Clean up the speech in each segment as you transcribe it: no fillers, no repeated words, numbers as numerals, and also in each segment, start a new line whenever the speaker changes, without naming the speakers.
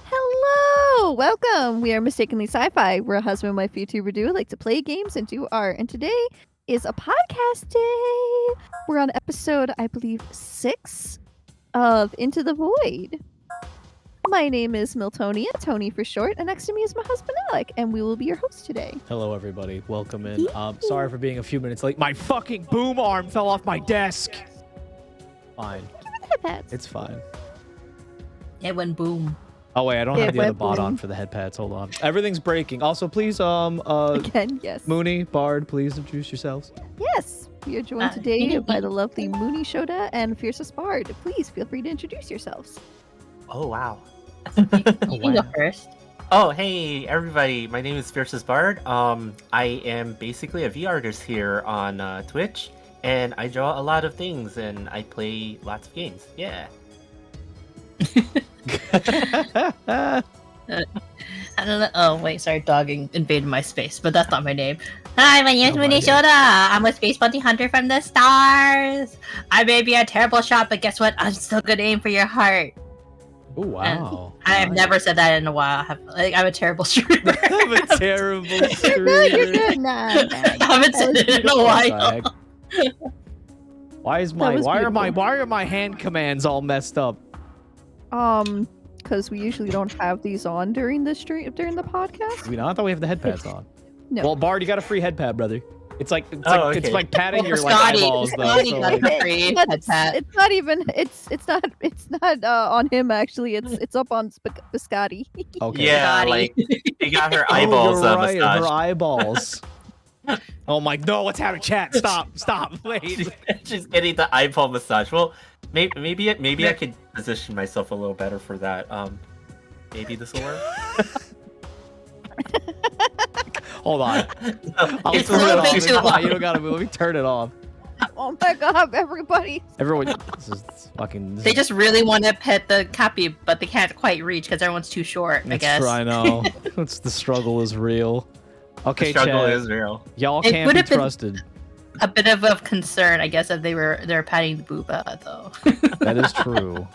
Hello! Welcome! We are Mistakenly Sci-Fi. We're a husband and wife YouTuber duo like to play games and do art. And today is a podcast day. We're on episode, I believe, 6 of Into the Void. My name is Miltonia, Tony for short, and next to me is my husband Alec, and we will be your host today.
Hello, everybody. Welcome in. Sorry for being a few minutes late. My fucking boom arm fell off my desk. Fine. It's fine.
It went boom.
Oh wait, I don't have the other bot
boom.
on for the head pads. Hold on. Everything's breaking. Also, please,
Again, yes.
Mooney, Bard, please introduce yourselves.
Yes, we are joined today by the lovely MuniiShoda and FiercestBard. Please feel free to introduce yourselves.
Oh, wow.
You can go first.
Oh, hey, everybody. My name is FiercestBard. I am basically a VR artist here on Twitch, and I draw a lot of things, and I play lots of games. Yeah.
I don't know. Oh, wait, sorry, dogging invaded my space, but that's not my name. Hi, my name is MuniiShoda. I'm a space bounty hunter from the stars. I may be a terrible shot, but guess what? I'm still good aim for your heart.
Oh wow.
I have never said that in a while. I'm a terrible streamer.
I'm a terrible
No, you're
streamer.
good. Nah,
I haven't said it in a while.
Why are my hand commands all messed up?
Because we usually don't have these on during the podcast.
I mean, I thought we have the head pads on.
No.
Well, Bard, you got a free head pad, brother. It's like
okay.
patting
Well,
your
Scotty-
eyeballs though.
Scotty
So,
got
like,
the free head pad.
It's not even. It's not on him actually. It's up on Biscotti.
okay.
Yeah,
Scotty.
like, they got her eyeballs
you're right,
massaged.
her eyeballs. Oh my! No, let's have a chat. Stop! Wait.
She's getting the eyeball massage. Well, maybe I could position myself a little better for that. Maybe this will work.
Hold on. I'll
It's
turn
a little
it
bit
off.
too long.
You don't gotta move. Let me turn it off.
Oh my god, everybody!
Everyone, this is fucking.
They just really want to pet the copy, but they can't quite reach because everyone's too short, I guess.
I know. It's the struggle is real. Okay,
The struggle
Chad.
is real.
Y'all
It
can't
would
be
have been-
trusted.
A bit of a concern, I guess, if they're patting the booba, though.
That is true.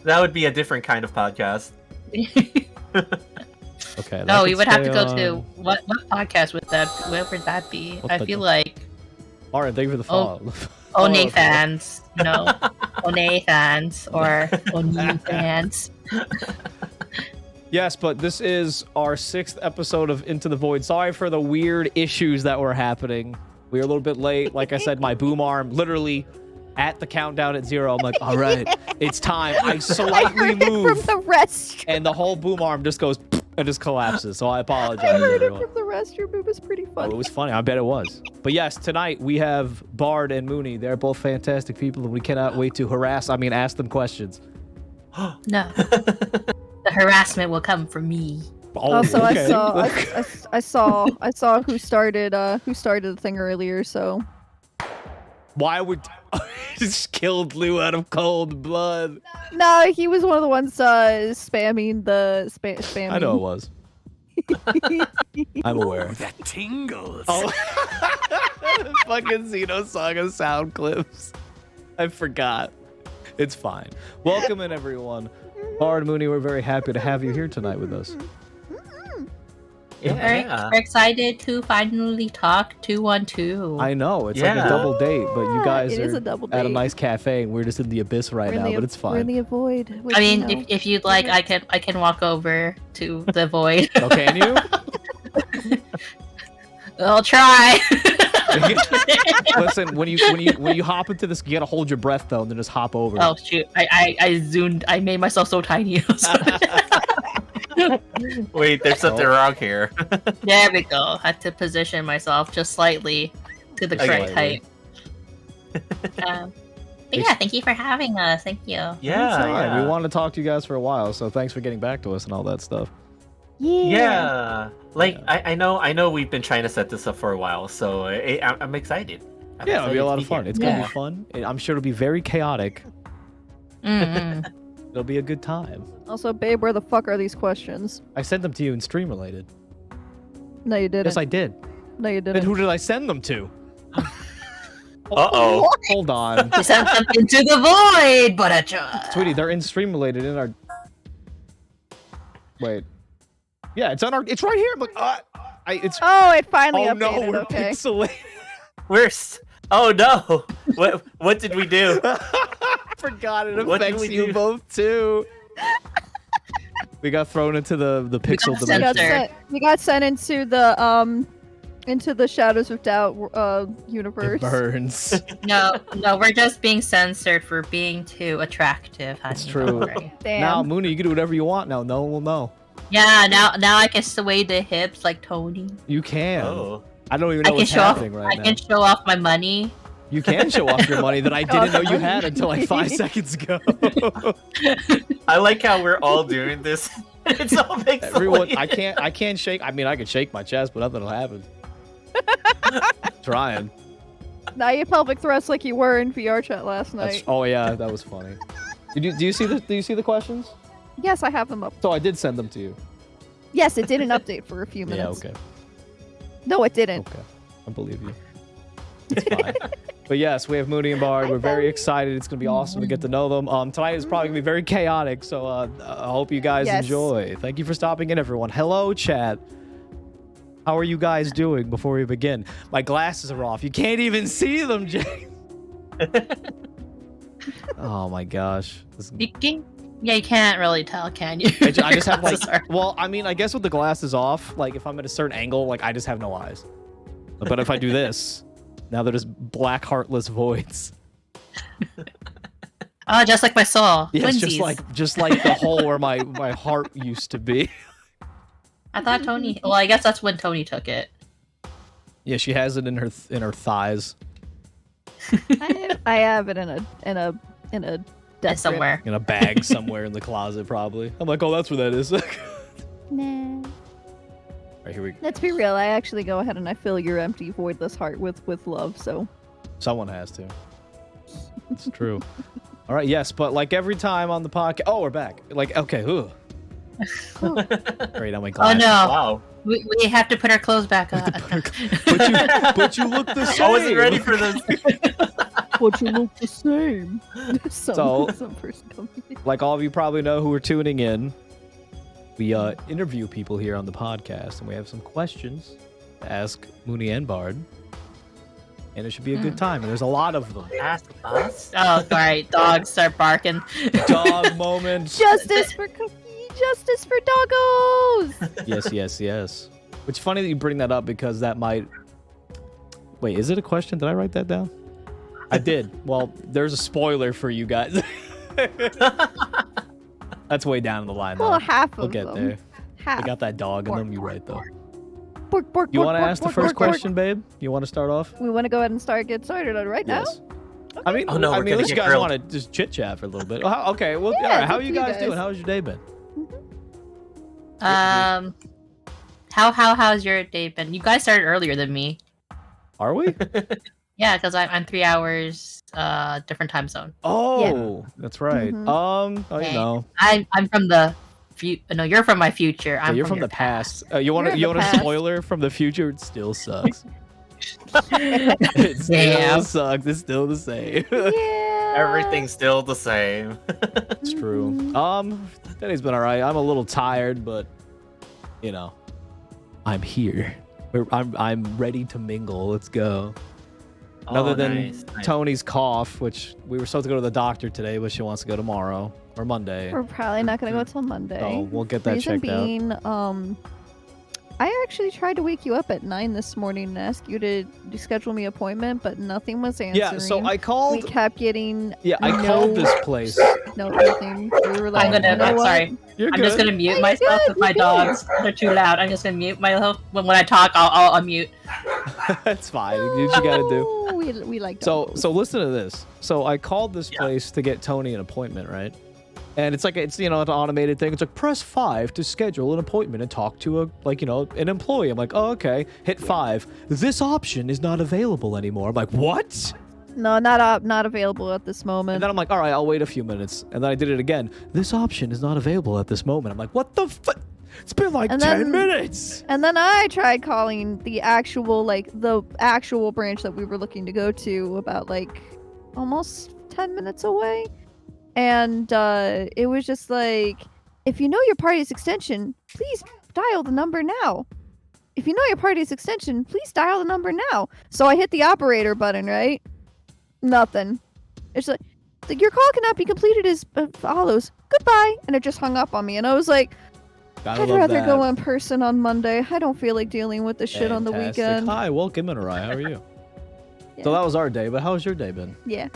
That would be a different kind of podcast.
Okay. that
No, we
could
would have to
stay
go
on.
to what podcast would that? Where would that be?
What
I
the-
feel like
All right, thank you for the
Oh.
follow.
One
okay.
fans, no, One fans or One fans.
Yes, but this is our 6th episode of Into the Void. Sorry for the weird issues that were happening. We were a little bit late. Like I said, my boom arm literally at the countdown at 0. I'm like, all right, it's time. I
I
slightly
heard it
move,
from the restroom.
and the whole boom arm just goes and just collapses. So I
I
apologize,
heard it
everyone.
from the restroom. It was pretty
Oh,
funny.
it was funny. I bet it was. But yes, tonight we have Bard and Mooney. They're both fantastic people, and we cannot wait to ask them questions.
No, the harassment will come from me.
Oh,
Also,
okay.
I saw who started the thing earlier. So
Why would just killed Lou out of cold blood?
no, he was one of the ones spamming the spamming.
I know it was. I'm aware.
That tingles.
Oh, fucking Xenosaga sound clips. I forgot. It's fine. Welcome in, everyone. Bard, Mooney, we're very happy to have you here tonight with us.
Yeah.
We're excited to finally talk 212.
I know it's like a
Yeah.
double date, but you guys
It is
are
a double
at a
date.
nice cafe, and we're just in the abyss right
We're in
now.
the-
But it's
We're in
fine.
the avoid. which,
I mean,
you know,
if you'd like, I can walk over to the void.
Oh, can you?
I'll try.
Listen, when you hop into this, you gotta hold your breath though, and then just hop over.
Oh shoot! I zoomed. I made myself so tiny.
Wait, there's something wrong here.
There we go. I had to position myself just slightly to the correct
Slightly.
height. But yeah, thank you for having us. Thank you.
It's
Yeah,
fine.
yeah.
We wanted to talk to you guys for a while, so thanks for getting back to us and all that stuff.
Yeah. Like,
Yeah.
I know we've been trying to set this up for a while, so I'm excited. I'm
Yeah, it'll be
excited
a
to
lot of fun.
here.
It's gonna
Yeah.
be fun. I'm sure it'll be very chaotic.
Mm-mm.
It'll be a good time.
Also, babe, where the fuck are these questions?
I sent them to you in stream related.
No, you didn't.
Yes, I did.
No, you
Then
didn't.
who did I send them to?
Uh-oh.
Hold on.
You sent something to the void, but
Sweetie, they're in stream related in our. Wait. Yeah, it's on our. It's right here. I'm like, it's.
Oh, it finally
Oh
updated.
no, we're
okay.
pixelated.
Oh no! What did we do?
I forgot it
What did
affects
we
you
do?
both too. We got thrown into the pixel
got
dimension.
We got sent into the Shadows of Doubt universe.
It burns.
No, we're just being censored for being too attractive. Honey.
It's true.
Don't worry.
Damn.
Now, Mooney, you can do whatever you want now. No one will know.
Yeah, now I can sway the hips like Tony.
You can.
Oh.
I don't even know what's happening right now.
I can show off my money.
You can show off your money that I didn't know you had until like 5 seconds ago.
I like how we're all doing this. It's all pixelated.
Everyone, I can't shake. I mean, I can shake my chest, but nothing will happen. Trying.
Now you pelvic thrust like you were in VR chat last night.
Oh yeah, that was funny. Do you see the questions?
Yes, I have them up.
So I did send them to you.
Yes, it did an update for a few minutes.
Yeah. Okay.
No, it didn't.
Okay. I believe you. It's fine. But yes, we have Mooney and Bard. We're very excited. It's gonna be awesome to get to know them. Tonight is probably gonna be very chaotic, so I hope you guys enjoy. Thank you for stopping in, everyone. Hello, chat. How are you guys doing before we begin? My glasses are off. You can't even see them, Jay. Oh my gosh.
Yeah, you can't really tell, can you?
I just have like, well, I mean, I guess with the glasses off, like if I'm at a certain angle, like I just have no eyes. But if I do this, now they're just black heartless voids.
Oh, just like my soul.
Yeah, it's
Twinsies.
just like the hole where my heart used to be.
I thought Tony. Well, I guess that's when Tony took it.
Yeah, she has it in her thighs.
I have it in a desk
Somewhere.
In a bag somewhere in the closet, probably. I'm like, oh, that's where that is. All
Nah.
right, here we go.
Let's be real. I actually go ahead and I fill your empty voidless heart with love. So
Someone has to. It's true. All right, yes, but like every time on the podcast. Oh, we're back. Like, okay, ooh. Great, I'm like,
Oh no!
Wow.
We have to put our clothes back on.
but you look the same.
I wasn't ready for this.
but you look the same.
So-
some person coming in.
Like all of you probably know who are tuning in, we interview people here on the podcast, and we have some questions to ask Mooney and Bard. And it should be a good time, and there's a lot of them.
Ask us?
Oh, alright. Dogs start barking.
Dog moments.
Justice for Cookie! Justice for doggos!
Yes. It's funny that you bring that up because that might... Wait, is it a question? Did I write that down? I did. Well, there's a spoiler for you guys. That's way down the line, though.
Well, half of
We'll get
them.
there.
Half.
They got that dog in them. You're right, though.
Bork, bork,
You
bork,
want to
bork,
ask the
bork,
first
bork, bork.
question, babe? You want to start off?
We want to go ahead and get started on it right now?
Yes. I mean,
Oh, no, we're gonna
unless you
get
guys
grilled.
want to just chit chat for a little bit. Well, okay, well,
Yeah,
all right.
it's
How
up
are
to
you
you
guys
guys.
doing? How's your day been?
How's your day been? You guys started earlier than me.
Are we?
Yeah, because I'm 3 hours different time zone.
Oh, that's right.
Mhm.
Oh, you
Okay.
know,
I'm from the No, you're from my future.
yeah,
I'm
you're from
your
the past. You want
You're in the
a
past.
spoiler from the future? It still sucks. It still
Damn.
sucks. It's still the same.
Yeah.
Everything's still the same.
It's true.
Mhm.
Today's been all right. I'm a little tired, but you know, I'm here. I'm ready to mingle. Let's go. Other
Oh,
than
nice.
Tony's cough, which we were supposed to go to the doctor today, but she wants to go tomorrow or Monday.
We're probably not going to go till Monday.
So we'll get that
Reason
checked out.
being, I actually tried to wake you up at 9 this morning and ask you to schedule me an appointment, but nothing was answering.
Yeah, so I
We
called.
kept getting
Yeah, I called
no-
this place.
no nothing. We were like,
I'm gonna.
you know
I'm
what?
sorry.
You're
I'm
good.
just gonna mute
you're
myself
good,
with my
you're good.
dogs. They're too loud. I'm just gonna mute myself. When I talk, I'll unmute.
That's fine. Do what you gotta do.
Oh, we like
So
dogs.
so listen to this. So I called this
Yeah.
place to get Tony an appointment, right? And it's like it's an automated thing. It's like press 5 to schedule an appointment and talk to an employee. I'm like, oh, okay. Hit 5. This option is not available anymore. I'm like, what?
No, not available at this moment.
And then I'm like, all right, I'll wait a few minutes. And then I did it again. This option is not available at this moment. I'm like, what the fuck? It's been like
And
10
then-
minutes.
And then I tried calling the actual branch that we were looking to go to about almost 10 minutes away. And it was just like, if you know your party's extension, please dial the number now. If you know your party's extension, please dial the number now. So I hit the operator button, right? Nothing. It's like your call cannot be completed as follows. goodbye, and it just hung up on me, and I was like,
Gotta
I'd
love
rather
that.
go in person on Monday. I don't feel like dealing with this shit on the
Fantastic.
weekend.
Hi, welcome in, Arai. How are you?
Yeah.
So that was our day, but how's your day been?
Yeah.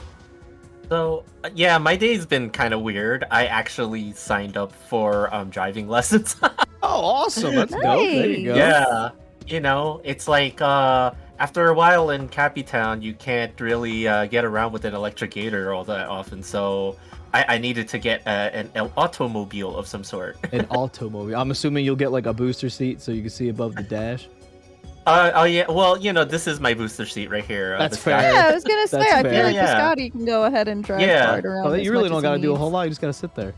So yeah, my day's been kind of weird. I actually signed up for driving lessons.
Oh, awesome. That's dope. There you go.
Yeah, you know, it's like after a while in Cappy Town, you can't really get around with an electric gator all that often. So I needed to get an automobile of some sort.
An automobile. I'm assuming you'll get like a booster seat so you can see above the dash.
Oh yeah, well, you know, this is my booster seat right here.
That's
the
fair.
Sky-
Yeah, I was gonna say,
That's
I feel
fair.
like
Yeah.
Biscotti can go ahead and drive
Yeah.
Bard around.
Oh,
as
you really
much
don't
as
gotta
he
do a
needs.
whole lot. You just gotta sit there.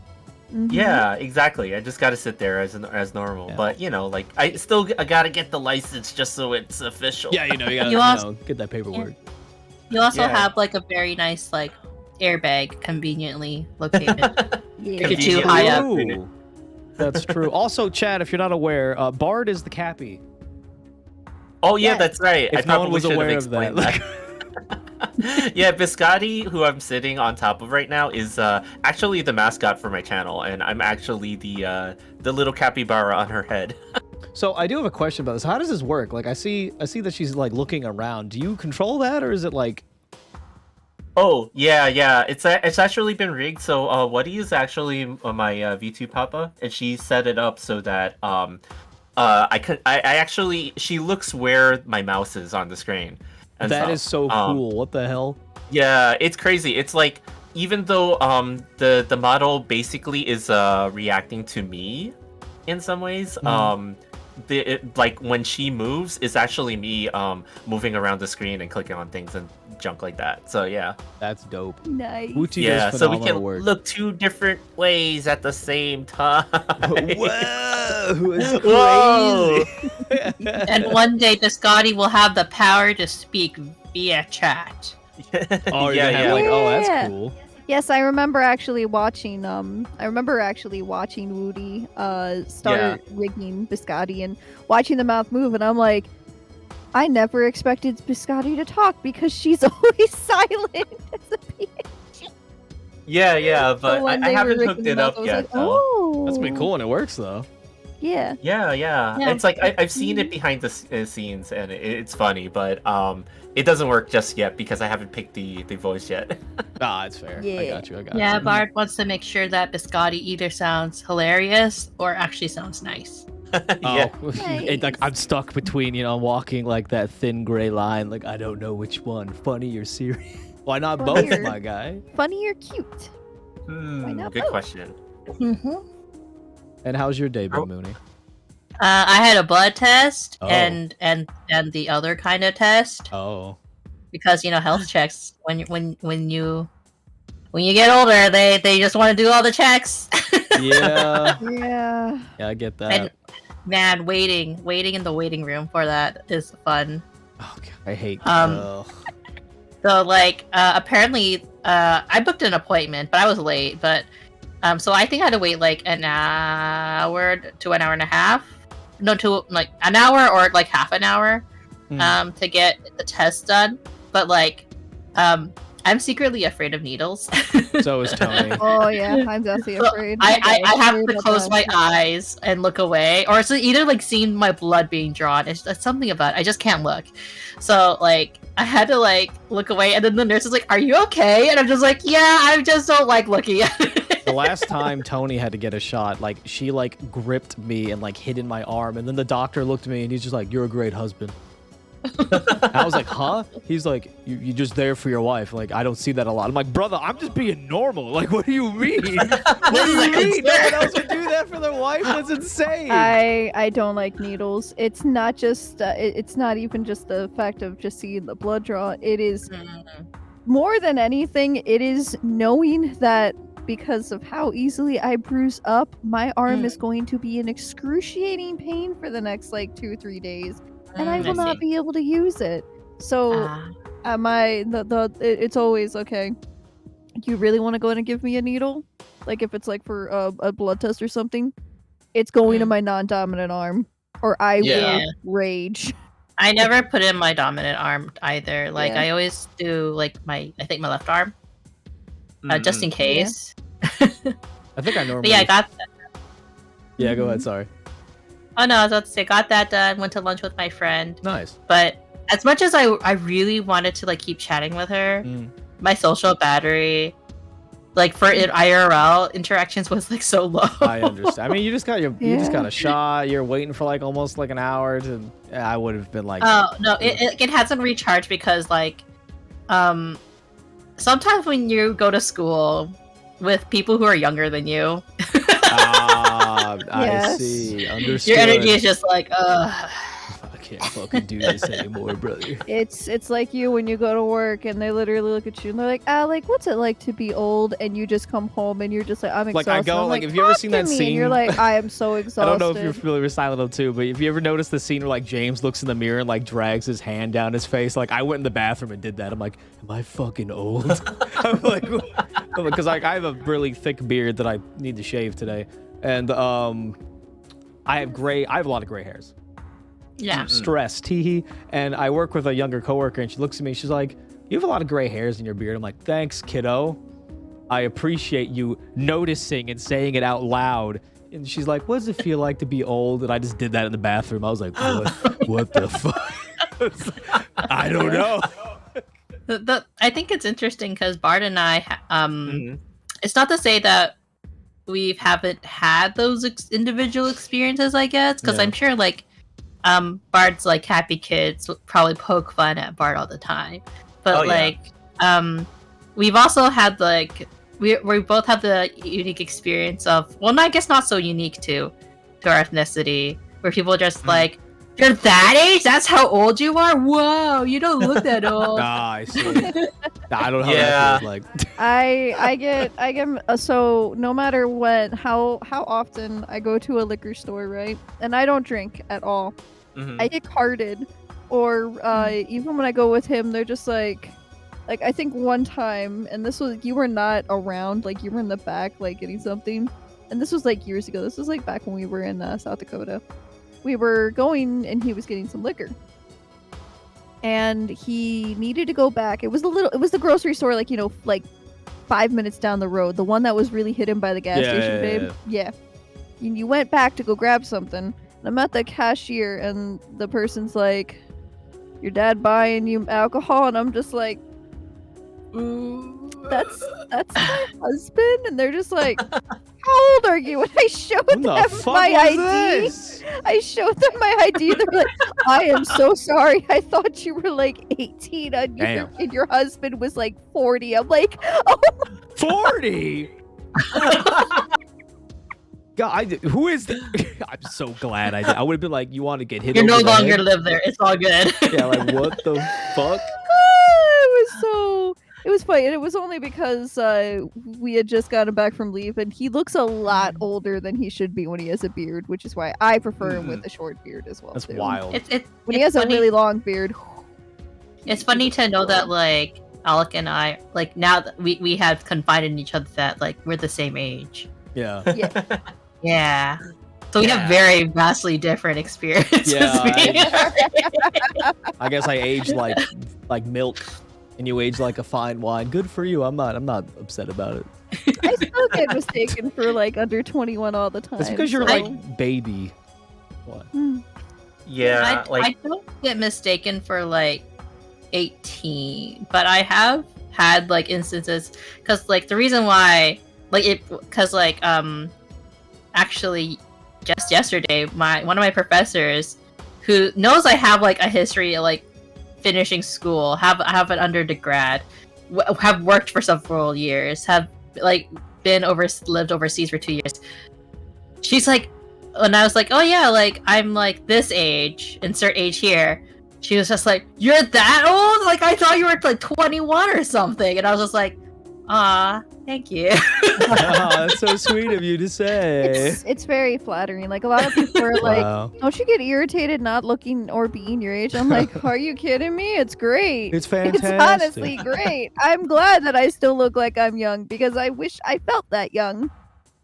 Mhm.
Yeah, exactly. I just gotta sit there as normal.
Yeah.
But you know, like I still gotta get the license just so it's official.
Yeah, you know, you gotta
You also-
get that paperwork.
You also
Yeah.
have like a very nice like airbag conveniently located.
Yeah.
If you're too high up.
Ooh. That's true. Also, Chad, if you're not aware, Bard is the Cappy.
Oh yeah,
Yeah.
that's right.
If
I
no
probably
one was
should have
aware of that.
explained that. Yeah, Biscotti, who I'm sitting on top of right now, is actually the mascot for my channel, and I'm actually the little capybara on her head.
So I do have a question about this. How does this work? Like, I see that she's like looking around. Do you control that, or is it like?
Oh yeah. It's actually been rigged. So Waddy is actually my V2 Papa, and she set it up so that I actually she looks where my mouse is on the screen. And
That
stuff.
is so cool. What the hell?
Yeah, it's crazy. It's like even though the model basically is reacting to me in some ways, like when she moves, it's actually me moving around the screen and clicking on things and junk like that. So yeah.
That's dope.
Nice.
Wuti
Yeah,
does
so we
phenomenal
can
work.
look two different ways at the same time.
Whoa, it's
Whoa.
crazy.
And one day Biscotti will have the power to speak via chat.
Oh,
yeah, yeah.
Like, oh, that's
Yeah.
cool.
Yes, I remember actually watching. Woody start rigging Biscotti and watching the mouth move, and I'm like, I never expected Biscotti to talk because she's always silent as a bitch.
Yeah,
So
but
when
I
they were
haven't
rigging
hooked
the
it
mouth,
up
I was
yet.
like,
though.
oh,
That's pretty cool, and it works though.
Yeah.
Yeah.
Yeah.
It's like I've seen it behind the scenes, and it's funny, but it doesn't work just yet because I haven't picked the voice yet.
Ah, it's fair. I
Yeah.
got you.
Yeah, Bard wants to make sure that Biscotti either sounds hilarious or actually sounds nice.
Yeah.
Oh, like I'm stuck between, I'm walking like that thin gray line. Like I don't know which one, funny or serious. Why not
Funny
both,
or-
my guy?
Funny or cute? not
Good
both?
question.
Mm-hmm.
And how's your day been,
Oh.
Mooney?
I had a blood test
Oh.
and the other kind of test
Oh,
because health checks when you get older they just want to do all the checks.
yeah,
Yeah.
yeah, I get
And
that.
man, waiting in the waiting room for that is fun.
Oh, God, I hate.
Um, So apparently I booked an appointment, but I was late. But so I think I had to wait like an hour to an hour and a half. No, to like an hour or like half an hour to get the test done. But I'm secretly afraid of needles.
So is Tony.
Oh yeah, I'm definitely
So
afraid.
I have
Worried
to
about
close
that.
my eyes and look away, or it's either seeing my blood being drawn. It's something about it. I just can't look. So I had to look away, and then the nurse is like, "Are you okay?" And I'm just like, "Yeah, I just don't like looking at it."
The last time Tony had to get a shot, she gripped me and hid in my arm, and then the doctor looked at me and he's just like, "You're a great husband." I was like, huh? He's like, you just there for your wife. I don't see that a lot. I'm like, brother, I'm just being normal. What do you mean? What do you mean? No one else would do that for their wife? That's insane.
I don't like needles. It's not just it's not even just the fact of just seeing the blood draw. It is more than anything. It is knowing that because of how easily I bruise up, my arm is going to be in excruciating pain for the next 2 or 3 days, and I will not be able to use it. So it's always okay. You really want to go in and give me a needle? If it's for a blood test or something, it's going to my non-dominant arm, or I will rage.
I never put in my dominant arm either.
Yeah.
I always do my left arm, just in case.
I think I
But
normally.
yeah, I got that.
Yeah, go ahead. Sorry.
Oh no, I was about to say, got that done. Went to lunch with my friend.
Nice.
But as much as I really wanted to like keep chatting with her, my social battery, like for IRL interactions, was like so low.
I understand. I mean, you just got you just got
Yeah.
a shot. You're waiting for like almost like an hour to. Yeah, I would have been like.
Oh no, it hasn't recharged because like, sometimes when you go to school with people who are younger than you,
I
Yes.
see. Understood.
your energy is just like,
I can't fucking do this anymore, brother.
It's like you when you go to work and they literally look at you and they're like, Alec, what's it like to be old? And you just come home and you're just like, I'm
Like,
exhausted.
I go,
I'm
like, have you ever
"Talk
seen
to
that
me,"
scene?
And you're like, I am so exhausted.
I don't know if you're familiar with Silent Hill 2, but if you ever noticed the scene where like James looks in the mirror and like drags his hand down his face, like I went in the bathroom and did that. I'm like, am I fucking old? I'm like, because like I have a really thick beard that I need to shave today, and I have a lot of gray hairs.
yeah.
Stress, teehee. And I work with a younger coworker, and she looks at me. She's like, "You have a lot of gray hairs in your beard." I'm like, "Thanks, kiddo. I appreciate you noticing and saying it out loud." And she's like, "What does it feel like to be old?" And I just did that in the bathroom. I was like, "What the fuck?" I don't know.
I think it's interesting because Bard and I, it's not to say that we haven't had those individual experiences, I guess, because
Yeah.
I'm sure like Bard's like happy kids would probably poke fun at Bard all the time, but
Oh, yeah.
like we've also had like we both have the unique experience of, well, no, I guess not so unique to our ethnicity, where people are just like, you're that age? That's how old you are? Whoa, you don't look that old.
I see. I don't know how
Yeah.
that feels like.
I get so no matter what, how often I go to a liquor store, right? And I don't drink at all. I get carded, or even when I go with him, they're just like I think one time, and this was, you were not around, like you were in the back like getting something, and this was like years ago. This was like back when we were in South Dakota. We were going and he was getting some liquor. And he needed to go back. It was the grocery store, like, you know, like 5 minutes down the road. The one that was really hidden by the gas station, babe. Yeah. And you went back to go grab something. And I'm at the cashier and the person's like, your dad buying you alcohol? And I'm just like, that's my husband. And they're just like, how old are you? And I showed
What the
them
fuck
my
was
ID.
this?
I showed them my ID. They're like, I am so sorry. I thought you were like 18 and your husband was like 40. I'm like, oh my
40. God, who is that? I'm so glad I did. I would have been like, you want to get hit?
You
over
no
the
longer
head?
live there. It's all good.
Yeah, like what the fuck?
It was funny, and it was only because we had just gotten back from leave, and he looks a lot older than he should be when he has a beard, which is why I prefer him with a short beard as well.
That's
too.
wild.
When he has
funny.
a really long beard.
It's funny to know that like Alec and I, like now that we have confided in each other that like we're the same age.
Yeah.
Yeah.
Yeah. So we have very vastly different experiences.
Yeah, I guess I aged like milk, and you age like a fine wine. Good for you. I'm not upset about it.
I still get mistaken for like under 21 all the time.
It's because you're
so-
like baby. What?
Yeah,
I don't get mistaken for like 18, but I have had like instances because like the reason why like it because like actually just yesterday one of my professors who knows I have like a history of like finishing school, have an undergrad, have worked for several years, have like lived overseas for 2 years. She's like, when I was like, oh yeah, like I'm like this age, insert age here. She was just like, you're that old? Like I thought you were like 21 or something. And I was just like, thank you.
That's so sweet of you to say.
It's very flattering. Like a lot of people are like,
Wow.
don't you get irritated not looking or being your age? I'm like, are you kidding me? It's great.
It's fantastic.
It's honestly great. I'm glad that I still look like I'm young because I wish I felt that young.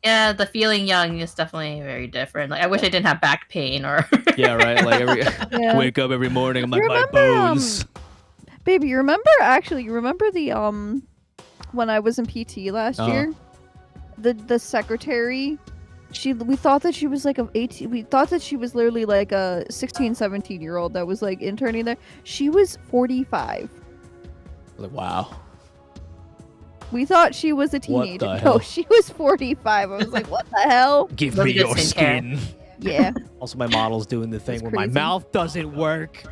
Yeah, the feeling young is definitely very different. Like I wish I didn't have back pain or
Yeah, right. Like
Yeah.
wake up every morning. I'm like,
You
my
remember,
bones.
Baby, you remember the when I was in PT last year? the secretary, we thought that she was like of 18. We thought that she was literally like a 16, 17-year-old that was like interning there. She was 45.
Like, wow.
We thought she was a
What
teenager.
the
No,
hell?
she was 45. I was like, what the hell?
Give
Look
me
at
your
skincare.
skin.
Yeah.
Also, my model's doing the thing
That's
where my
crazy.
mouth doesn't work.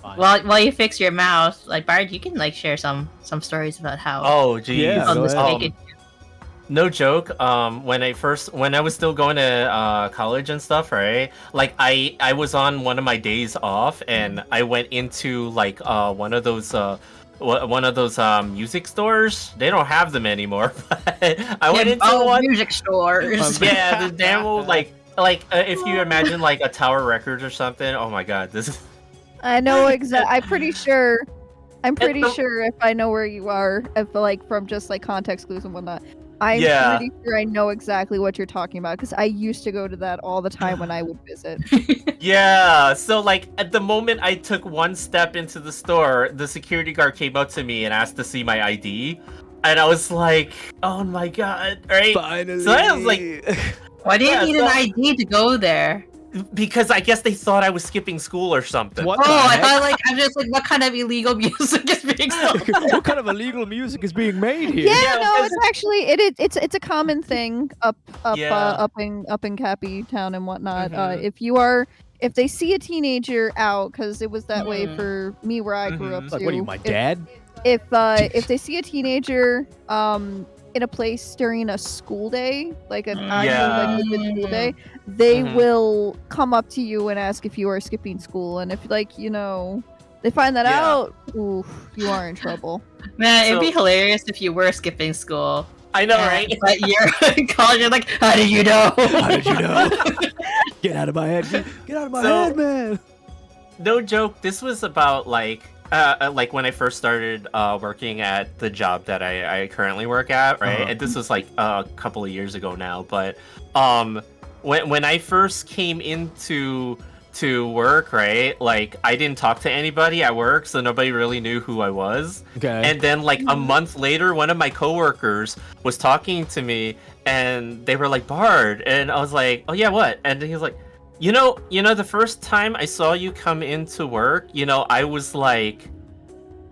Fine.
While you fix your mouth, like Bard, you can like share some stories about how
Oh, geez.
Yeah, go ahead.
mistaken.
No joke. When I was still going to college and stuff, right? Like I was on one of my days off, and I went into like one of those music stores. They don't have them anymore. But I went into one.
music stores.
Yeah, the damn old like if you imagine like a Tower Records or something. Oh my god, this is.
I know I'm pretty sure. I'm pretty
the-
sure if I know where you are, if like from just like context clues and whatnot. I'm
Yeah.
pretty sure I know exactly what you're talking about because I used to go to that all the time when I would visit.
Yeah, so like at the moment I took one step into the store, the security guard came up to me and asked to see my ID, and I was like, "Oh my god!" Right?
Finally.
So I was like,
Why do you
Yeah,
need
so-
an ID to go there?
because I guess they thought I was skipping school or something.
What
Oh,
the
I
heck?
thought like I'm just like, what kind of illegal music is being sold?
What kind of illegal music is being made here?
Yeah,
Yeah,
no,
because-
it's actually it's a common thing up
Yeah.
up in Cappy Town and whatnot.
Mhm.
If they see a teenager out, because it was that way
Mhm.
for me where I grew up
Mhm.
too.
Like, what are you, my dad?
If they see a teenager in a place during a school day, like an actual
Yeah.
like legit school day, they
Mhm.
will come up to you and ask if you are skipping school, and if like they find that
Yeah.
out, oof, you are in trouble.
Man, it'd be
So-
hilarious if you were skipping school.
I know,
and-
right?
But you're in college, you're like, how did you know?
How did you know? Get out of my head. Get out of my
So-
head, man.
No joke. This was about like when I first started working at the job that I currently work at, right?
Uh-huh.
And this was like a couple of years ago now, but when I first came into work, right? Like I didn't talk to anybody at work, so nobody really knew who I was.
Okay.
And then like a month later, one of my coworkers was talking to me, and they were like, "Bard," and I was like, "Oh yeah, what?" And he was like, you know, the first time I saw you come into work, I was like,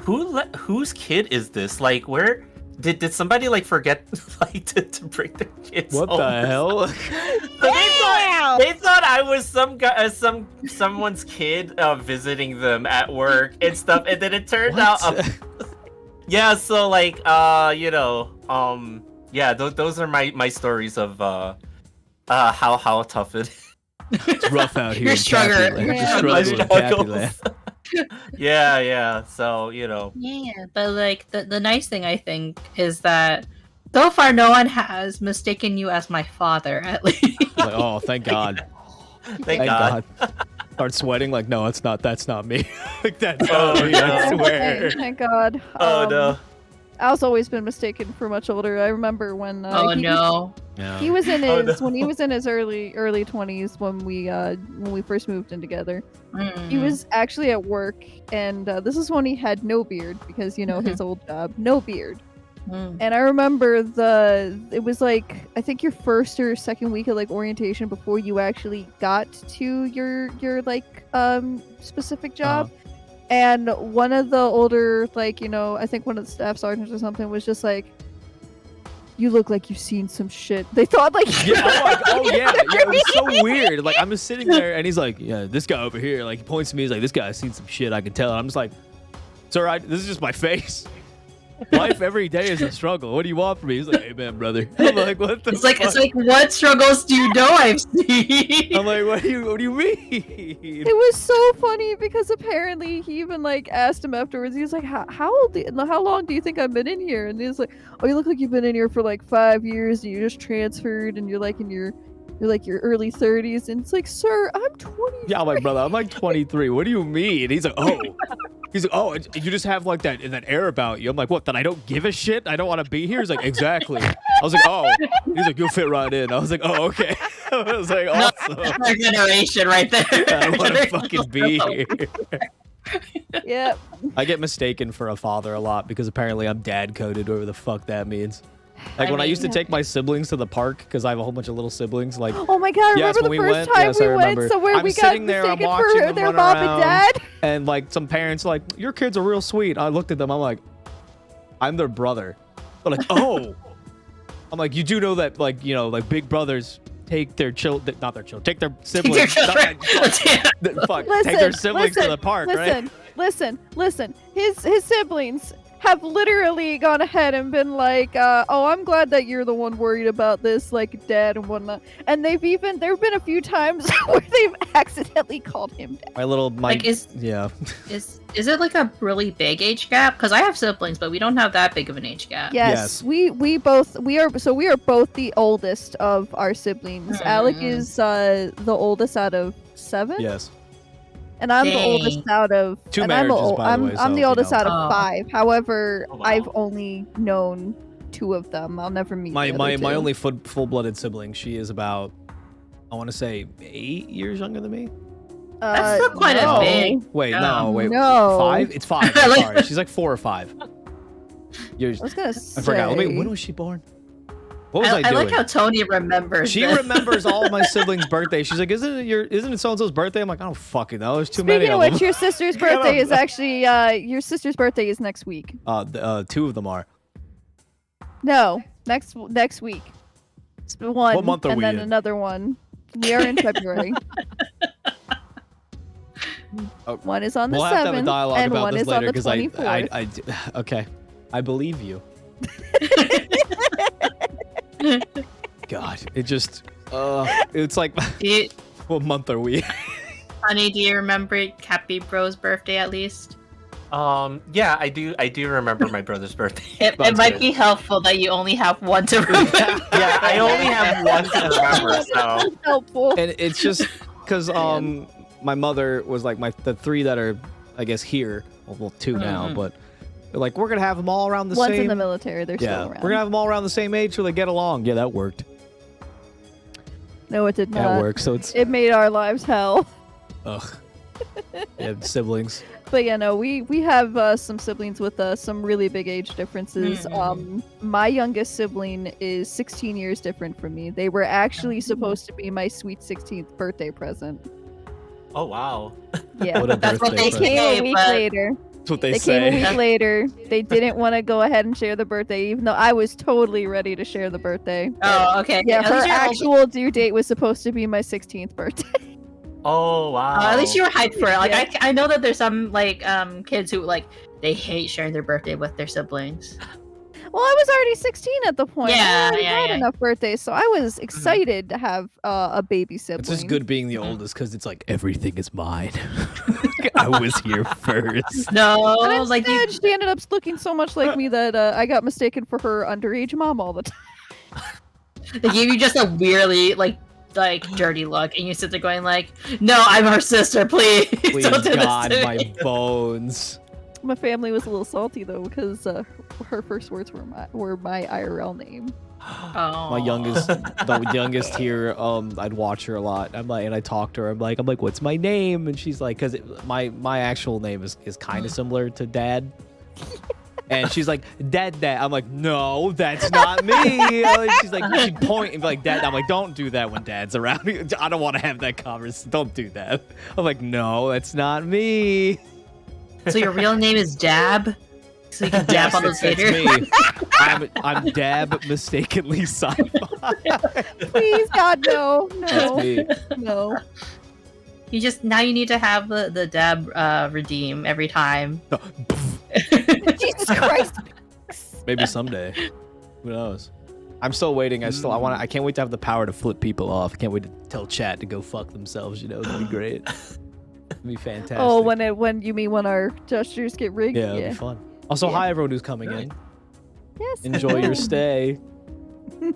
whose kid is this? Like, where did somebody like forget like to bring their kids
What
home?
the hell?
So they thought I was some guy, someone's kid visiting them at work and stuff, and then it turned out, yeah. So like, yeah, those are my stories of how tough it is.
It's rough out here.
You're
in
struggling.
Cappy Land.
Yeah.
You're struggling in Cappy Land.
Yeah. So
Yeah, but like the nice thing I think is that so far no one has mistaken you as my father, at least.
Like, oh, thank God.
thank God.
Start sweating like, no, it's not. That's not me. Like, that's
Oh,
not me. I
no.
swear.
Thank God.
Oh no.
Al's always been mistaken for much older. I remember when
Oh
he,
no.
he was in
Oh,
his
no.
when he was in his early 20s when we first moved in together. He
Mm.
was actually at work, and this is when he had no beard because his old job, no beard.
Mm.
And I remember it was like I think your first or second week of like orientation before you actually got to your like specific job. And one of the older like I think one of the staff sergeants or something was just like, you look like you've seen some shit. They thought like
Yeah, yeah, it was so weird. Like, I'm just sitting there, and he's like, yeah, this guy over here, like, he points to me, he's like, this guy's seen some shit, I can tell. And I'm just like, sir, this is just my face. Life every day is a struggle. What do you want from me? He's like, hey, man, brother. I'm like, what the
It's like
fuck?
what struggles do you know I've seen?
I'm like, what do you mean?
It was so funny because apparently he even like asked him afterwards. He was like, how long do you think I've been in here? And he's like, oh, you look like you've been in here for like 5 years and you just transferred and you're like in your early 30s. And it's like, sir, I'm 20.
Yeah, I'm like, brother, I'm like 23. What do you mean? He's like, oh. He's like, oh, and you just have like that air about you. I'm like, what? That I don't give a shit? I don't want to be here? He's like, exactly. I was like, oh. He's like, you'll fit right in. I was like, oh, okay. I was like, awesome.
Our generation right there.
I don't want to fucking be here.
Yep.
I get mistaken for a father a lot because apparently I'm dad coded, whatever the fuck that means. Like when I used to
mean-
take my siblings to the park because I have a whole bunch of little siblings. Like,
Oh my god,
Yes,
remember
when
the
we
first
went-
time
yes, I
we went
remember.
somewhere
I'm
we got
sitting there, I'm
mistaken
watching
for
them
their
run
mom
around.
and dad?
and like some parents are like, your kids are real sweet. I looked at them. I'm like, I'm their brother. They're like, oh. I'm like, you do know that, like, you know, like big brothers take their children, not their children, take their siblings.
Your children.
Fuck,
Listen,
take their siblings
listen,
to the park, right?
Listen. His siblings have literally gone ahead and been like, oh, I'm glad that you're the one worried about this, like dad and whatnot. And there have been a few times where they've accidentally called him dad.
Like,
yeah.
Is it like a really big age gap? Because I have siblings, but we don't have that big of an age gap.
Yes, we are both the oldest of our siblings. Alec is the oldest out of 7.
Yes.
And I'm the
Dang.
oldest out of
2
and I'm the
marriages,
ol-
by the
I'm,
way,
I'm
so,
the
you
oldest
know.
out of
Oh.
5. However,
Oh, wow.
I've only known 2 of them. I'll never meet
My
the other 2.
only full-blooded sibling, she is about, I want to say 8 years younger than me.
That's still quite
no.
a big.
Wait,
Oh.
no, wait.
No.
5? It's 5. I'm sorry. She's like 4 or 5 years.
I was gonna
I
say.
forgot. When was she born? What was I
I
doing?
like how Tony remembers.
She
this.
remembers all of my siblings' birthdays. She's like, isn't it so-and-so's birthday? I'm like, I don't fucking know. There's too many
Speaking of
of
which,
them.
your sister's
I don't
birthday is
know.
actually your sister's birthday is next week.
2 of them are.
No, next week. It's one.
What month are
and
we
then
in?
another one. We are in February.
Oh,
One is on the
We'll have to have a
7th,
dialogue
and
about
one
this
is on
later
the
because
24th.
okay, I believe you. God, it just it's like
Do you,
what month are we?
Honey, do you remember Cappy Bro's birthday at least?
Yeah, I do remember my brother's birthday.
It
That's
might
good.
be helpful that you only have one to remember.
Yeah, I only have one to remember, so
Helpful.
And it's just because my mother was like the 3 that are I guess here, well 2 now,
Mhm.
but they're like we're gonna have them all around the
One's
same.
in the military. They're
Yeah,
still around.
we're gonna have them all around the same age so they get along. Yeah, that worked.
No, it did not.
That worked. So it's
It made our lives hell.
ugh. Yeah, siblings.
But yeah, no, we have some siblings with some really big age differences.
Mhm.
My youngest sibling is 16 years different from me. They were actually supposed to be my sweet 16th birthday present.
oh wow.
Yeah,
What a
That's what
birthday
they
they
present.
came a
say,
week
but-
later.
That's what they
They came a
say.
week later. They didn't want to go ahead and share the birthday, even though I was totally ready to share the birthday.
Oh, okay.
Yeah,
At
her
least you're
actual due date was supposed to be my 16th birthday.
Oh wow.
at least you were hyped for it. Like
Yeah.
I know that there's some like kids who like they hate sharing their birthday with their siblings.
Well, I was already 16 at the point.
Yeah,
I already
yeah,
had
yeah.
enough birthdays, so I was excited to have a baby sibling.
It's just good being the
Mhm.
oldest because it's like everything is mine. I was here first.
No,
But
like you,
instead, she ended up looking so much like me that I got mistaken for her underage mom all the time.
they gave you just a weirdly like dirty look, and you sit there going like, "No, I'm her sister. Please,
Please,
don't do
God,
this to
my
me."
bones.
My family was a little salty though because her first words were my IRL name.
Oh.
My youngest, the youngest here, I'd watch her a lot. I'm like, and I talk to her. I'm like, what's my name? And she's like, because my actual name is kind of similar to Dad. And she's like, Dad. I'm like, no, that's not me. She's like, she'd point and be like, Dad. I'm like, don't do that when Dad's around. I don't want to have that conversation. Don't do that. I'm like, no, that's not me.
So your real name is Dab, so you can dab
Yes,
on those
it's
haters.
me. I'm Dab mistakenly sci-fi.
Please, God, no,
That's
no,
me.
no.
You just now you need to have the dab redeem every time.
Jesus Christ.
Maybe someday. Who knows? I'm still waiting. I can't wait to have the power to flip people off. I can't wait to tell chat to go fuck themselves, that'd be great. It'd be fantastic.
Oh, when our gestures get rigged?
Yeah, it'd be fun. Also,
Yeah.
hi everyone who's coming in.
Yes.
Enjoy your stay.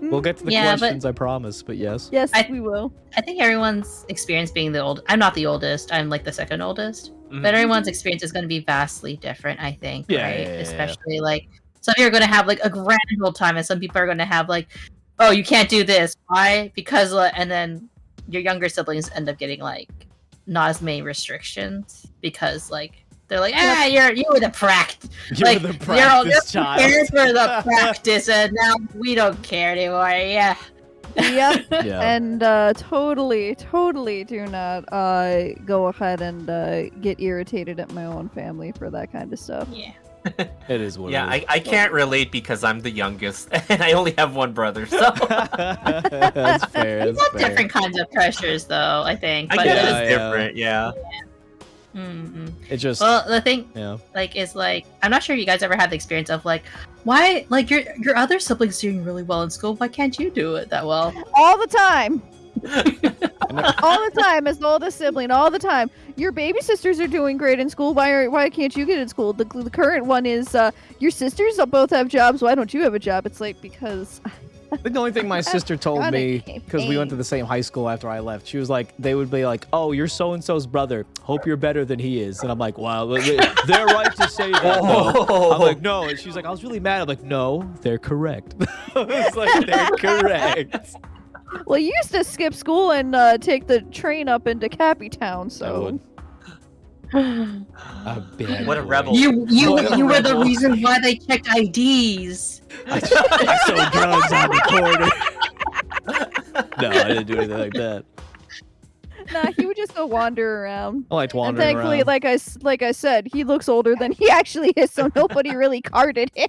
We'll get to the
Yeah, but-
questions, I promise, but yes.
Yes,
I-
we will.
I think everyone's experience being the old. I'm not the oldest. I'm like the second oldest.
Mhm.
But everyone's experience is going to be vastly different. I think.
Yeah,
right.
yeah, yeah.
Especially like some people are going to have like a grand old time, and some people are going to have like, oh, you can't do this. Why? Because and then your younger siblings end up getting like not as many restrictions because like They're like, you were the practice.
You're
Like
the
you're
practice child.
prepared for the practice, and now we don't care anymore. Yeah.
Yep.
Yeah.
And totally do not go ahead and get irritated at my own family for that kind of stuff.
Yeah.
It is what
Yeah,
it is.
I can't relate because I'm the youngest and I only have one brother. So
That's fair.
It's
That's
got
fair.
different kinds of pressures, though. I think.
I
But
guess
Yeah,
it's
yeah.
different. Yeah.
Mm-mm.
It just
Well, the thing,
yeah.
like, is like, I'm not sure you guys ever had the experience of like, why, like, your other siblings doing really well in school. Why can't you do it that well?
All the time. All the time, as the oldest sibling, all the time. Your baby sisters are doing great in school. Why can't you get in school? The current one is your sisters both have jobs. Why don't you have a job? It's like because
The only thing my sister told
Got
me,
it.
because we went to the same high school after I left, she was like, they would be like, "Oh, you're so and so's brother. Hope you're better than he is." And I'm like, "Wow, they're right to say that." No. I'm like, "No," and she's like, "I was really mad." I'm like, "No, they're correct." It's like they're correct.
well, you used to skip school and take the train up into Cappy Town.
I
So
would. A bad
What a
boy.
rebel.
You
What a
were the
rebel.
reason why they checked IDs.
I sold drugs on the corner. No, I didn't do anything like that.
nah, he would just go wander around.
I liked
And
wandering
thankfully,
around.
like I said, he looks older than he actually is, so nobody really carded him.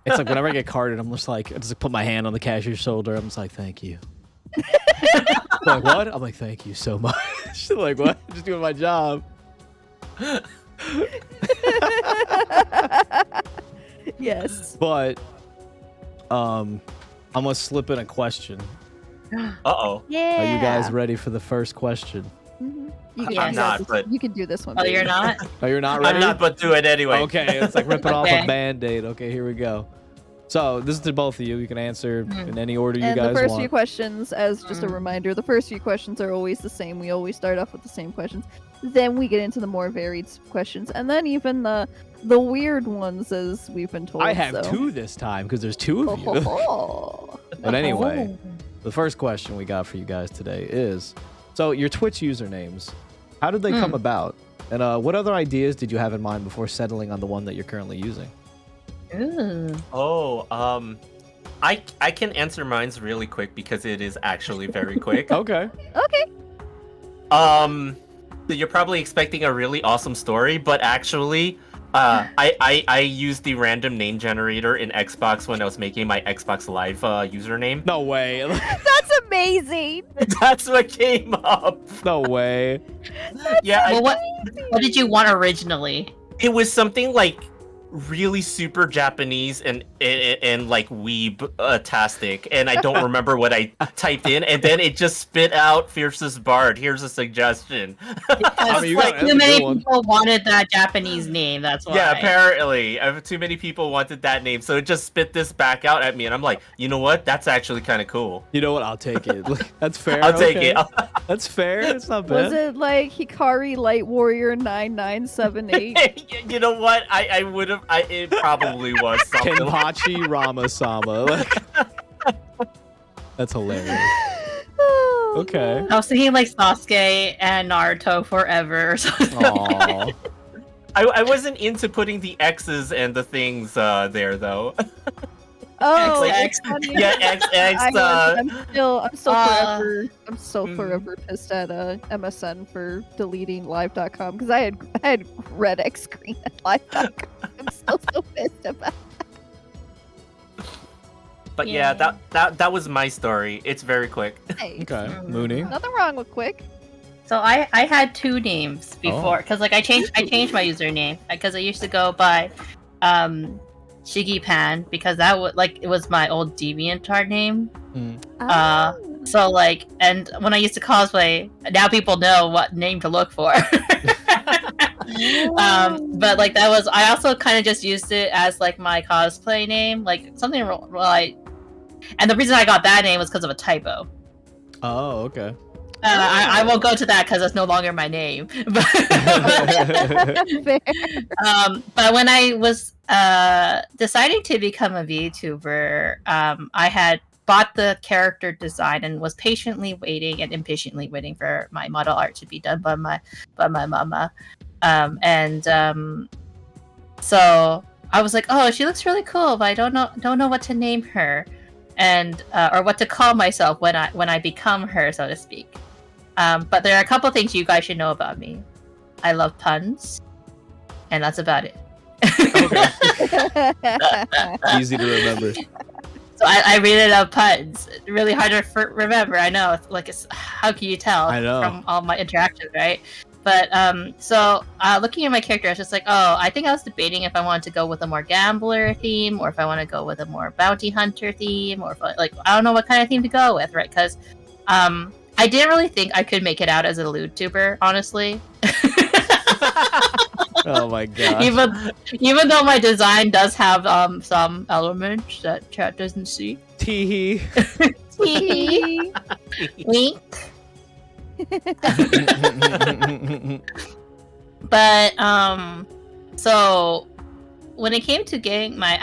It's like whenever I get carded, I'm just like, I just put my hand on the cashier's shoulder. I'm just like, "Thank you." Like, what? I'm like, "Thank you so much." Like, what? Just doing my job.
Yes.
But, I'm gonna slip in a question.
Uh-oh.
Yeah.
Are you guys ready for the first question?
Mhm. You
I'm
do
not,
this-
but-
you can do this one.
Oh,
baby.
you're not?
Oh, you're not ready?
I'm not, but do it anyway.
Okay, it's like ripping off a
Okay.
band-aid. Okay, here we go. So, this is to both of you. You can answer
Mhm.
in any order you
And
guys
the first
want.
few questions, as just a
Mm.
reminder, the first few questions are always the same. We always start off with the same questions. Then we get into the more varied questions, and then even the weird ones, as we've been told.
I have
so.
two this time because there's two of you.
Oh.
But anyway,
Oh.
the first question we got for you guys today is, so your Twitch usernames, how did they come about? And what other ideas did you have in mind before settling on the one that you're currently using?
Ooh.
Oh, I can answer mine's really quick because it is actually very quick.
Okay.
Okay.
You're probably expecting a really awesome story, but actually, I used the random name generator in Xbox when I was making my Xbox Live username.
No way.
That's amazing.
That's what came up.
No way.
Yeah,
Well, what did you want originally?
it was something like really super Japanese and like weeb tastic, and I don't remember what I typed in, and then it just spit out FiercestBard. Here's a suggestion.
Because
mean, you
like,
got-
too
that's a
many
good one.
people wanted that Japanese name. That's why.
Yeah, apparently, too many people wanted that name, so it just spit this back out at me, and I'm like, you know what? That's actually kind of cool.
You know what? I'll take it. That's fair.
I'll take
okay.
it.
That's fair. It's not
Was
bad.
it like Hikari Light Warrior 9978?
You know what? I would have. It probably was something.
Kenpachi Ramasama. Like, that's hilarious.
Oh,
Okay.
I was thinking like Sasuke and Naruto forever or something.
Aw.
I wasn't into putting the X's and the things there though.
Oh,
XX.
it's funny.
Yeah, XX.
I'm still forever pissed at MSN for deleting live.com because I had red X screen at live.com. I'm still so pissed about.
But yeah,
Yeah.
that was my story. It's very quick.
Hey,
Okay. Mooney.
nothing wrong with quick.
So I had two names before because like I changed my username because I used to go by Shigipan because that was like it was my old DeviantArt name. So like and when I used to cosplay, now people know what name to look for. But like that was I also kind of just used it as like my cosplay name, like something like. And the reason I got that name was because of a typo.
Oh, okay.
I won't go to that because it's no longer my name. But,
Fair.
but when I was deciding to become a VTuber, I had bought the character design and was patiently waiting and impatiently waiting for my model art to be done by my mama. So I was like, oh, she looks really cool, but I don't know what to name her, and or what to call myself when I become her, so to speak. But there are a couple things you guys should know about me. I love puns, and that's about it.
Easy to remember.
So I really love puns. Really hard to remember. I know. It's how can you tell
I know.
from all my interactions, right? But so looking at my character, I was just like, oh, I think I was debating if I wanted to go with a more gambler theme, or if I want to go with a more bounty hunter theme, or if I don't know what kind of theme to go with, right? Because I didn't really think I could make it out as a lewd tuber, honestly.
Oh my god.
Even though my design does have some elements that chat doesn't see.
Teehee.
Wink. But so when it came to getting my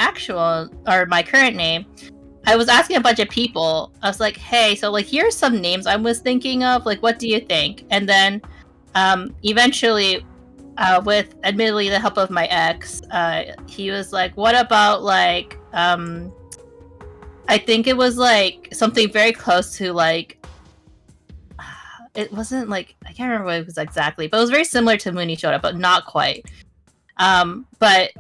my current name, I was asking a bunch of people. I was like, hey, so here's some names I was thinking of, what do you think? And then eventually, with admittedly the help of my ex, he was like, what about I think it was something very close to it wasn't I can't remember what it was exactly, but it was very similar to MuniiShoda, but not quite. But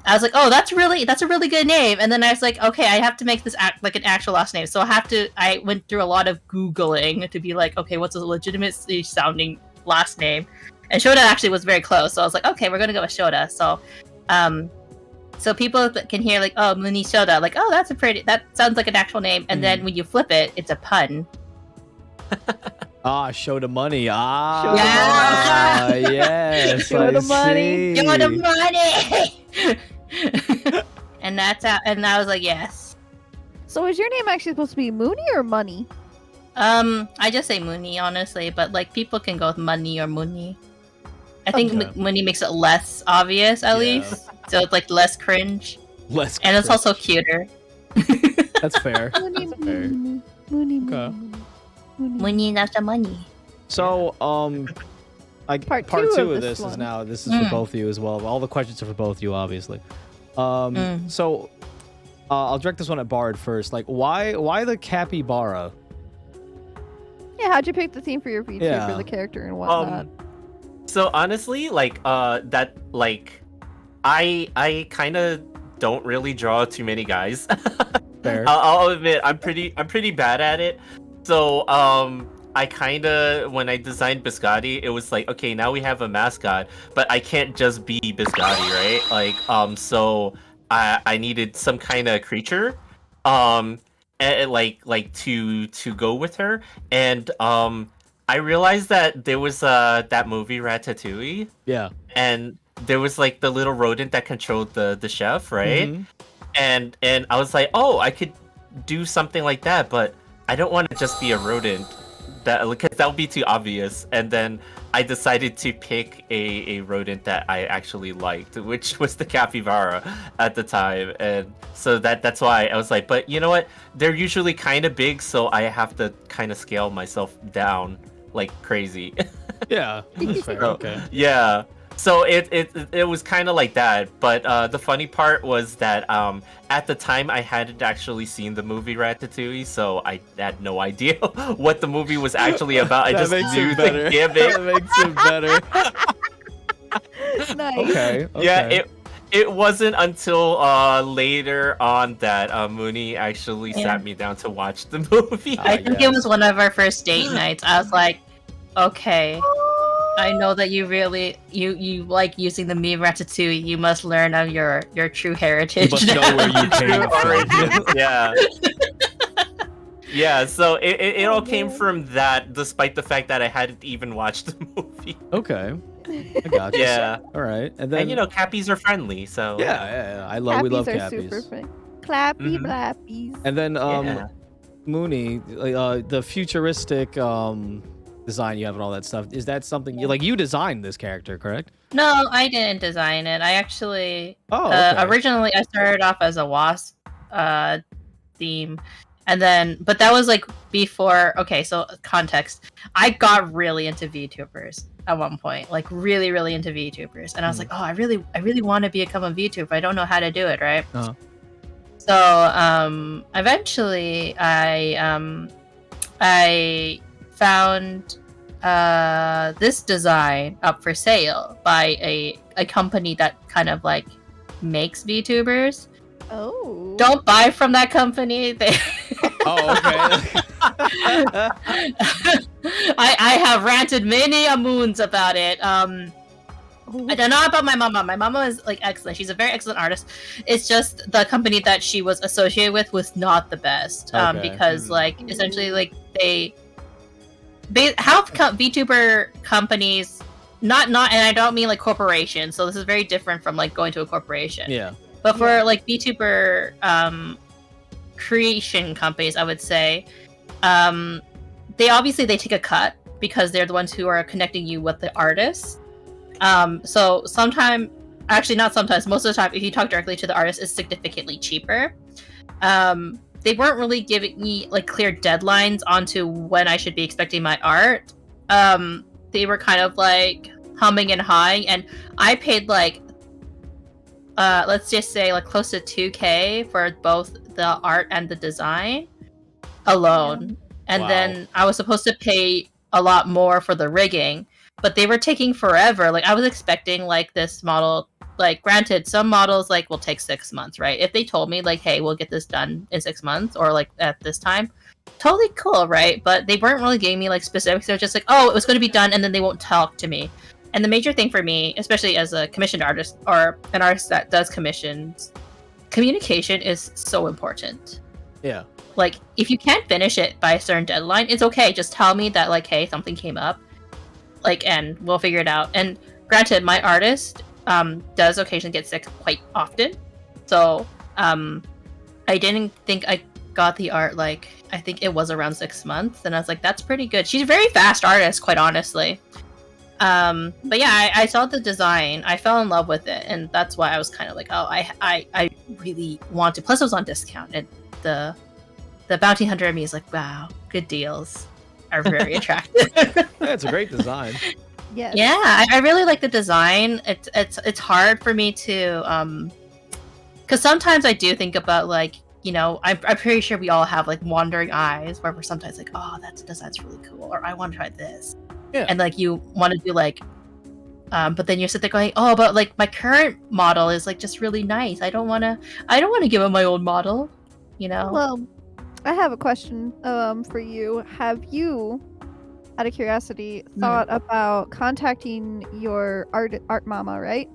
I was like, oh, that's a really good name. And then I was like, okay, I have to make this an actual last name. So I went through a lot of Googling to be like, okay, what's a legitimately sounding last name? And Shoda actually was very close. So I was like, okay, we're going to go with Shoda. So, so people can hear oh, MuniiShoda, oh, that sounds like an actual name. And then when you flip it, it's a pun.
Shoda money. Yes.
Shoda money.
Shoda money. And that's how. And I was like, yes.
So is your name actually supposed to be Mooney or Money?
I just say Mooney, honestly, but people can go with Money or Mooney. I think Mooney makes it less obvious, at least, so it's less cringe. And it's also cuter.
That's fair.
Mooney,
That's fair.
Mooney,
Okay.
Mooney, that's the money.
So,
Part
two
two
of this is for both of you as well. All the questions are for both of you, obviously. So, I'll direct this one at Bard first. Why the capybara?
Yeah, how'd you pick the theme for your VTuber for the character and whatnot?
So honestly, I kind of don't really draw too many guys.
Fair.
I'll admit I'm pretty bad at it. So I kind of, when I designed Biscotti, it was okay, now we have a mascot, but I can't just be Biscotti, right? So I needed some kind of creature, and to go with her, and I realized that there was that movie Ratatouille. Yeah. And there was the little rodent that controlled the chef, right? Mm-hmm. And I was like, oh, I could do something like that, but I don't want to just be a rodent. Because that would be too obvious. And then I decided to pick a rodent that I actually liked, which was the capybara at the time. And so that's why I was like, but you know what? They're usually kind of big, so I have to kind of scale myself down like crazy.
Yeah, that's fair. Okay.
Yeah. So it was kind of like that, but the funny part was that at the time I hadn't actually seen the movie Ratatouille, so I had no idea what the movie was actually about. I just knew the gimmick.
That makes it better.
Nice.
Okay.
Yeah, it wasn't until later on that Mooney actually sat me down to watch the movie.
I think it was one of our first date nights. I was like, okay, I know that you really you like using the meme Ratatouille. You must learn of your true heritage.
You must know where you came from.
Yeah. Yeah, so it all came from that, despite the fact that I hadn't even watched the movie.
Okay. I got you.
Yeah.
All right. And then
cappies are friendly, so
yeah. We love
Cappies are
cappies.
super friendly. Clappy blappies.
And then Mooney, the futuristic design you have and all that stuff, is that something you designed this character, correct?
No, I didn't design it. I actually
okay.
Originally I started off as a wasp theme, and then but that was before. Okay, so context. I got really into VTubers. at one point, like really, really into VTubers, and I was like, oh, I really want to become a VTuber. I don't know how to do it, right?
Uh-huh.
So eventually I found this design up for sale by a company that kind of like makes VTubers.
Oh.
Don't buy from that company. They
Oh, okay.
I have ranted many a moons about it. I don't know about my mama. My mama is like excellent. She's a very excellent artist. It's just the company that she was associated with was not the best. Because like essentially like they VTuber companies not and I don't mean like corporations. So this is very different from like going to a corporation.
Yeah.
But for like VTuber creation companies, I would say they take a cut because they're the ones who are connecting you with the artists. So sometimes, actually not sometimes, most of the time, if you talk directly to the artist, it's significantly cheaper. They weren't really giving me like clear deadlines onto when I should be expecting my art. They were kind of like humming and hawing, and I paid like let's just say like close to 2K for both the art and the design alone. And then I was supposed to pay a lot more for the rigging, but they were taking forever. Like I was expecting like this model, like granted some models like will take 6 months, right? If they told me like, hey, we'll get this done in 6 months or like at this time, totally cool, right? But they weren't really giving me like specifics. They're just like, oh, it was going to be done, and then they won't talk to me. And the major thing for me, especially as a commissioned artist or an artist that does commissions, communication is so important.
Yeah.
Like, if you can't finish it by a certain deadline, it's okay. Just tell me that, like, hey, something came up. Like, and we'll figure it out. And granted, my artist does occasionally get sick quite often. So, I didn't think I got the art, like, I think it was around 6 months. And I was like, that's pretty good. She's a very fast artist, quite honestly. But yeah, I saw the design, I fell in love with it, and that's why I was kind of like, oh, I really want to. Plus, it was on discount, and the bounty hunter in me is like, wow, good deals are very attractive.
Yeah, it's a great design.
Yes.
Yeah, I really like the design. It's hard for me to because sometimes I do think about like, you know, I'm pretty sure we all have like wandering eyes where we're sometimes like, oh, that design's really cool, or I want to try this.
Yeah.
And like you want to do like but then you sit there going, oh, but like my current model is like just really nice. I don't want to give up my old model, you know.
Well, I have a question for you. Have you, out of curiosity, thought about contacting your art mama, right?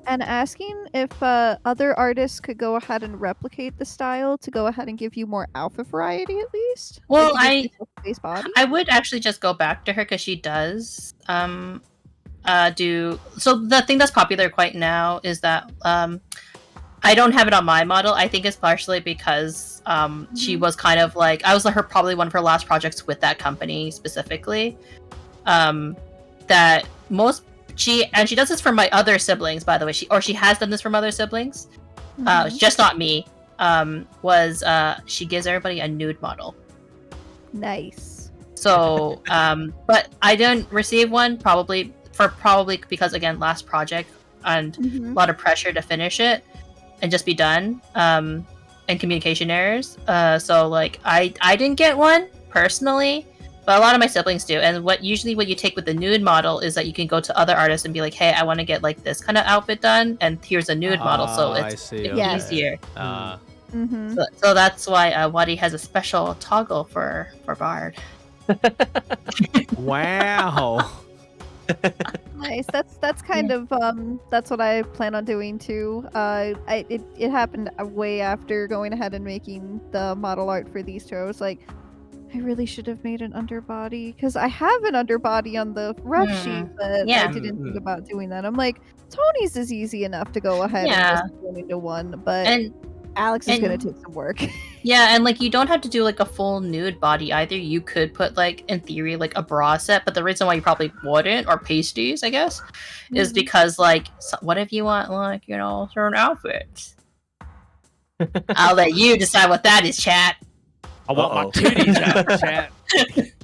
And asking if other artists could go ahead and replicate the style to go ahead and give you more outfit variety at least?
Well,
Like,
I would actually just go back to her because she does do. So the thing that's popular quite now is that I don't have it on my model. I think it's partially because she was kind of like, I was probably one of her last projects with that company specifically. That she does this for my other siblings, by the way. She has done this for my other siblings. Just not me. She gives everybody a nude model.
Nice.
So, but I didn't receive one probably because again, last project and a lot of pressure to finish it and just be done. And communication errors. So like I didn't get one personally, but a lot of my siblings do. And what you take with the nude model is that you can go to other artists and be like, hey, I want to get like this kind of outfit done, and here's a nude model. So it's easier. So that's why Wadi has a special toggle for Bard.
Wow.
Nice. That's kind of that's what I plan on doing too. It happened way after going ahead and making the model art for these two. I was like, I really should have made an underbody because I have an underbody on the ref sheet, but I didn't think about doing that. I'm like, Tony's is easy enough to go ahead and just go into one, but Alex is gonna take some work.
Yeah, and like you don't have to do like a full nude body either. You could put like in theory like a bra set, but the reason why you probably wouldn't, or pasties, I guess, is because like what if you want like, you know, certain outfits? I'll let you decide what that is, chat.
I want my titties out, chat.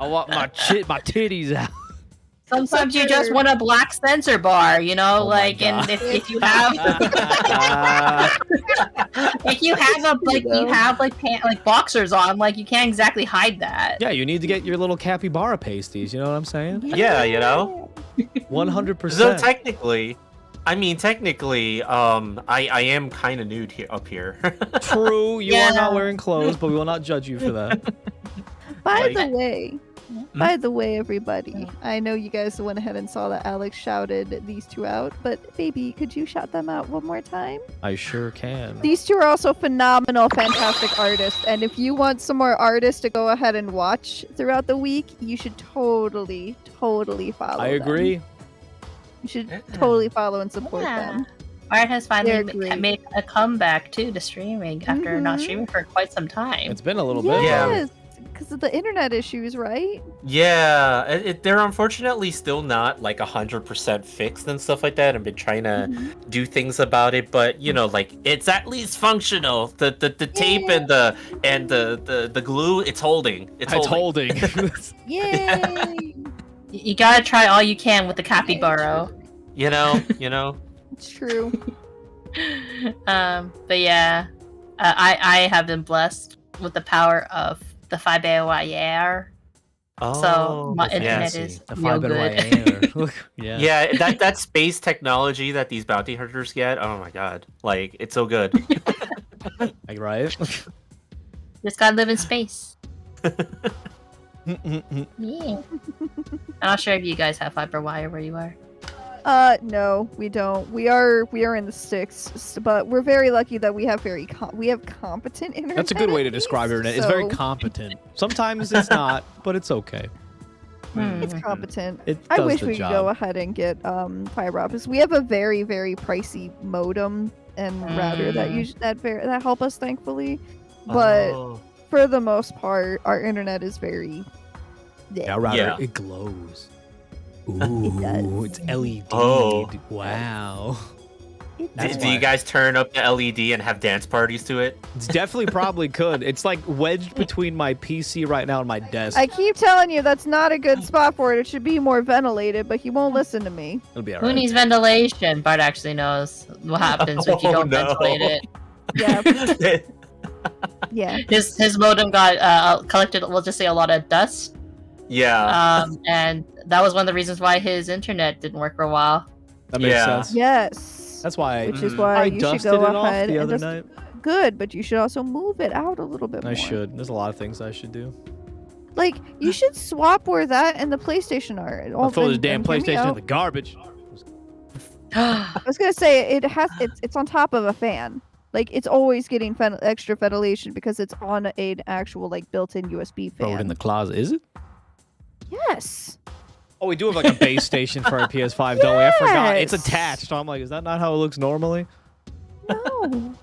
I want my titties out.
Sometimes you just want a black sensor bar, you know,
Oh my
like, and
God.
if you have if you have a like you have like boxers on, like you can't exactly hide that.
Yeah, you need to get your little capybara pasties. You know what I'm saying?
Yeah, you know.
100%.
So technically, I am kind of nude here up here.
True, you are not
Yeah.
wearing clothes, but we will not judge you for that.
By
Like-
the way, everybody, I know you guys went ahead and saw that Alex shouted these two out, but baby, could you shout them out one more time?
I sure can.
These two are also phenomenal, fantastic artists, and if you want some more artists to go ahead and watch throughout the week, you should totally follow
I
them.
agree.
You should totally follow and support
Yeah.
them.
Art has finally
They're great.
made a comeback too to streaming after not
Mhm.
streaming for quite some time.
It's been a little bit.
Yeah.
Yes, because of the internet issues, right?
Yeah, they're unfortunately still not like 100% fixed and stuff like that. I've been trying to
Mhm.
do things about it, but you know, like it's at least functional. The tape and the glue, it's holding. It's holding.
Yay!
You gotta try all you can with the capybara.
You know.
It's true.
But yeah, I have been blessed with the power of the fiber. So my
Oh,
internet
yeah.
is
The
real
fiber
good.
wire. Yeah.
Yeah, that space technology that these bounty hunters get. Oh my god, like it's so good.
Like, right?
Just gotta live in space. Yeah. I'm not sure if you guys have fiber wire where you are.
No, we don't. We are in the sticks, but we're very lucky that we have we have competent internet.
That's a good way to
at
describe
least,
internet. It's very
so
competent. Sometimes it's not, but it's okay.
It's
Hmm.
competent.
It
I
does
wish
the
we
job.
could go ahead and get fiber optics. We have a very pricey modem and router that help us, thankfully. But
Oh.
for the most part, our internet is very.
Yeah, rather,
Yeah.
it glows.
does.
Ooh, it's LED.
Oh.
Wow.
It
That's
Do you
why.
guys turn up the LED and have dance parties to it?
It's definitely probably could. It's like wedged between my PC right now and my desk.
I keep telling you that's not a good spot for it. It should be more ventilated, but he won't listen to me.
It'll be
Who
alright.
needs ventilation? Bart actually knows what happens if you
Oh,
don't
no.
ventilate it.
Yeah, yeah.
His modem got collected, we'll just say, a lot of dust.
yeah.
And that was one of the reasons why his internet didn't work for a while.
That makes
Yeah.
sense.
Yes.
That's why
Which is
Mhm.
why
I
you should
dusted
go
it off
ahead
the
and
other
just
night.
good, but you should also move it out a little bit more.
I should. There's a lot of things I should do.
Like you should swap where that and the PlayStation are.
I'll throw this
And-
damn
and hear me
PlayStation in
out.
the garbage.
I was gonna say it's on top of a fan. Like it's always getting extra ventilation because it's on an actual like built-in USB fan.
Throw it in the closet. Is it?
Yes.
Oh, we do have like a base station for our PS5, don't we? I forgot. It's
Yes.
attached. I'm like, is that not how it looks normally?
No.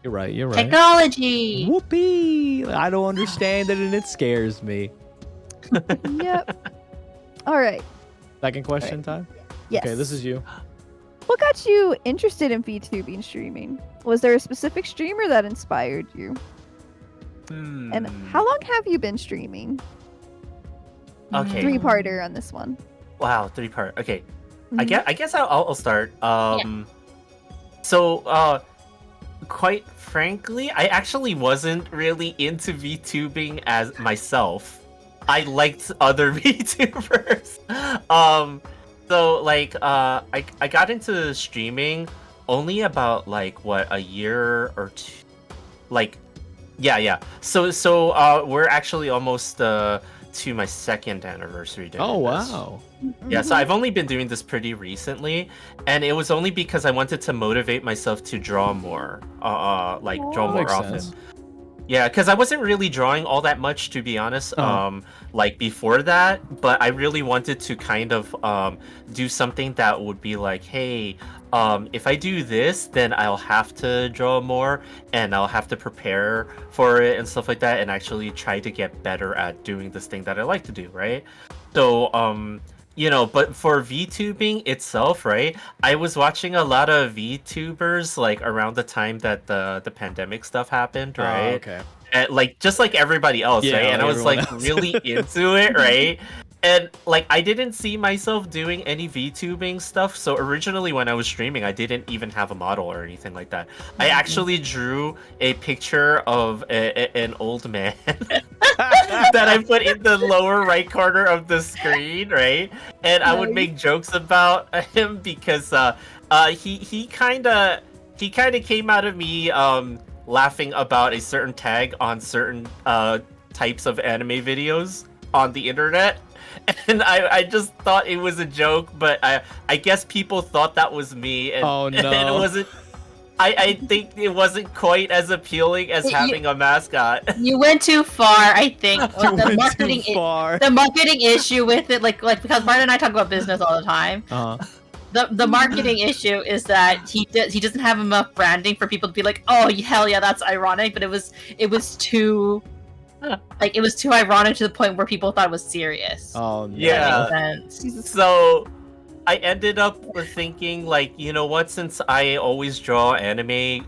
You're right. You're right.
Technology!
Whoopee! I don't understand it, and it scares me.
Yep. All right.
Second question time.
Yes.
Okay, this is you.
What got you interested in VTubing streaming? Was there a specific streamer that inspired you? And how long have you been streaming?
Okay.
Three-parter on this one.
Wow, 3-part. Okay.
Mhm.
I guess I'll start. So quite frankly, I actually wasn't really into VTubing as myself. I liked other VTubers. So like I got into streaming only about like what, a year or two. Like yeah. So we're actually almost to my second anniversary doing
Oh
this.
wow.
Yeah, so I've only been doing this pretty recently, and it was only because I wanted to motivate myself to draw more, draw more
Makes
often.
sense.
Yeah, because I wasn't really drawing all that much, to be honest.
Uh-huh.
Like before that, but I really wanted to kind of do something that would be like, hey, if I do this, then I'll have to draw more, and I'll have to prepare for it and stuff like that, and actually try to get better at doing this thing that I like to do, right? So, but for VTubing itself, right? I was watching a lot of VTubers like around the time that the pandemic stuff happened,
Oh,
right?
okay.
And, like just like everybody else,
Yeah,
right? And I
like
was like
everyone else.
really into it, right? And like I didn't see myself doing any VTubing stuff. So originally when I was streaming, I didn't even have a model or anything like that. I actually drew a picture of an old man that I put in the lower right corner of the screen, right? And I would make jokes about him because he kind of came out of me laughing about a certain tag on certain types of anime videos on the internet. And I just thought it was a joke, but I guess people thought that was me. And,
Oh, no.
And it wasn't. I think it wasn't quite as appealing as having a mascot.
You went too far, I think. The marketing issue with it, like because Martin and I talk about business all the time. The marketing issue is that he doesn't have enough branding for people to be like, oh hell yeah, that's ironic. But it was too. Like it was too ironic to the point where people thought it was serious.
Oh no.
Yeah. So I ended up thinking like, you know what, since I always draw anime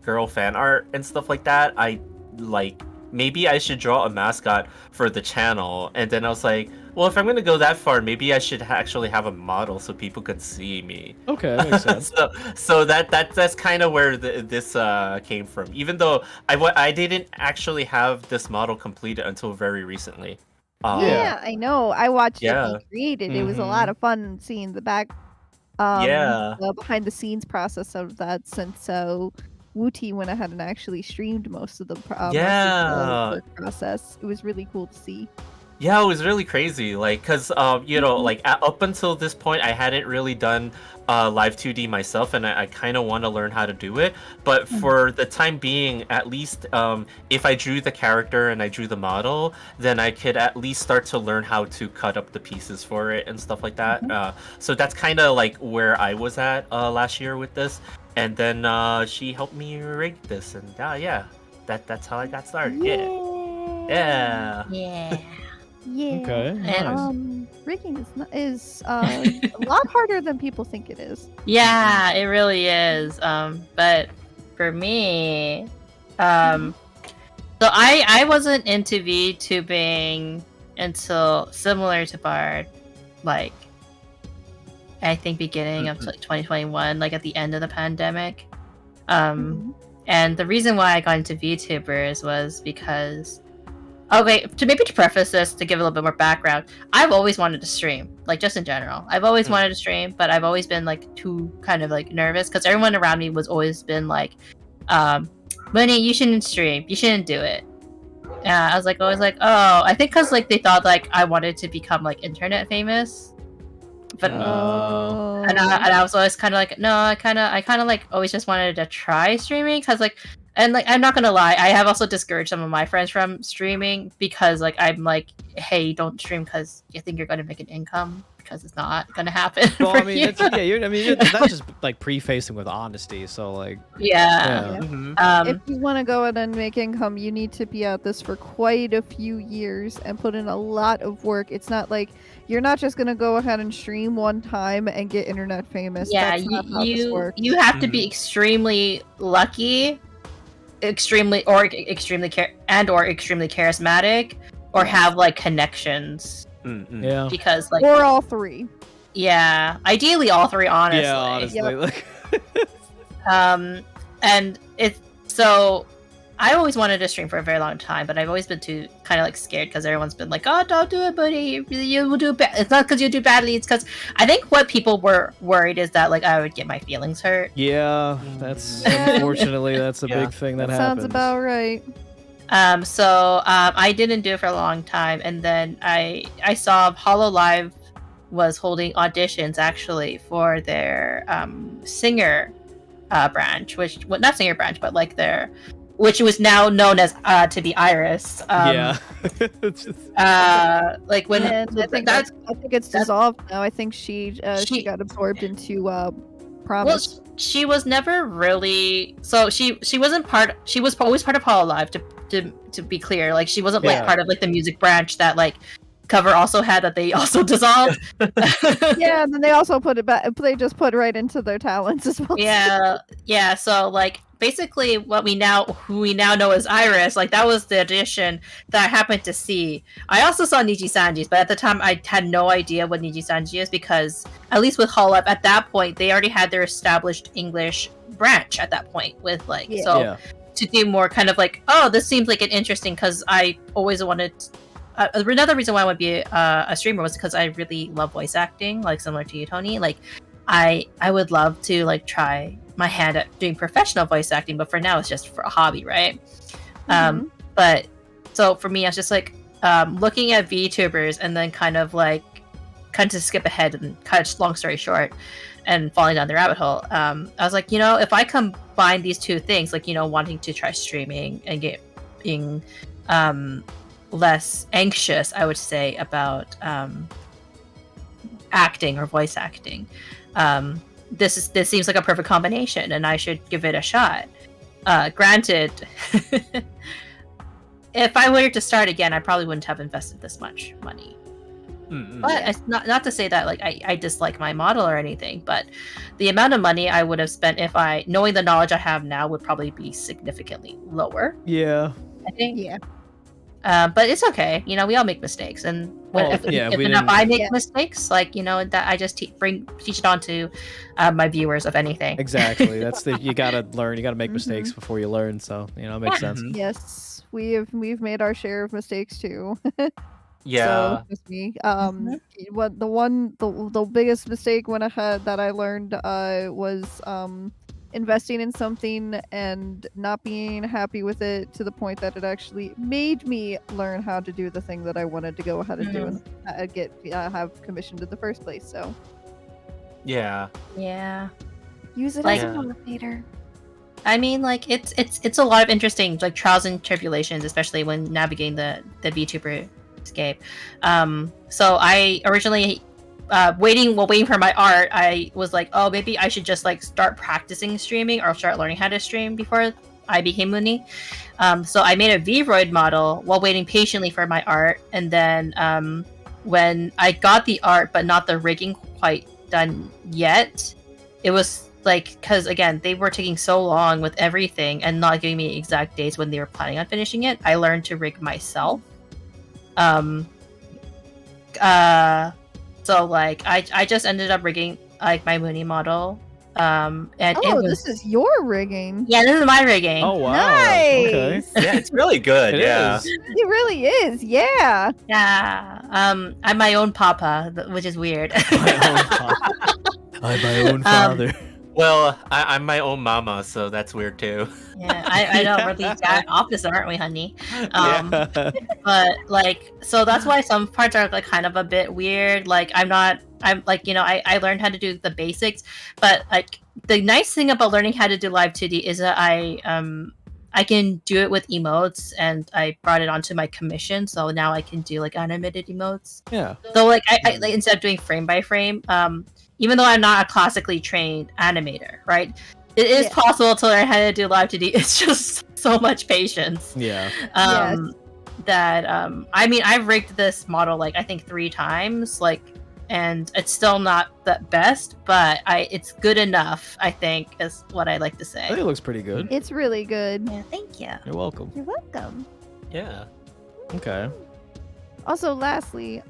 girl fan art and stuff like that, I like maybe I should draw a mascot for the channel. And then I was like, well, if I'm gonna go that far, maybe I should actually have a model so people could see me.
Okay, that makes sense.
so that's kind of where this came from. Even though I didn't actually have this model completed until very recently.
Yeah, I know. I watched it
Yeah.
be created. It was a lot of fun seeing the the behind the scenes process of that. Since Wooty went ahead and actually streamed most of the the process. It was really cool to see.
Yeah, it was really crazy. Like, cause you know, like up until this point, I hadn't really done live 2D myself, and I kind of want to learn how to do it. But for the time being, at least if I drew the character and I drew the model, then I could at least start to learn how to cut up the pieces for it and stuff like that. So that's kind of like where I was at last year with this. And then she helped me rig this, and yeah, that's how I got started. Yeah.
Yeah.
Okay.
And,
rigging is a lot harder than people think it is.
Yeah, it really is. But for me, so I wasn't into VTubing until similar to Bard, like I think beginning of like 2021, like at the end of the pandemic. And the reason why I got into VTubers was because to preface this, to give a little bit more background, I've always wanted to stream, like just in general. I've always wanted to stream, but I've always been like too kind of like nervous because everyone around me was always been like, Muni, you shouldn't stream, you shouldn't do it. I was always like, oh, I think because like they thought like I wanted to become like internet famous. But and I was always kind of like, no, I kind of like always just wanted to try streaming because like. And like, I'm not gonna lie, I have also discouraged some of my friends from streaming because like I'm like, hey, don't stream because you think you're gonna make an income, because it's not gonna happen.
Well,
for
I mean,
you.
that's just like prefacing with honesty. So like,
yeah.
If you want to go out and make income, you need to be at this for quite a few years and put in a lot of work. It's not like you're not just gonna go ahead and stream one time and get internet famous.
Yeah,
That's not how this works.
you have to be extremely lucky, extremely charismatic, or have like connections.
Yeah.
Because like,
or all three.
Yeah, ideally all three, honestly.
Yeah, honestly.
Yep. And it's so I always wanted to stream for a very long time, but I've always been too kind of like scared because everyone's been like, "Oh, don't do it, buddy. You will do bad." It's not because you do badly; it's because I think what people were worried is that like I would get my feelings hurt.
Yeah, that's unfortunately that's a big thing that happens.
Sounds about right.
So I didn't do it for a long time, and then I saw Hollow Live was holding auditions actually for their singer branch, not singer branch, but like their. Which was now known as to be Iris.
Yeah.
Like when
I think it's dissolved now. I think she got absorbed into Promise.
Well, she was never really. So she wasn't part. She was always part of Hololive. To be clear, like she wasn't like part of like the music branch that like cover also had that they also dissolved.
Yeah, and then they also put it back. They just put it right into their talents as well.
Yeah. So like basically, who we now know as Iris, like that was the addition that I happened to see. I also saw Niji Sanji's, but at the time I had no idea what Niji Sanji is because at least with Holop at that point they already had their established English branch at that point with like to do more kind of like, oh, this seems like an interesting because I always wanted. Another reason why I would be a streamer was because I really love voice acting, like similar to you, Tony. Like, I would love to like try my hand at doing professional voice acting, but for now it's just for a hobby, right? But so for me, I was just like looking at VTubers and then kind of skip ahead and cut long story short, and falling down the rabbit hole. I was like, if I combine these two things, like wanting to try streaming and being less anxious, I would say, about acting or voice acting. This seems like a perfect combination, and I should give it a shot. Granted, if I were to start again, I probably wouldn't have invested this much money. But it's not to say that like I dislike my model or anything, but the amount of money I would have spent if knowing the knowledge I have now would probably be significantly lower.
Yeah.
I think.
Yeah.
But it's okay. We all make mistakes, and if I make mistakes, like that, I just teach it on to my viewers of anything.
Exactly. That's you gotta learn. You gotta make mistakes before you learn. So it makes sense.
Yes, we've made our share of mistakes too.
Yeah.
So with me, the biggest mistake that I learned was investing in something and not being happy with it to the point that it actually made me learn how to do the thing that I wanted to go ahead and do and have commissioned in the first place. So
yeah,
use it
like,
as a motivator.
I mean, like it's a lot of interesting like trials and tribulations, especially when navigating the VTuber escape. So I originally waiting for my art, I was like, oh, maybe I should just like start practicing streaming or start learning how to stream before I became Muni. So I made a Vroid model while waiting patiently for my art, and then when I got the art but not the rigging quite done yet, it was like, because again they were taking so long with everything and not giving me exact dates when they were planning on finishing it, I learned to rig myself. So like I just ended up rigging like my Muni model. And
this is your rigging.
Yeah, this is my rigging.
Oh wow.
Nice.
Okay.
Yeah, it's really good.
It
yeah.
is.
It really is. Yeah.
Yeah. I'm my own papa, which is weird.
I'm my own father.
Well, I'm my own mama, so that's weird too.
Yeah, I know we're the exact opposite, aren't we, honey?
Yeah.
But like, so that's why some parts are like kind of a bit weird. Like I'm like, I learned how to do the basics, but like the nice thing about learning how to do live 2D is that I can do it with emotes, and I brought it onto my commission, so now I can do like animated emotes.
Yeah.
So like I like, instead of doing frame by frame, even though I'm not a classically trained animator, right? It is possible to learn how to do live 2D. It's just so much patience.
Yeah.
That I mean, I've rigged this model like I think 3 times, like, and it's still not the best, but it's good enough, I think, is what I like to say.
I think it looks pretty good.
It's really good.
Yeah, thank you.
You're welcome.
You're welcome.
Yeah.
Okay.
Also, lastly,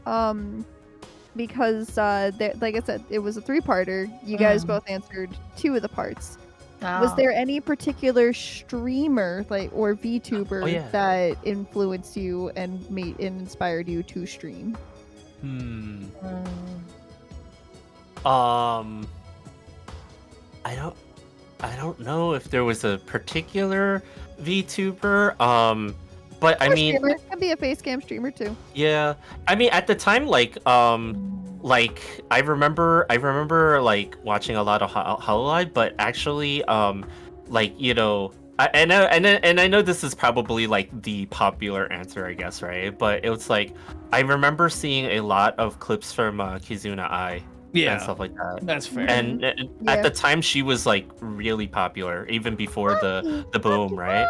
because like I said, it was a 3-parter. You guys both answered 2 of the parts. Was there any particular streamer or VTuber that influenced you and inspired you to stream?
I don't know if there was a particular VTuber. But I mean,
streamer. It could be a face cam streamer too.
Yeah, I mean, at the time, like I remember like watching a lot of Hololive, but actually, like, you know, I know this is probably like the popular answer, I guess, right? But it was like I remember seeing a lot of clips from Kizuna Ai and stuff like that.
That's fair.
And at the time, she was like really popular, even before the boom, right?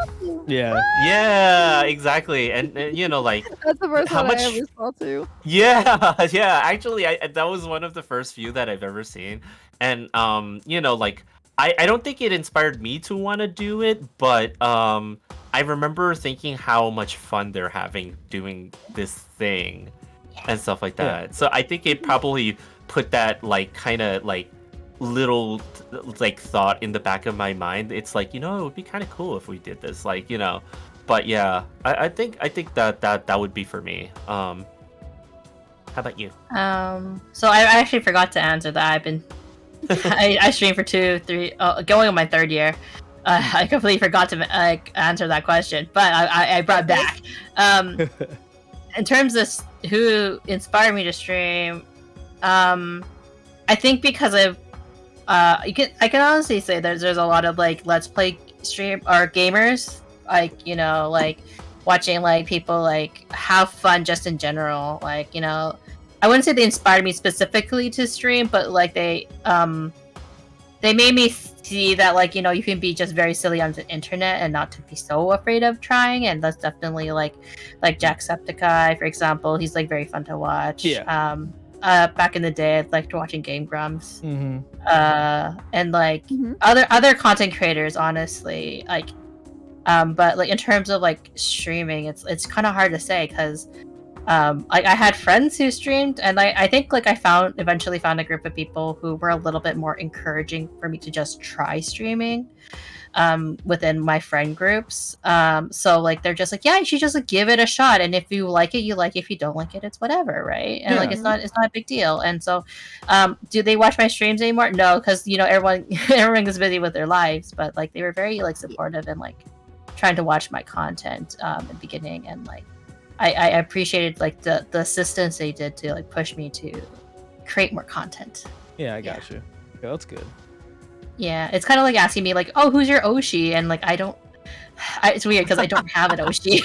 Yeah.
Yeah, exactly. And you know, like
That's the first
how
one
much-
I ever saw too.
yeah, yeah. Actually, that was one of the first few that I've ever seen. And you know, like I don't think it inspired me to want to do it, but I remember thinking how much fun they're having doing this thing and stuff like that.
Yeah.
So I think it probably put that like kind of like little like thought in the back of my mind. It's like, you know, it would be kind of cool if we did this, like, you know. But yeah, I think that would be for me. How about you?
So I actually forgot to answer that. I've been I streamed for 2, 3, going on my 3rd year. I completely forgot to answer that question, but I brought it back. In terms of who inspired me to stream, I think because of I can honestly say there's a lot of like let's play stream or gamers, like, you know, like watching like people like have fun just in general, like, you know, I wouldn't say they inspired me specifically to stream, but like they made me see that, like, you know, you can be just very silly on the internet and not to be so afraid of trying. And that's definitely like Jacksepticeye, for example. He's like very fun to watch.
Yeah.
Back in the day, I liked watching Game Grumps.
Mm-hmm.
And like
Mhm.
other content creators, honestly, like but like in terms of like streaming, it's kind of hard to say because like I had friends who streamed, and I think like I eventually found a group of people who were a little bit more encouraging for me to just try streaming within my friend groups. So like they're just like, yeah, you should just like give it a shot, and if you like it, you like it. If you don't like it, it's whatever, right? And like it's not a big deal. And so do they watch my streams anymore? No, because, you know, everyone is busy with their lives, but like they were very like supportive and like trying to watch my content in the beginning, and like I appreciated like the assistance they did to like push me to create more content.
Yeah, I got you. Yeah, that's good.
Yeah, it's kind of like asking me like, oh, who's your Oshi? And like it's weird because I don't have an Oshi.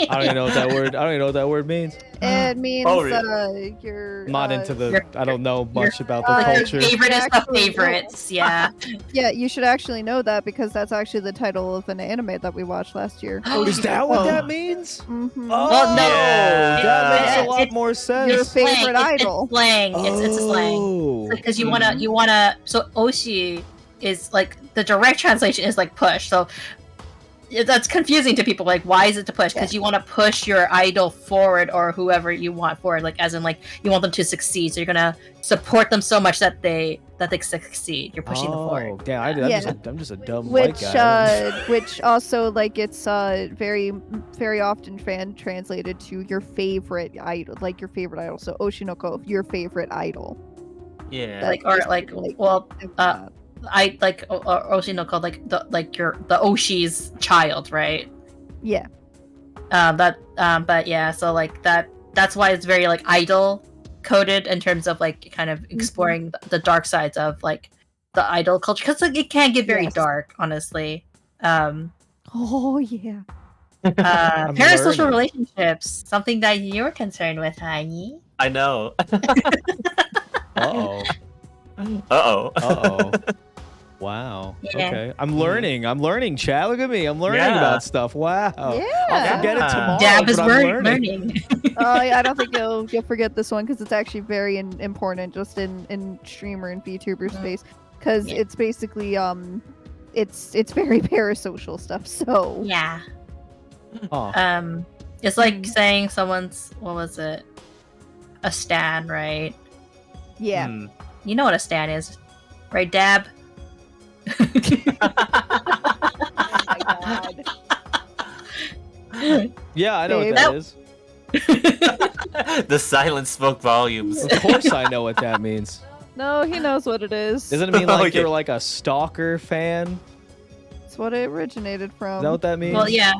I don't even know what that word. I don't even know what that word means.
It means you're
Not into the.
Your-
I don't know much about the
like,
culture.
Favorite is the
Actually,
favorites. Yeah.
Yeah, you should actually know that because that's actually the title of an anime that we watched last year.
Is that what
Oh.
that means?
Mhm.
Oh,
Well, no.
Yeah.
that makes a lot
It's-
more
Your
sense.
favorite
Slang.
idol.
It's slang. It's a slang.
Oh.
Because you wanna. So Oshi is like the direct translation is like push. So that's confusing to people. Like, why is it to push? Because you want to push your idol forward or whoever you want forward. Like, as in, like, you want them to succeed. So you're gonna support them so much that they succeed. You're pushing them forward.
Damn, I'm just a dumb white
Which
guy.
which also like it's very very often translated to your favorite idol, like your favorite idol. So Oshinoko, your favorite idol.
Yeah.
Like, or like, well, I like Oshinoko, like the Oshi's child, right?
Yeah.
But yeah, so like that's why it's very like idol coded in terms of like kind of exploring the dark sides of like the idol culture, because like it can get very
Yes.
dark, honestly.
Oh yeah.
Parasocial
learning.
relationships, something that you're concerned with, honey.
I know.
Uh-oh.
Uh-oh.
Uh-oh. Wow.
Yeah.
Okay. I'm learning, chat. Look at me. I'm learning
Yeah.
about stuff. Wow. I'll
Yeah.
forget it
Yeah.
tomorrow.
Dab is
but I'm learning.
learning.
I don't think you'll forget this one because it's actually very important just in streamer and VTuber space because
Yeah.
it's basically it's very parasocial stuff. So
Yeah.
Oh.
It's like saying someone's, what was it? A stan, right?
yeah.
Hmm.
You know what a stan is, right, Dab?
Oh my god.
Yeah, I know what
Babe.
that is.
The silence spoke volumes.
Of course I know what that means.
No, he knows what it is.
Doesn't it mean like
Okay.
you're like a stalker fan?
That's what it originated from.
Is that what that means?
Well, yeah.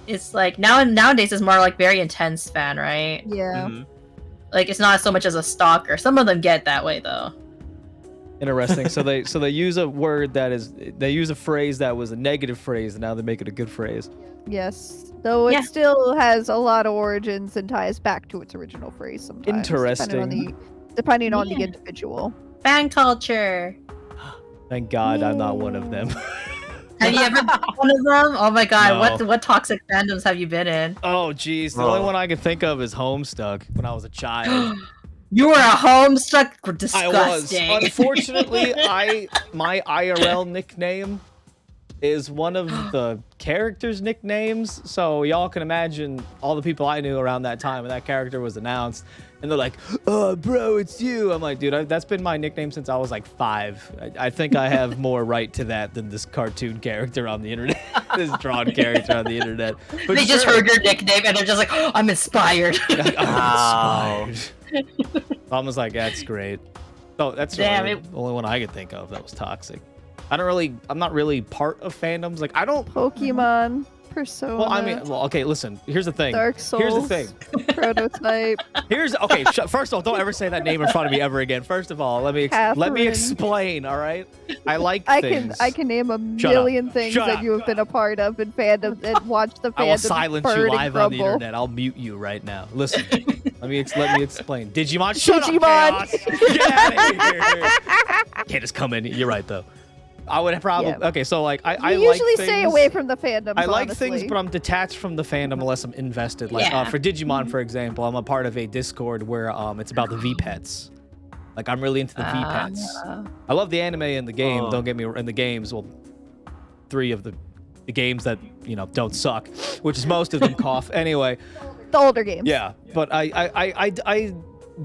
It's like nowadays it's more like very intense fan, right?
Yeah.
Mhm.
Like it's not so much as a stalker. Some of them get that way though.
Interesting. So they use a word they use a phrase that was a negative phrase, and now they make it a good phrase.
Yes. Though it still has a lot of origins and ties back to its original phrase sometimes.
Interesting.
Depending on the individual.
Fan culture.
Thank God I'm not one of them.
Have you ever been one of them? Oh my god,
No.
what toxic fandoms have you been in?
Oh geez, the only one I can think of is Homestuck when I was a child.
You were a Homestuck? Disgusting.
I was. Unfortunately, my IRL nickname is one of the characters' nicknames, so y'all can imagine all the people I knew around that time when that character was announced, and they're like, "Oh, bro, it's you." I'm like, dude, that's been my nickname since I was like 5. I think I have more right to that than this cartoon character on the internet, this drawn character on the internet. But
they just heard your nickname and they're just like, oh, I'm inspired.
I'm inspired. Mom was like, that's great. Oh, that's
Damn,
really the only one I could think of that was toxic. I'm not really part of fandoms. Like, I don't.
Pokemon, Persona.
Well, I mean, okay, listen. Here's the thing.
Dark Souls.
Here's the thing.
Prototype.
Okay. First of all, don't ever say that name in front of me ever again. First of all, let me explain. All right. I like things.
I can name a million things that you have been a part of in fandom and watch the fandom.
I will silence you
burn
live
and
on the
crumble.
internet. I'll mute you right now. Listen. let me explain. Digimon.
Shut up,
Chaos. Get out of here. Can't just come in. You're right though. I would probably okay. So like I
usually
like
stay away from the fandom.
I like things, but I'm detached from the fandom unless I'm invested. Like for Digimon, for example, I'm a part of a Discord where it's about the V pets. Like I'm really into the V pets. I love the anime and the game. Don't get me in the games. Well, 3 of the games that don't suck, which is most of them. Cough anyway.
The older games.
Yeah, but I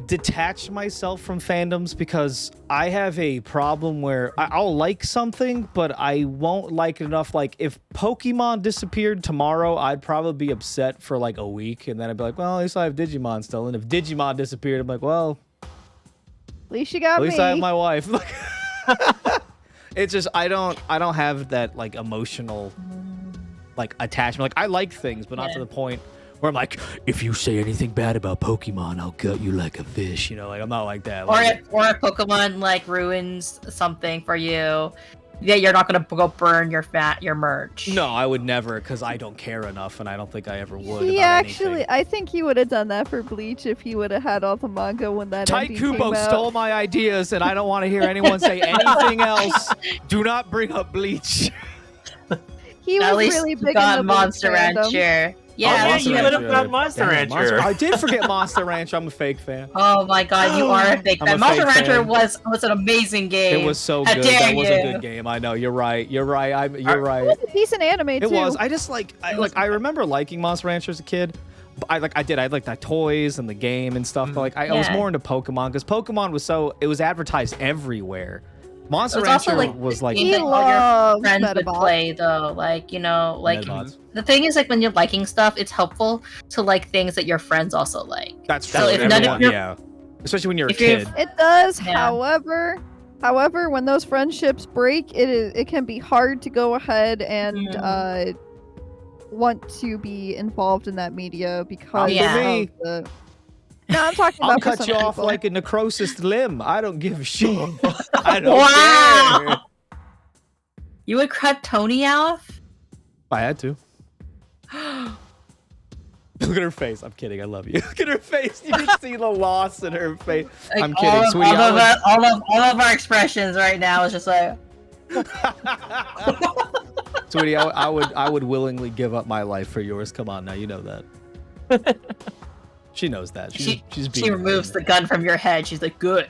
detach myself from fandoms because I have a problem where I'll like something, but I won't like it enough. Like if Pokemon disappeared tomorrow, I'd probably be upset for like a week, and then I'd be like, well, at least I have Digimon still. And if Digimon disappeared, I'm like, well,
at least you got me.
At least I have my wife. It's just I don't have that like emotional like attachment. Like I like things, but not to the point where I'm like, if you say anything bad about Pokemon, I'll gut you like a fish. Like I'm not like that.
Or if Pokemon like ruins something for you, you're not gonna go burn your merch.
No, I would never, because I don't care enough, and I don't think I ever would.
I think he would have done that for Bleach if he would have had all the manga when that ending came
Kubo
out.
stole my ideas, and I don't want to hear anyone say anything else. Do not bring up Bleach.
He was
At least
really big
got
in the
Monster
fandom.
Rancher.
Yeah, you would have got Monster Rancher.
I did forget Monster Rancher. I'm a fake fan.
Oh my god, you are a fake fan. Monster Rancher was an amazing game.
It was so good. That was a good game. I know. You're right. You're right. You're right.
It was a decent anime too.
It was. I just I remember liking Monster Rancher as a kid. I liked the toys and the game and stuff. But I was more into Pokemon because Pokemon was advertised everywhere. Monster Rancher was like
he all your friends would play though. The thing is when you're liking stuff, it's helpful to like things that your friends also like.
That's true.
So if
especially when you're a kid.
It does. However, when those friendships break, it can be hard to go ahead and want to be involved in that media because of the. No, I'm talking about.
I'll cut you off like a necrosis limb. I don't give a shit. I don't care.
You would cut Tony off?
I had to. Look at her face. I'm kidding. I love you. Look at her face. You can see the loss in her face. I'm kidding, sweetie.
All of our expressions right now is just like.
Sweetie, I would willingly give up my life for yours. Come on now, you know that. She knows that. She
removes the gun from your head. She's like, good.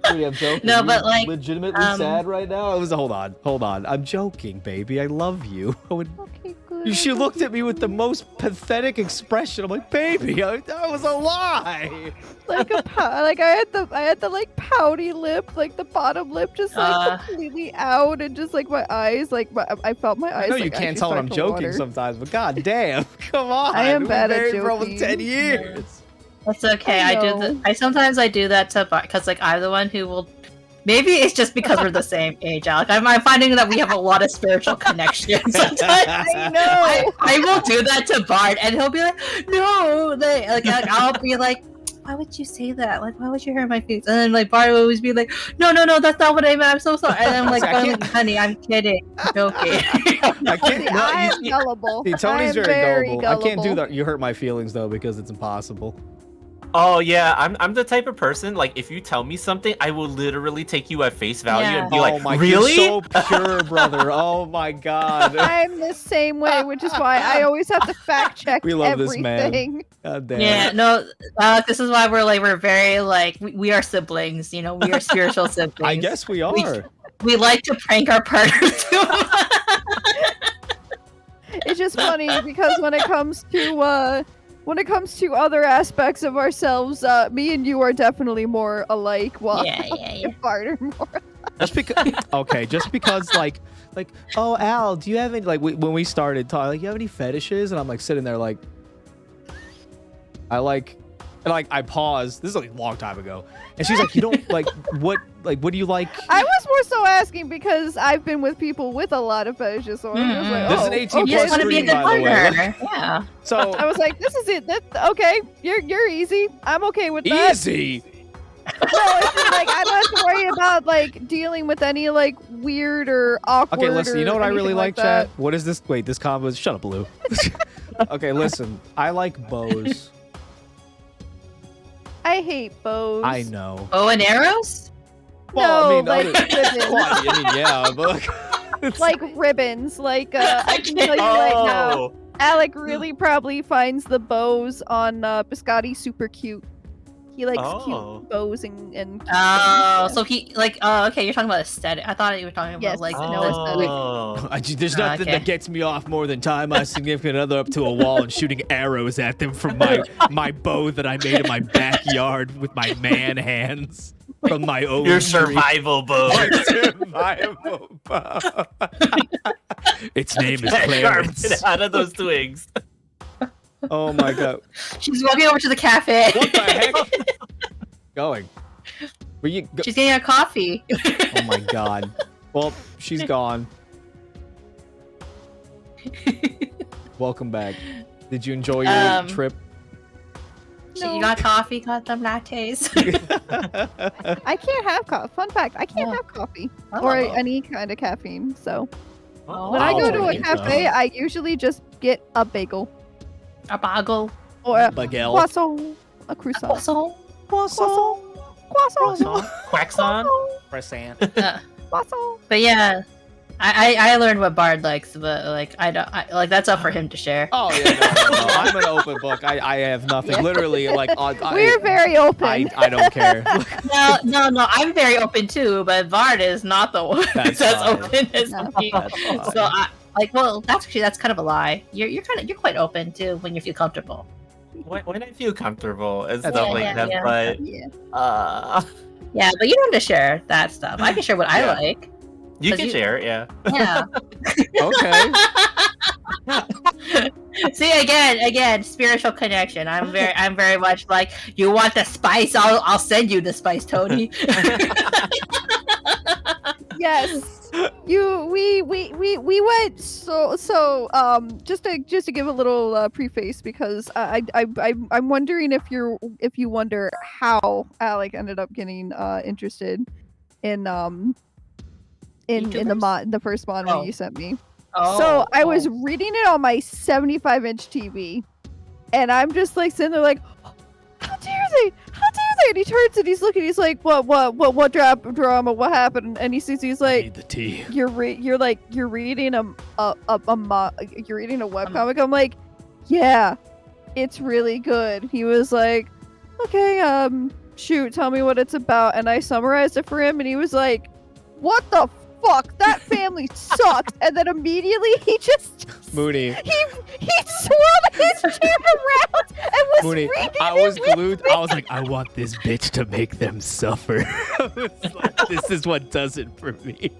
I'm joking.
No, but
legitimately sad right now. Hold on. I'm joking, baby. I love you.
Okay, good.
She looked at me with the most pathetic expression. I'm like, baby, that was a lie.
I had the pouty lip, like the bottom lip just completely out, and just my eyes, I felt my eyes.
I know you can't tell when I'm joking sometimes, but god damn, come on.
I am bad at joking.
For almost 10 years.
That's okay. I sometimes do that to because I'm the one who will. Maybe it's just because we're the same age, Alec. I'm finding that we have a lot of spiritual connections. Sometimes
I know.
I will do that to Bard, and he'll be like, "No," I'll be like, why would you say that? Like, why would you hurt my feelings? And then like Bart would always be like, no, that's not what I meant. I'm so sorry. And I'm like,
See, I
finally,
can't-
honey, I'm kidding. I'm joking.
I can't. No,
I
you
am
see-
gullible.
see,
I
Tony's
am
very gullible. I can't do
gullible.
that. You hurt my feelings though because it's impossible.
Oh yeah, I'm the type of person, like, if you tell me something, I will literally take you at face value
Yeah.
and be
Oh
like,
my,
really?
you're so pure, brother. Oh my god.
I'm the same way, which is why I always have to fact check
We love this
everything.
man. God damn.
Yeah, no, this is why we're very like we are siblings, you know, we are spiritual siblings.
I guess we are.
We like to prank our partners too much.
It's just funny because when it comes to other aspects of ourselves, me and you are definitely more alike. While
Yeah.
Bart are more.
Just because, okay, just because, like, oh, Al, do you have any, like, when we started talking, like, you have any fetishes? And I'm like sitting there, like, and like, I paused. This is a long time ago, and she's like, you don't like what do you like?
I was more so asking because I've been with people with a lot of fetishes, so I was like,
This is
oh,
an 18
okay.
You just
plus
want to be a
stream,
good
by the way.
partner. Yeah.
So
I was like, this is it. That's okay. You're easy. I'm okay with that.
easy.
No, it's just, like I don't have to worry about like dealing with any like weird or awkward.
Okay, listen. You know what I really
anything
like,
that.
chat? What is this? Wait, this combo is. Shut up, Blue. Okay, listen. I like bows.
I hate bows.
I know.
Bow and arrows?
Well, I
No,
mean,
like
other-
ribbons.
Well, I mean, yeah, but like, it's-
Like ribbons. Like I can tell you right now,
Oh,
Alec really probably finds the bows on Biscotti super cute. He likes
Oh.
cute bows and cute
Oh,
things.
so he like okay, you're talking about aesthetic. I thought you were talking about
Yes,
like
no aesthetic.
oh.
There's nothing
Okay.
that gets me off more than tying my significant other up to a wall and shooting arrows at them from my bow that I made in my backyard with my man hands from my own
Your
tree.
survival bow.
Survival bow. Its name is
Sharp,
Clarence.
get out of those twigs.
Oh my god.
she's walking over to the cafe.
What the heck? Going. Were you go-
She's getting a coffee.
Oh my god. Well, she's gone. Welcome back. Did you enjoy your trip?
You got coffee, got some lattes.
I can't have coffee. Fun fact: I can't
Oh.
have coffee or
Oh.
any kind of caffeine. So
Oh.
when I go to a
drink
cafe, I usually just get a bagel
A boggle.
or a
Bagel.
croissant, a croissant,
Also,
croissant, croissant,
Quackson?
Croissant.
croissant.
but yeah, I learned what Bard likes, but like I don't like that's up for him to share.
Oh yeah, no. I'm an open book. I have nothing.
Yeah.
Literally, like
We're very open.
I don't care.
No, I'm very open too, but Bard is not the one
That's
that's
fine.
open as
No.
me.
That's fine.
So I like, well, that's kind of a lie. You're quite open too when you feel comfortable.
When I feel comfortable and
That's
stuff
fine.
like
Yeah,
that,
yeah.
but
Yeah.
Yeah, but you don't have to share that stuff. I can share what
Yeah.
I like.
you
'Cause
can
you-
share, yeah.
Yeah.
Okay.
See again, spiritual connection. I'm very much like, you want the spice? I'll send you the spice, Tony.
Yes. We went so just to give a little preface because I'm wondering if you wonder how Alec ended up getting interested in the
YouTubers?
the first mod
Oh.
you sent me.
Oh,
So I was reading it on my 75-inch TV, and I'm just like sitting there like, how dare they? How dare they? And he turns and he's looking. He's like, what drama? What happened? And he's like,
Need the tea.
you're reading you're reading a webcomic. I'm like, yeah, it's really good. He was like, okay, shoot, tell me what it's about. And I summarized it for him, and he was like, what the fuck? That family sucks. And then immediately he just
Mooney.
he swirled his chair around and was
Mooney.
reading
I
it
was
with
glued.
me.
I was like, I want this bitch to make them suffer. I was like, this is what does it for me.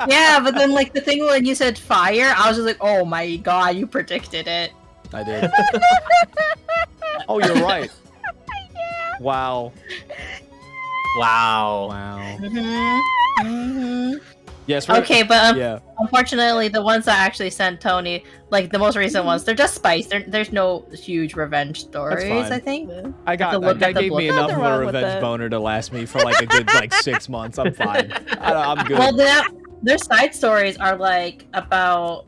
yeah, but then like the thing when you said fire, I was just like, oh my god, you predicted it.
I did. Oh, you're right. Wow.
Wow.
Wow.
Mm-hmm. Mm-hmm.
Yes.
Okay, but
Yeah.
unfortunately, the ones that actually sent Tony, like the most recent ones, they're just spice. There's no huge revenge stories.
fine.
I think.
I got
to look
that
at the
gave me
book.
enough
Nothing
of a
wrong with
revenge
that.
boner to last me for like a good like 6 months. I'm fine. I'm good.
Well, their side stories are like about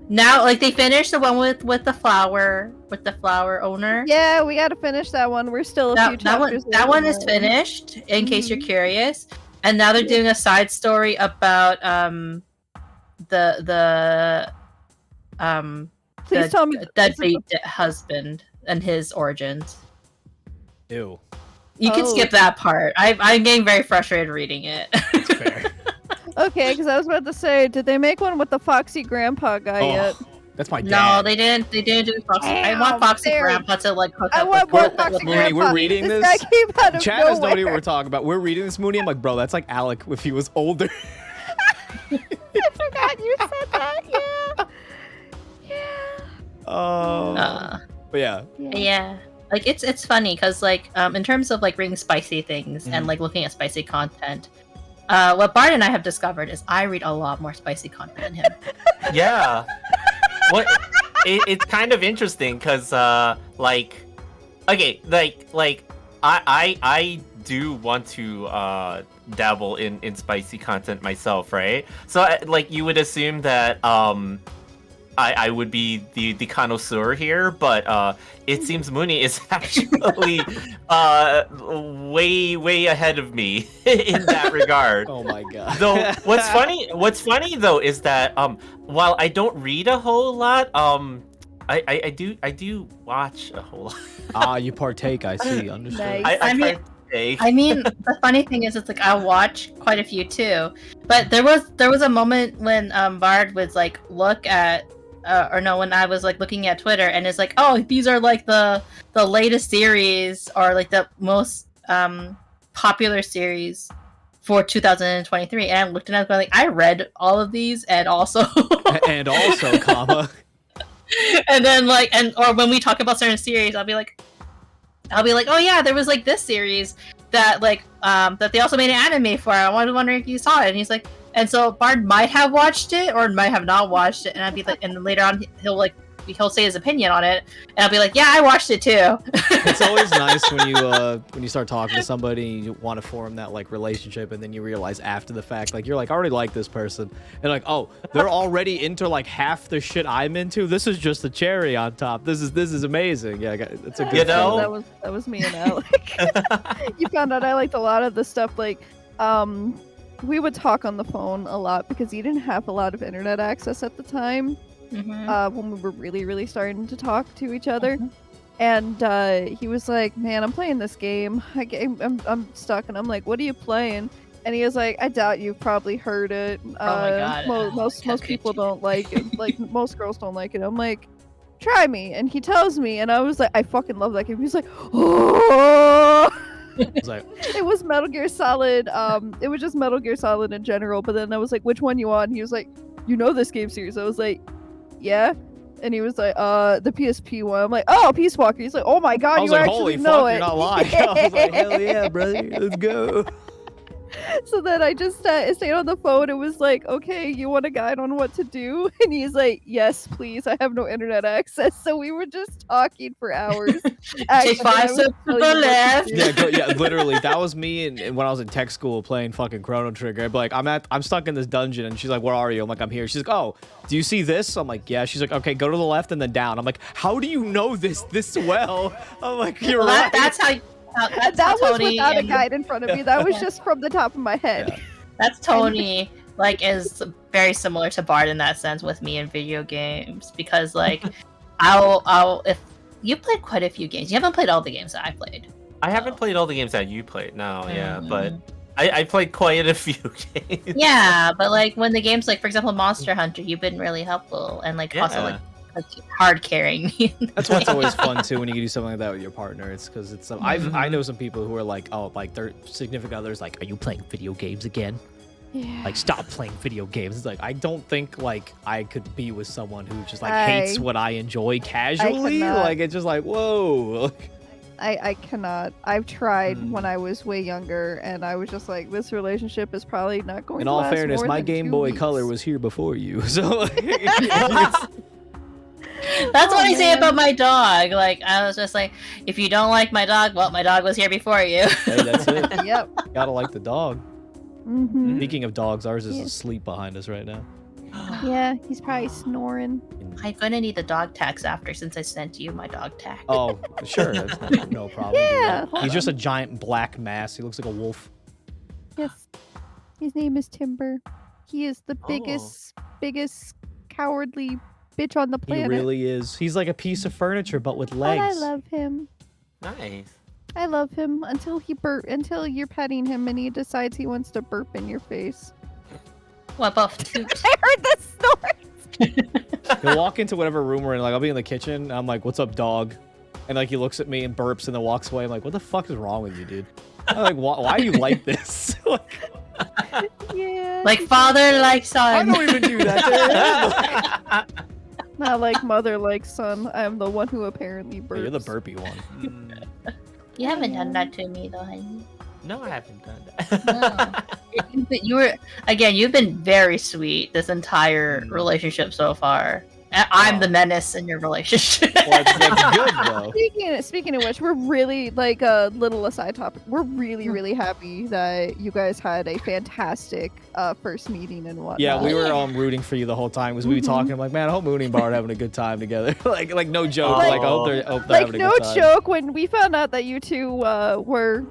now like they finished the one with the flower owner.
Yeah, we gotta finish that one. We're still a few chapters.
That
away
one
from
is finished. In case you're
Mhm.
curious, and now they're doing a side story about the
Please tell me.
deadbeat husband and his origins.
Ew.
You can
Oh.
skip that part. I'm getting very frustrated reading it.
That's fair.
Okay, because I was about to say, did they make one with the Foxy Grandpa guy yet?
That's my
No,
dad.
they didn't. They didn't do Foxy. I
Damn,
want Foxy
there.
Grandpa to like hook
I
up
want
with
more
with-
Foxy
with-
Mooney,
Grandpa.
we're reading
this.
this.
Guy came out of
Chad has no
nowhere.
idea what we're talking about. We're reading this Mooney. I'm like, bro, that's like Alec if he was older.
I forgot you said that. Yeah. Yeah.
Uh,
But yeah.
yeah, like it's funny because like in terms of like reading spicy things
Mhm.
and like looking at spicy content, what Bart and I have discovered is I read a lot more spicy content than him.
Yeah. What? It's kind of interesting because, like, okay, like I do want to dabble in spicy content myself, right? So, like, you would assume that I would be the connoisseur here, but it seems Mooney is actually way ahead of me in that regard.
Oh my god.
Though what's funny though is that while I don't read a whole lot, I do watch a whole lot.
You partake. I see. Understood.
Nice.
I mean-
partake.
I mean, the funny thing is, it's like I watch quite a few too, but there was a moment when Bard was like look at. Or no, when I was like looking at Twitter and it's like, oh, these are like the latest series or like the most popular series for 2023. And I looked and I was like, I read all of these and also
And also, comma.
and then like or when we talk about certain series, I'll be like, oh yeah, there was like this series that like that they also made an anime for. I was wondering if you saw it, and he's like. And so Bard might have watched it or might have not watched it, and I'd be like, and then later on he'll say his opinion on it, and I'll be like, yeah, I watched it too.
It's always nice when you start talking to somebody and you want to form that like relationship, and then you realize after the fact, like you're like, I already like this person, and like, oh, they're already into like half the shit I'm into. This is just the cherry on top. This is amazing. Yeah, it's a good.
You know?
feeling.
that was me and Alec. You found out I liked a lot of the stuff like we would talk on the phone a lot because he didn't have a lot of internet access at the time when we were really starting to talk to each other. And he was like, man, I'm playing this game. I'm stuck. And I'm like, what are you playing? And he was like, I doubt you've probably heard it.
Oh my God.
Most people don't like it. Like, most girls don't like it. I'm like, try me. And he tells me. And I was like, I fucking love that game. He's like, oh.
It's like,
It was Metal Gear Solid. It was just Metal Gear Solid in general. But then I was like, which one you on? He was like, you know this game series. I was like, yeah. And he was like, the PSP one. I'm like, oh, Peace Walker. He's like, oh my god,
I was
you
like,
actually
holy
know
fuck,
it.
you're not lying. I was like, hell yeah, brother, let's go.
So then I just stayed on the phone. It was like, okay, you want a guide on what to do? And he's like, yes, please. I have no internet access. So we were just talking for hours.
Take 5 steps to the left.
Yeah, literally, that was me and when I was in tech school playing fucking Chrono Trigger. I'd be like, I'm stuck in this dungeon, and she's like, where are you? I'm like, I'm here. She's like, oh, do you see this? I'm like, yeah. She's like, okay, go to the left and then down. I'm like, how do you know this well? I'm like, you're
Well,
right.
that's how
That was
Tony
without a
and-
guide in front of me. That was just from the top of my head.
Yeah.
That's Tony, like, is very similar to Bard in that sense with me in video games because, like, I'll if you played quite a few games, you haven't played all the games that I played.
I haven't played all the games that you played. No, yeah,
Mm.
but I played quite a few games.
Yeah, but like when the games, like for example, Monster Hunter, you've been really helpful and like also
Yeah.
like hard carrying me.
That's what's always fun too when you can do something like that with your partner. It's because it's I know some people who are like, oh, like their significant others like, are you playing video games again?
Yeah.
Like, stop playing video games. It's like, I don't think like I could be with someone who just like
I-
hates what I enjoy casually.
cannot.
Like, it's just like, whoa.
I cannot. I've tried when I was way younger, and I was just like, this relationship is probably not going
In
to
all
last
fairness,
more
my
than
Game
2
Boy
weeks.
Color was here before you, so
That's what I say
man.
about my dog. Like, I was just like, if you don't like my dog, well, my dog was here before you.
hey, that's it.
Yep.
Gotta like the dog.
Mm-hmm.
Speaking of dogs, ours is
Yeah.
asleep behind us right now.
Yeah, he's probably snoring.
I'm gonna need the dog tags after since I sent you my dog tag.
Oh, sure, that's no problem. do
Yeah,
that.
hold
He's just a
on.
giant black mass. He looks like a wolf.
Yes. His name is Timber. He is the
Oh.
biggest cowardly bitch on the
He
planet.
really is. He's like a piece of furniture, but with
But
legs.
I love him.
Nice.
I love him until you're petting him and he decides he wants to burp in your face.
What about Toot?
I heard the snort.
He'll walk into whatever room we're in. Like, I'll be in the kitchen. And I'm like, "What's up, dog?" And like, he looks at me and burps and then walks away. I'm like, "What the fuck is wrong with you, dude?" I'm like, "Why are you like this?" Like,
Yeah.
Like father, like
I
son.
don't even do that.
Not like mother, like son. I'm the one who apparently burps.
Hey, you're the burpy one.
You haven't done that to me though, honey.
No, I haven't done that.
You've been very sweet this entire relationship so far. I'm the menace in your relationship.
Well, it's good though.
Speaking of which, we're really like a little aside topic. We're really happy that you guys had a fantastic first meeting and whatnot.
Yeah, we were rooting for you the whole time because we were talking. I'm like, man, I hope Mooney and Bard are having a good time together. like no joke.
Oh.
Like I hope they're
like
having a
no
good time.
joke when we found out that you two were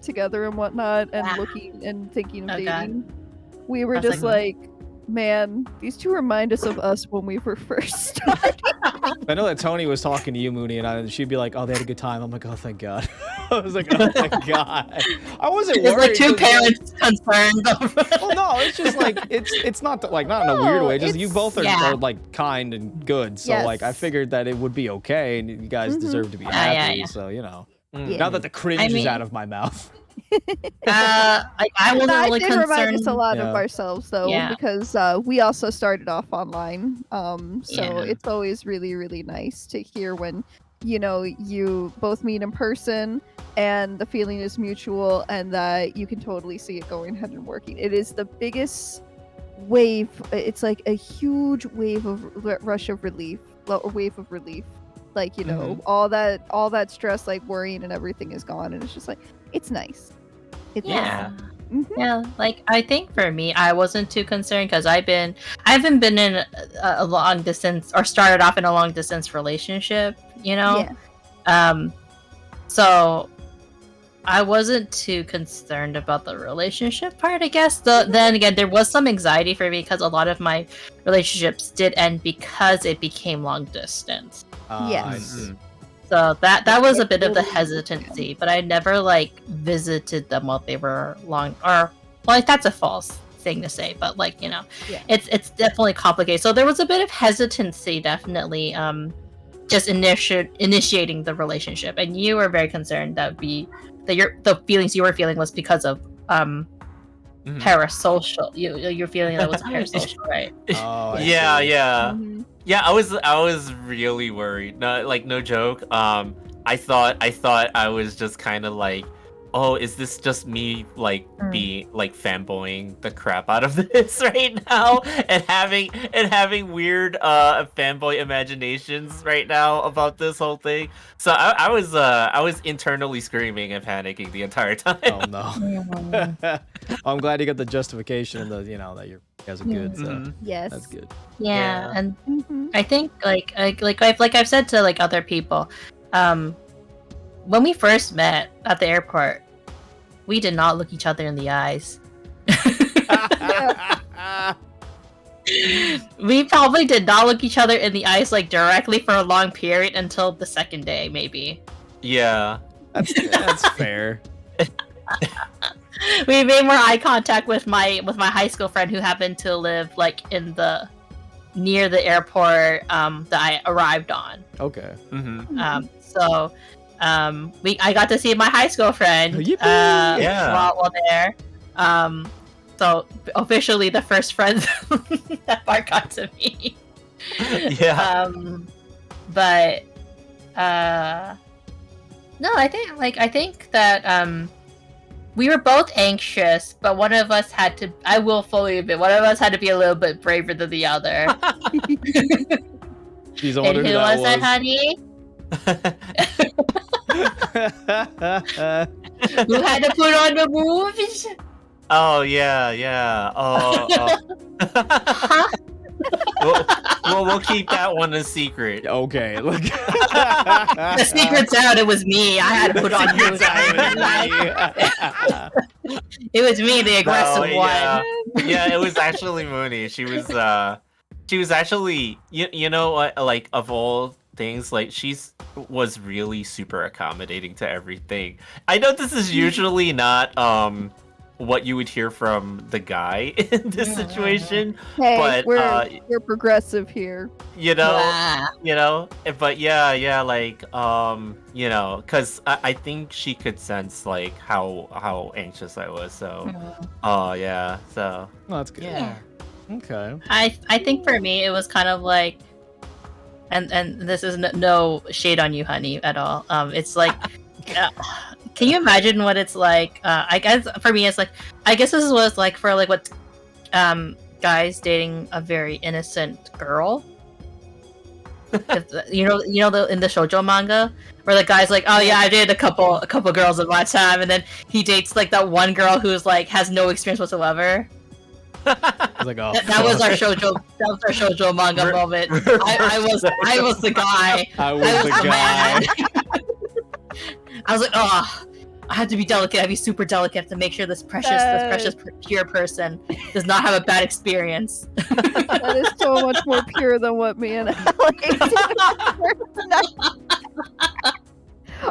together and whatnot and
Yeah.
looking and thinking of
Oh, God.
dating. We were
I was
just like, man, these two remind us of us when we were first starting.
I know that Tony was talking to you, Mooney, and she'd be like, "Oh, they had a good time." I'm like, "Oh, thank God." I was like, "Oh my God." I wasn't
It's
worried.
like two
'cause,
parents concerned over
Well, no, it's just like it's not like not in a weird
No,
way. Just you
it's-
both are,
Yeah.
are like kind and good. So like I
Yes.
figured that it would be okay, and you guys
Mhm.
deserve to be
Yeah,
happy.
yeah.
So
Yeah.
now that the cringe is
mean-
out of my mouth.
I wasn't
That
really
did remind
concerned.
us a lot of
Yeah.
ourselves though,
Yeah.
because we also started off online. So
Yeah.
it's always really nice to hear when you both meet in person and the feeling is mutual and that you can totally see it going ahead and working. It is the biggest wave. It's like a huge wave of rush of relief, or wave of relief. Like all that stress, like worrying and everything is gone, and it's just like it's nice. It's
Yeah.
Mhm.
Yeah, like I think for me, I wasn't too concerned because I haven't been in a long distance or started off in a long distance relationship,
Yeah.
So I wasn't too concerned about the relationship part, I guess. Then again, there was some anxiety for me because a lot of my relationships did end because it became long distance.
Yes.
I see.
So that was a bit of the hesitancy, but I never like visited them while they were long. Or well, that's a false thing to say, but like
Yeah.
it's definitely complicated. So there was a bit of hesitancy, definitely. Just initiating the relationship, and you were very concerned that the feelings you were feeling was because of parasocial. You're feeling that was parasocial, right?
Oh, I
Yeah,
see.
yeah.
Mhm.
Yeah, I was really worried. No joke. I thought I was just kind of like, oh, is this just me like being like fanboying the crap out of this right now and having weird fanboy imaginations right now about this whole thing. So I was internally screaming and panicking the entire time.
Oh no. I'm glad you got the justification and the that you guys are good. So
Mhm.
Yes.
that's good.
Yeah,
Yeah.
and
Mhm.
I think like I've said to like other people, when we first met at the airport, we did not look each other in the eyes. We probably did not look each other in the eyes like directly for a long period until the second day, maybe.
Yeah.
That's fair.
We made more eye contact with my high school friend who happened to live like near the airport that I arrived on.
Okay.
Mm-hmm.
I got to see my high school friend
Yippee!
Yeah.
while there. So officially the first friend that Bart got to meet.
Yeah.
But No, I think that we were both anxious, but one of us had to. I will fully admit, one of us had to be a little bit braver than the other.
Jeez, I
And
wonder
who
who
was
that
it, honey? Who had to put on the moves?
Oh yeah.
Huh?
We'll keep that one a secret.
Okay, look.
The secret's out. It was me. I had to put on moves. It was me, the aggressive
yeah.
one.
Yeah, it was actually Mooney. She was actually you know what, like, of all things, like, was really super accommodating to everything. I know this is usually not what you would hear from the guy in this situation,
Hey,
but
we're progressive here.
you know,
Wow.
but yeah, like, because I think she could sense, like, how anxious I was, so yeah, so
Oh, that's good.
Yeah.
Okay.
I think for me it was kind of like, and this is no shade on you, honey, at all. It's like, can you imagine what it's like? I guess for me it's like, I guess this was like for like what guys dating a very innocent girl. You know in the shoujo manga where the guy's like, oh yeah, I dated a couple girls at my time, and then he dates like that one girl who's like has no experience whatsoever.
I was like, oh,
That was our shoujo manga moment. I was the guy.
I was the guy.
I was like, oh, I have to be delicate. I have to be super delicate to make sure this precious, pure person does not have a bad experience.
That is so much more pure than what me and Alex did.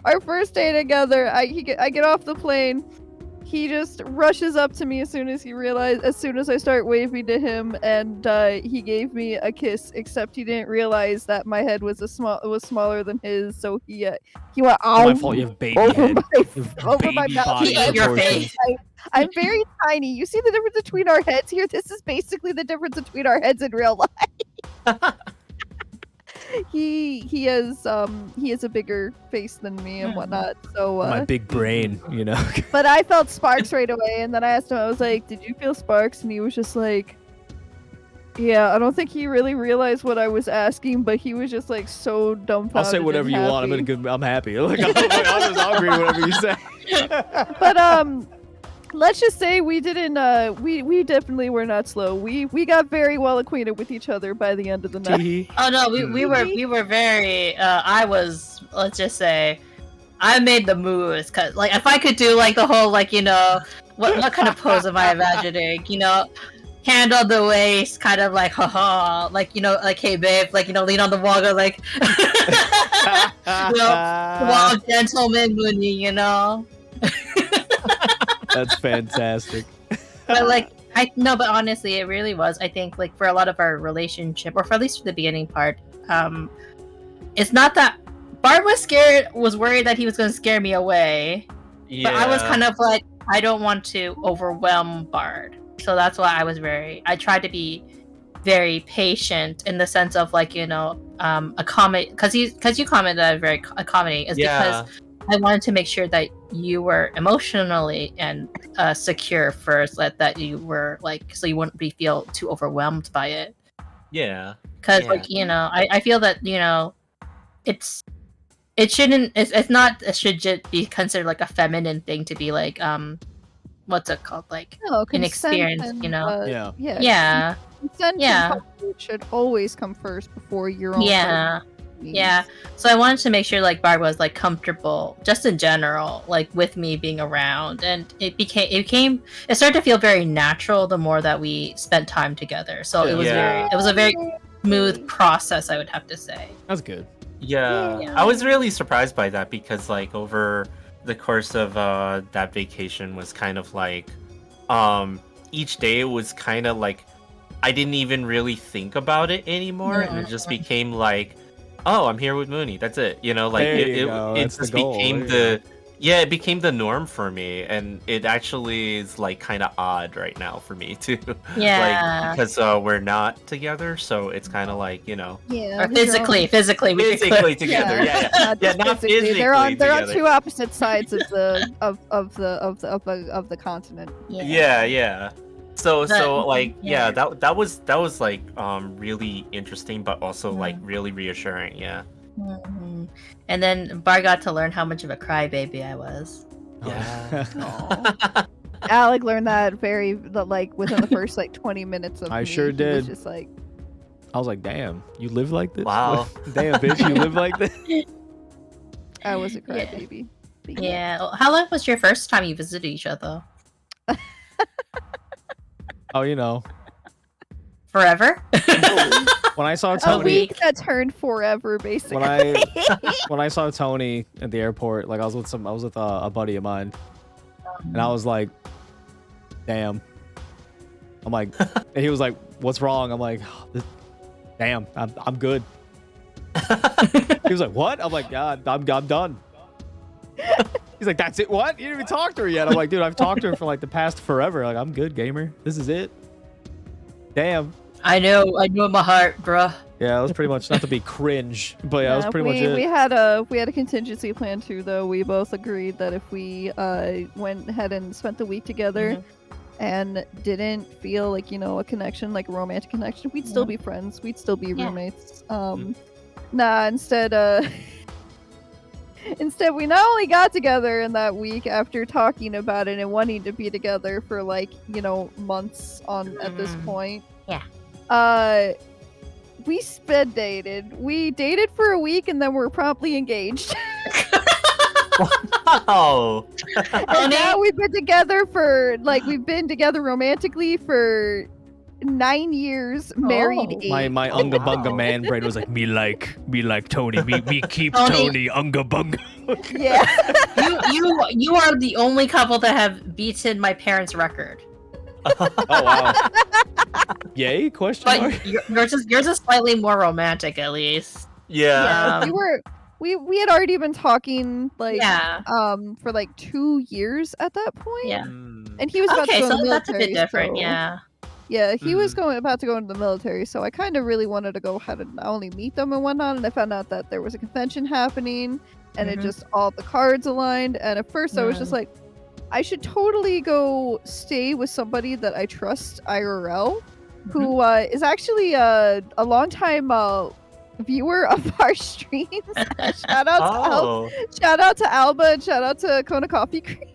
Our first day together, I get off the plane. He just rushes up to me as soon as I start waving to him, and he gave me a kiss. Except he didn't realize that my head was smaller than his, so he went
My fault. You have baby
over
head.
my
You have
over
baby
my mouth.
body
He ate your
proportions.
face.
I'm very tiny. You see the difference between our heads here? This is basically the difference between our heads in real life. He has a bigger face than me and whatnot. So
My big brain, you know.
but I felt sparks right away, and then I asked him, I was like, did you feel sparks? And he was just like, yeah, I don't think he really realized what I was asking, but he was just like so dumbfounded.
I'll say whatever you want. I'm happy. Like, I'll agree with whatever you say.
But let's just say we didn't we definitely were not slow. We got very well acquainted with each other by the end of the night.
Oh no, we were very. I was. Let's just say, I made the moves because, like, if I could do like the whole, like, what kind of pose am I imagining? Hand on the waist, kind of like haha, like, like, hey babe, like, lean on the wall, go like, wow, gentleman Mooney,
That's fantastic.
But like, but honestly, it really was. I think, like, for a lot of our relationship, or for at least for the beginning part, it's not that Bard was worried that he was going to scare me away.
yeah.
But I was kind of like, I don't want to overwhelm Bard. So that's why I tried to be very patient in the sense of, like, accommodate, because you commented that very accommodating is because I wanted to make sure that you were emotionally and secure first, that you were, like, so you wouldn't feel too overwhelmed by it.
Yeah.
Because, like, I feel that, it should just be considered like a feminine thing to be like, what's it called, like, inexperienced,
And,
Yeah.
yeah.
Consent
Yeah.
and comfort should always come first before your own.
Yeah.
needs.
Yeah. So I wanted to make sure, like, Bard was, like, comfortable just in general, like, with me being around, and it started to feel very natural the more that we spent time together. So it was a very smooth process, I would have to say.
That's good.
Yeah.
Yeah.
I was really surprised by that because, like, over the course of that vacation was kind of like, each day was kind of like, I didn't even really think about it anymore, and it just became like, oh, I'm here with Mooney. That's it. Like,
There you go.
it
That's the
just
goal.
became
There
Yeah, it became the norm for me, and it actually is like kind of odd right now for me too.
Yeah.
Like because we're not together, so it's kind of like
Yeah,
Or physically, we could
physically together. Yeah,
not
yeah,
just
not
physically.
physically
They're on
together.
two opposite sides of the continent.
Yeah. So like
yeah.
that was like really interesting, but also like really reassuring. Yeah.
Mhm. And then Bar got to learn how much of a crybaby I was.
Yeah.
Aw. Alec learned that within the first 20 minutes of
I
me.
sure
He
did.
was just like,
I was like, damn, you live like this?
Wow.
Damn, bitch, you live like this?
I was a
Yeah.
crybaby.
Yeah. Well, how long was your first time you visited each other?
Oh, you know,
Forever?
when I saw
A
Tony,
week that turned forever, basically.
when I saw Tony at the airport, like I was with a buddy of mine, and I was like, damn. I'm like, and he was like, what's wrong? I'm like, damn, I'm good. He was like, what? I'm like, yeah, I'm done. He's like, that's it? What? You didn't even talk to her yet. I'm like, dude, I've talked to her for like the past forever. Like, I'm good, gamer. This is it. Damn.
I know in my heart, bruh.
Yeah, it was pretty much, not to be cringe, but yeah, that was pretty much it.
We had a contingency plan too, though. We both agreed that if we went ahead and spent the week together and didn't feel like a connection, like a romantic connection, we'd still be friends. We'd still be roommates. Nah, instead we not only got together in that week after talking about it and wanting to be together for months on at this point.
Yeah.
We sped dated. We dated for a week and then we're promptly engaged.
Wow.
And now we've been together romantically for 9 years, married 8.
My unga bunga man brain was like, me like Tony, me keep Tony unga bunga.
Yeah.
You are the only couple that have beaten my parents' record.
Oh wow. Yay? Question mark?
But yours is slightly more romantic, at least.
Yeah.
We had already been talking for 2 years at that point.
Yeah.
And he was about to go in the military.
That's a bit different, yeah.
Yeah, he was about to go into the military, so I kind of really wanted to go ahead and not only meet them and whatnot, and I found out that there was a convention happening, and it just all the cards aligned, and at first I was just like, I should totally go stay with somebody that I trust IRL, who is actually a longtime viewer of our streams. Shout out to Alba and shout out to Kona Coffee Cream.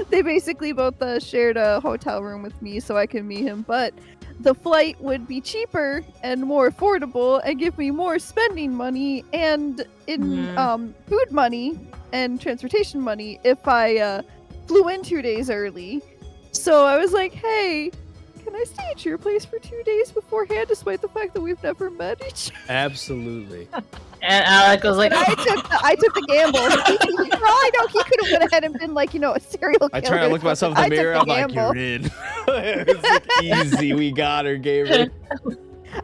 They basically both shared a hotel room with me so I can meet him, but the flight would be cheaper and more affordable and give me more spending money and food money and transportation money if I flew in 2 days early. So I was like, hey, can I stay at your place for 2 days beforehand, despite the fact that we've never met each other?
Absolutely.
And Alec was like,
I took the gamble. For all I know, he could have went ahead and been a serial killer.
I turned and looked myself in the mirror. I'm like,
gamble.
you're in. It's like, easy. We got her, gamer.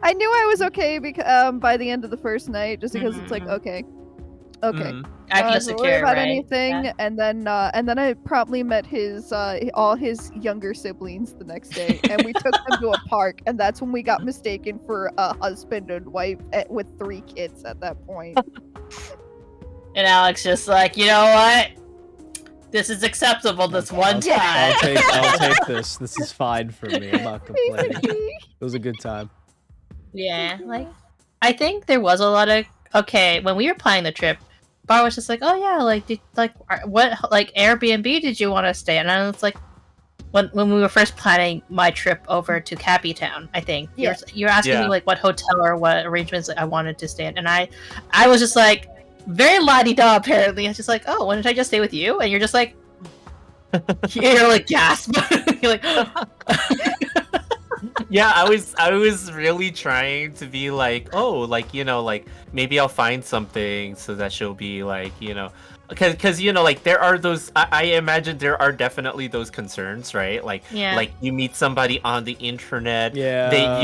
I knew I was okay because by the end of the first night, just because it's like, okay.
I feel
Don't worry
secure,
about
right?
anything,
Yeah.
and then I promptly met his all his younger siblings the next day, and we took them to a park, and that's when we got mistaken for a husband and wife with 3 kids at that point.
And Alex just like, you know what? This is acceptable this one time.
I'll take this. This is fine for me. I'm not complaining.
Basically.
It was a good time.
Yeah, I think there was a lot of when we were planning the trip, Bar was just like, oh yeah, what Airbnb did you want to stay in? And I was like, when we were first planning my trip over to Cappy Town, I think you're asking me what hotel or what arrangements I wanted to stay in, and I was just like very la-di-da apparently. I was just like, oh, why don't I just stay with you? And you're just like, you're like gasp. You're like.
Yeah, I was really trying to be like, oh, maybe I'll find something so that she'll be because there are those. I imagine there are definitely those concerns, right? Like you meet somebody on the internet, you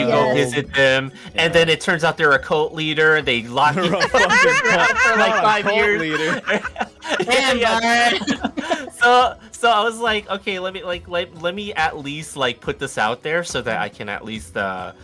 go visit them, and then it turns out they're a cult leader, and they lock you up for 5 years.
Damn,
Yeah.
Bard.
So I was like, okay, let me at least like put this out there so that I can at least like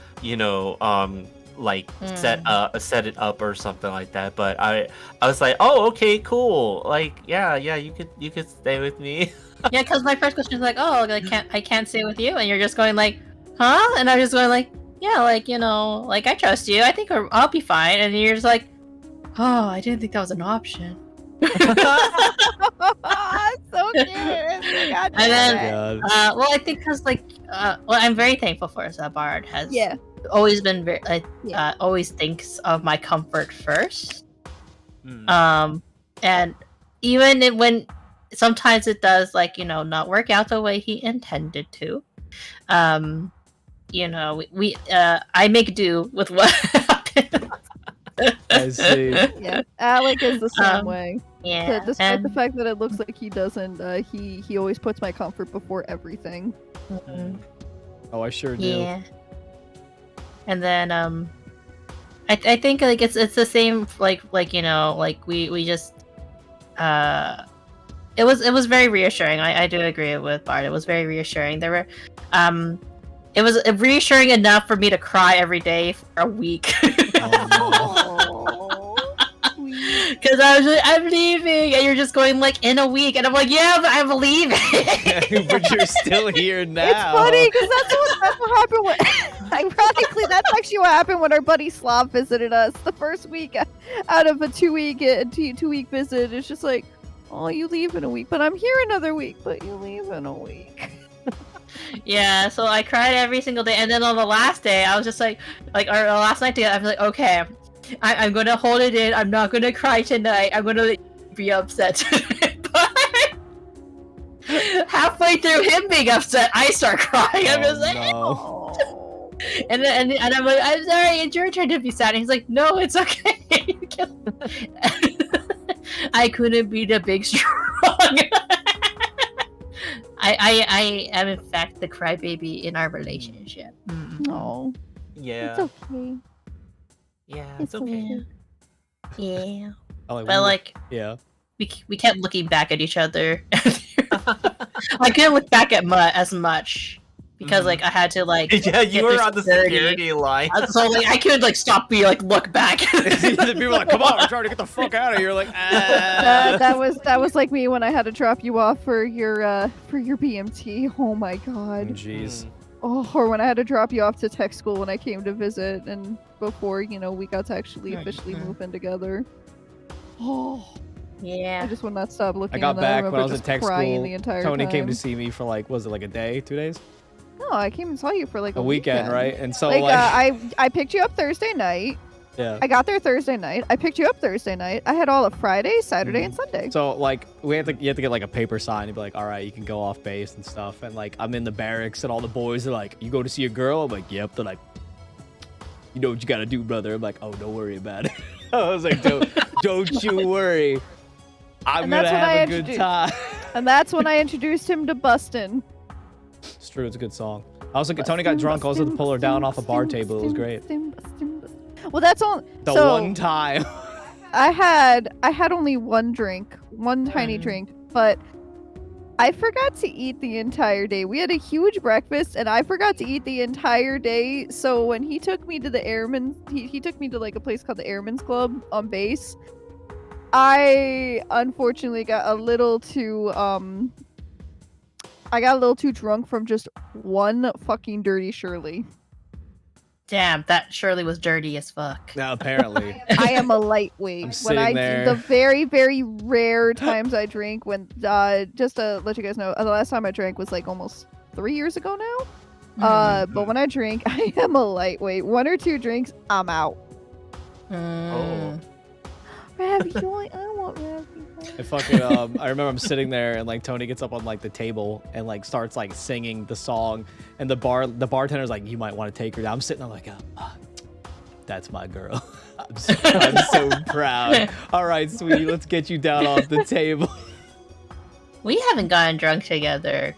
set it up or something like that. But I was like, oh, okay, cool. Like, yeah, you could stay with me.
Yeah, because my first question is like, oh, I can't stay with you, and you're just going like, huh? And I'm just going like, yeah, like like I trust you. I think I'll be fine. And you're just like, oh, I didn't think that was an option.
So cute. God
And then,
damn it.
well, I think because well, I'm very thankful for us that Bard has
Yeah.
always been very
Yeah.
always thinks of my comfort first.
Mm.
And even when sometimes it does not work out the way he intended to, we I make do with what happened.
I see.
Yeah. Alec is the same way.
Yeah,
Despite the fact that it looks like he doesn't, he always puts my comfort before everything.
Mhm.
Oh, I sure do.
Yeah. And then I think like it's the same like we just it was very reassuring. I do agree with Bart. It was very reassuring. There were it was reassuring enough for me to cry every day for a week.
Oh, sweet.
Because I was like, I'm leaving, and you're just going like in a week, and I'm like, yeah, but I'm leaving.
But you're still here now.
It's funny because that's what happened when. Ironically, that's actually what happened when our buddy Slav visited us the first week out of a 2-week visit. It's just like, oh, you leave in a week, but I'm here another week, but you leave in a week.
Yeah, so I cried every single day, and then on the last day, I was just like or the last night, I was like, okay, I'm gonna hold it in. I'm not gonna cry tonight. I'm gonna be upset. But halfway through him being upset, I start crying. I'm just like,
no.
Oh.
and I'm like, I'm sorry, it's your turn to be sad. And he's like, no, it's okay. You can... I couldn't be the big strong. I am in fact the crybaby in our relationship.
No.
Yeah.
It's okay.
Yeah,
It's okay.
Yeah.
Oh,
But like
yeah.
we kept looking back at each other. I couldn't look back at Mutt as much because like I had to like
Yeah, you
get
were
through
on the security line.
So like I couldn't like stop being like look back.
The people are like, come on, we're trying to get the fuck out of here. Like,
That was like me when I had to drop you off for your BMT. Oh my god.
Jeez.
Oh, or when I had to drop you off to tech school when I came to visit, and before we got to actually officially move in together. Oh, I
Yeah.
just would not stop looking.
I got
at that.
back
remember
when I was in
just
tech
crying
school.
The entire
Tony
time.
came to see me for like, was it like a day, 2 days?
No, I came and saw you for like
A weekend, right? And so
Like,
like,
I picked you up Thursday night.
yeah.
I got there Thursday night. I picked you up Thursday night. I had all of Friday, Saturday, and Sunday.
So like you have to get like a paper sign and be like, all right, you can go off base and stuff. And like I'm in the barracks and all the boys are like, you go to see a girl? I'm like, yep. They're like, you know what you gotta do, brother. I'm like, oh, don't worry about it. I was like, don't you worry. I'm
And
gonna
that's when I
have a good
introduced-
time.
And that's when I introduced him to Bustin'.
It's true. It's a good song. I was like, Tony got drunk. I was able to pull her down off a bar table. It was great.
Well, that's all.
The
so,
one time.
I had only one drink, one tiny drink, but I forgot to eat the entire day. We had a huge breakfast, and I forgot to eat the entire day. So when he took me to the Airman, he took me to like a place called the Airman's Club on base. I unfortunately got a little too drunk from just one fucking dirty Shirley.
Damn, that Shirley was dirty as fuck.
No, apparently.
I am a lightweight.
I'm
When
sitting
I
there.
the very, very rare times I drink, when just to let you guys know, the last time I drank was like almost 3 years ago now. But when I drink, I am a lightweight. 1 or 2 drinks, I'm out.
Mm.
Ravioli, I want ravioli.
I fucking I remember I'm sitting there and like Tony gets up on like the table and like starts like singing the song, and the bartender's like, you might want to take her down. I'm sitting there like, that's my girl. I'm so proud. All right, sweetie, let's get you down off the table.
We haven't gotten drunk together.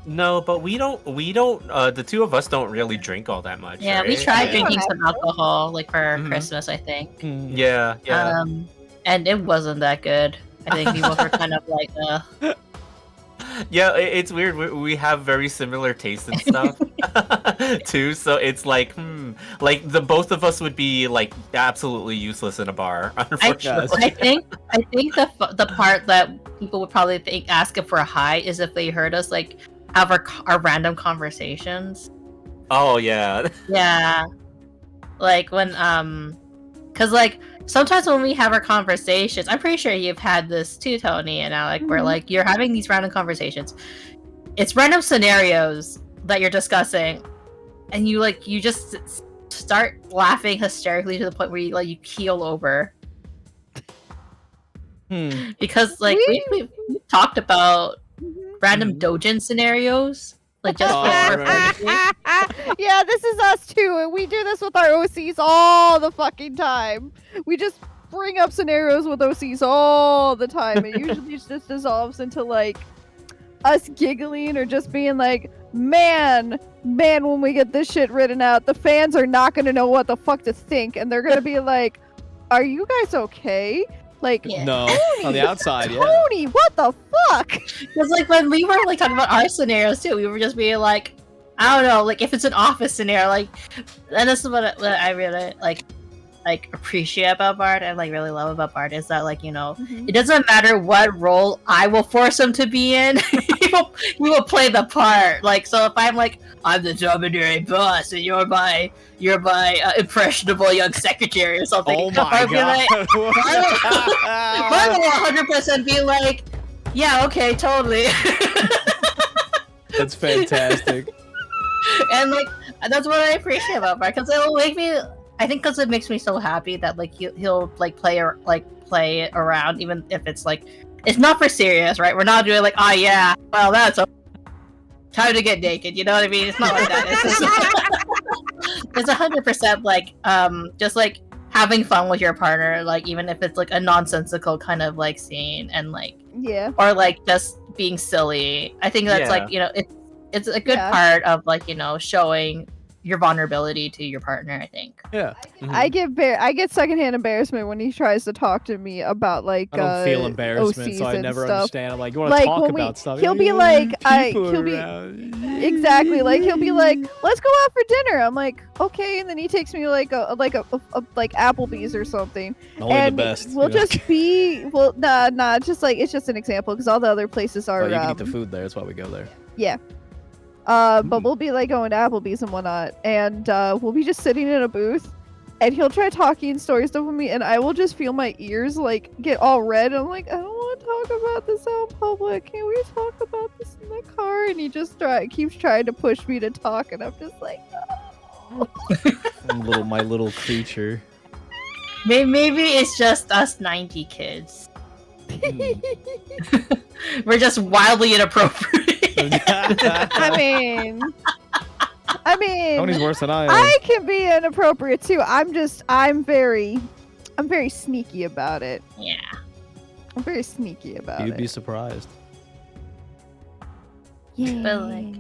No, but we don't. The two of us don't really drink all that much.
Yeah, we
right?
tried
Yeah.
drinking some alcohol like for
Mhm.
Christmas, I think.
Yeah, yeah.
And it wasn't that good. I think we both were kind of like,
Yeah, it's weird. We have very similar tastes and stuff too. So it's like, like the both of us would be like absolutely useless in a bar. Unfortunately,
I think the part that people would probably ask if we're high is if they heard us like have our random conversations.
Oh yeah.
Yeah, like when because like sometimes when we have our conversations, I'm pretty sure you've had this too, Tony and Alec, where like you're having these random conversations. It's random scenarios that you're discussing, and you just start laughing hysterically to the point where you keel over. Because like we've talked about random dojin scenarios. Like just
yeah, this is us too, and we do this with our OCs all the fucking time. We just bring up scenarios with OCs all the time, and usually it just dissolves into like us giggling or just being like, man, when we get this shit written out, the fans are not gonna know what the fuck to think, and they're gonna be like, are you guys okay? Like,
No,
Tony,
on the outside, yeah.
Tony, what the fuck?
Because like when we were like talking about our scenarios too, we were just being like, I don't know, like if it's an office scenario, like, and this is what I really like appreciate about Bard and like really love about Bard is that like it doesn't matter what role I will force him to be in, he will play the part. Like so, if I'm like I'm the domineering boss and you're my impressionable young secretary or something,
Oh my god!
I will 100% be like, yeah, okay, totally.
That's fantastic.
And like that's what I appreciate about Bard because it'll make me. I think because it makes me so happy that like he'll like play it around even if it's like it's not for serious, right? We're not doing like, oh yeah, well that's time to get naked. You know what I mean? It's not like that. It's 100% like just like having fun with your partner, like even if it's like a nonsensical kind of like scene and like or like just being silly. I think that's like it's a good part of like showing your vulnerability to your partner, I think.
Yeah.
I get secondhand embarrassment when he tries to talk to me about like
I don't feel embarrassment,
OCs
so I never
stuff.
understand. I'm like, you want to
Like,
talk
when
about stuff?
He'll be like, exactly, like he'll be like, let's go out for dinner. I'm like, okay, and then he takes me like a Applebee's or something.
Only
and
the best.
We'll just be nah, just like it's just an example because all the other places are.
Oh, you can eat the food there. That's why we go there.
Yeah. But we'll be like going to Applebee's and whatnot, and we'll be just sitting in a booth, and he'll try talking story stuff with me, and I will just feel my ears like get all red. And I'm like, I don't want to talk about this out in public. Can we talk about this in the car? And he just keeps trying to push me to talk, and I'm just like, no.
my little creature.
Maybe it's just us 90 kids. We're just wildly inappropriate.
I mean,
Tony's worse than I am.
I can be inappropriate too. I'm very sneaky about it.
Yeah.
I'm very sneaky about
You'd
it.
be surprised.
Yeah.
But like,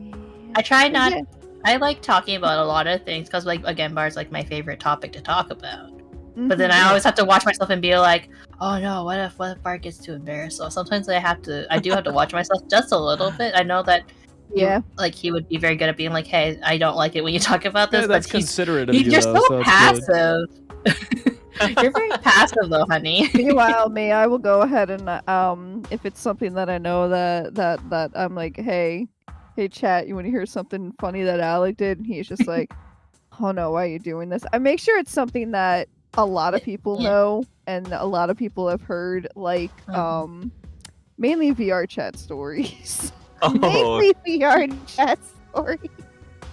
I try not. Yeah. I like talking about a lot of things because, like, again, Bard's like my favorite topic to talk about. But then I always have to watch myself and be like, oh no, what if Bart gets too embarrassed? So sometimes I do have to watch myself just a little bit. I know that he would be very good at being like, hey, I don't like it when you talk about this.
Yeah, that's
but
considerate of you.
You're
though,
so passive. You're very passive though, honey.
Meanwhile, I will go ahead and if it's something that I know that I'm like, hey chat, you want to hear something funny that Alec did? And he's just like, oh no, why are you doing this? I make sure it's something that a lot of people know and a lot of people have heard, like mainly VR chat stories. Mainly VR chat stories.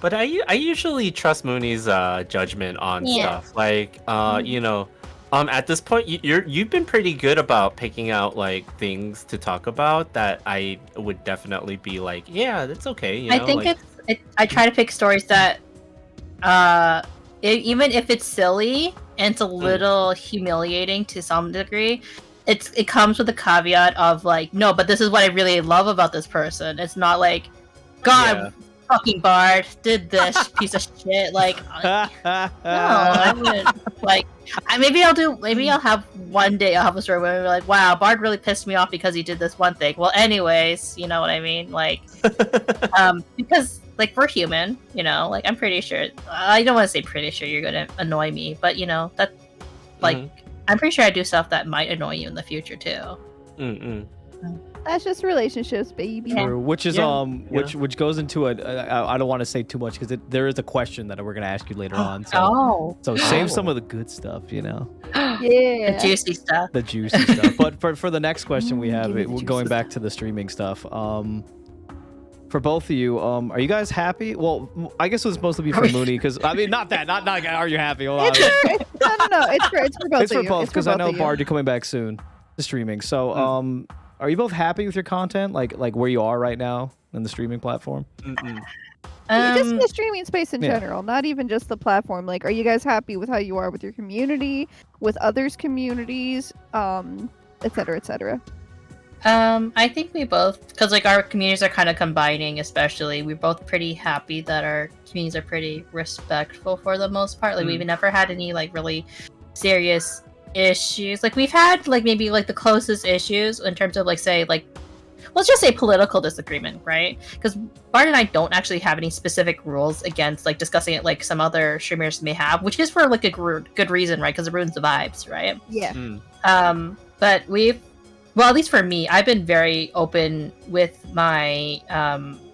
But I usually trust Mooney's judgment on stuff. Like at this point you've been pretty good about picking out like things to talk about that I would definitely be like, yeah, that's okay.
I think I try to pick stories that even if it's silly and it's a little humiliating to some degree, it comes with a caveat of like, no, but this is what I really love about this person. It's not like, God, fucking Bard did this piece of shit. Like, no, I wouldn't. Like, maybe I'll have one day I'll have a story where we're like, wow, Bard really pissed me off because he did this one thing. Well, anyways, you know what I mean? Like, because like we're human, you know. Like, I'm pretty sure. I don't want to say pretty sure you're gonna annoy me, but you know that, like, I'm pretty sure I do stuff that might annoy you in the future too.
That's just relationships, baby.
True. Which is which goes into I don't want to say too much because there is a question that we're gonna ask you later on. So save some of the good stuff, you know.
Yeah.
The juicy stuff.
The juicy stuff. But for the next question we have,
give me the
going
juicy
back to the streaming stuff. For both of you, are you guys happy? Well, I guess it was supposed to be for Muni because I mean, not are you happy? Hold on.
No, it's for both.
It's for both because I know Bard, you're coming back soon to streaming. So are you both happy with your content, like where you are right now in the streaming platform?
Just in the streaming space in general, not even just the platform. Like, are you guys happy with how you are with your community, with others' communities, et cetera, et cetera?
I think we both, because like our communities are kind of combining, especially. We're both pretty happy that our communities are pretty respectful for the most part. Like we've never had any like really serious issues. Like we've had like maybe like the closest issues in terms of like say like let's just say political disagreement, right? Because Bard and I don't actually have any specific rules against like discussing it like some other streamers may have, which is for like a good reason, right? Because it ruins the vibes, right?
Yeah.
But well, at least for me, I've been very open with my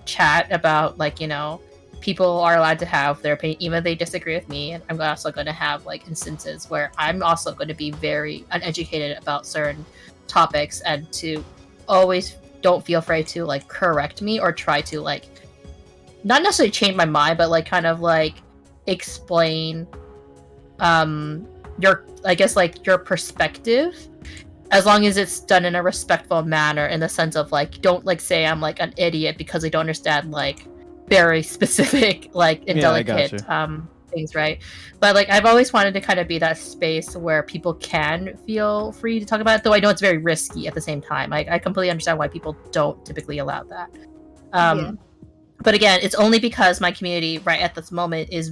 chat about like, you know, people are allowed to have their opinion, even if they disagree with me. And I'm also going to have like instances where I'm also going to be very uneducated about certain topics and to always don't feel afraid to like correct me or try to like not necessarily change my mind, but like kind of like explain your, I guess, like your perspective, as long as it's done in a respectful manner, in the sense of like don't like say I'm like an idiot because I don't understand like very specific like indelicate things, right? But like I've always wanted to kind of be that space where people can feel free to talk about it, though I know it's very risky at the same time. I completely understand why people don't typically allow that. But again, it's only because my community right at this moment is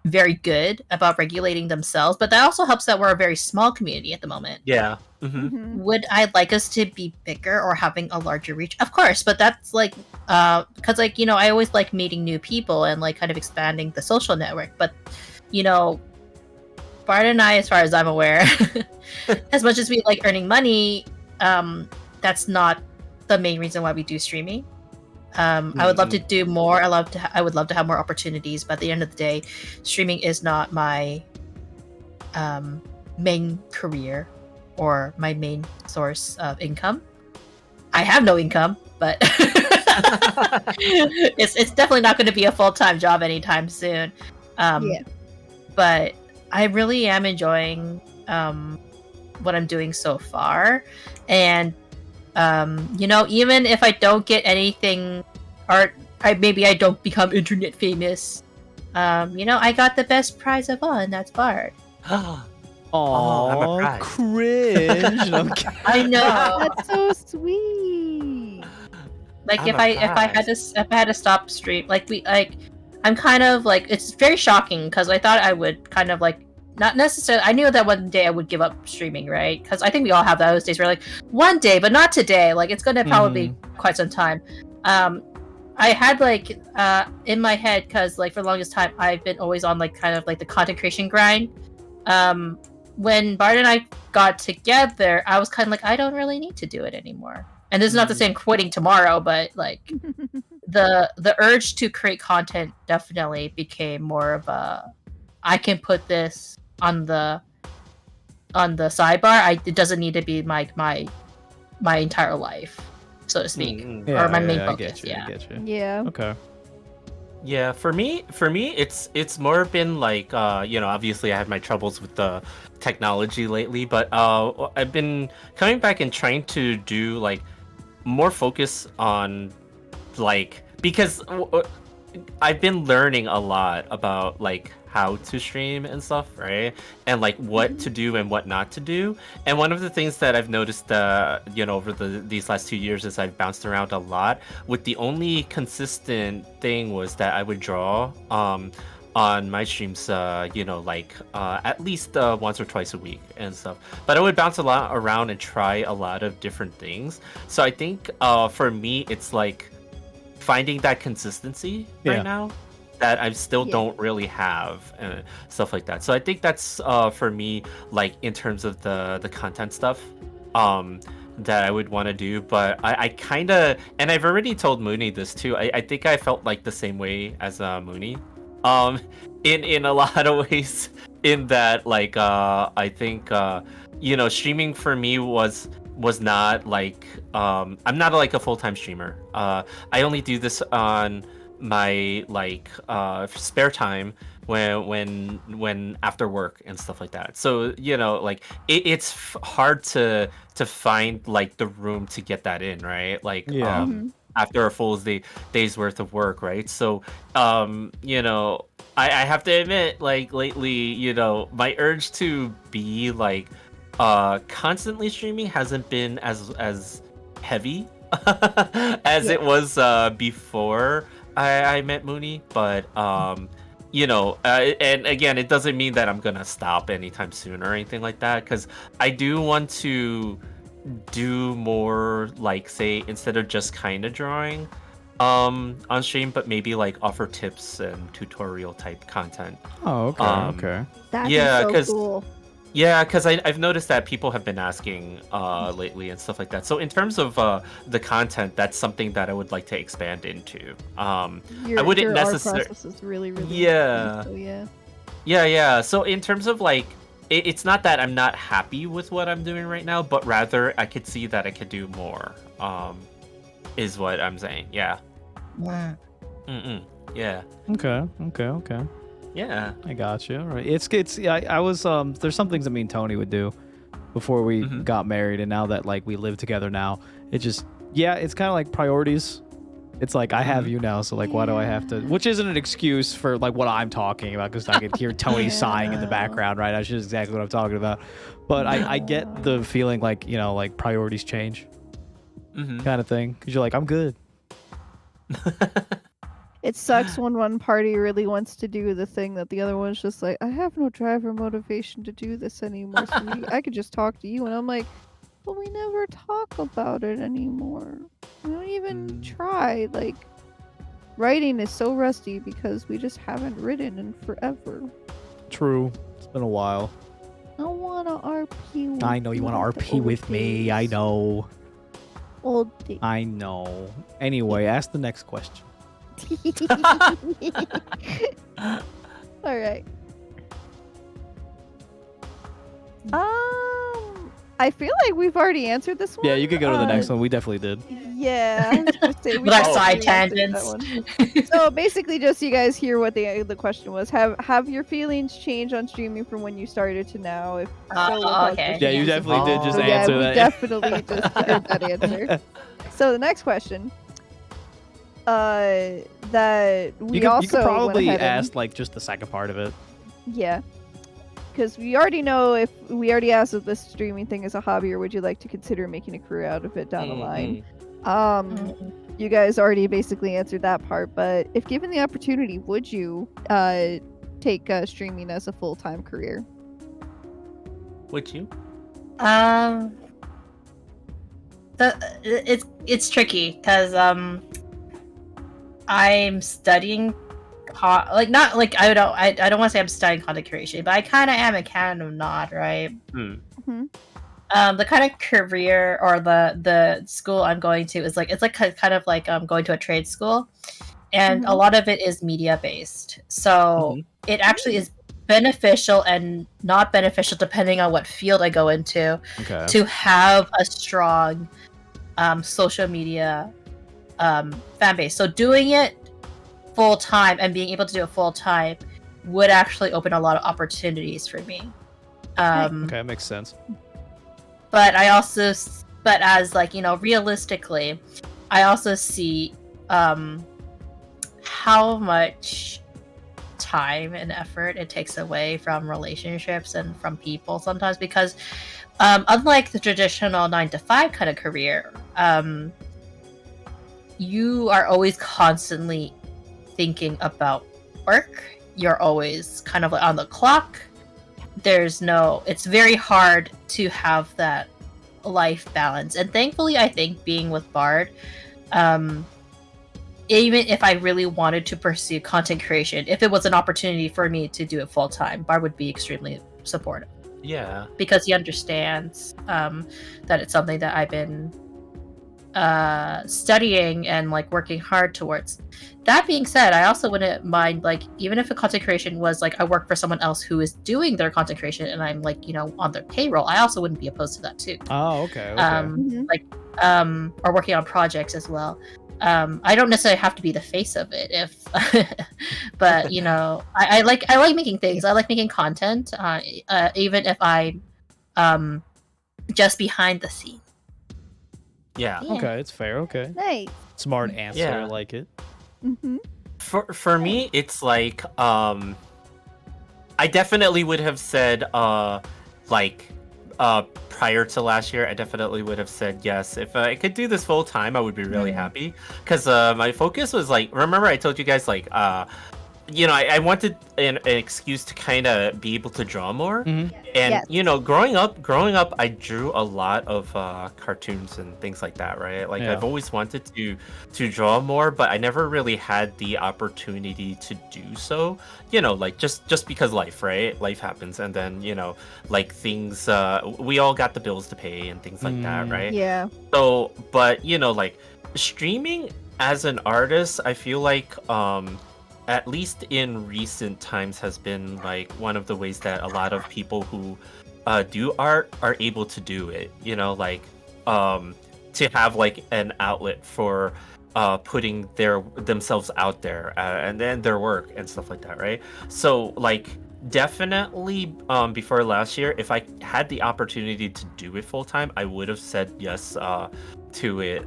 very good about regulating themselves, but that also helps that we're a very small community at the moment.
Yeah.
Would I like us to be bigger or having a larger reach? Of course, but that's like because like, you know, I always like meeting new people and like kind of expanding the social network. But you know, Bard and I, as far as I'm aware, as much as we like earning money, that's not the main reason why we do streaming. I would love to do more. I would love to have more opportunities, but at the end of the day, streaming is not my main career or my main source of income. I have no income, but it's definitely not going to be a full-time job anytime soon. But I really am enjoying what I'm doing so far, and you know, even if I don't get anything, or maybe I don't become internet famous, you know, I got the best prize of all, and that's Bard.
Oh, cringe!
I know.
That's so sweet.
Like if I had to stop stream, like I'm kind of like, it's very shocking because I thought I would kind of like. Not necessarily. I knew that one day I would give up streaming, right? Because I think we all have those days where like one day, but not today. Like it's gonna probably be quite some time. I had like in my head, because like for the longest time I've been always on like kind of like the content creation grind. When Bard and I got together, I was kind of like, I don't really need to do it anymore. And this is not to say I'm quitting tomorrow, but like the urge to create content definitely became more of a, I can put this on the sidebar. It doesn't need to be my entire life, so to speak, or my main focus.
I get you.
Yeah.
Okay.
Yeah, for me, it's more been like, you know, obviously I had my troubles with the technology lately, but I've been coming back and trying to do like more focus on like, because I've been learning a lot about like how to stream and stuff, right? And like what to do and what not to do. And one of the things that I've noticed, over these last 2 years is I've bounced around a lot. With the only consistent thing was that I would draw on my streams, at least once or twice a week and stuff. But I would bounce a lot around and try a lot of different things. So I think for me, it's like finding that consistency right now that I still don't really have and stuff like that. So I think that's for me, like in terms of the content stuff that I would want to do. But I kind of, and I've already told Mooney this too. I think I felt like the same way as Mooney. In a lot of ways, in that like I think streaming for me was not like I'm not like a full-time streamer. I only do this on my like spare time when after work and stuff like that. So like it's hard to find like the room to get that in, right? Like after a full day's worth of work, right? So I have to admit, like lately, my urge to be like constantly streaming hasn't been as heavy as it was before I met Mooney. But and again, it doesn't mean that I'm gonna stop anytime soon or anything like that, because I do want to do more, like, say, instead of just kind of drawing on stream, but maybe like offer tips and tutorial type content.
Oh, okay.
That'd be so cool.
Yeah, because I've noticed that people have been asking lately and stuff like that. So in terms of the content, that's something that I would like to expand into. I wouldn't necessarily.
Art process is really
yeah.
So
Yeah. So in terms of like, it's not that I'm not happy with what I'm doing right now, but rather I could see that I could do more. Is what I'm saying. Yeah. Yeah.
Okay.
Yeah.
I got you. Right. It's I was there's some things that me and Tony would do before we got married, and now that like we live together now, it just it's kind of like priorities. It's like I have you now, so like why do I have to? Which isn't an excuse for like what I'm talking about, because I could hear Tony sighing in the background, right? That's just exactly what I'm talking about. But I get the feeling like like priorities change, kind of thing, because you're like, I'm good.
It sucks when one party really wants to do the thing that the other one's just like, I have no drive or motivation to do this anymore. So I could just talk to you, and I'm like, but we never talk about it anymore. We don't even try. Like, writing is so rusty because we just haven't written in forever.
True. It's been a while.
I want to RP with
I know you want to RP with me. I know.
Old days.
I know. Anyway, ask the next question.
All right. I feel like we've already answered this one.
Yeah, you could go to the next one. We definitely did.
Yeah. I was gonna say,
With our side
definitely answered
tangents.
that one. So basically, just so you guys hear what the question was. Have your feelings changed on streaming from when you started to now? If so,
okay.
Yeah, you definitely did just
So
answer
we
that.
definitely just heard that answer. So the next question. That we
you
also
could probably
went ahead
ask like just the second part of it.
Yeah. Because we already know if we already asked if this streaming thing is a hobby, or would you like to consider making a career out of it down the line. You guys already basically answered that part, but if given the opportunity, would you take streaming as a full-time career?
Would you?
It's tricky because I'm studying I don't want to say I'm studying content creation, but I kind of am and kind of not, right? The kind of career or the school I'm going to is like, it's like kind of like going to a trade school, and a lot of it is media based, so it actually is beneficial and not beneficial depending on what field I go into, to have a strong social media fan base. So doing it full time and being able to do it full time would actually open a lot of opportunities for me.
Okay, makes sense.
But as like, realistically, I also see how much time and effort it takes away from relationships and from people sometimes, because unlike the traditional 9 to 5 kind of career, you are always constantly thinking about work. You're always kind of on the clock. It's very hard to have that life balance. And thankfully, I think being with Bard, even if I really wanted to pursue content creation, if it was an opportunity for me to do it full time, Bard would be extremely supportive.
Yeah.
Because he understands that it's something that I've been studying and like working hard towards. That being said, I also wouldn't mind, like, even if a content creation was like I work for someone else who is doing their content creation and I'm like, on their payroll, I also wouldn't be opposed to that too.
Oh, okay.
Or working on projects as well. I don't necessarily have to be the face of it, but I like making things. I like making content, even if I'm just behind the scene.
Yeah.
Okay, it's fair. Okay.
Nice.
Smart answer.
Yeah.
I like it.
Mm-hmm.
For me, it's like I definitely would have said prior to last year, I definitely would have said yes. If I could do this full time, I would be really happy, because my focus was like, remember I told you guys like I wanted an excuse to kind of be able to draw more.
Mhm.
And
Yes.
growing up I drew a lot of cartoons and things like that, right? Like
Yeah.
I've always wanted to draw more, but I never really had the opportunity to do so, like just because life, right? Life happens, and then like things we all got the bills to pay and things like that, right?
Yeah.
So, but like streaming as an artist, I feel like at least in recent times has been like one of the ways that a lot of people who do art are able to do it, like to have like an outlet for putting themselves out there, and then their work and stuff like that, right? So like definitely before last year, if I had the opportunity to do it full time, I would have said yes to it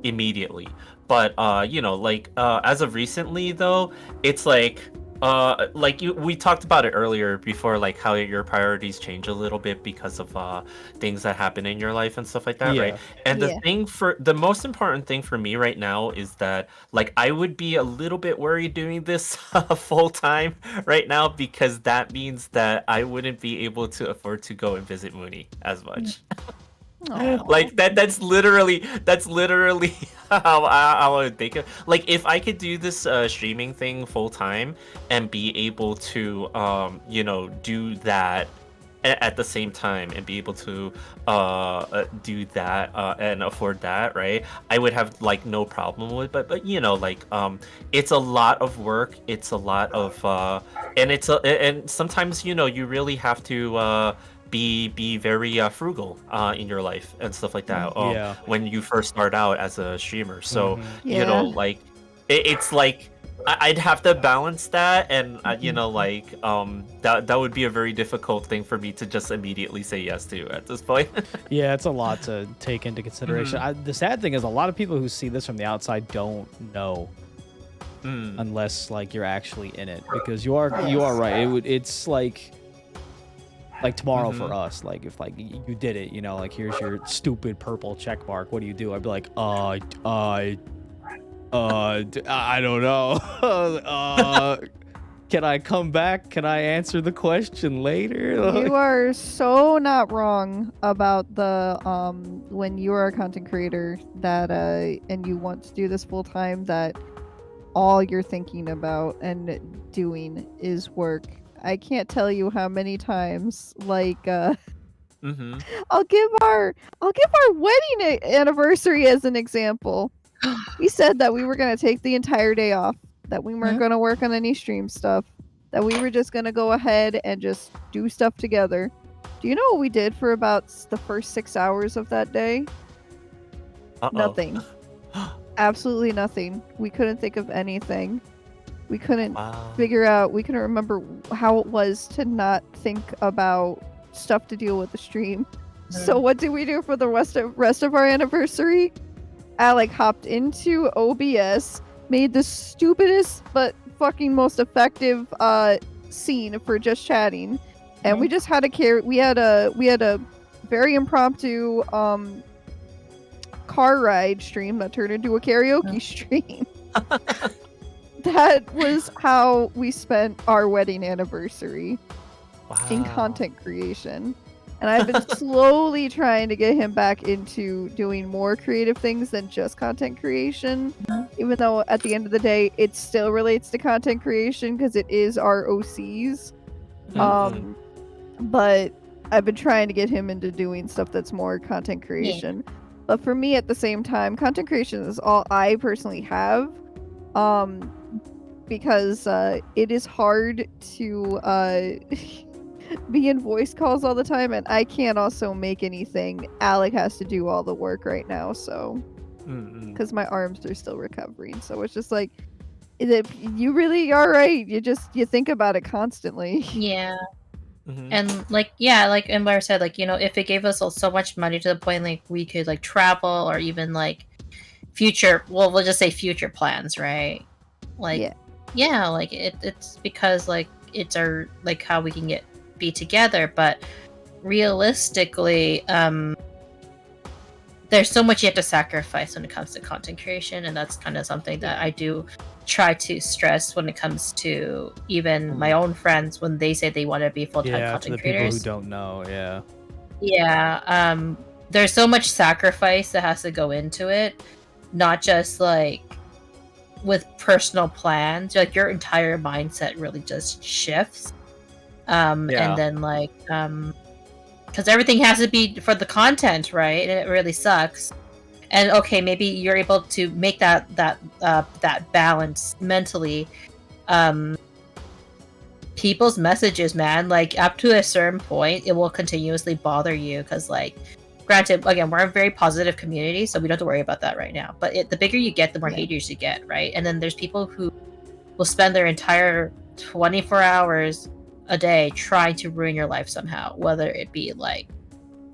immediately. But as of recently though, it's like we talked about it earlier before, like how your priorities change a little bit because of things that happen in your life and stuff like that, right? And the most important thing for me right now is that like I would be a little bit worried doing this full time right now, because that means that I wouldn't be able to afford to go and visit Mooney as much.
Aw.
Like that's literally how I would think of. Like if I could do this streaming thing full time and be able to do that at the same time and be able to do that and afford that, right? I would have like no problem with it. But it's a lot of work, it's a lot of and sometimes you really have to be very frugal in your life and stuff like that when you first start out as a streamer. So like it's like I'd have to balance that, and that would be a very difficult thing for me to just immediately say yes to at this point.
Yeah, it's a lot to take into consideration. The sad thing is a lot of people who see this from the outside don't know unless like you're actually in it, because you are right. It's like tomorrow for us, like if like you did it, like here's your stupid purple check mark, what do you do? I'd be like I don't know. Can I come back? Can I answer the question later?
You are so not wrong about the when you are a content creator that and you want to do this full time, that all you're thinking about and doing is work. I can't tell you how many times like I'll give our wedding anniversary as an example. We said that we were going to take the entire day off, that we weren't going to work on any stream stuff, that we were just going to go ahead and just do stuff together. Do you know what we did for about the first 6 hours of that day? Nothing. Absolutely nothing. We couldn't think of anything. We couldn't we couldn't remember how it was to not think about stuff to deal with the stream. So what did we do for the rest of our anniversary? I hopped into OBS, made the stupidest but fucking most effective scene for just chatting, and we just had we had a very impromptu car ride stream that turned into a karaoke stream. That was how we spent our wedding anniversary in content creation. And I've been slowly trying to get him back into doing more creative things than just content creation. Even though at the end of the day, it still relates to content creation because it is our OCs. But I've been trying to get him into doing stuff that's more content creation. Yeah. But for me, at the same time, content creation is all I personally have. Because it is hard to be in voice calls all the time, and I can't also make anything. Alec has to do all the work right now, so because my arms are still recovering. So it's just like, you really are right. You think about it constantly.
Yeah. And like Ember said, like, you know, if it gave us so much money to the point like we could like travel or even like we'll just say future plans, right? Like like it's because like it's our like how we can be together, but realistically there's so much you have to sacrifice when it comes to content creation, and that's kind of something that I do try to stress when it comes to even my own friends when they say they want to be full-time content creators.
People who don't know,
there's so much sacrifice that has to go into it, not just like with personal plans. Like your entire mindset really just shifts. And then like because everything has to be for the content, right? And it really sucks. And okay, maybe you're able to make that balance mentally. People's messages, man, like up to a certain point, it will continuously bother you because, like, granted, again, we're a very positive community, so we don't have to worry about that right now. But the bigger you get, the more haters you get, right? And then there's people who will spend their entire 24 hours a day trying to ruin your life somehow, whether it be like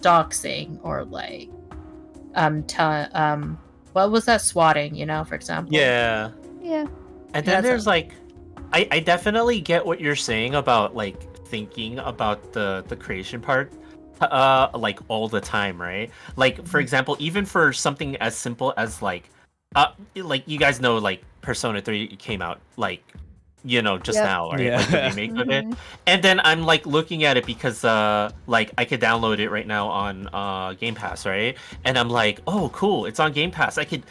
doxing or like what was that, swatting, you know, for example.
Yeah. And then there's like I definitely get what you're saying about like thinking about the creation part like all the time, right? Like for example, even for something as simple as like you guys know, like Persona 3 came out like, you know, just now, right? Like the remake of it. And then I'm like looking at it because like I could download it right now on Game Pass, right? And I'm like, oh cool, it's on Game Pass. I could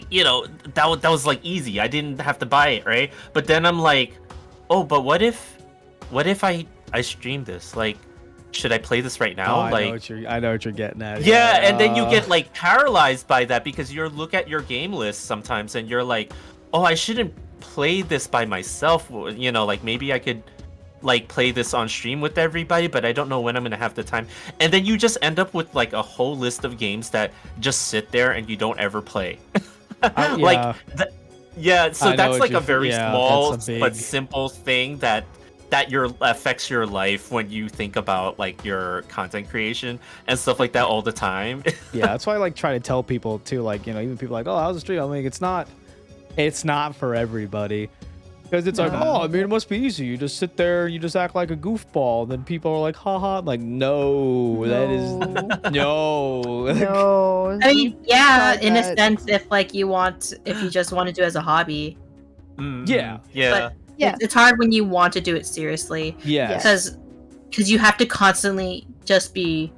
you know, that was like easy. I didn't have to buy it, right? But then I'm like, oh, but what if I stream this? Like, should I play this right now?
I know what you're getting at.
Yeah, and then you get like paralyzed by that because you look at your game list sometimes and you're like, oh, I shouldn't play this by myself, you know, like maybe I could like play this on stream with everybody, but I don't know when I'm gonna have the time. And then you just end up with like a whole list of games that just sit there and you don't ever play. So that's like a very small but simple thing that affects your life when you think about like your content creation and stuff like that all the time.
That's why I like try to tell people too, like, you know, even people like, oh, how's the stream? I'm like, it's not for everybody, because it's like, oh, I mean, it must be easy. You just sit there, you just act like a goofball. Then people are like, haha. I'm like, no, that is no.
No.
I mean, yeah, in a sense, if you just want to do it as a hobby.
Yeah.
But it's hard when you want to do it seriously.
Yeah.
Because you have to constantly just be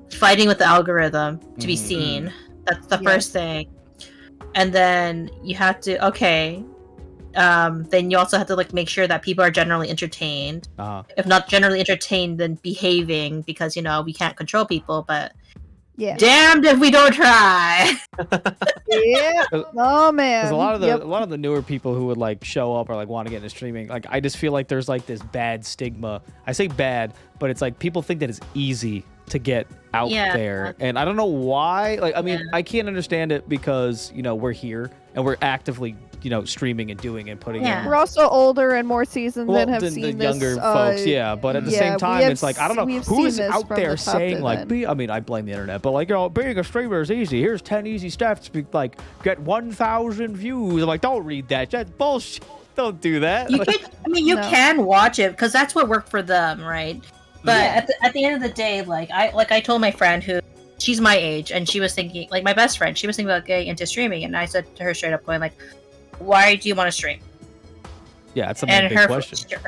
fighting with the algorithm to be seen. That's the first thing. And then you have to, then you also have to like make sure that people are generally entertained. If not generally entertained, then behaving, because, you know, we can't control people, but damned if we don't try.
Oh man.
Because a lot of the newer people who would like show up or like want to get into streaming, like I just feel like there's like this bad stigma. I say bad, but it's like people think that it's easy to get out there, and I don't know why. Like, I mean, I can't understand it because, you know, we're here and we're actively, you know, streaming and doing and putting in.
We're also older and more seasoned and have seen
the younger
this,
folks, but at the same time, it's like, I don't know who's out there saying like, I mean, I blame the internet, but like, you know, being a streamer is easy. Here's 10 easy steps to like get 1,000 views. I'm like, don't read that. That's bullshit. Don't do that.
You can, I mean, you
No.
can watch it because that's what worked for them, right? But
Yeah.
at the end of the day, like I told my friend who she's my age and she was thinking, like my best friend, she was thinking about getting into streaming, and I said to her straight up, going like, "Why do you want to stream?"
Yeah, it's a
And
big question.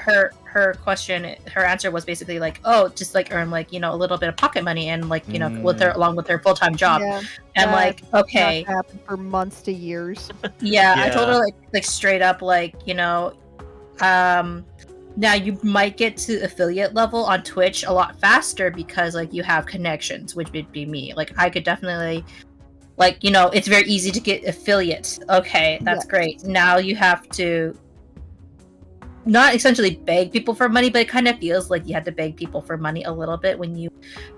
her question, her answer was basically like, "Oh, just like earn like a little bit of pocket money and like with her along with her full time job."
Yeah,
And like,
that's
okay,
not gonna happen for months to years.
yeah, I
Yeah.
told her like straight up like now you might get to affiliate level on Twitch a lot faster because like you have connections, which would be me. Like I could definitely it's very easy to get affiliates. Okay, that's
Yes.
great. Now you have to not essentially beg people for money, but it kind of feels like you had to beg people for money a little bit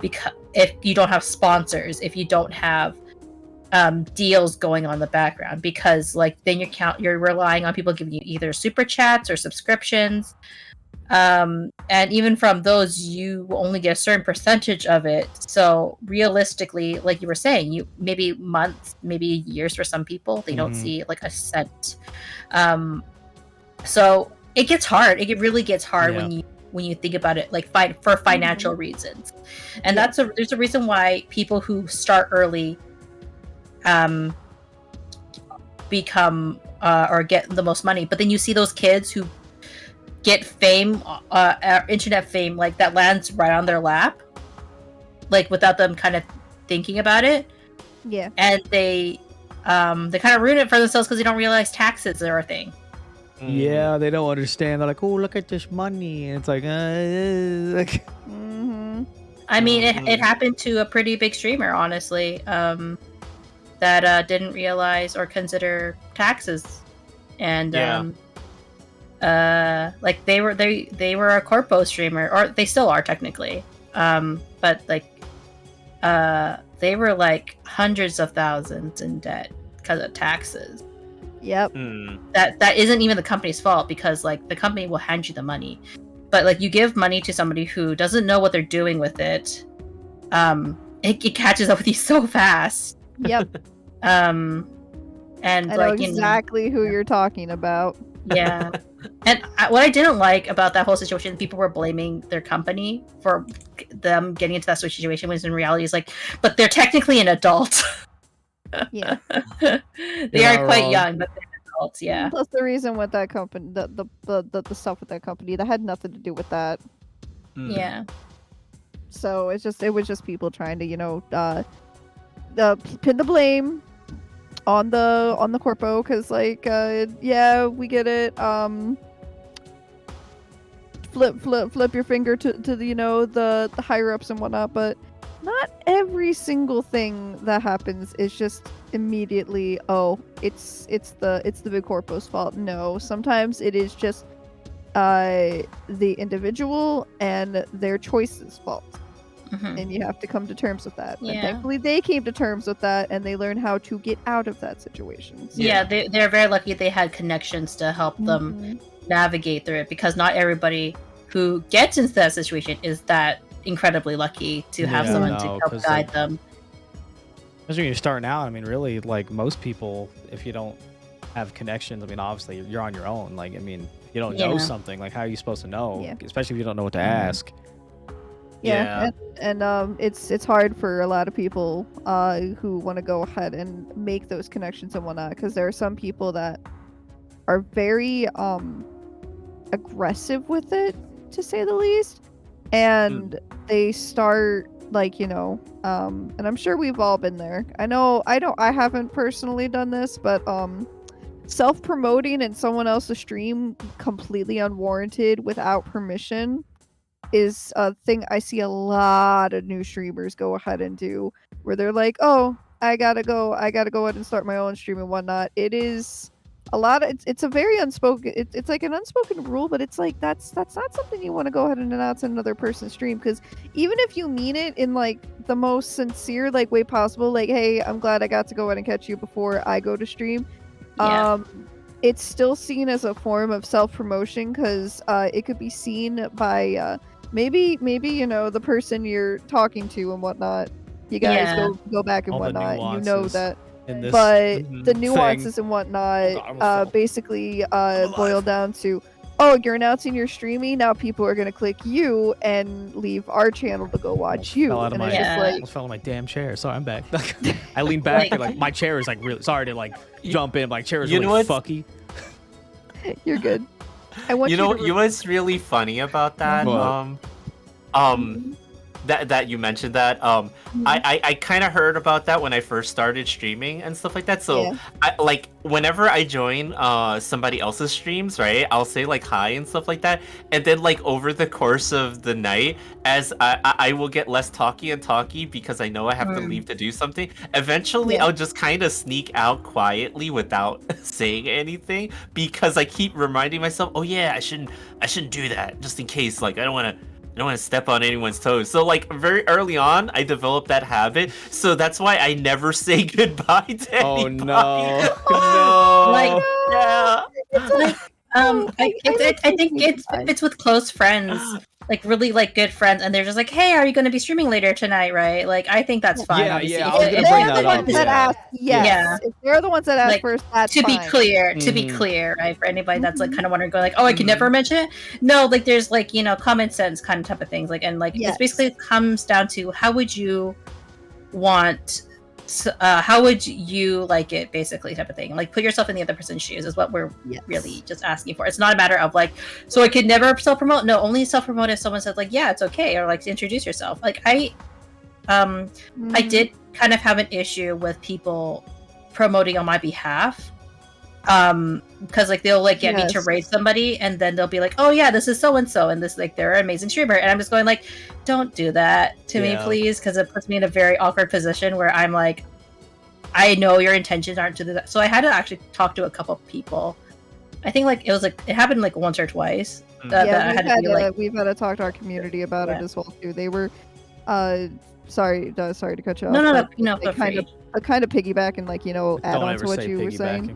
because if you don't have sponsors, if you don't have deals going on in the background, because like then you're relying on people giving you either super chats or subscriptions, and even from those you will only get a certain percentage of it. So realistically, like you were saying, you maybe months, maybe years for some people, they don't see like a cent. So it gets hard. It really gets hard when you think about it, like for financial reasons, and there's a reason why people who start early become or get the most money. But then you see those kids who get fame, internet fame, like that lands right on their lap, like without them kind of thinking about it.
Yeah.
And they kind of ruin it for themselves because they don't realize taxes are a thing.
Yeah, they don't understand. They're like, "Oh, look at this money," and it's like, like
Mm-hmm.
I mean, it happened to a pretty big streamer, honestly, that didn't realize or consider taxes, and like they were a corpo streamer, or they still are technically, but like they were like hundreds of thousands in debt because of taxes.
Yep.
That isn't even the company's fault, because like the company will hand you the money, but like you give money to somebody who doesn't know what they're doing with it, it catches up with you so fast.
Yep.
And
I know
like
exactly who you're talking about.
yeah. And what I didn't like about that whole situation, people were blaming their company for them getting into that situation, when in reality is like, but they're technically an adult.
Yeah.
They are quite young, but they're adults. Yeah.
Plus the reason with that company, the stuff with that company, that had nothing to do with that.
Yeah.
So it was just people trying to pin the blame on the corpo, because like yeah, we get it. Flip your finger to the the higher ups and whatnot, but not every single thing that happens is just immediately, oh, it's the big corpo's fault. No, sometimes it is just the individual and their choices fault. And you have to come to terms with that.
Yeah.
And thankfully they came to terms with that, and they learned how to get out of that situation. So,
Yeah, they're very lucky they had connections to help them navigate through it, because not everybody who gets into that situation is that incredibly lucky to have someone to help guide them.
Because when you're starting out, I mean, really, like most people, if you don't have connections, I mean, obviously you're on your own. Like, I mean, if you don't know something, like how are you supposed to know?
Yeah.
Especially if you don't know what to ask.
Yeah. And it's hard for a lot of people who want to go ahead and make those connections and whatnot, because there are some people that are very aggressive with it, to say the least, and they start like and I'm sure we've all been there. I haven't personally done this, but self-promoting in someone else's stream completely unwarranted without permission is a thing I see a lot of new streamers go ahead and do, where they're like, oh, I gotta go ahead and start my own stream and whatnot. It is a lot of it's a very unspoken, it's like an unspoken rule, but it's like that's not something you want to go ahead and announce in another person's stream, because even if you mean it in like the most sincere like way possible, like, hey, I'm glad I got to go ahead and catch you before I go to stream, it's still seen as a form of self-promotion, because it could be seen by maybe the person you're talking to and whatnot. You guys go back and
All the
whatnot. You know
nuances.
that
in this
but the
thing.
nuances and
God, I almost fell.
whatnot basically boil down to, oh, you're announcing you're streaming, now people are gonna click you and leave our channel to go watch you.
Fell out of
And
my,
it's just
Yeah.
like,
almost fell out of my damn chair. Sorry, I'm back. I leaned back and like my chair is like really sorry to like jump in. My chair is
You know
really
what's-
fucky.
you're good. I want
You know,
to
you know what's really funny about that?
What?
That you mentioned that. I kind of heard about that when I first started streaming and stuff like that. So
Yeah.
I like whenever I join somebody else's streams, right? I'll say like hi and stuff like that, and then like over the course of the night, as I will get less talky because I know I have to leave to do something. Eventually,
Yeah.
I'll just kind of sneak out quietly without saying anything because I keep reminding myself, oh yeah, I shouldn't do that just in case. Like I don't want to step on anyone's toes. So like very early on, I developed that habit. So that's why I never say goodbye to
Oh
anybody.
no.
No.
Like,
Yeah.
like I think it's with close friends, like really like good friends, and they're just like, hey, are you going to be streaming later tonight? Right? Like I think that's fine.
Yeah,
obviously.
yeah,
If
I was
it-
gonna
if
bring
they're
they're
the
that
the
up,
ones
ones
that
yeah.
ask, yes.
Yeah.
If they're the ones that ask
Like,
first, that's
to be
fine.
clear, to be
Mhm.
clear, right? For anybody that's like kind of wondering, going like, oh, I can never mention it. No, like there's like common sense kind of type of things, like and like
Yes.
it's basically comes down to how would you want. How would you like it, basically, type of thing. Like, put yourself in the other person's shoes is what we're
Yes.
really just asking for. It's not a matter of like, so I could never self promote. No, only self promote if someone says like, yeah, it's okay, or like introduce yourself. Like I
Mhm.
did kind of have an issue with people promoting on my behalf. Because like they'll like get me to
Yes.
raid somebody and then they'll be like, oh yeah, this is so and so and this like they're an amazing streamer, and I'm just going like, don't do that to me,
Yeah.
please, because it puts me in a very awkward position where I'm like, I know your intentions aren't to do that. So I had to actually talk to a couple people. I think like it happened like once or twice. That
Yeah,
I had to be like,
we've had to talk to our community about it
Yeah.
as well too. They were, sorry to cut you off.
no,
but
no,
they
feel
kind
free.
of piggyback and like add
Don't
on
ever
to what
say
you were saying.
piggybacking.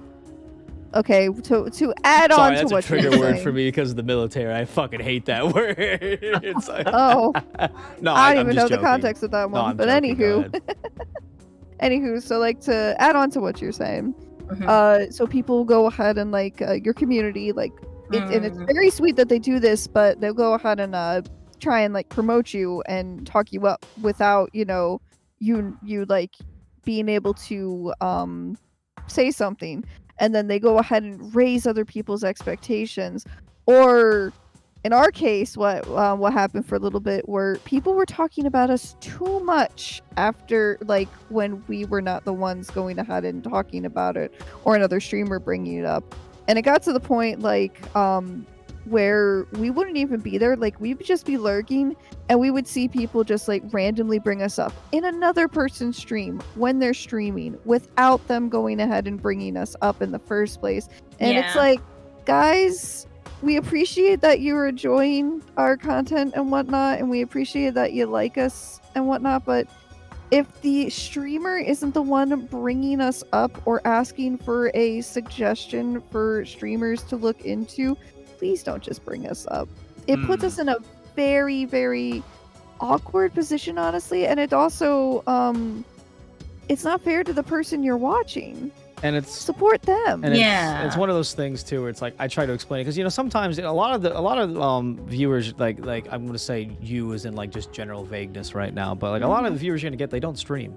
Okay, to add on
Sorry,
to
that's
what
a
you were
trigger word
saying.
for me because of the military. I fucking hate that word. It's like,
Oh,
no,
I
I'm
don't even
just
know the
joking.
context of that
No,
one.
I'm
But
joking. Go
anywho,
ahead.
anywho, so like to add on to what you're saying,
Mhm.
so people go ahead and like your community, like and it's
Mm.
very sweet that they do this, but they'll go ahead and try and like promote you and talk you up without you like being able to say something, and then they go ahead and raise other people's expectations, or in our case what happened for a little bit where people were talking about us too much after like when we were not the ones going ahead and talking about it, or another streamer bringing it up, and it got to the point like where we wouldn't even be there, like we would just be lurking and we would see people just like randomly bring us up in another person's stream when they're streaming without them going ahead and bringing us up in the first place. And it's
Yeah.
like, guys, we appreciate that you're enjoying our content and whatnot, and we appreciate that you like us and whatnot, but if the streamer isn't the one bringing us up or asking for a suggestion for streamers to look into, please don't just bring us up. It puts us in a very, very awkward position, honestly, and it also it's not fair to the person you're watching.
And it's
Support them.
And
Yeah.
it's one of those things too where it's like I try to explain it because sometimes a lot of viewers like I'm gonna say you as in like just general vagueness right now, but like a lot of the viewers you're gonna get, they don't stream,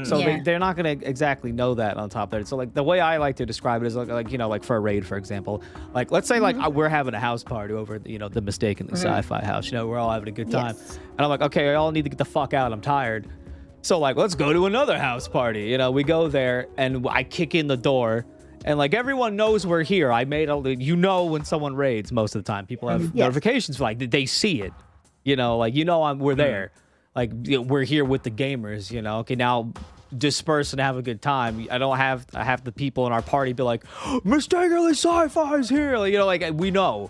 so
Yeah.
they're not gonna exactly know that on top of it. So like the way I like to describe it is like for a raid, for example, like let's say like we're having a house party over at, the mistakenly sci-fi house, we're all having a good time,
Yes.
and I'm like, okay, I all need to get the fuck out, I'm tired. So like, let's go to another house party. We go there and I kick in the door and like everyone knows we're here. I made when someone raids most of the time, people have notifications for like they see it, we're there. Like we're here with the gamers, Okay, now disperse and have a good time. I have the people in our party be like, mistakenly sci-fi is here. Like we know.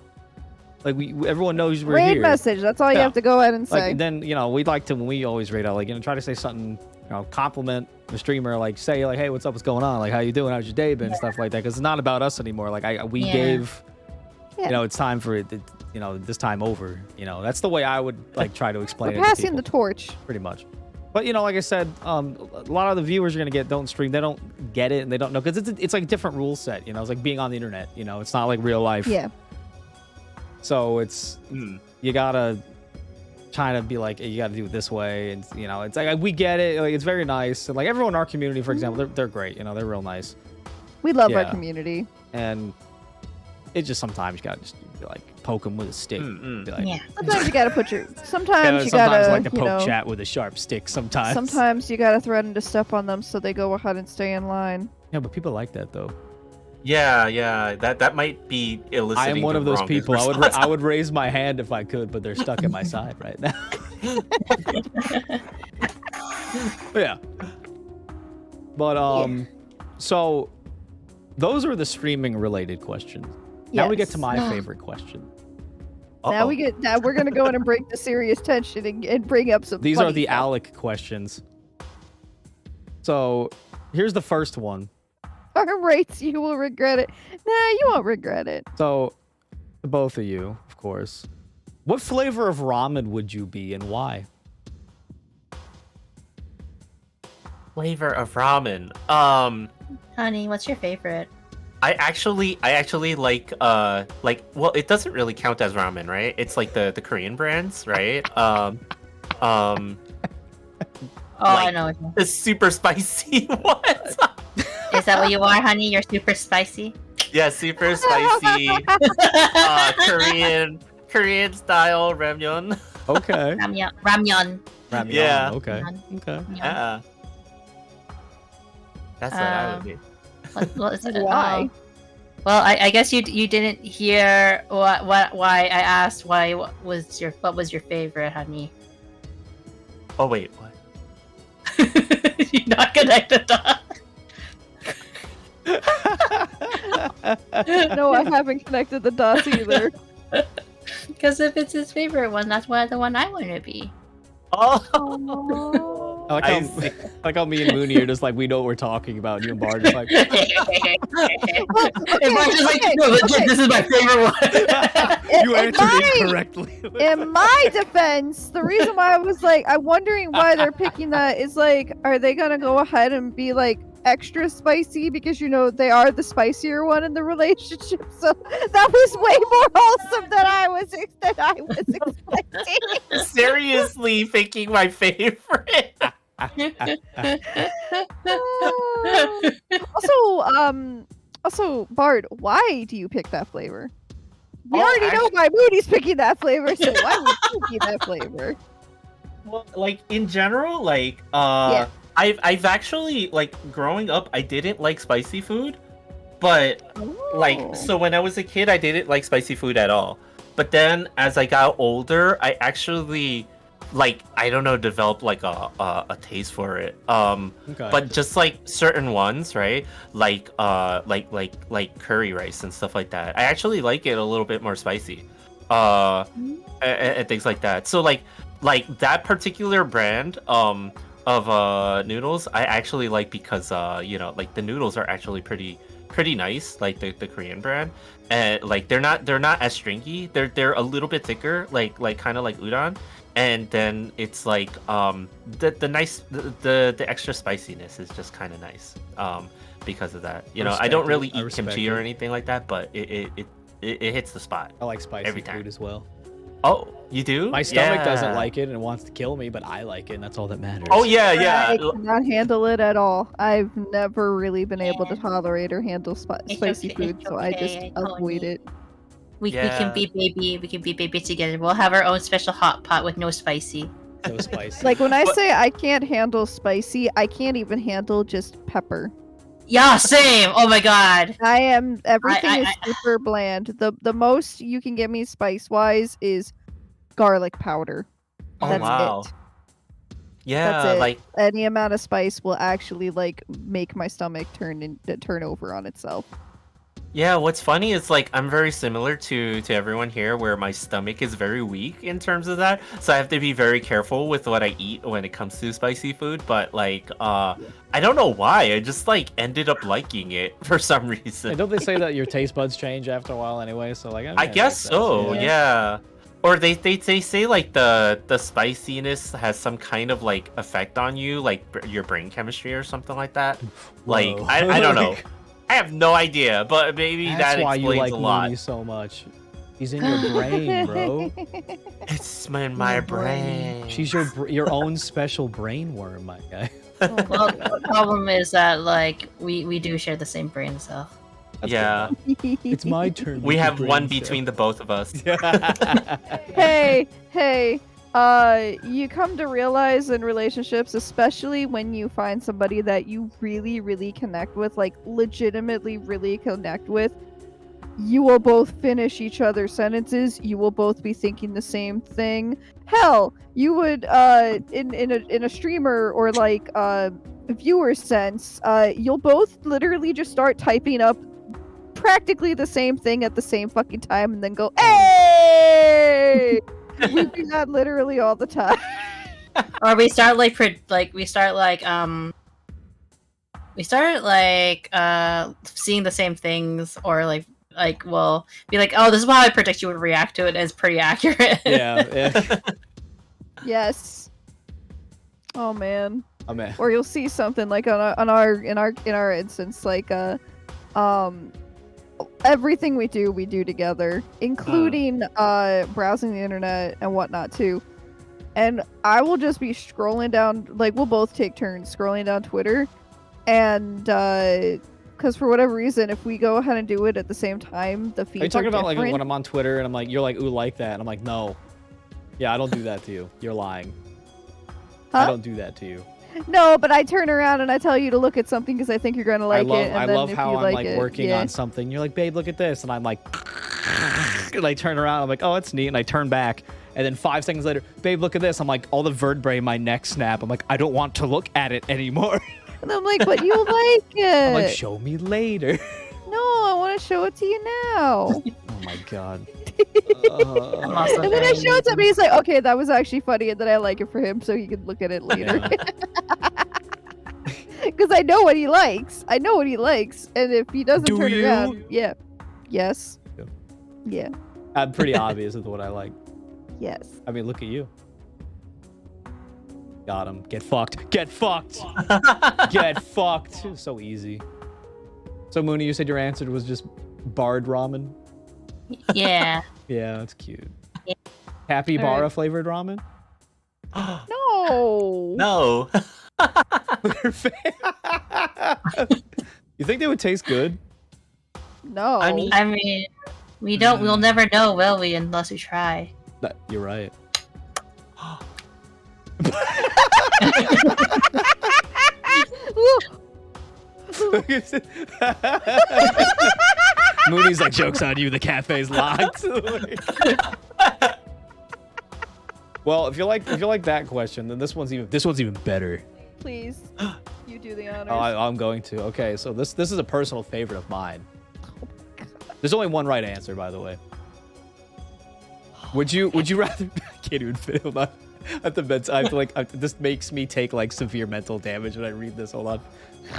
Like everyone knows we're
Raid
here.
message. That's all you
Yeah.
have to go ahead and say.
Like then we'd like to, when we always raid out, like try to say something, compliment the streamer, like say like, hey, what's up, what's going on, like how you doing, how's your day been, stuff like that, because it's not about us anymore. Like we gave, it's time for it, this time over. That's the way I would like try to explain
We're
it.
passing
to
the
people,
torch.
pretty much. But like I said, a lot of the viewers you're gonna get don't stream. They don't get it and they don't know because it's like a different rule set. It's like being on the internet. It's not like real life.
Yeah.
So it's you gotta try to be like, hey, you gotta do it this way, and it's like we get it. Like it's very nice, and like everyone in our community, for example, they're great. They're real nice.
We love our
Yeah.
community.
And it's just sometimes you gotta just be like poke them with a stick. Be like,
Yeah.
Sometimes you gotta put your. Sometimes you
sometimes
gotta.
like to poke chat with a sharp stick.
Sometimes you gotta threaten to step on them so they go ahead and stay in line.
Yeah, but people like that though.
Yeah. That might be eliciting.
I am one
the
of those
wrong
people.
response.
I would raise my hand if I could, but they're stuck at my side right now. Yeah. But so those are the streaming related questions. Now we get to my favorite question.
Now we're gonna go in and break the serious tension and bring up some.
These are
funny
the
stuff.
Alec questions. So here's the first one.
Our rates, you will regret it. Nah, you won't regret it.
So, to both of you, of course, what flavor of ramen would you be and why?
Flavor of ramen.
Honey, what's your favorite?
I actually like well, it doesn't really count as ramen, right? It's like the Korean brands, right?
Oh, I know.
The super spicy ones.
Is that what you are, honey? You're super spicy.
Yeah, super spicy Korean style ramyun.
Okay.
Ramyeon.
Ramyeon.
Yeah.
Okay.
Ramyeon.
Okay.
Yeah. That's what I would be.
What is it?
Why?
Oh. Well, I guess you didn't hear why I asked what was your favorite, honey?
Oh wait, what?
You're not connected.
No, I haven't connected the dots either.
Because if it's his favorite one, that's the one I want to be.
Oh.
I like how me and Mooney are just like, we know what we're talking about. You and Bard are just like,
This is my favorite one.
you answered incorrectly.
In my defense, the reason why I was like, I'm wondering why they're picking that is like, are they gonna go ahead and be like extra spicy because they are the spicier one in the relationship? So that was way more wholesome than I was expecting.
Seriously picking my favorite.
Also, Bard, why do you pick that flavor? We
Oh,
already know why Moody's picking that flavor, so why would you pick that flavor?
Well, like in general, like
Yeah.
I've actually like growing up, I didn't like spicy food, but like so when I was a kid, I didn't like spicy food at all. But then as I got older, I actually like I don't know developed like a taste for it.
Okay.
But just like certain ones, right? Like curry rice and stuff like that. I actually like it a little bit more spicy. And things like that. So like that particular brand of noodles, I actually like because like the noodles are actually pretty nice, like the Korean brand, and like they're not as stringy. They're a little bit thicker, like kind of like udon, and then it's like the extra spiciness is just kind of nice because of that. I don't really eat kimchi or anything like that, but it hits the spot.
I like spicy
every time.
food as well.
Oh, you do?
My stomach doesn't
Yeah.
like it and wants to kill me, but I like it, and that's all that matters.
Oh yeah.
I cannot handle it at all. I've never really been able to tolerate or handle spicy food, so I just avoid it.
We can be baby. We can be baby together. We'll have our own special hot pot with no spicy.
So spicy.
Like when I say I can't handle spicy, I can't even handle just pepper.
Yeah, same. Oh my god.
Everything is super bland. The most you can get me spice wise is garlic powder.
Oh
That's
wow.
it.
Yeah,
That's it.
like
Any amount of spice will actually like make my stomach turn over on itself.
yeah, what's funny is like I'm very similar to everyone here where my stomach is very weak in terms of that. So I have to be very careful with what I eat when it comes to spicy food, but like I don't know why. I just like ended up liking it for some reason.
And don't they say that your taste buds change after a while anyway? So like,
I guess so, yeah. or they say like the spiciness has some kind of like effect on you, like your brain chemistry or something like that. Like
Whoa.
I don't know. I have no idea, but maybe
That's
that
why you
explains
like
a lot.
Mooney so much. He's in your brain, bro.
It's in my brain.
She's your own special brain worm, my guy.
Well, the problem is that like we do share the same brain cell.
That's
Yeah,
It's my turn.
we
with the
have
brain
one
cell.
between the both of us.
Hey, you come to realize in relationships, especially when you find somebody that you really, really connect with, like legitimately really connect with, you will both finish each other's sentences. You will both be thinking the same thing. Hell, you would in a streamer or like viewer sense, you'll both literally just start typing up practically the same thing at the same fucking time and then go, hey! We do that literally all the time.
Or we start seeing the same things, or we'll be like, oh, this is how I predict you would react to it, and it's pretty accurate.
Yeah.
Yes. Oh man.
Oh man.
Or you'll see something like in our instance, like everything we do together, including browsing the internet and whatnot too. And I will just be scrolling down, like we'll both take turns scrolling down Twitter, and because for whatever reason, if we go ahead and do it at the same time, the feeds
Are you talking about
different.
like when I'm on Twitter and I'm like, you're like, ooh, like that, and I'm like, no. Yeah, I don't do that to you. You're lying.
Huh?
I don't do that to you.
No, but I turn around and I tell you to look at something because I think you're gonna like it. And
I
then
love
if
how
you
I'm like
it,
working
yeah.
on something. You're like, babe, look at this, and I'm like, and I turn around. I'm like, oh, it's neat, and I turn back, and then 5 seconds later, babe, look at this. I'm like, all the vertebrae in my neck snap. I'm like, I don't want to look at it anymore.
And I'm like, but you like it.
I'm like, show me later.
No, I want to show it to you now.
Oh my god.
I'm also
And then I
very
show it to
needy.
me. He's like, okay, that was actually funny, and then I like it for him so he can look at it later. Because I know what he likes. I know what he likes, and if he doesn't
Do
turn
you?
around, yeah, yes,
Yeah.
yeah,
I'm pretty obvious with what I like.
yes.
I mean, look at you. Got him. Get fucked. Get fucked. Get fucked. So easy. So Mooney, you said your answer was just Bard ramen?
Yeah.
Yeah, that's cute. Capybara
Alright.
flavored ramen?
No.
No.
You think they would taste good?
No.
I mean-
We'll never know, will we, unless we try.
You're right. Mooney's like, joke's on you, the cafe's locked. Well, if you like that question, then this one's even better.
Please, you do the honors.
Oh, I'm going to. Okay, so this is a personal favorite of mine. There's only one right answer, by the way. Would you rather? I can't even fit him on at the bedside. I feel like this makes me take like severe mental damage when I read this. Hold on.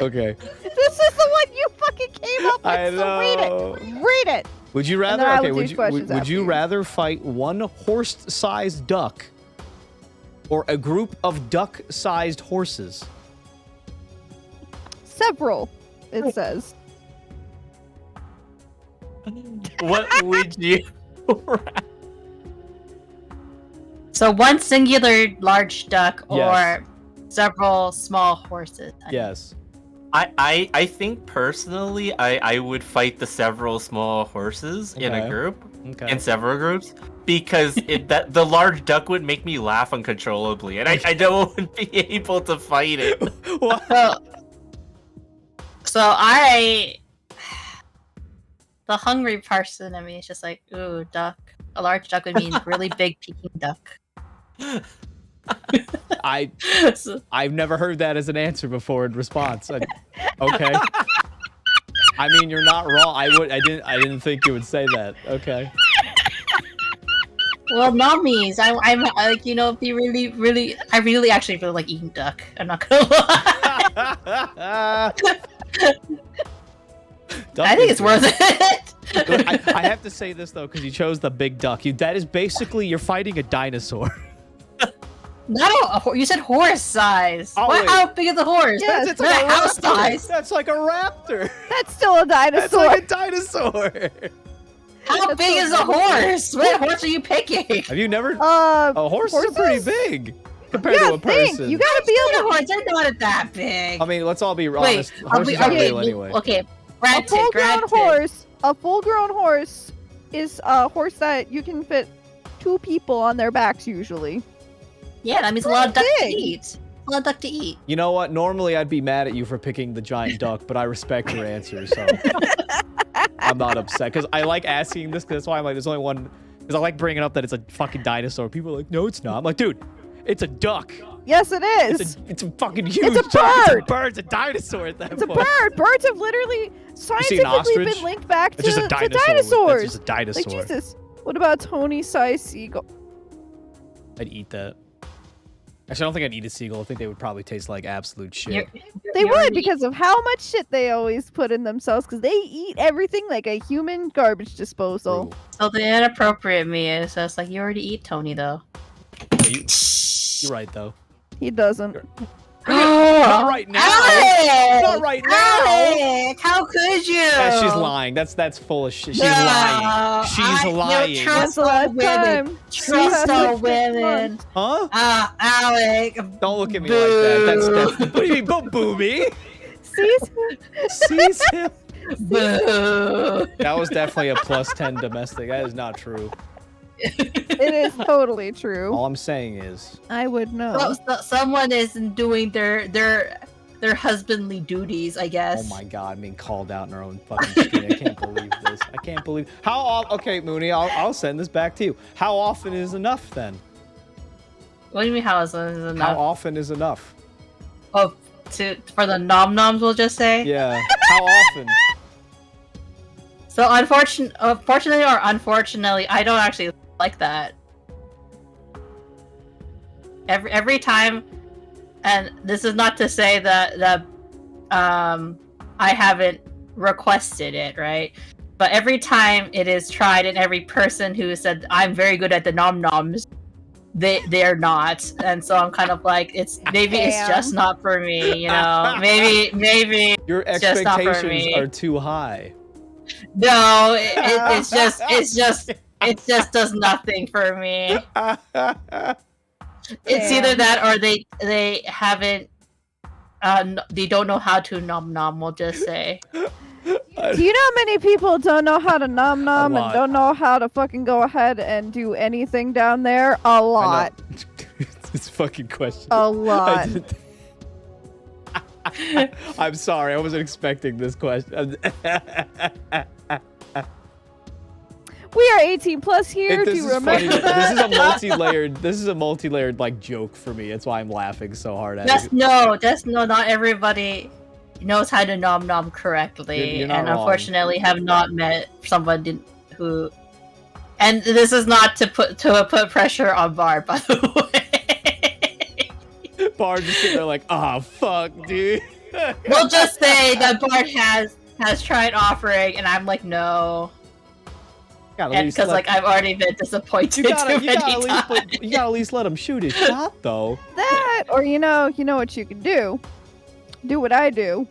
Okay.
This is the one you fucking came up with.
I
So
know.
read it.
Would you rather?
then I
Okay.
will do questions
Would
after
you
you.
rather fight one horse-sized duck or a group of duck-sized horses?
Several. It says.
What would you?
So one singular large duck, or
Yes.
several small horses.
Yes.
I think personally, I would fight the several small horses in a
Okay.
group,
Okay.
in several groups, because the large duck would make me laugh uncontrollably, and I don't be able to fight it.
What?
So the hungry person, I mean, it's just like, ooh, duck. A large duck would mean really big Peking duck. So-
I've never heard that as an answer before in response. Okay. I mean, you're not wrong. I didn't think you would say that. Okay.
well, nummies. I'm like, you know, be really. I really actually really like eating duck. I'm not gonna lie.
Duck
I think
is
it's worth it.
I have to say this though, because you chose the big duck. That is basically you're fighting a dinosaur.
No, you said horse size.
Oh,
What?
wait.
How big is the horse?
Yes,
It's
Not
like a
house
raptor.
size.
That's like a raptor.
That's still a
That's
dinosaur.
like a dinosaur.
How
That's
big
so
is a horse? What horse are you picking?
Have you never?
Uh,
Horses are pretty big compared
yeah,
to a person.
you gotta be
The
able to.
horse, they're not that big.
I mean, let's all be
Wait,
honest. Horses aren't real anyway.
okay.
A
Granted,
full-grown
granted.
horse. A full-grown horse is a horse that you can fit 2 people on their backs usually.
Yeah, that means a lot of duck to
big.
eat. A lot of duck to eat.
You know what? Normally, I'd be mad at you for picking the giant duck, but I respect your answer, so I'm not upset. Because I like asking this, because that's why I'm like, there's only one. Because I like bringing up that it's a fucking dinosaur. People are like, no, it's not. I'm like, dude, it's a duck.
Yes, it is.
It's a fucking huge
a
duck. It's a
bird.
bird. It's a dinosaur at that
It's a
point.
bird. Birds have literally scientifically
ostrich?
been linked back to,
It's just a
to
dinosaur. That's
dinosaurs.
just a dinosaur.
Like Jesus. What about Tony-sized seagull?
I'd eat that. Actually, I don't think I'd eat a seagull. I think they would probably taste like absolute shit.
They would because of how much shit they always put in themselves. Because they eat everything like a human garbage disposal.
True.
So the inappropriate me is just like, you already eat Tony though.
Yeah, you're right, though.
He doesn't.
Not right now.
Alex!
Not right now.
Alex! How could you?
Yeah, she's lying. That's full of shit. She's
No,
lying. She's lying.
You
When's
trust
the
all
last
women.
time?
Trust
Yeah,
all
like 6
women.
months.
Huh?
Alex.
Don't look at me like that. That's what do you mean? Don't boo me.
Sees?
Sees him.
Boo.
That was definitely a +10 domestic. That is not true.
It is totally true.
All I'm saying is,
I would know.
Someone isn't doing their husbandly duties, I guess.
oh my god, I'm being called out in our own fucking screen. I can't believe this. I can't believe. How often? Okay, Mooney, I'll send this back to you. How often is enough then?
What do you mean? How is enough?
How often is enough?
Oh, for the nom noms, we'll just say.
Yeah. How often?
So fortunately or unfortunately, I don't actually like that. Every time, and this is not to say that I haven't requested it, right? But every time it is tried, and every person who said I'm very good at the nom noms, they're not, and so I'm kind of like, it's just not for me, you know. maybe
Your
it's just not for
expectations
me.
are too high.
No, it just does nothing for me. It's either that or they haven't they don't know how to nom nom, we'll just say.
Do you know how many people don't know how to nom nom
lot.
and don't know how to fucking go ahead and do anything down there? A lot.
It's a fucking question.
A lot.
I'm sorry, I wasn't expecting this question.
We are 18 plus here. Do
This
you
is
remember
funny.
that?
This is a multi-layered like joke for me. That's why I'm laughing so hard at it.
Not everybody knows how to nom nom correctly,
You're not
and
wrong.
unfortunately have not met someone who. And this is not to put pressure on Bard, by the way.
Bard just sitting there like, oh fuck, dude.
We'll just say that Bard has tried offering, and I'm like, no. Because like I've already been disappointed
you
too
gotta
many times.
at least let him shoot his shot though.
That, or you know what you can do. Do what I do.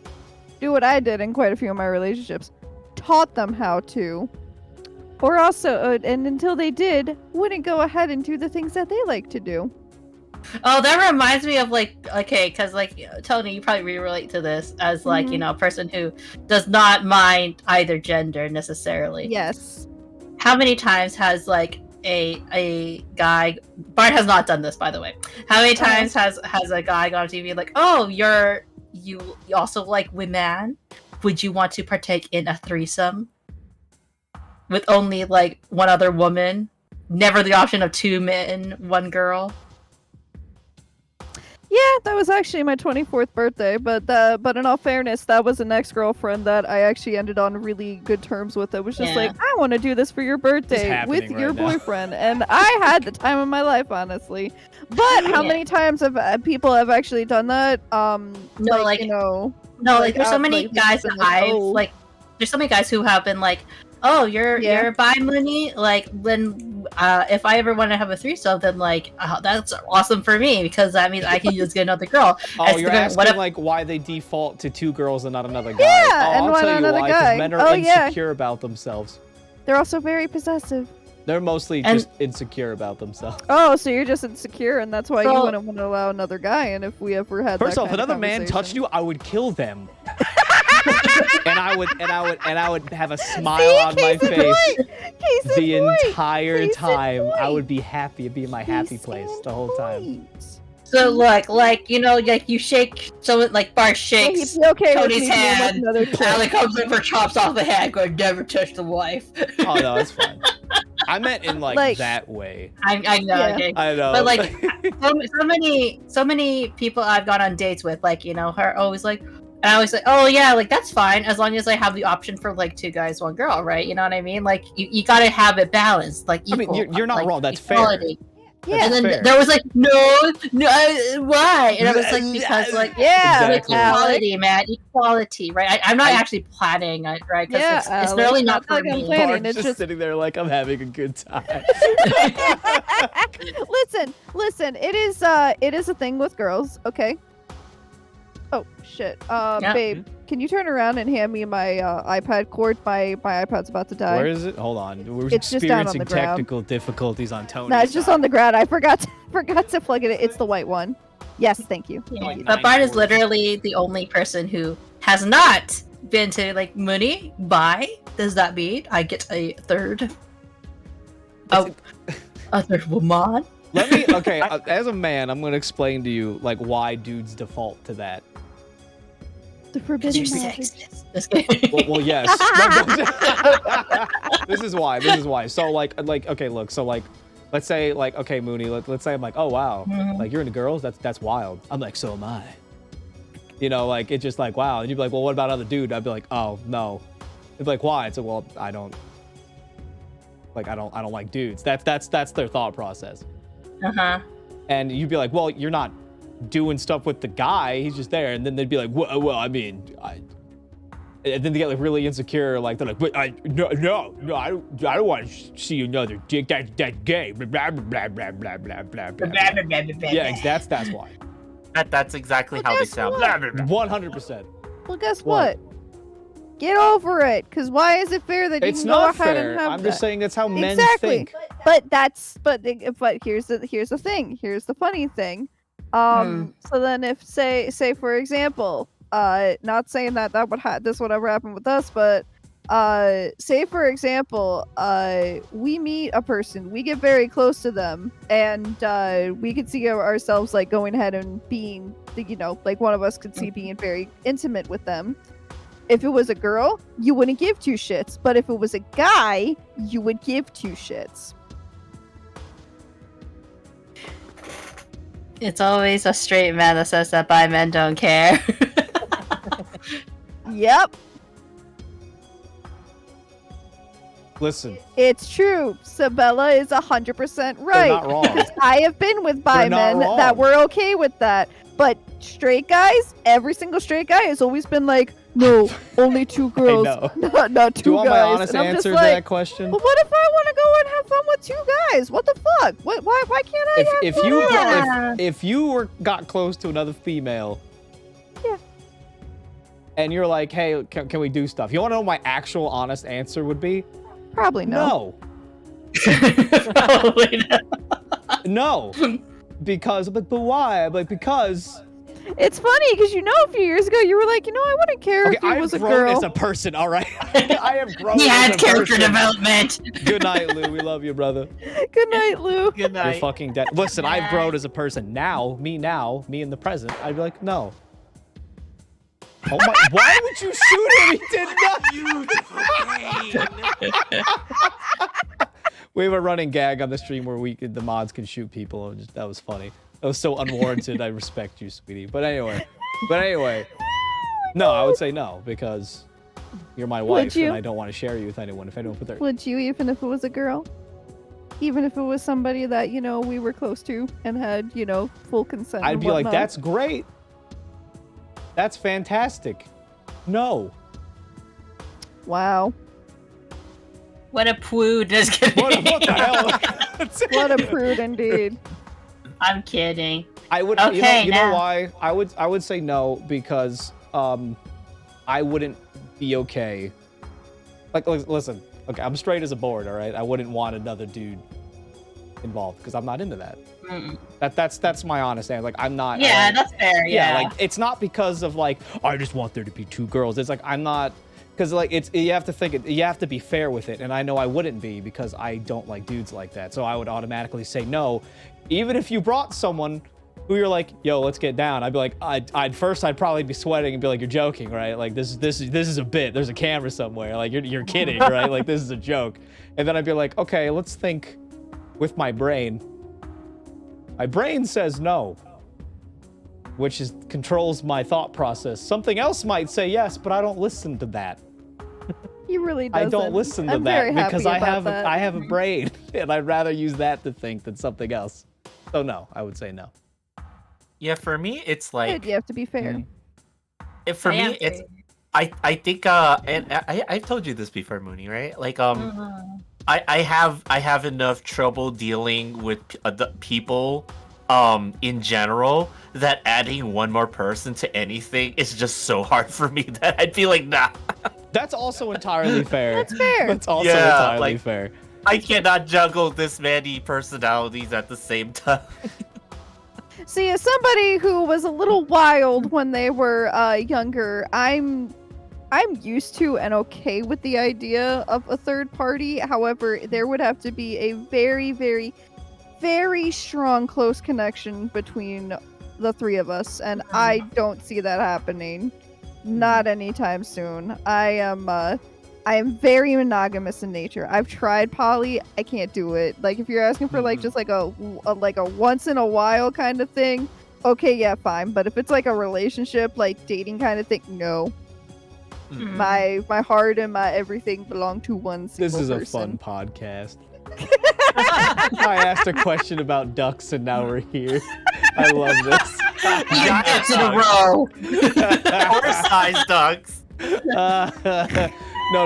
Do what I did in quite a few of my relationships. Taught them how to. Or also, and until they did, wouldn't go ahead and do the things that they like to do.
Oh, that reminds me of like, okay, because like Tony, you probably relate to this as like, you know, a person who does not mind either gender necessarily.
Yes.
How many times has like a guy, Bart has not done this, by the way. How many times has a guy gone on TV like, oh, you also like women? Would you want to partake in a threesome with only like one other woman? Never the option of 2 men, 1 girl.
Yeah, that was actually my 24th birthday, but in all fairness, that was an ex-girlfriend that I actually ended on really good terms with. It was just like, I want to do this for your birthday with your boyfriend, and I had the time of my life, honestly. But how many times have people have actually done that?
There's so many guys that there's so many guys who have been like, oh, you're
Yeah.
you're bi Mooney. Like when if I ever want to have a threesome, then like that's awesome for me because that means I can just get another girl.
Oh,
It's
you're
gonna-
asking
what if-
like why they default to 2 girls and not another guy.
Yeah,
oh,
and
I'll
why
tell
not
you
another
why. 'Cause
guy?
men are
Oh, yeah.
insecure about themselves.
They're also very possessive.
They're mostly
And-
just insecure about themselves.
Oh, so you're just insecure, and that's why you
So-
wouldn't want to allow another guy. And if we ever had
First
that
off,
kind of
another man touched you, I would kill them. and I would have a smile on my
case in
face
point. Case in
the
point.
entire
Case in
time. I
point.
would be happy. It'd be my happy
Case
place
in
the whole time.
point.
So like you know, like you shake someone like Bar
Yeah,
shakes.
he'd be okay with
Tony's
me being with
hand.
another chick.
Allie comes over, chops off the hand, going never touch the wife.
Oh no, that's fine. I meant in like that way.
I know,
Yeah.
okay.
I know.
But like so many people I've gone on dates with, like, you know, are always like, and I always say, oh yeah, like that's fine as long as I have the option for like 2 guys, 1 girl, right? You know what I mean? Like you gotta have it balanced, like
I mean,
equal,
you're not
like,
wrong. That's
equality.
Yeah.
And then
fair.
there was like, no, why? And I was like, because like,
Yeah,
like
Exactly.
equality, man, equality, right? I'm not actually planning it, right? Because
Yeah,
it's
Alex,
really not
I'm
for
not gonna
me.
plan it.
Bard's
it's
just
just-
sitting there like I'm having a good time.
Listen. It is a thing with girls. Okay. Oh shit.
Yeah.
Babe, can you turn around and hand me my iPad cord? My iPad's about to die.
Where is it? Hold on. We're
It's just down on
experiencing
the ground.
technical difficulties on Tony's
No, it's just
side.
on the ground. I forgot to plug it in. It's the white one. Yes, thank you.
Yeah.
Like
But Bard is
9
literally the only person who has not been to like Mooney. Bye. Does that mean I get a third? Oh, a third woman.
Let me. Okay, as a man, I'm gonna explain to you like why dudes default to that.
The
Because
forbidden
you're
knowledge.
sexist. Just kidding.
Well, yes. This is why. So like okay, look. So like, let's say like okay, Mooney. Let's say I'm like, oh wow,
Mhm.
like you're into girls. That's wild. I'm like, so am I. You know, like it's just like wow. And you'd be like, well, what about other dude? I'd be like, oh no. They'd be like, why? It's like, well, I don't like dudes. That's their thought process.
Uh-huh.
And you'd be like, well, you're not doing stuff with the guy. He's just there. And then they'd be like, well, I mean, and then they get like really insecure. Like they're like, but I don't want to see another dick. That's gay. Blah blah blah blah blah blah blah blah. Yeah, that's why.
That's exactly
Well,
how they
guess
sound.
what?
100%.
Well, guess
What?
what? Get over it. Cause why is it fair that
It's
you can
not
go ahead
fair.
and have
I'm
that?
just saying that's how men
Exactly.
think.
But here's the thing. Here's the funny thing. So then if say for example, not saying that this would ever happen with us, but say for example, we meet a person, we get very close to them, and we could see ourselves like going ahead and being, you know, like one of us could see being very intimate with them. If it was a girl, you wouldn't give 2 shits, but if it was a guy, you would give 2 shits.
It's always a straight man that says that bi men don't care.
Yep,
Listen,
it's true. Sabella is 100% right.
they're not wrong.
I have been with bi
They're not
men that
wrong.
were okay with that. But straight guys, every single straight guy has always been like, no, only 2 girls,
know.
not 2
Do you want
guys.
my honest
And I'm just
answer to
like,
that question?
well, what if I want to go and have fun with 2 guys? What the fuck? Why can't I have
If
fun?
you
Yeah.
if you got close to another female,
Yeah.
and you're like, hey, can we do stuff? You want to know what my actual honest answer would be?
Probably no.
Probably not.
No, because but why? I'm like because
It's funny because a few years ago you were like, I wouldn't care
okay,
if he
I
was
have
a
grown
girl.
as a person. All right, I have grown.
He
as
had
a
character
person.
development.
Good night, Lou. We love you, brother.
Good night, Lou.
Good
You're
night.
fucking dead. Listen, I've
night.
grown as a person. Now, me in the present, I'd be like, no. Oh my! Why would you shoot him? He did nothing. We have a running gag on the stream where the mods can shoot people. And that was funny. That was so unwarranted. I respect you, sweetie. But anyway, no, I would say no because you're my wife
you?
and I don't want to share you with anyone. If anyone put their
Would you, even if it was a girl? Even if it was somebody that, we were close to and had, full consent.
I'd
and
be like,
whatnot?
that's great. That's fantastic. No.
Wow.
What a prude. Just kidding.
What the hell?
What a prude indeed.
I'm kidding.
I would.
Okay,
you know
now.
why? I would say no because I wouldn't be okay. Like, listen. Okay, I'm straight as a board. All right. I wouldn't want another dude involved because I'm not into that.
Mm-mm.
That's my honest answer. Like, I'm not.
Yeah, that's fair. Yeah.
Like, it's not because of like I just want there to be 2 girls. It's like I'm not. Because like you have to think you have to be fair with it, and I know I wouldn't be because I don't like dudes like that. So I would automatically say no, even if you brought someone who you're like, yo, let's get down. I'd be like, I'd probably be sweating and be like, you're joking, right? Like this is a bit. There's a camera somewhere. Like you're kidding, right? Like this is a joke. And then I'd be like, okay, let's think with my brain. My brain says no, which controls my thought process. Something else might say yes, but I don't listen to that.
He really doesn't.
I don't listen to
I'm very
that because
happy
I
about that.
have a brain and I'd rather use that to think than something else. So no, I would say no.
Yeah, for me, it's like
You have to be fair.
for me, it's I think and I've told you this before, Mooney, right? Like I have enough trouble dealing with the people in general that adding one more person to anything is just so hard for me that I'd be like, nah.
That's also entirely fair.
That's fair.
That's also
Yeah,
entirely
like-
fair.
I cannot juggle this many personalities at the same time.
See, as somebody who was a little wild when they were younger, I'm used to and okay with the idea of a third party. However, there would have to be a very, very, very strong close connection between the 3 of us, and I don't see that happening. Not anytime soon. I am very monogamous in nature. I've tried poly. I can't do it. Like if you're asking for like just like a once in a while kind of thing, okay, yeah, fine. But if it's like a relationship, like dating kind of thing, no. My heart and my everything belong to one single
This is a
person.
fun podcast. I asked a question about ducks and now we're here. I love this.
Giants in a row.
Horse-sized ducks.
No,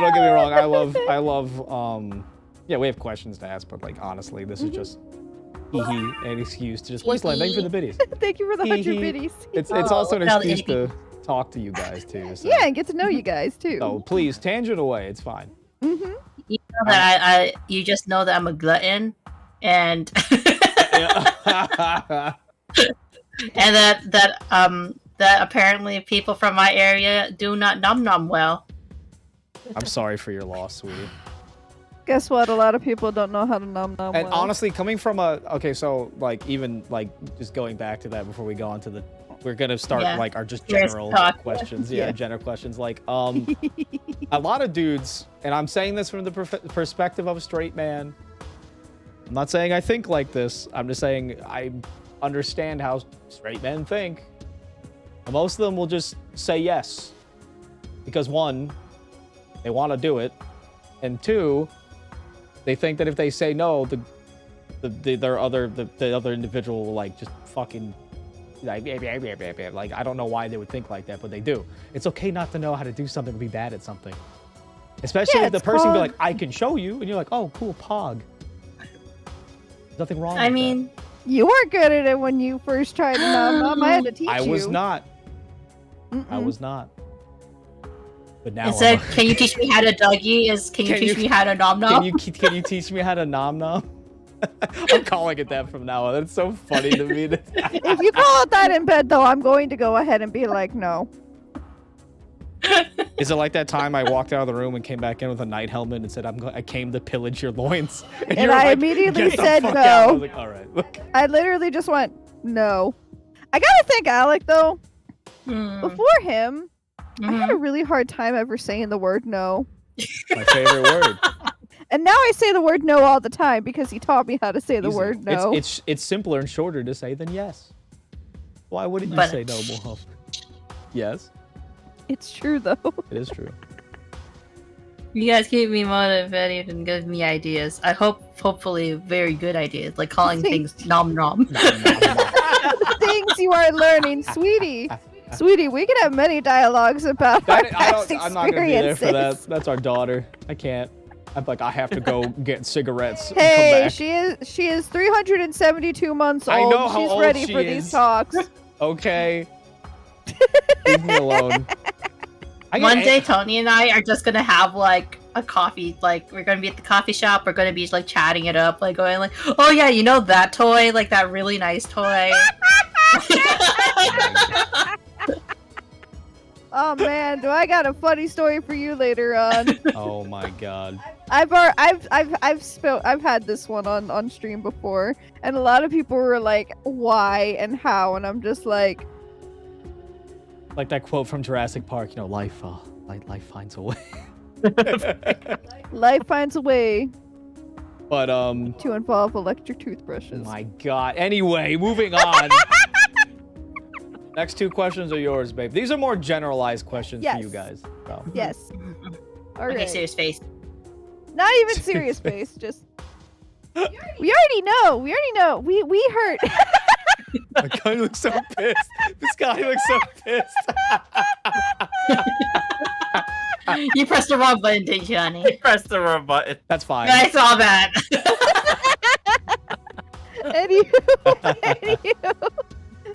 don't get me wrong. I love yeah, we have questions to ask, but like honestly, this is just an excuse to just wasteland. Thank you for the biddies.
Thank you for the 100 biddies.
It's also an
Oh,
excuse to talk to you guys too. So.
Yeah, and get to know you guys too.
So please tangent away. It's fine.
Mm-hmm.
You know that you just know that I'm a glutton, and and that apparently people from my area do not nom nom well.
I'm sorry for your loss, sweetie.
Guess what? A lot of people don't know how to nom nom
And
well.
honestly, coming from so like even like just going back to that before we go on to we're gonna start like our just
Fierce
general
talk.
questions.
Yeah.
General questions. Like a lot of dudes, and I'm saying this from the perspective of a straight man. I'm not saying I think like this. I'm just saying I understand how straight men think. And most of them will just say yes because 1, they want to do it, and 2, they think that if they say no, the other individual will like just fucking like I don't know why they would think like that, but they do. It's okay not to know how to do something, to be bad at something, especially if the
it's
person be
called-
like, I can show you, and you're like, oh cool, pog. There's nothing wrong.
I
with
mean,
You weren't good at it when you first tried to nom nom. I had to teach
that.
you.
I was not. I
Mm-mm.
was not. But now
instead,
I'm
can you teach me how to doggy? Can you teach me how to nom nom?
can you teach me how to nom nom? I'm calling it that from now on. That's so funny to me.
If you call it that in bed, though, I'm going to go ahead and be like, no.
Is it like that time I walked out of the room and came back in with a night helmet and said, I came to pillage your loins?
And
you were
I
like,
immediately
"Get the
said
fuck out." I
no.
was like, all right.
I literally just went, no. I gotta think, Alec, though, before him, I had a really hard time ever saying the word no.
My favorite word.
And now I say the word no all the time because he taught me how to say the
Easy.
word no.
It's simpler and shorter to say than yes. Why wouldn't you
But-
say no more often? Yes,
It's true, though.
it is true.
You guys keep me motivated and give me ideas. I hopefully, very good ideas, like calling things nom nom.
Things you are learning, sweetie. Sweetie, we can have many dialogues about our past
I'm not gonna be there
experiences.
for that. That's our daughter. I can't. I'm like, I have to go get cigarettes and
Hey,
come back.
she is 372 months old.
I know how
She's
old
ready
she
for
is.
these talks.
Okay. Leave me alone.
One day, Tony and I are just gonna have like a coffee. Like we're gonna be at the coffee shop. We're gonna be like chatting it up, like going like, "Oh yeah, you know that toy? Like that really nice toy."
Oh man, do I got a funny story for you later on?
Oh my god.
I've had this one on stream before, and a lot of people were like, "Why and how?" And I'm just like,
Like that quote from Jurassic Park, life finds a way.
"Life finds a way
But
to involve electric toothbrushes."
my god. Anyway, moving on. Next two questions are yours, babe. These are more generalized questions for you
Yes.
guys. So.
Yes. All right.
Okay, serious face.
Not even serious face. Just. We already know. We heard.
The guy looks so pissed. This guy looks so pissed.
You pressed the wrong button, didn't you, honey?
Press the wrong button.
That's fine.
I saw that.
Anywho.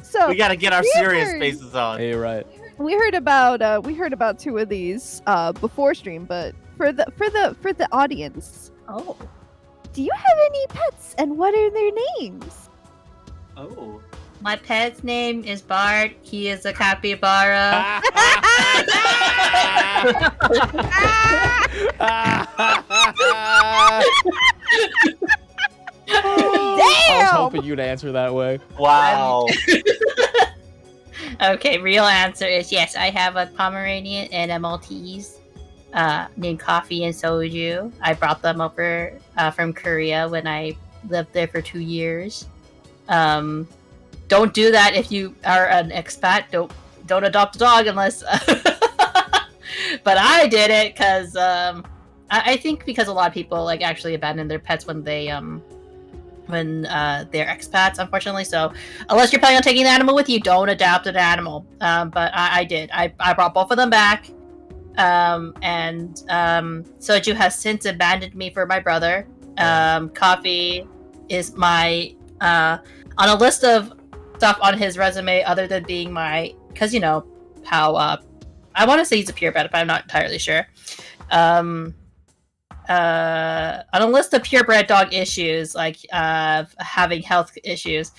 So
We gotta get our
we
serious
heard-
faces on.
Hey, you're right.
we heard about two of these before stream, but for the audience,
Oh.
do you have any pets and what are their names?
Oh.
My pet's name is Bard. He is a capybara.
I was
Damn!
hoping you'd answer that way.
Wow.
Okay, real answer is yes. I have a Pomeranian and a Maltese named Coffee and Soju. I brought them over from Korea when I lived there for 2 years. Don't do that if you are an expat. Don't adopt a dog unless. But I did it because I think because a lot of people like actually abandon their pets when they they're expats, unfortunately. So unless you're planning on taking the animal with you, don't adopt an animal. But I did. I brought both of them back. And Soju has since abandoned me for my brother. Coffee is my on a list of stuff on his resume other than being my, because you know how I want to say he's a purebred, but I'm not entirely sure. On a list of purebred dog issues, like having health issues,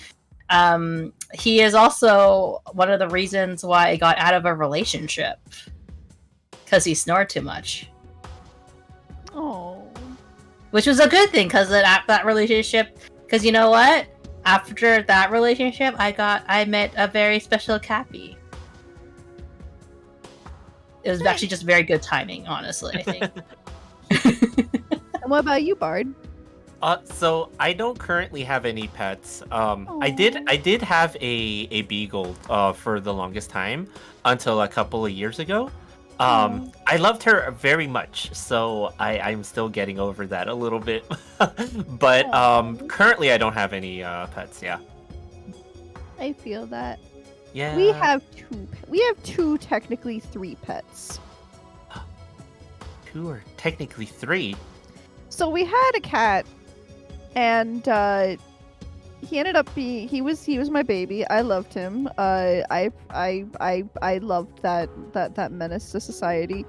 he is also one of the reasons why I got out of a relationship, because he snored too much.
Oh.
Which was a good thing, because that relationship, because you know what? After that relationship, I met a very special Cappy. It was actually just very good timing, honestly, I think.
And what about you, Bard?
So I don't currently have any pets. I did have a beagle for the longest time until a couple of years ago. I loved her very much, so I'm still getting over that a little bit. But currently I don't have any pets. Yeah.
I feel that.
Yeah.
We have two, technically 3 pets.
2 or technically 3.
So we had a cat, and he ended up being he was my baby. I loved him. I loved that menace to society.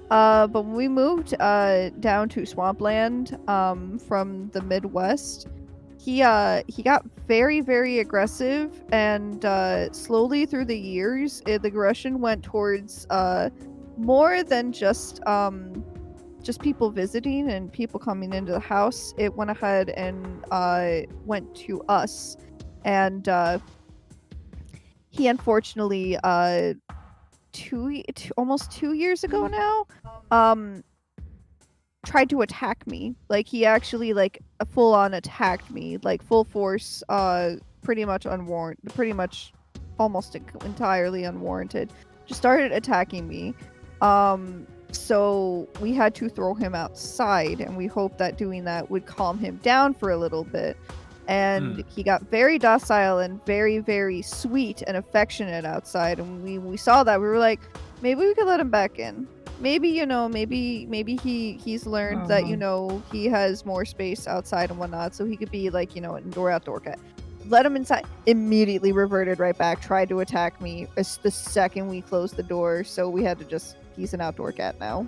But when we moved down to Swampland from the Midwest, he got very, very aggressive, and slowly through the years, the aggression went towards more than just people visiting and people coming into the house. It went ahead and went to us, and he unfortunately almost 2 years ago now tried to attack me. Like, he actually full on attacked me, like full force, pretty much almost entirely unwarranted. Just started attacking me. So we had to throw him outside, and we hoped that doing that would calm him down for a little bit. And he got very docile and very, very sweet and affectionate outside. And we saw that, we were like, maybe we could let him back in. Maybe he's learned that he has more space outside and whatnot, so he could be like an indoor outdoor cat. Let him inside. Immediately reverted right back. Tried to attack me as the second we closed the door. So we had to just. He's an outdoor cat now,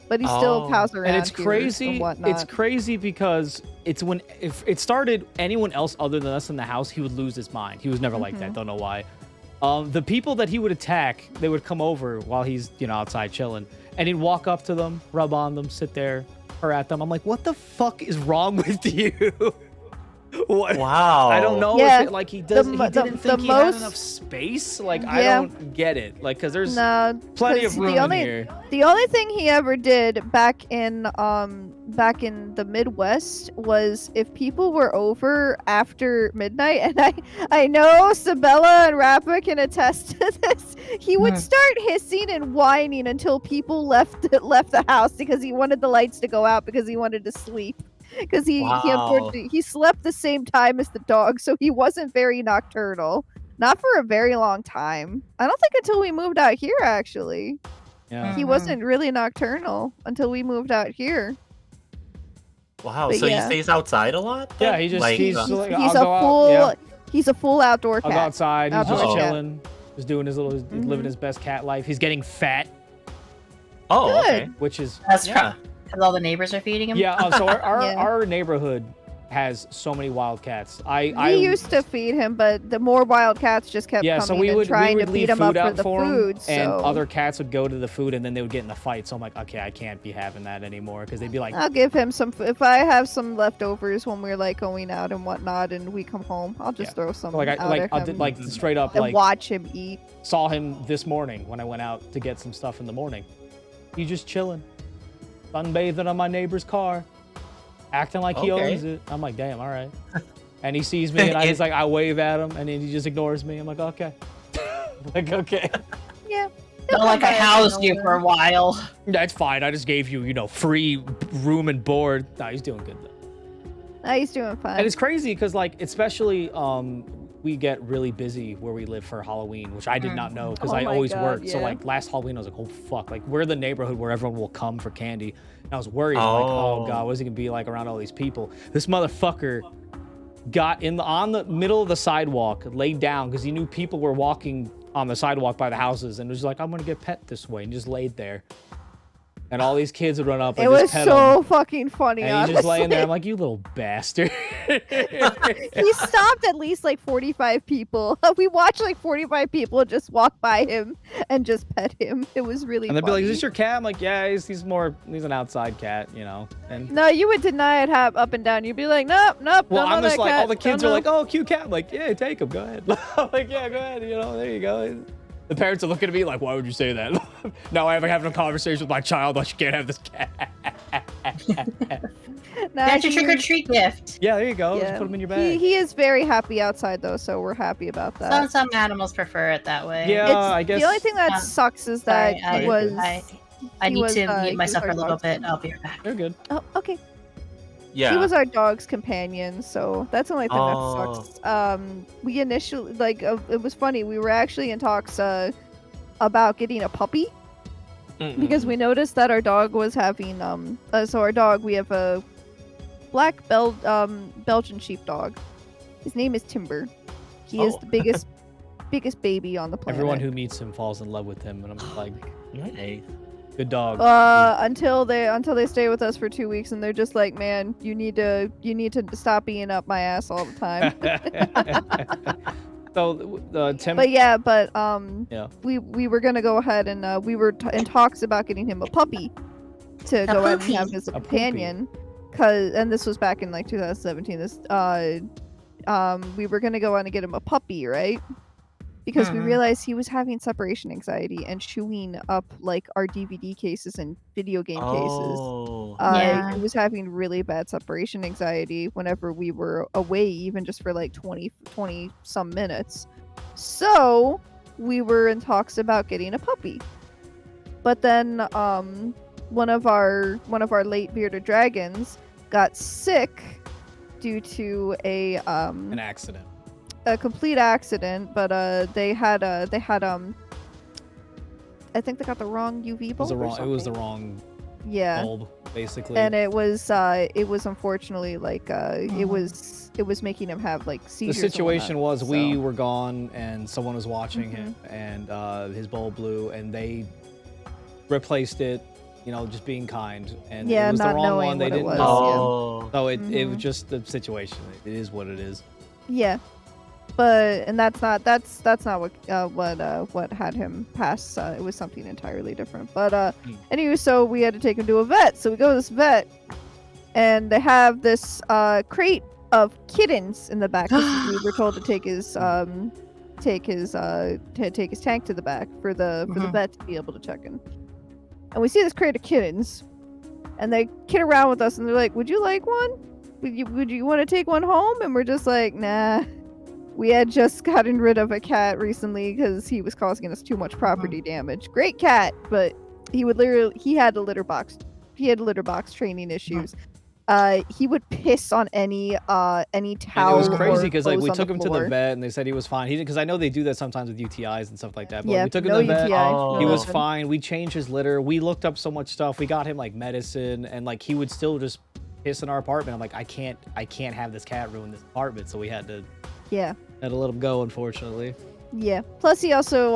but he still pals around.
And it's crazy.
And whatnot.
It's crazy because if it started anyone else other than us in the house, he would lose his mind. He was never like that. Don't know why. The people that he would attack, they would come over while he's outside chilling, and he'd walk up to them, rub on them, sit there, purr at them. I'm like, what the fuck is wrong with you? What?
Wow.
I don't know
Yeah,
if he didn't think he had enough space. Like, I don't get it. Like, because there's plenty of room in here.
The only thing he ever did back in the Midwest was if people were over after midnight, and I know Sabella and Rappa can attest to this, he would start hissing and whining until people left the house because he wanted the lights to go out because he wanted to sleep. Because he slept the same time as the dog, so he wasn't very nocturnal. Not for a very long time. I don't think until we moved out here, actually.
Yeah.
He wasn't really nocturnal until we moved out here.
Wow,
But
so
yeah.
he stays outside a lot? Then?
Yeah, he just
like,
he's
a full outdoor
I'll
cat.
go outside. He's just
Outdoor cat.
chilling, just doing his little, living his best cat life. He's getting fat,
Oh,
Good.
okay.
which is
That's because all the neighbors are feeding him.
yeah. So our
Yeah.
our neighborhood has so many wild cats.
We used to feed him, but the more wild cats just kept
yeah.
coming
So we
and
would
trying
we
to
would
beat
leave
him up
food
for
out
the
for him,
food.
and
So
other cats would go to the food, and then they would get in the fight. So I'm like, okay, I can't be having that anymore because they'd be like,
I'll give him some. If I have some leftovers when we're like going out and whatnot, and we come home, I'll just throw some
like
out
I
at
did,
him
like straight up
and
like
watch him eat.
saw him this morning when I went out to get some stuff in the morning. He's just chilling, sunbathing on my neighbor's car, acting like he
Okay.
owns it. I'm like, damn, all right. And he sees me, and I wave at him, and then he just ignores me. I'm like, okay. Like, okay.
Yeah.
Not like I housed you for a while.
That's fine. I just gave you, free room and board. Nah, he's doing good, though.
He's doing fine.
And it's crazy because, like, especially we get really busy where we live for Halloween, which I did not know because
Oh
I
my
always
God,
worked. So
yeah.
like last Halloween, I was like, oh fuck, like we're the neighborhood where everyone will come for candy. And I was worried, I'm like, oh god, what's it gonna be like around all these people? This motherfucker got on the middle of the sidewalk, laid down because he knew people were walking on the sidewalk by the houses, and was like, I'm gonna get pet this way, and just laid there. And all these kids would run up and
it
just
was
pet
so
him.
fucking funny.
And
honestly.
he's just laying there. I'm like, you little bastard.
He stopped at least like 45 people. We watched like 45 people just walk by him and just pet him. It was really
And they'd be like,
funny.
is this your cat? I'm like, yeah, he's an outside cat, And
No, you would deny it up and down. You'd be like, nope.
well,
don't know
I'm just
that
like,
cat.
all the kids
Don't
are
know.
like, oh, cute cat. I'm like, yeah, take him. Go ahead. I'm like, yeah, go ahead. There you go. The parents are looking at me like, why would you say that? Now I'm having a conversation with my child. Like, you can't have this cat.
Nah,
That's your
he-
trick or treat gift.
Yeah, there you go.
yeah.
Just put him in your bag.
He is very happy outside though, so we're happy about that.
Some animals prefer it that way.
Yeah. I guess.
The only thing that
Yeah.
sucks is that
Sorry,
he was.
I
he
need
was,
to
he
mute
was
myself for
our
a little
dog's
bit. I'll be right back.
They're good.
Oh, okay.
Yeah.
He was our dog's companion, so that's the only thing that sucks. We initially it was funny. We were actually in talks about getting a puppy because we noticed that our dog was having so our dog, we have a black Belgian sheepdog. His name is Timber. He is the biggest baby on the planet.
Everyone who meets him falls in love with him, and I'm like,
Hey.
good dog.
until they stay with us for 2 weeks, and they're just like, man, you need to stop being up my ass all the time.
So Tim.
But yeah,
Yeah.
we were gonna go ahead and we were in talks about getting him a puppy to go ahead and have as a companion. And this was back in like 2017. We were gonna go on and get him a puppy, right? Because we realized he was having separation anxiety and chewing up like our DVD cases and video game cases.
Yeah.
He was having really bad separation anxiety whenever we were away, even just for like 20 some minutes. So we were in talks about getting a puppy. But then one of our late bearded dragons got sick due to
An accident.
a complete accident, but they had a I think they got the wrong UV bulb.
It was the wrong
yeah.
bulb, basically.
And it was unfortunately like it was making him have like
The
seizures.
situation was we
so.
were gone and someone was watching him and his bulb blew and they replaced it, you know, just being kind. And
Yeah,
it was the
not
wrong
knowing
one. They
what it
didn't
was,
know.
Oh.
So it was just the situation. It is what it is.
Yeah, but and that's not what had him pass. It was something entirely different. But anyway, so we had to take him to a vet. So we go to this vet, and they have this crate of kittens in the back. 'Cause we were told to take his tank to the back for the vet to be able to check in. And we see this crate of kittens, and they kid around with us, and they're like, "Would you like one? Would you want to take one home?" And we're just like, "Nah." We had just gotten rid of a cat recently because he was causing us too much property damage. Great cat, but he had a litter box. He had litter box training issues. He would piss on any towel.
And it was crazy
because
because like we took him to the vet and they said he was fine. He didn't, because I know they do that sometimes with UTIs and stuff like that. But
yeah,
we took him
no
to the vet.
UTI,
He
no
was
nothing.
fine. We changed his litter. We looked up so much stuff. We got him like medicine, and like he would still just piss in our apartment. I'm like, I can't have this cat ruin this apartment. So we had to let him go, unfortunately.
Yeah. Plus, he also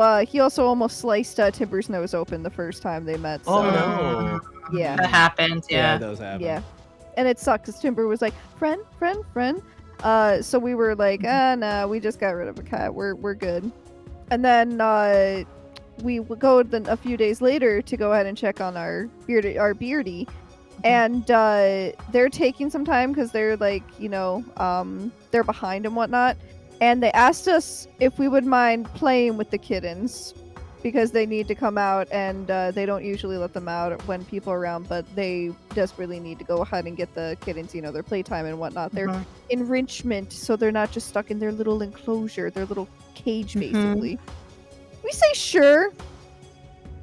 almost sliced Timber's nose open the first time they met. So,
Oh no.
yeah.
That happens,
Yeah,
yeah.
it does happen.
Yeah. And it sucked because Timber was like, friend. So we were like, nah, we just got rid of a cat. We're good. And then we would go a few days later to go ahead and check on our Beardy. And they're taking some time because they're like, you know, they're behind and whatnot. And they asked us if we would mind playing with the kittens because they need to come out, and they don't usually let them out when people are around, but they desperately need to go ahead and get the kittens, you know, their playtime and whatnot. Their enrichment, so they're not just stuck in their little enclosure, their little cage, basically. We say sure.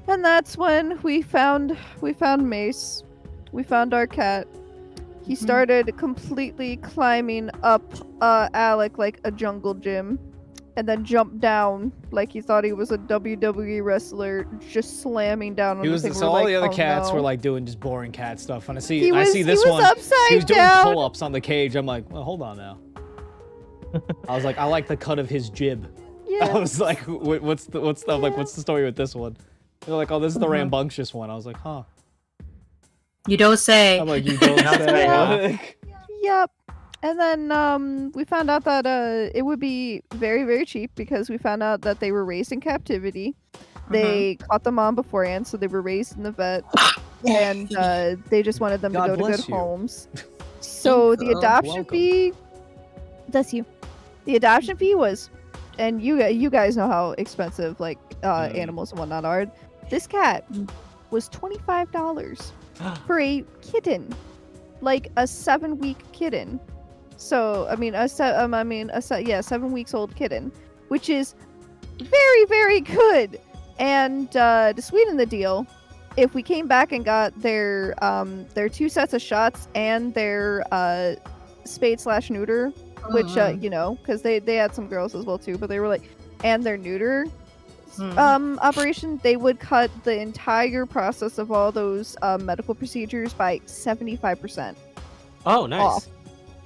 And that's when we found Mace. We found our cat. He started completely climbing up Alec like a jungle gym, and then jumped down like he thought he was a WWE wrestler, just slamming down on the thing.
So all the other cats were like doing just boring cat stuff, and I see this one.
Upside
he was doing
down.
pull-ups on the cage. I'm like, well, hold on now. I was like, I like the cut of his jib.
Yeah.
I was like, what's the story with this one? They're like, oh, this is the rambunctious one. I was like, huh.
You don't say.
I'm like, you don't say.
Yep. And then we found out that it would be very, very cheap because we found out that they were raised in captivity. They caught them on beforehand, so they were raised in the vet, and they just wanted them to go to good homes. So the adoption fee. Bless you. The adoption fee was, and you guys know how expensive like animals and whatnot are. This cat was $25 for a kitten, like a 7-week kitten. So I mean, 7 weeks old kitten, which is very, very good. And to sweeten the deal, if we came back and got their 2 sets of shots and their spade/neuter, which you know, because they had some girls as well too, but they were like, and their neuter operation, they would cut the entire process of all those medical procedures by 75%.
Oh, nice.
Off.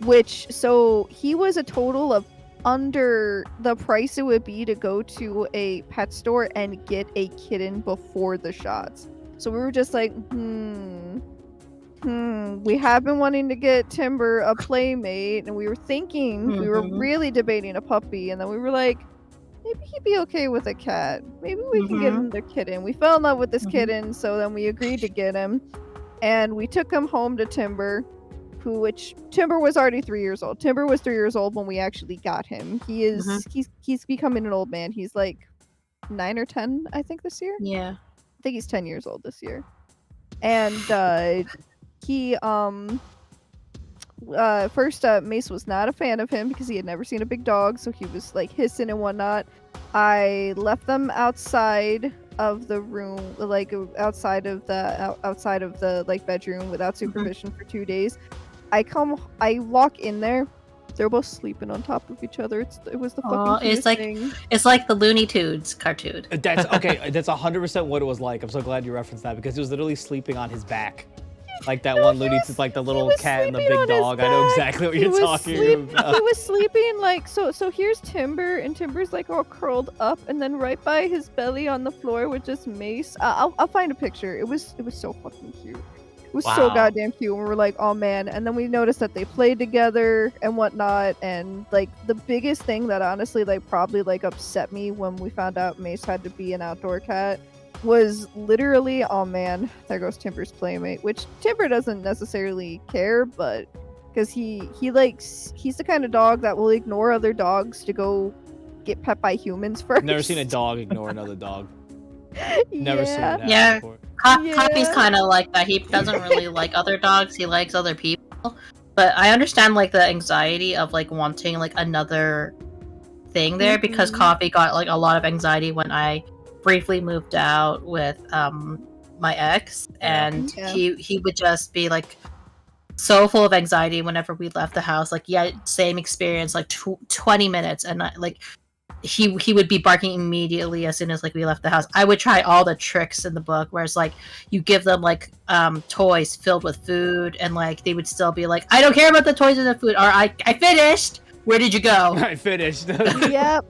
Which, so he was a total of under the price it would be to go to a pet store and get a kitten before the shots. So we were just like, we have been wanting to get Timber a playmate, and we were thinking, we were really debating a puppy, and then we were like, maybe he'd be okay with a cat. Maybe we can get him the kitten. We fell in love with this kitten, so then we agreed to get him, and we took him home to Timber, which Timber was already 3 years old. Timber was 3 years old when we actually got him. He is he's becoming an old man. He's like 9 or 10, I think, this year.
Yeah.
I think he's 10 years old this year. And he first Mace was not a fan of him because he had never seen a big dog, so he was like hissing and whatnot. I left them outside of the room, like outside of the like bedroom without supervision for 2 days. I walk in there, They're both sleeping on top of each other. It was the fucking
Aw,
cutest thing.
It's like the Looney Tunes cartoon.
That's okay. That's 100% what it was like. I'm so glad you referenced that because he was literally sleeping on his back. Like that one Looney Tunes, like the little cat and the big dog. I know exactly what you're talking about.
He was sleeping like so. Here's Timber, and Timber's like all curled up, and then right by his belly on the floor was just Mace. I'll find a picture. It was so fucking cute. It was so
Wow.
goddamn cute. And we were like, oh man. And then we noticed that they played together and whatnot. And like the biggest thing that honestly like probably like upset me when we found out Mace had to be an outdoor cat was literally, oh man, there goes Timber's playmate, which Timber doesn't necessarily care, but because he's the kind of dog that will ignore other dogs to go get pet by humans first.
Never seen a dog ignore another dog. Never seen
Yeah.
that
Yeah.
before.
Coffee's kind of like that. He doesn't really like other dogs. He likes other people. But I understand like the anxiety of like wanting like another thing there because
Mhm.
Coffee got like a lot of anxiety when I briefly moved out with my ex, and
Yeah.
he would just be like so full of anxiety whenever we left the house. Like same experience, like 20 minutes, and like he would be barking immediately as soon as like we left the house. I would try all the tricks in the book where it's like you give them like toys filled with food, and like they would still be like, I don't care about the toys and the food, or I finished. Where did you go?
I finished.
Yep.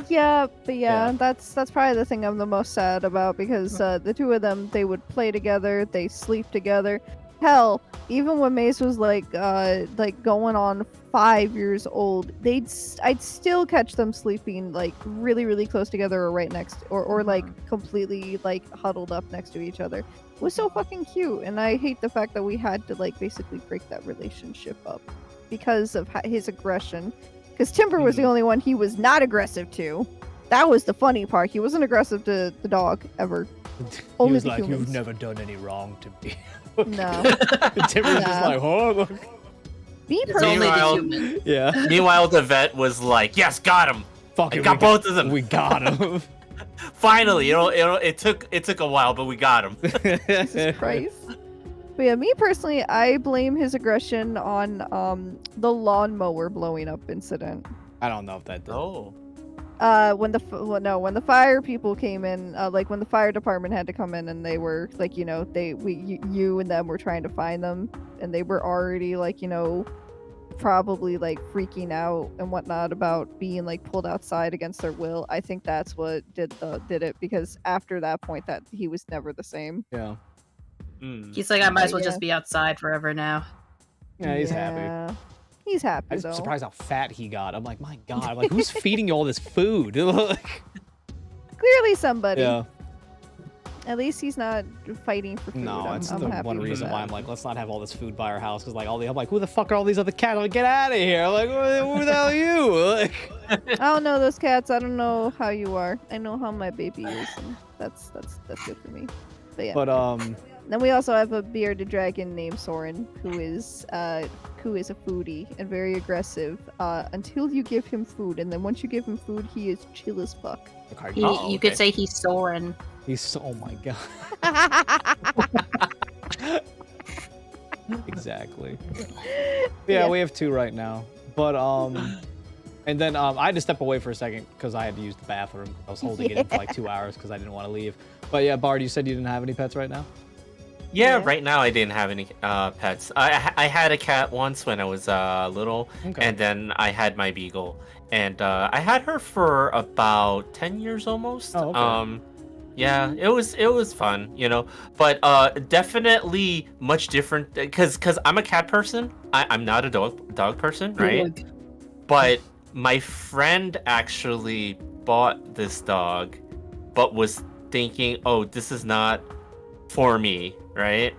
Yeah, but
Yeah.
that's probably the thing I'm the most sad about because the two of them, they would play together, they sleep together. Hell, even when Mace was like going on 5 years old, I'd still catch them sleeping like really really close together or right next or like completely like huddled up next to each other. It was so fucking cute, and I hate the fact that we had to like basically break that relationship up because of his aggression. Because Timber was the only one he was not aggressive to. That was the funny part. He wasn't aggressive to the dog ever.
He
Only
was
the
like,
humans.
"You've never done any wrong to me."
No.
Timber was just
No.
like, "Oh, look."
Me
It's only the
Meanwhile-
human.
Yeah.
Meanwhile, the vet was like, "Yes, got him.
Fuck
I
it.
got both of them.
We got him.
Finally, it took a while, but we got him."
Jesus Christ. But yeah, me personally, I blame his aggression on the lawnmower blowing up incident.
I don't know if that did.
Oh.
When the fire people came in, like when the fire department had to come in, and they were like, you and them were trying to find them, and they were already like, probably like freaking out and whatnot about being like pulled outside against their will. I think that's what did it, because after that point, that he was never the same.
Yeah.
He's like, I might as well
Yeah.
just be outside forever now.
Yeah, he's happy.
Yeah. He's happy
I'm
though.
surprised how fat he got. I'm like, my God. I'm like, who's feeding you all this food? Like,
Clearly somebody.
yeah.
At least he's not fighting for food.
No,
I'm
it's
happy
the
with
one reason
that.
why I'm like, let's not have all this food by our house. Because like I'm like, who the fuck are all these other cats? I'm like, get out of here! Like, who the hell are you? Like,
I don't know those cats. I don't know how you are. I know how my baby is, and that's good for me. But yeah.
but
Then we also have a bearded dragon named Soren, who is a foodie and very aggressive. Until you give him food, and then once you give him food, he is chill as fuck.
You
okay.
could say he's Soren.
he's so. Oh my God. Exactly. Yeah, we have two right now. But and then I had to step away for a second because I had to use the bathroom. I was holding it in for like 2 hours because I didn't want to leave. But yeah, Bard, you said you didn't have any pets right now?
Yeah,
Yeah.
right now I didn't have any pets. I had a cat once when I was little,
Okay.
and then I had my beagle, and I had her for about 10 years almost.
Oh, okay.
Yeah, it was fun, but definitely much different because I'm a cat person. I'm not a dog person, right? But my friend actually bought this dog, but was thinking, oh, this is not for me, right?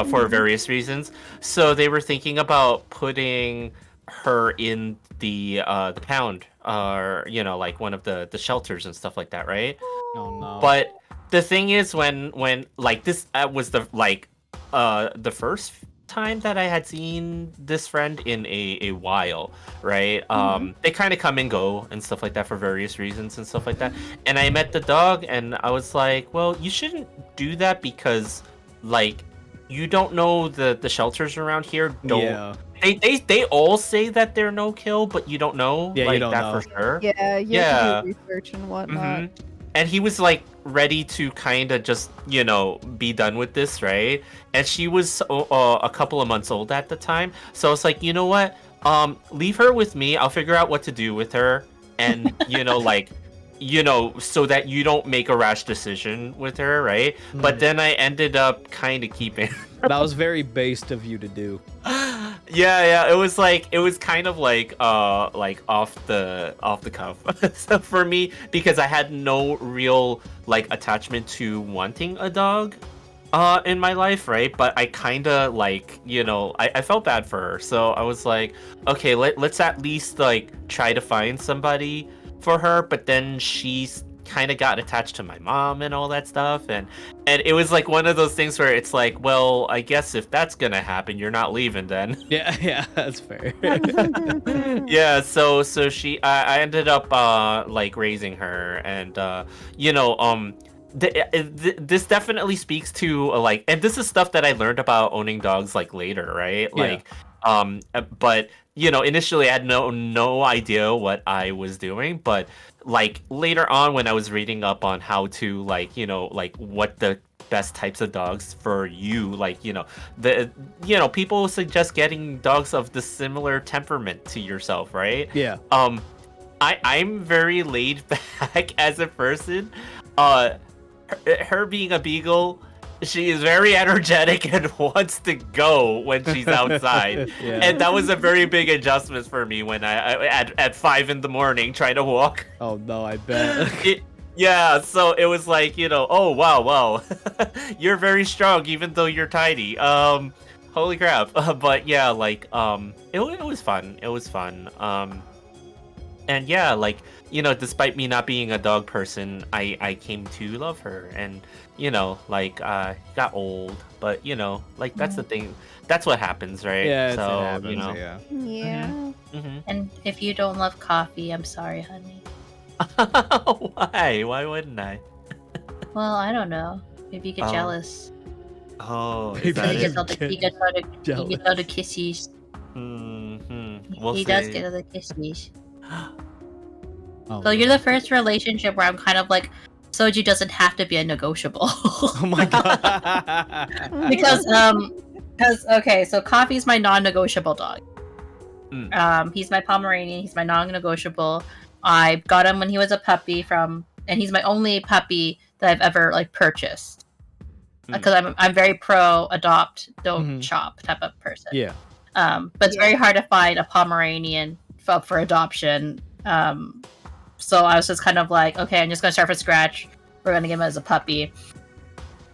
For various reasons. So they were thinking about putting her in the pound, or like one of the shelters and stuff like that, right?
Oh no.
But the thing is, when like this was the first time that I had seen this friend in a while, right? They kind of come and go and stuff like that for various reasons and stuff like that. And I met the dog, and I was like, well, you shouldn't do that because like you don't know the shelters around here don't they all say that they're no kill, but you don't know
Yeah, you
like
don't
that
know.
for sure.
Yeah, you have to do research and whatnot.
Mhm. And he was like ready to kind of just, be done with this, right? And she was a couple of months old at the time. So it's like, you know what? Leave her with me. I'll figure out what to do with her. And, so that you don't make a rash decision with her, right? But then I ended up kind of keeping
That was very based of you to do.
yeah, it was kind of like off the cuff so for me, because I had no real like attachment to wanting a dog in my life, right? But I kind of like, I felt bad for her, so I was like, okay, let's at least like try to find somebody for her. But then she's kind of got attached to my mom and all that stuff, and it was like one of those things where it's like, well, I guess if that's gonna happen, you're not leaving then.
Yeah, that's fair.
Yeah, so I ended up like raising her, and this definitely speaks to like, and this is stuff that I learned about owning dogs like later, right?
Yeah.
Like but initially I had no idea what I was doing, but like later on when I was reading up on how to like like what the best types of dogs for you, like the people suggest getting dogs of the similar temperament to yourself, right?
Yeah.
I'm very laid back as a person. Her being a beagle, she is very energetic and wants to go when she's outside.
Yeah.
And that was a very big adjustment for me when I at 5 in the morning trying to walk.
Oh no, I bet.
Yeah, so it was like, oh wow, you're very strong even though you're tiny. Holy crap. But yeah, like it was fun. It was fun. And yeah, like, despite me not being a dog person, I came to love her, and like got old, but like that's the thing, that's what happens, right?
Yeah,
so
it happens, yeah.
Yeah.
And if you don't love coffee, I'm sorry, honey.
Why wouldn't I?
Well, I don't know. Maybe you get jealous.
Oh, is
Maybe
that
He
it?
gets all
Jealous.
the kisses.
We'll
He
see.
does get all the kisses.
Oh,
So you're the first relationship where I'm kind of like, Soju doesn't have to be a negotiable.
Oh my god.
because okay, so Coffee's my non-negotiable dog. He's my Pomeranian. He's my non-negotiable. I got him when he was a puppy and he's my only puppy that I've ever like purchased. Because I'm very pro adopt, don't shop type of person.
Yeah.
But it's very hard to find a Pomeranian up for adoption. So I was just kind of like, okay, I'm just gonna start from scratch. We're gonna give him as a puppy.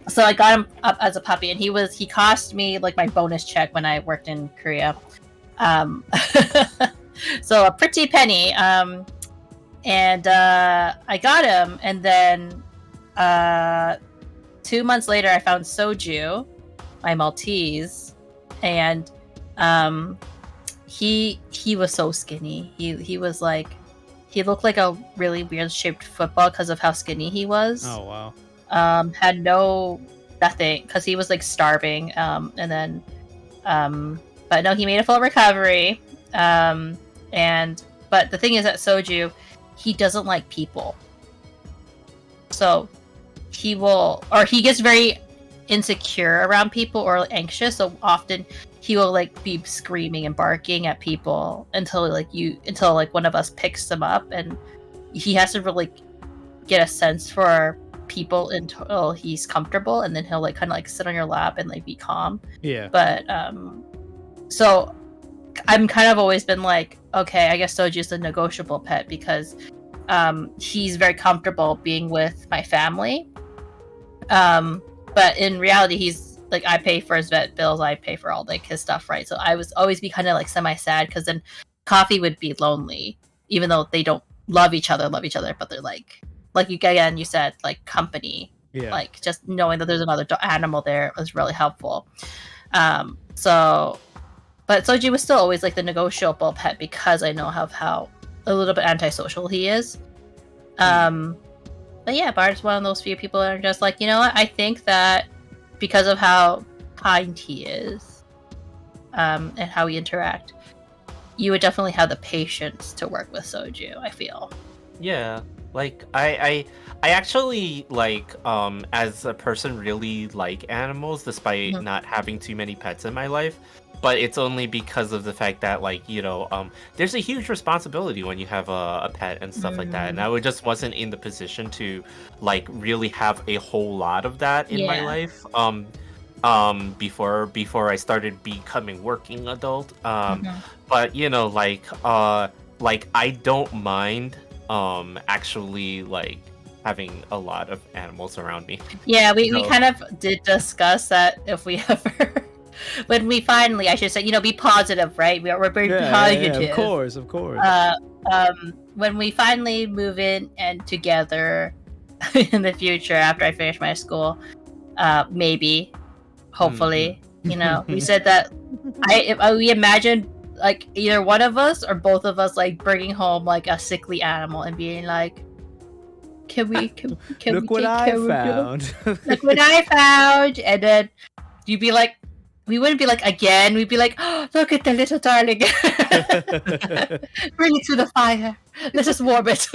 So I got him up as a puppy, and he cost me like my bonus check when I worked in Korea. So a pretty penny. And I got him, and then 2 months later, I found Soju, my Maltese, and he was so skinny. He was like, he looked like a really weird shaped football because of how skinny he was.
Oh wow.
Had nothing because he was like starving. And then, but no, he made a full recovery. But the thing is that Soju, he doesn't like people. So he gets very insecure around people or anxious. So often he will like be screaming and barking at people until one of us picks him up, and he has to really get a sense for people until he's comfortable, and then he'll like kind of like sit on your lap and like be calm.
Yeah.
But so I'm kind of always been like, okay, I guess Soju's a negotiable pet because he's very comfortable being with my family. But in reality, he's like, I pay for his vet bills, I pay for all like his stuff, right? So I was always be kind of like semi-sad because then Coffee would be lonely, even though they don't love each other, but they're like you said, like company.
Yeah.
Like just knowing that there's another animal there was really helpful. But Soji was still always like the negotiable pet because I know how a little bit antisocial he is. But yeah, Bard's one of those few people that are just like, you know what? I think that because of how kind he is, and how we interact, you would definitely have the patience to work with Soju, I feel.
Yeah, like I actually like as a person really like animals despite not having too many pets in my life, but it's only because of the fact that like there's a huge responsibility when you have a pet and stuff like that, and I just wasn't in the position to like really have a whole lot of that in my life before I started becoming working adult. But like I don't mind actually like having a lot of animals around me.
Yeah, we kind of did discuss that if we ever when we finally, I should say, be positive, right? We're very positive.
Yeah, of course.
When we finally move in and together in the future after I finish my school, maybe, hopefully, we said that we imagined like either one of us or both of us like bringing home like a sickly animal and being like, can we
look what I found.
Look what I found. And then you'd be like, we wouldn't be like again, we'd be like, oh, look at the little darling. Bring it to the fire, let's just warm it.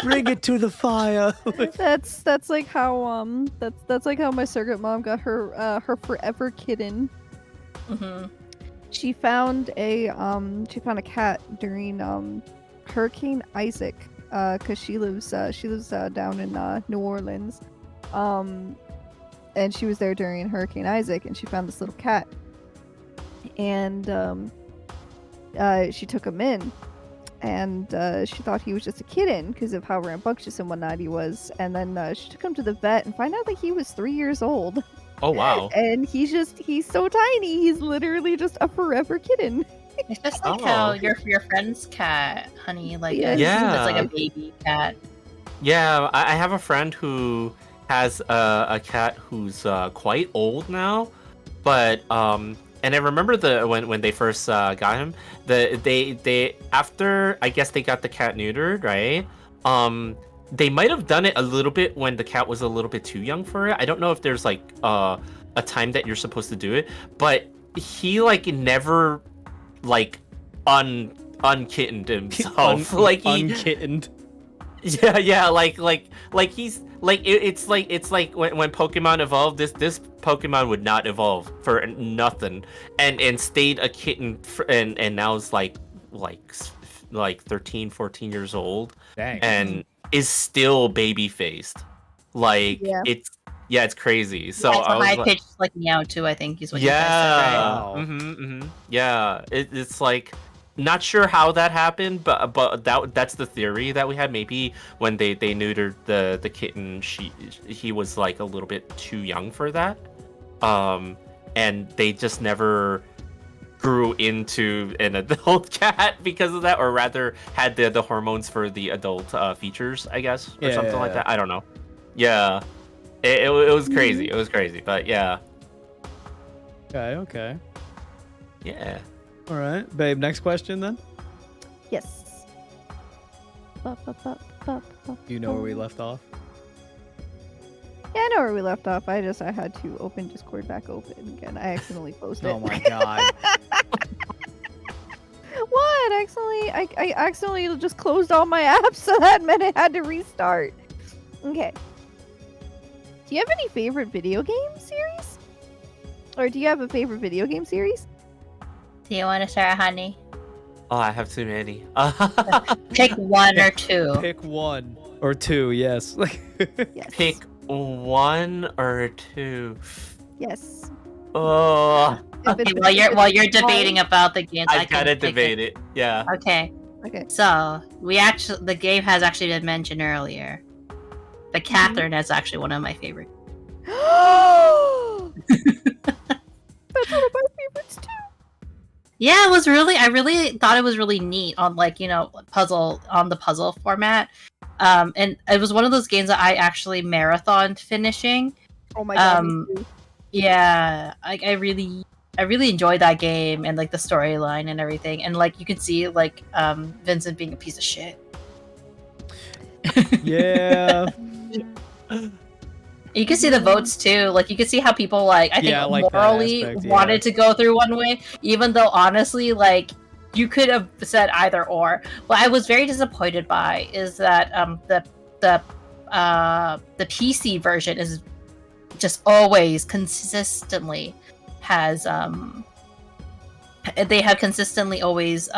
bring it to the fire.
That's like how that's like how my surrogate mom got her forever kitten. She found a cat during Hurricane Isaac, because she lives down in New Orleans, and she was there during Hurricane Isaac, and she found this little cat, and she took him in, and she thought he was just a kitten because of how rambunctious and whatnot he was, and then she took him to the vet and found out that he was 3 years old.
Oh wow!
And he's so tiny. He's literally just a forever kitten.
It's just like how your friend's cat, honey, like
Yeah.
it's like a baby cat.
Yeah, I have a friend who has a cat who's quite old now, but and I remember when they first got him, they after I guess they got the cat neutered, right? They might have done it a little bit when the cat was a little bit too young for it. I don't know if there's like a time that you're supposed to do it, but he like never like unkittened himself. Like he
unkittened.
Yeah, like he's like it's like when Pokemon evolved, this Pokemon would not evolve for nothing, and stayed a kitten and now is like 13, 14 years old.
Dang.
And is still baby faced. Like it's crazy. So
it's a
I was
high
like,
pitched like meow too, I think is what you guys said, right?
Wow.
Yeah, it's like not sure how that happened, but that's the theory that we had. Maybe when they neutered the kitten, he was like a little bit too young for that, and they just never grew into an adult cat because of that, or rather had the hormones for the adult features, I guess, or something like that. I don't know. Yeah, it was crazy. It was crazy, but yeah.
Okay.
Yeah.
All right, babe. Next question then.
Yes.
You know where we left off?
Yeah, I know where we left off. I had to open Discord back open again. I accidentally closed it.
Oh my god.
What? I accidentally just closed all my apps, so that meant I had to restart. Okay. Do you have any favorite video game series? Or do you have a favorite video game series?
Do you want to start, honey?
Oh, I have too many.
Pick one or two.
Pick one or two. Yes.
Yes.
Pick one or two.
Yes.
Oh,
Okay, while you're debating about the games,
I gotta debate it. Yeah.
Okay.
Okay.
So the game has actually been mentioned earlier. But Catherine is actually one of my favorite.
That's one of my favorites too.
Yeah, I really thought it was really neat on the puzzle format. And it was one of those games that I actually marathoned finishing.
Oh my god. Me too.
Yeah, I really enjoyed that game and like the storyline and everything. And like you can see like Vincent being a piece of shit.
Yeah.
You can see the votes too. Like you can see how people like I think
Yeah, I like that
morally
aspect, yeah.
wanted to go through one way, even though honestly, like you could have said either or. What I was very disappointed by is that the PC version is just always consistently has they have consistently always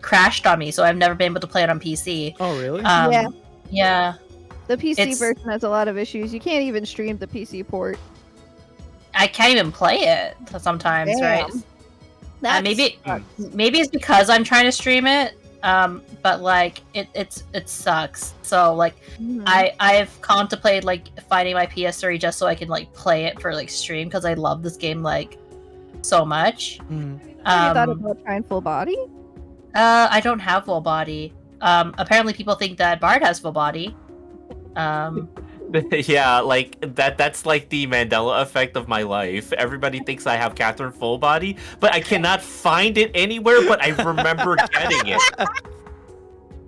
crashed on me, so I've never been able to play it on PC.
Oh, really?
Yeah.
Yeah.
The PC
It's-
version has a lot of issues. You can't even stream the PC port.
I can't even play it sometimes, right?
That's
Maybe it's because I'm trying to stream it, but like it sucks. So like
Mhm.
I've contemplated like finding my PS3 just so I can like play it for like stream because I love this game like so much.
Mm.
Have you thought about trying full body?
I don't have full body. Apparently people think that Bard has full body.
Yeah, like that's like the Mandela effect of my life. Everybody thinks I have Catherine full body, but I cannot find it anywhere, but I remember getting it.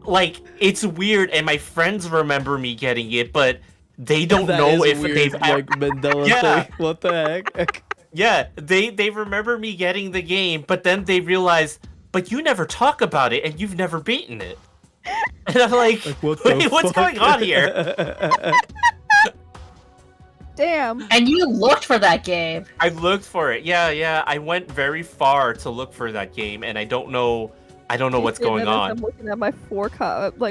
Like, it's weird, and my friends remember me getting it, but they don't
That
know
is
if
weird,
they've
like Mandela
Yeah.
thing. What the heck?
Yeah, they remember me getting the game, but then they realize, but you never talk about it, and you've never beaten it. And I'm like,
What the
wait, what's
fuck?
going on here?
Damn.
And you looked for that game.
I looked for it. Yeah. I went very far to look for that game, and I don't know what's going
I'm
on.
looking at my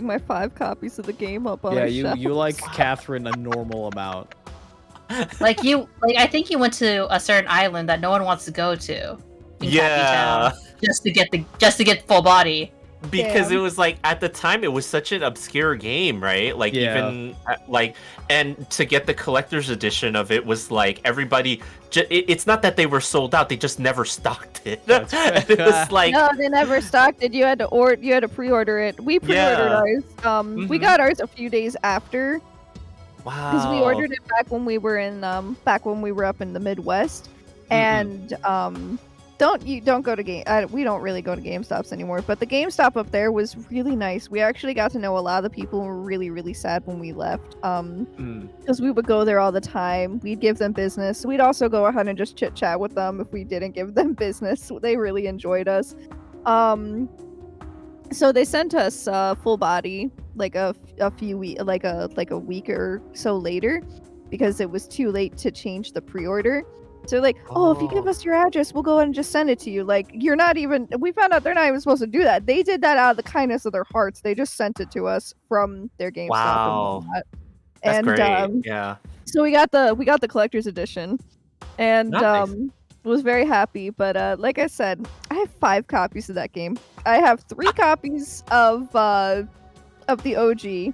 my 5 copies of the game up on
Yeah,
my
you
shelf.
like Catherine a normal amount.
Like I think you went to a certain island that no one wants to go to. In
Yeah.
Cappy Town, just to get full body.
Because
Damn.
it was like at the time it was such an obscure game, right? Like
Yeah.
even like, and to get the collector's edition of it was like everybody. It's not that they were sold out; they just never stocked it.
That's
And it was like,
No, they never stocked it. You had to pre-order it. We pre-ordered
Yeah.
ours. We
Mhm.
got ours a few days after
wow.
because we ordered it back when we were up in the Midwest. And don't go to we don't really go to GameStops anymore, but the GameStop up there was really nice. We actually got to know a lot of the people and were really, really sad when we left. Because we would go there all the time. We'd give them business. We'd also go ahead and just chit chat with them if we didn't give them business. They really enjoyed us. So they sent us full body like a few weeks, like a week or so later, because it was too late to change the pre-order. So like, oh, if you give us your address, we'll go ahead and just send it to you. Like, we found out they're not even supposed to do that. They did that out of the kindness of their hearts. They just sent it to us from their GameStop.
Wow.
And whatnot.
That's
And,
great. Yeah.
So we got the collector's edition, and
Nice.
was very happy. But like I said, I have 5 copies of that game. I have 3 copies of the OG,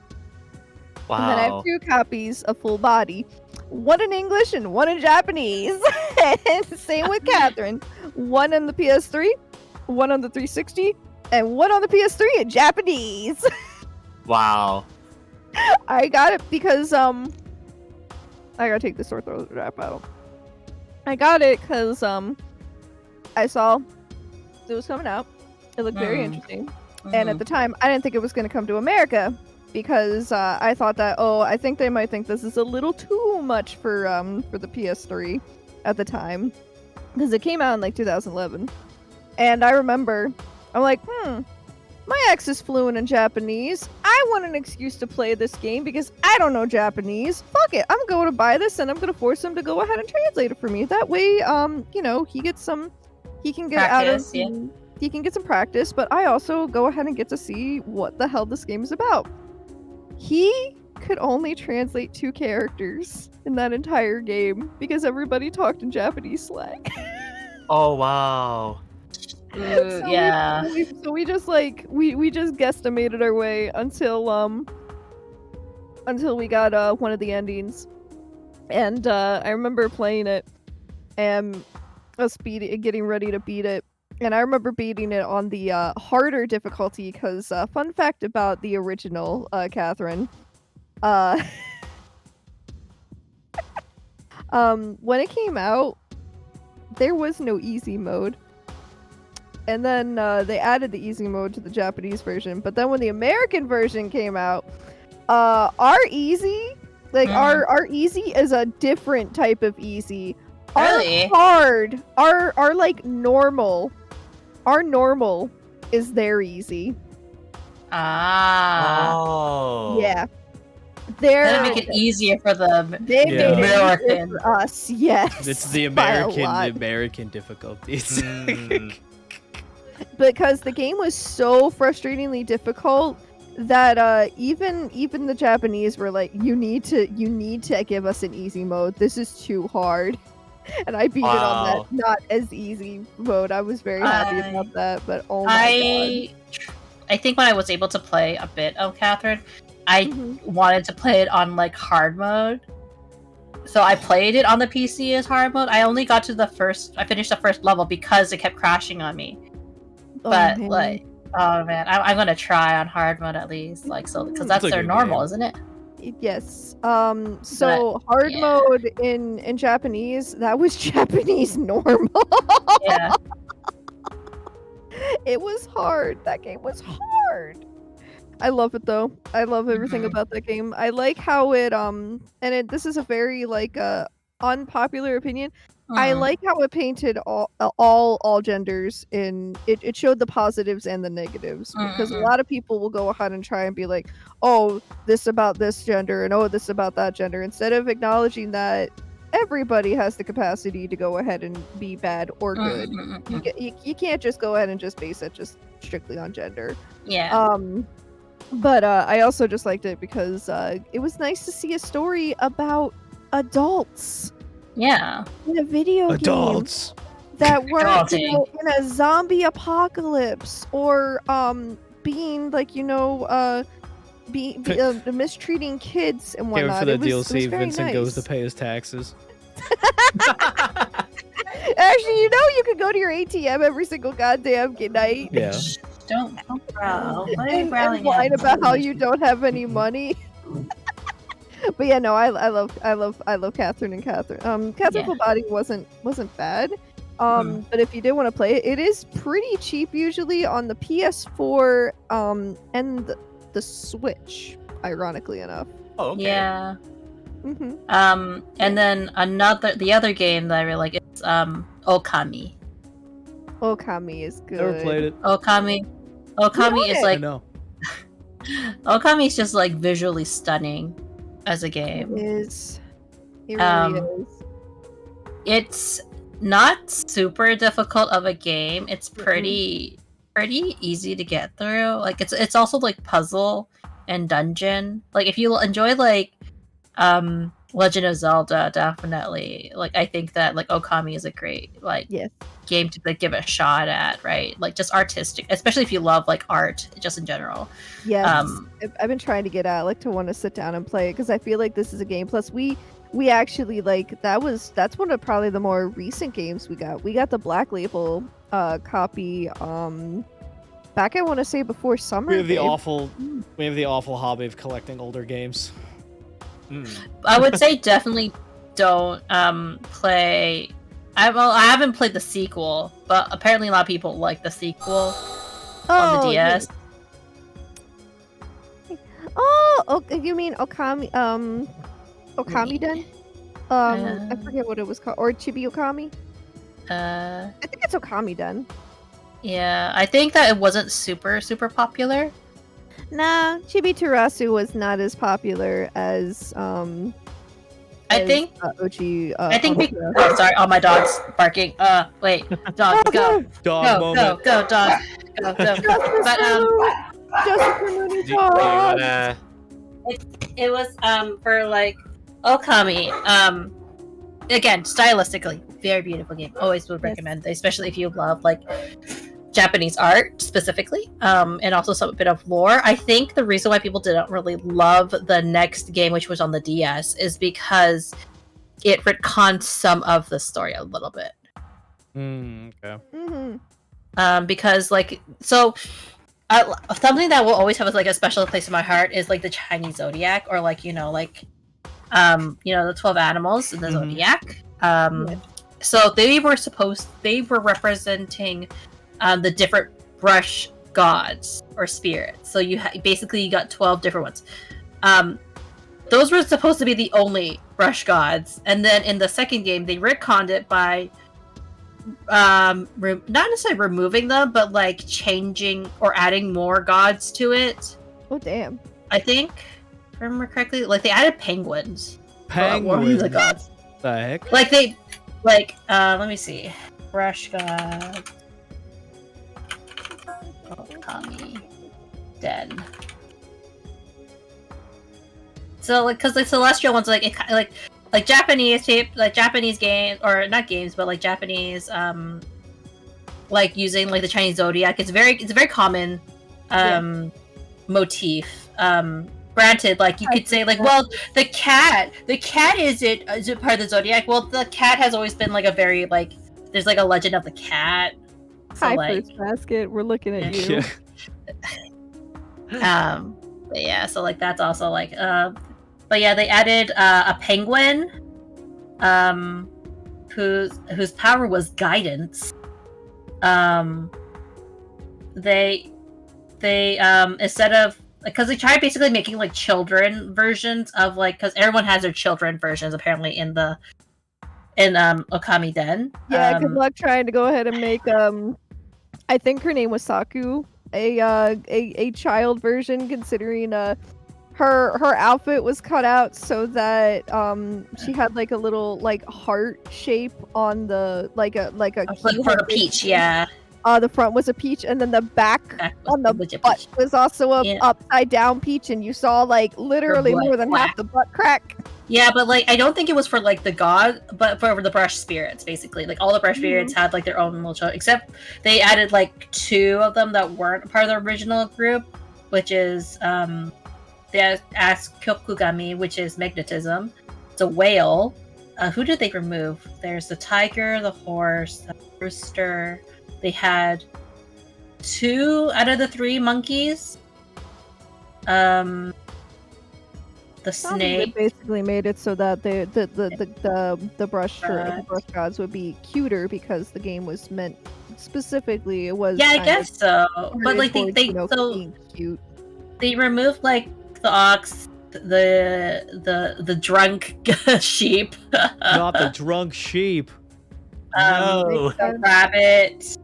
Wow.
and then I have 2 copies of full body. 1 in English and 1 in Japanese. And same with Catherine. 1 on the PS3, 1 on the 360, and 1 on the PS3 in Japanese.
Wow.
I got it because I gotta take the sword throw wrap out. I got it because I saw it was coming out. It looked very interesting. And at the time, I didn't think it was going to come to America because I thought that, I think they might think this is a little too much for the PS3 at the time, because it came out in like 2011. And I remember, I'm like, my ex is fluent in Japanese. I want an excuse to play this game because I don't know Japanese. Fuck it, I'm going to buy this and I'm going to force him to go ahead and translate it for me. That way, he can get
Practice,
he can get some practice, but I also go ahead and get to see what the hell this game is about. He could only translate 2 characters in that entire game because everybody talked in Japanese slang.
Oh wow.
So
yeah.
we just we just guesstimated our way until we got one of the endings, and I remember playing it and us getting ready to beat it. And I remember beating it on the harder difficulty because, fun fact about the original Catherine, when it came out, there was no easy mode. And then they added the easy mode to the Japanese version. But then when the American version came out, our easy Like our easy is a different type of easy.
Really?
Our hard, our like normal, our normal is their easy.
Ah.
Oh.
Yeah.
That'd make it easier for the
They made it easier
American.
for us, yes.
It's the
by a
American
lot.
difficulties.
Mm.
Because the game was so frustratingly difficult that even the Japanese were like, you need to give us an easy mode. This is too hard. And I beat it on
Wow.
that not as easy mode. I was very happy about that, but oh my god.
I think when I was able to play a bit of Catherine, I wanted to play it on like hard mode. So I played it on the PC as hard mode. I only got to I finished the first level because it kept crashing on me. But
man.
like, oh man, I'm gonna try on hard mode at least, like, so because that's
a
their
good
normal,
game.
isn't it?
Yes. So hard
yeah.
mode in Japanese, that was Japanese normal.
Yeah.
It was hard. That game was hard. I love it though. I love everything about that game. I like how it this is a very like unpopular opinion. I like how it painted all genders in it showed the positives and the negatives, because a lot of people will go ahead and try and be like, oh, this about this gender and oh, this about that gender, instead of acknowledging that everybody has the capacity to go ahead and be bad or good. You can't just go ahead and just base it just strictly on gender.
Yeah.
But I also just liked it because it was nice to see a story about adults.
Yeah.
In a video
Adults.
game that weren't in a zombie apocalypse or being like mistreating kids and whatnot.
For the
it was
DLC,
very
Vincent
nice.
goes to pay his taxes.
Actually, you can go to your ATM every single goddamn night.
Yeah.
Don't growl.
and whine about how you don't have any money. But yeah, no, I love Catherine and Catherine. Catherine Fabati wasn't bad. But if you did want to play it, it is pretty cheap usually on the PS4 and the Switch, ironically enough.
Oh, okay.
Yeah.
Mm-hmm.
And then the other game that I really like is Okami.
Okami is good.
Never played it.
Okami is
I
like
know.
Okami is just like visually stunning as a game.
It is. It really is.
It's not super difficult of a game. It's pretty easy to get through. Like it's also like puzzle and dungeon. Like if you enjoy like Legend of Zelda, definitely. Like I think that like Okami is a great like game to like, give it a shot at, right? Like just artistic, especially if you love like art just in general.
Yes. I've been trying to get at like to want to sit down and play it because I feel like this is a game. Plus we actually like that's one of probably the more recent games we got. We got the Black Label copy back I want to say before summer.
We have the awful hobby of collecting older games.
I would say definitely don't play. I haven't played the sequel, but apparently a lot of people like the sequel on the DS.
Yeah. Oh, you mean Okami? Okami Den? I forget what it was called. Or Chibi Okami? I think it's Okami Den.
Yeah, I think that it wasn't super popular.
Nah, Chibi Terasu was not as popular as
I think
Ochi.
I think sorry, all my dogs barking. Wait, dog, go,
Dog moment.
go, dog, go. But
Justice for Mooney
Do you wanna...
it was for like Okami. Again, stylistically, very beautiful game. Always would recommend, especially if you love like Japanese art specifically, and also some bit of lore. I think the reason why people didn't really love the next game, which was on the DS, is because it retconned some of the story a little bit.
Okay.
Because like something that will always have like a special place in my heart is like the Chinese zodiac, or like the 12 animals in the zodiac. So they were representing the different brush gods or spirits. So you basically got 12 different ones. those were supposed to be the only brush gods, and then in the second game they retconned it by not necessarily removing them, but like changing or adding more gods to it.
Oh damn.
I think, if I remember correctly, like they added penguins.
Penguins.
One of the gods.
The heck?
Like they, like let me see, brush god, Okami Den. So like, cause the celestial ones like it like Japanese tape, like Japanese games, or not games, but like Japanese like using like the Chinese zodiac. It's a very common motif. Granted, like you could say like, well, the cat is it part of the zodiac? Well, the cat has always been like a very like, there's like a legend of the cat. So,
Hi,
like,
Fruits Basket. We're looking at you.
Yeah.
but yeah, so like that's also like but yeah, they added a penguin whose power was guidance. They instead of, because they tried basically making like children versions of like, because everyone has their children versions apparently in Okami Den.
Yeah, good luck trying to go ahead and make I think her name was Saku, a child version, considering her outfit was cut out so that she had like a little like heart shape on the like a
for a peach, yeah.
The front was a peach, and then the back on the butt was also a upside down peach, and you saw like literally more than half the butt crack.
Yeah, but like I don't think it was for like the god, but for the brush spirits, basically. Like all the brush spirits had like their own little show, except they added like 2 of them that weren't part of the original group, which is the Kyokugami, which is magnetism. It's a whale. Who did they remove? There's the tiger, the horse, the rooster. They had 2 out of the 3 monkeys. The snake.
They basically made it so that the brush gods would be cuter, because the game was meant specifically. It was.
Yeah, I guess so. But like they
being cute.
They removed like the ox, the drunk sheep.
Not the drunk sheep.
No.
The rabbit.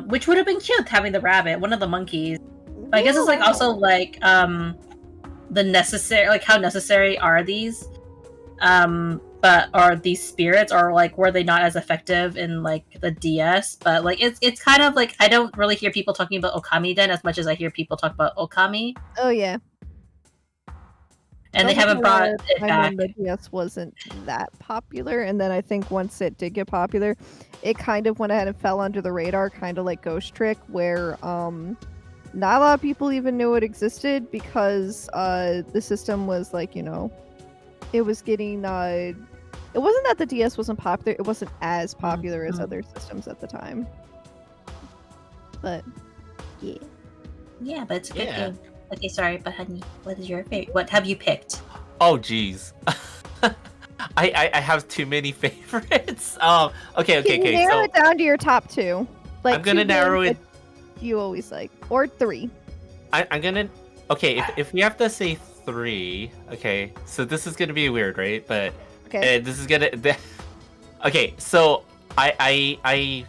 Which would have been cute, having the rabbit, one of the monkeys. But I guess it's like also like the necessary, like how necessary are these? But are these spirits, or like were they not as effective in like the DS? But like it's kind of like, I don't really hear people talking about Okami Den as much as I hear people talk about Okami.
Oh yeah.
And they haven't brought it back.
The DS wasn't that popular, and then I think once it did get popular, it kind of went ahead and fell under the radar, kind of like Ghost Trick, where not a lot of people even knew it existed, because the system was like, you know, it was getting it wasn't that the DS wasn't popular, it wasn't as popular as other systems at the time. But yeah.
Yeah, but it's a good game. Okay, sorry, but honey, what is your favorite? What have you picked?
Oh, geez. I have too many favorites. Okay.
Can you narrow it down to your top 2? Like,
I'm gonna narrow it.
You always like, or 3.
I'm gonna. Okay, if we have to say 3, okay. So this is gonna be weird, right? But this is gonna. Okay, so I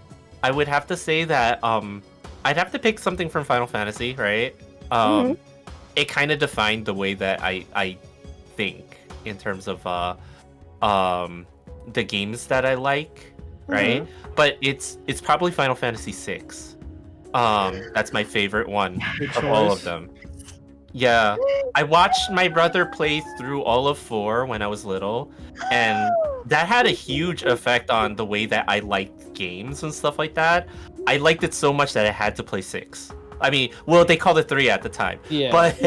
would have to say that I'd have to pick something from Final Fantasy, right? It kind of defined the way that I think in terms of the games that I like, right? But it's probably Final Fantasy 6. That's my favorite one of all of them. Yeah, I watched my brother play through all of 4 when I was little, and that had a huge effect on the way that I liked games and stuff like that. I liked it so much that I had to play 6. I mean, well, they called it 3 at the time. Yeah. But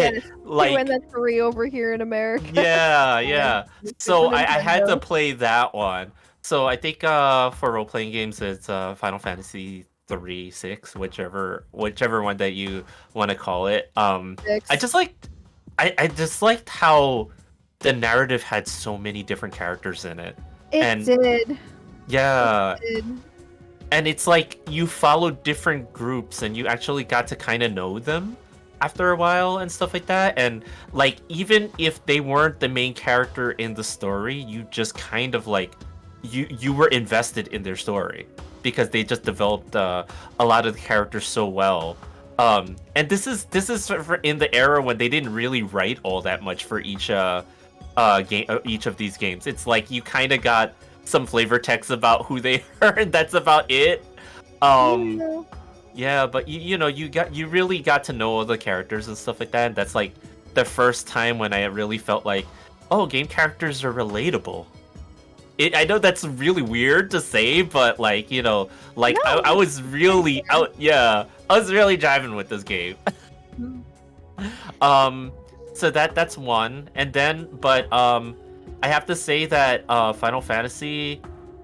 like,
2 and then 3 over here in America.
Yeah. So I had to play that one. So I think for role playing games, it's Final Fantasy 3, 6, whichever one that you want to call it. 6. I just liked how the narrative had so many different characters in it.
It did.
Yeah.
It did.
And it's like you followed different groups and you actually got to kind of know them. after a while and stuff like that. And like even if they weren't the main character in the story, you just kind of like you were invested in their story because they just developed a lot of the characters so well. And this is for in the era when they didn't really write all that much for each game, each of these games. It's like you kind of got some flavor text about who they are, and that's about it. Yeah, but you know, you really got to know all the characters and stuff like that. And that's like the first time when I really felt like, oh, game characters are relatable. I know that's really weird to say, but like, you know, like
No,
I was really out. Yeah, I was really driving with this game. So that's one, and then I have to say that Final Fantasy,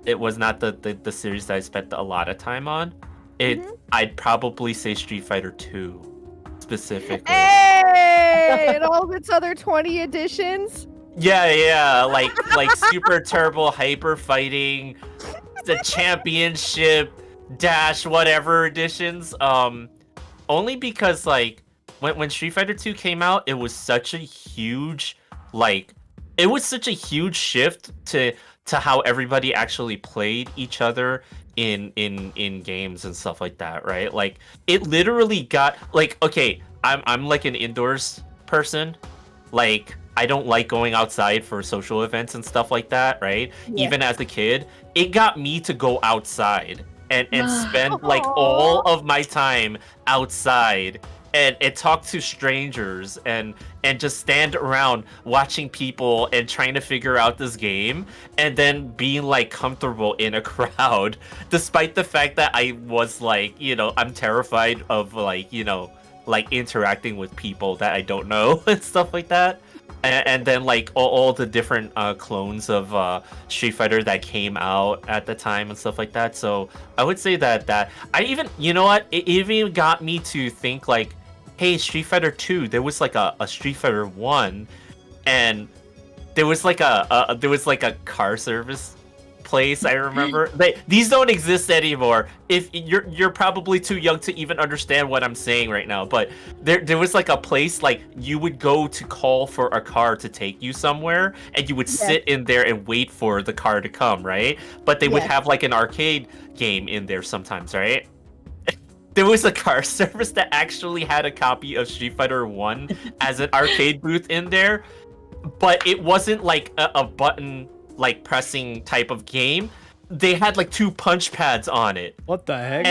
it was not the series that I spent a lot of time on. I'd probably say Street Fighter 2 specifically.
Hey, and all of its other 20 editions.
Yeah, like Super Turbo Hyper Fighting, the Championship, Dash, whatever editions. Only because like when Street Fighter 2 came out, it was such a huge shift to how everybody actually played each other in games and stuff like that, right? Like it literally got like, okay, I'm like an indoors person. Like I don't like going outside for social events and stuff like that, right?
Yeah.
Even as a kid, it got me to go outside and spend like all of my time outside and talk to strangers and just stand around watching people and trying to figure out this game and then being like comfortable in a crowd, despite the fact that I was like, you know, I'm terrified of like, you know, like interacting with people that I don't know and stuff like that. And then like all the different clones of Street Fighter that came out at the time and stuff like that. So I would say that I even, you know what, it even got me to think like, hey, Street Fighter 2, there was like a Street Fighter 1, and there was like a car service place. I remember these don't exist anymore. If you're probably too young to even understand what I'm saying right now, but there was like a place like you would go to call for a car to take you somewhere, and you would sit in there and wait for the car to come, right? But they would have like an arcade game in there sometimes, right? There was a car service that actually had a copy of Street Fighter 1 as an arcade booth in there, but it wasn't like a button like pressing type of game. They had like 2 punch pads on it.
What the heck?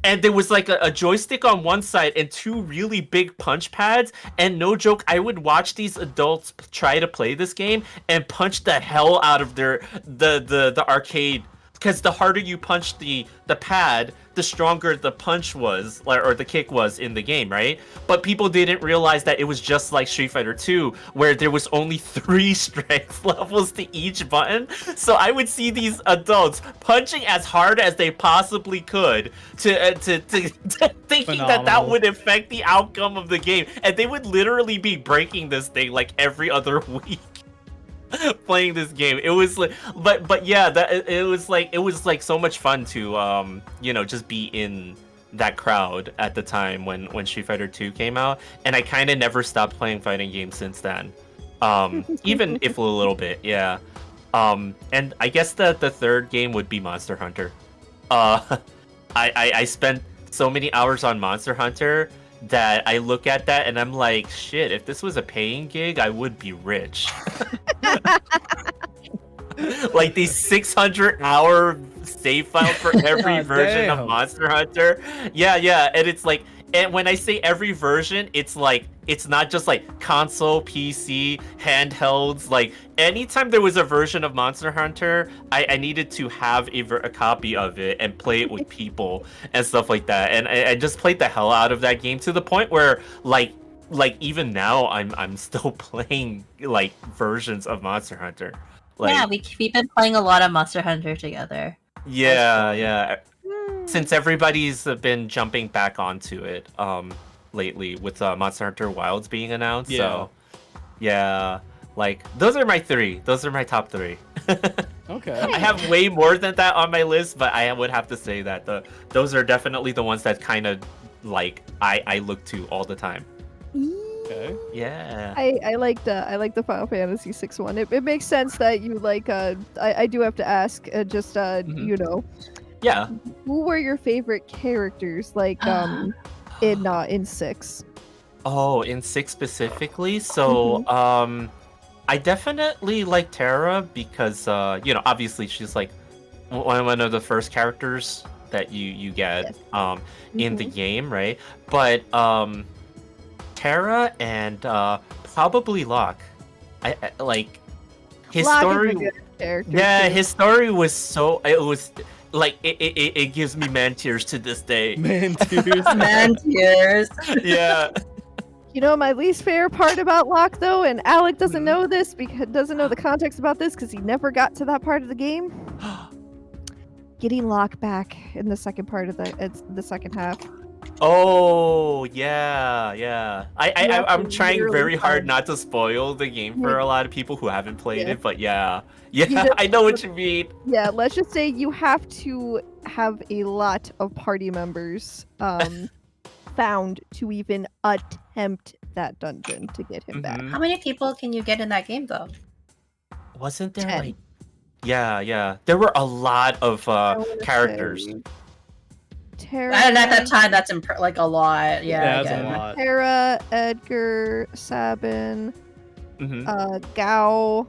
And there was like a joystick on one side and 2 really big punch pads. And no joke, I would watch these adults try to play this game and punch the hell out of the arcade. Because the harder you punch the pad, the stronger the punch was, or the kick was in the game, right? But people didn't realize that it was just like Street Fighter 2, where there was only 3 strength levels to each button. So I would see these adults punching as hard as they possibly could to thinking that would affect the outcome of the game, and they would literally be breaking this thing like every other week. Playing this game, it was like, but yeah, that it was like so much fun to you know, just be in that crowd at the time when Street Fighter 2 came out, and I kind of never stopped playing fighting games since then, even if a little bit, yeah. And I guess the third game would be Monster Hunter. I spent so many hours on Monster Hunter that I look at that and I'm like, shit, if this was a paying gig, I would be rich. Like these 600-hour save files for every version of Monster Hunter. Yeah, and it's like, and when I say every version, it's like, it's not just like console, PC, handhelds. Like anytime there was a version of Monster Hunter, I needed to have a copy of it and play it with people and stuff like that. And I just played the hell out of that game to the point where like even now I'm still playing like versions of Monster Hunter. Like,
yeah, we've been playing a lot of Monster Hunter together.
Yeah. Since everybody's been jumping back onto it lately with Monster Hunter Wilds being announced. So yeah, like those are my 3. Those are my top 3.
Okay.
I have way more than that on my list, but I would have to say that those are definitely the ones that kind of like I look to all the time.
Okay.
Yeah.
I like the Final Fantasy 6 one. It makes sense that you like I do have to ask just
Mhm.
you know,
Yeah.
who were your favorite characters like in 6?
Oh, in 6 specifically. So, I definitely like Terra because obviously she's like one of the first characters that you get
Yes.
in the game, right? But Terra and probably Locke. I like his
Locke is
story.
a good character
Yeah,
too.
his story was so it was like it gives me man tears to this day.
Man, tears.
Man tears.
Yeah.
You know my least favorite part about Locke though, and Alec doesn't
Mhm.
know this because doesn't know the context about this because he never got to that part of the game. Getting Locke back in the second part of the second half.
Oh yeah, yeah.
You have to
I'm trying
literally
very hard
find-
not to spoil the game for a lot of people who haven't played
Yeah.
it, but yeah,
You
yeah,
just-
I know what you mean.
Yeah, let's just say you have to have a lot of party members found to even attempt that dungeon to get him back.
Mhm.
How many people can you get in that game though?
Wasn't there
10.
like yeah, there were a lot of
I wanna
characters.
say Terra,
And at that time, that's like a lot. Yeah,
Yeah,
I
that's
get
a
it.
lot.
Terra, Edgar, Sabin,
Hmm.
Gao,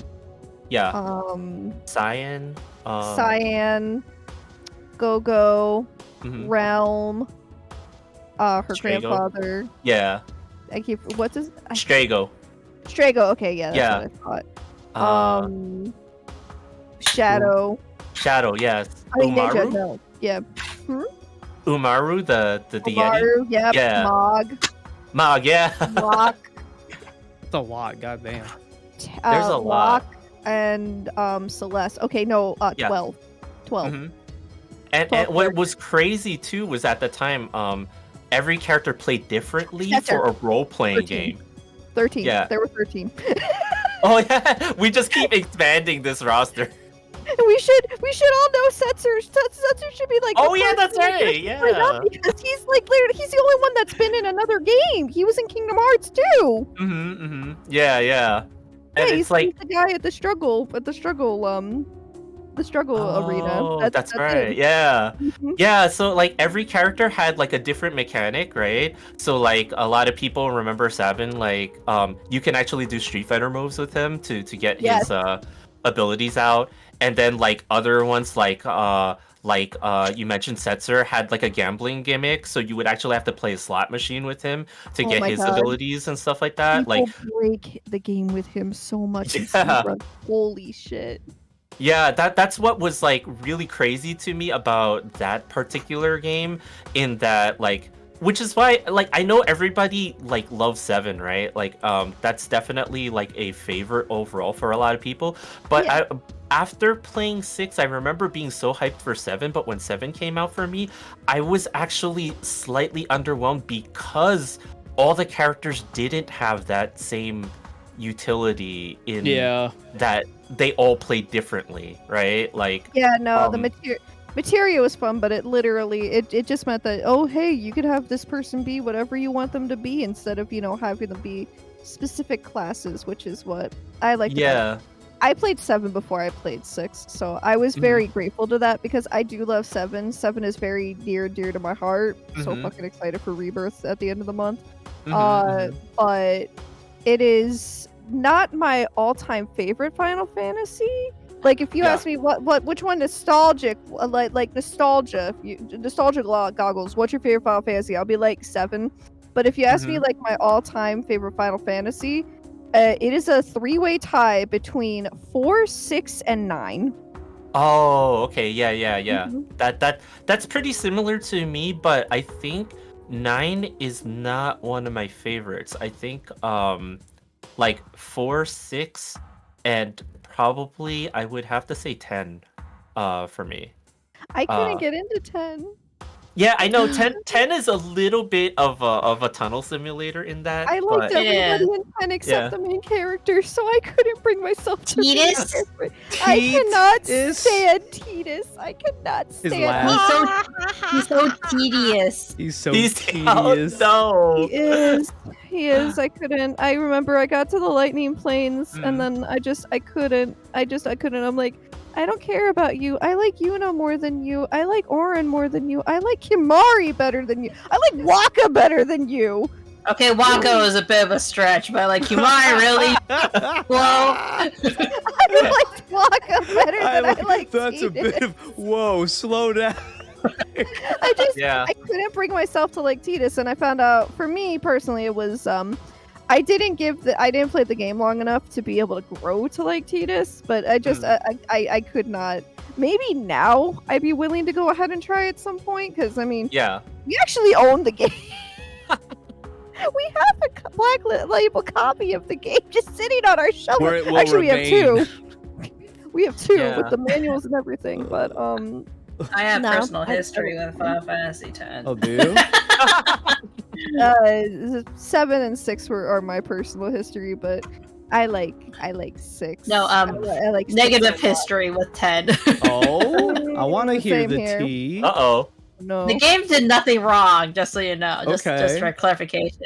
Yeah, Cyan,
Cyan, Gogo,
mhm,
Realm, her
Strago.
grandfather.
Yeah,
What's his
Strago.
Strago, okay, yeah, that's
Yeah.
what I thought. Shadow.
Shadow, yes.
I mean Ninja,
Umaru,
no. Yeah.
Umaru, the Yeti.
Umaru, yep.
Yeah.
Mog,
Mog, yeah.
Locke,
It's a lot. Goddamn.
There's a lot.
Locke, and Celeste. Okay, no,
Yeah.
12. 12.
Mhm. And
12
what was crazy too was at the time, every character played differently
That's
for a
right.
role playing
13.
game.
13.
Yeah.
There were 13.
Oh yeah, we just keep expanding this roster.
we should all know Setzer. Setzer should be like.
Oh
the
yeah,
first
that's
one
right.
to bring up
Yeah.
because he's like literally he's the only one that's been in another game. He was in Kingdom Hearts too.
Yeah. And
Yeah,
it's
he's
like,
the guy at the struggle arena.
oh, that's right.
him.
Yeah.
Mhm.
Yeah, so like every character had like a different mechanic, right? So like a lot of people remember Sabin, like you can actually do Street Fighter moves with him to get
Yes.
his abilities out. And then like other ones like you mentioned Setzer had like a gambling gimmick, so you would actually have to play a slot machine with him to
Oh
get
my
his
God.
abilities and stuff like that.
People
Like
break the game with him so much. in
Yeah.
speedrun. Holy shit.
yeah, that's what was like really crazy to me about that particular game, in that like, which is why like I know everybody like loves 7, right? Like that's definitely like a favorite overall for a lot of people. But
Yeah.
after playing 6, I remember being so hyped for 7, but when 7 came out for me, I was actually slightly underwhelmed because all the characters didn't have that same utility in
Yeah.
that they all play differently, right? Like,
Yeah, no, the
Um,
materia was fun, but it just meant that, oh hey, you could have this person be whatever you want them to be instead of, having them be specific classes, which is what I like.
yeah,
I played 7 before I played 6, so I was very grateful to that because I do love 7. 7 is very near and dear to my heart. So
Mhm.
fucking excited for Rebirth at the end of the month.
mhm.
But it is not my all-time favorite Final Fantasy. Like if you
Yeah.
ask me which one nostalgic like nostalgia, nostalgia goggles, what's your favorite Final Fantasy? I'll be like 7. But if you ask me like my all-time favorite Final Fantasy, it is a 3-way tie between 4, 6, and 9.
Oh, okay, yeah.
Mhm.
That's pretty similar to me, but I think 9 is not one of my favorites. I think like 4, 6, and probably I would have to say 10 for me.
I couldn't
Uh,
get into 10.
Yeah, I know 10 is a little bit of a tunnel simulator in that.
I liked
but
everybody in 10 except
Yeah.
the main character, so I couldn't bring myself to be
Tidus?
different. I cannot
Tidus?
stand Tidus. I cannot
His
stand
laugh.
He's so tedious.
He's so
He's
tedious.
Oh,
He is. He is. I couldn't. I remember I got to the lightning plains and then I couldn't. I couldn't. I'm like, I don't care about you. I like Yuna more than you. I like Orin more than you. I like Himari better than you. I like Waka better than you.
Okay, Wako is a bit of a stretch, but like Humai really well.
I like Waka better than I like
That's a
Tidus.
bit of whoa. Slow down.
I just
Yeah.
I couldn't bring myself to like Tidus, and I found out for me personally it was I didn't play the game long enough to be able to grow to like Tidus, but I just I could not. Maybe now I'd be willing to go ahead and try at some point because I mean
yeah.
we actually own the game. We have a black label copy of the game just sitting on our shelf.
Where it will
Actually,
remain.
we have two. We have two
Yeah.
with the manuals and everything, but
I have
No,
personal
I-
history with Final Fantasy X.
Oh, do you?
7 and 6 are my personal history, but I like 6.
No,
I like 6
Negative
a lot.
history with 10.
Oh, I want to hear
Same
the
here.
tea.
Uh-oh.
No.
The game did nothing wrong, just so you know. Just
Okay.
for clarification.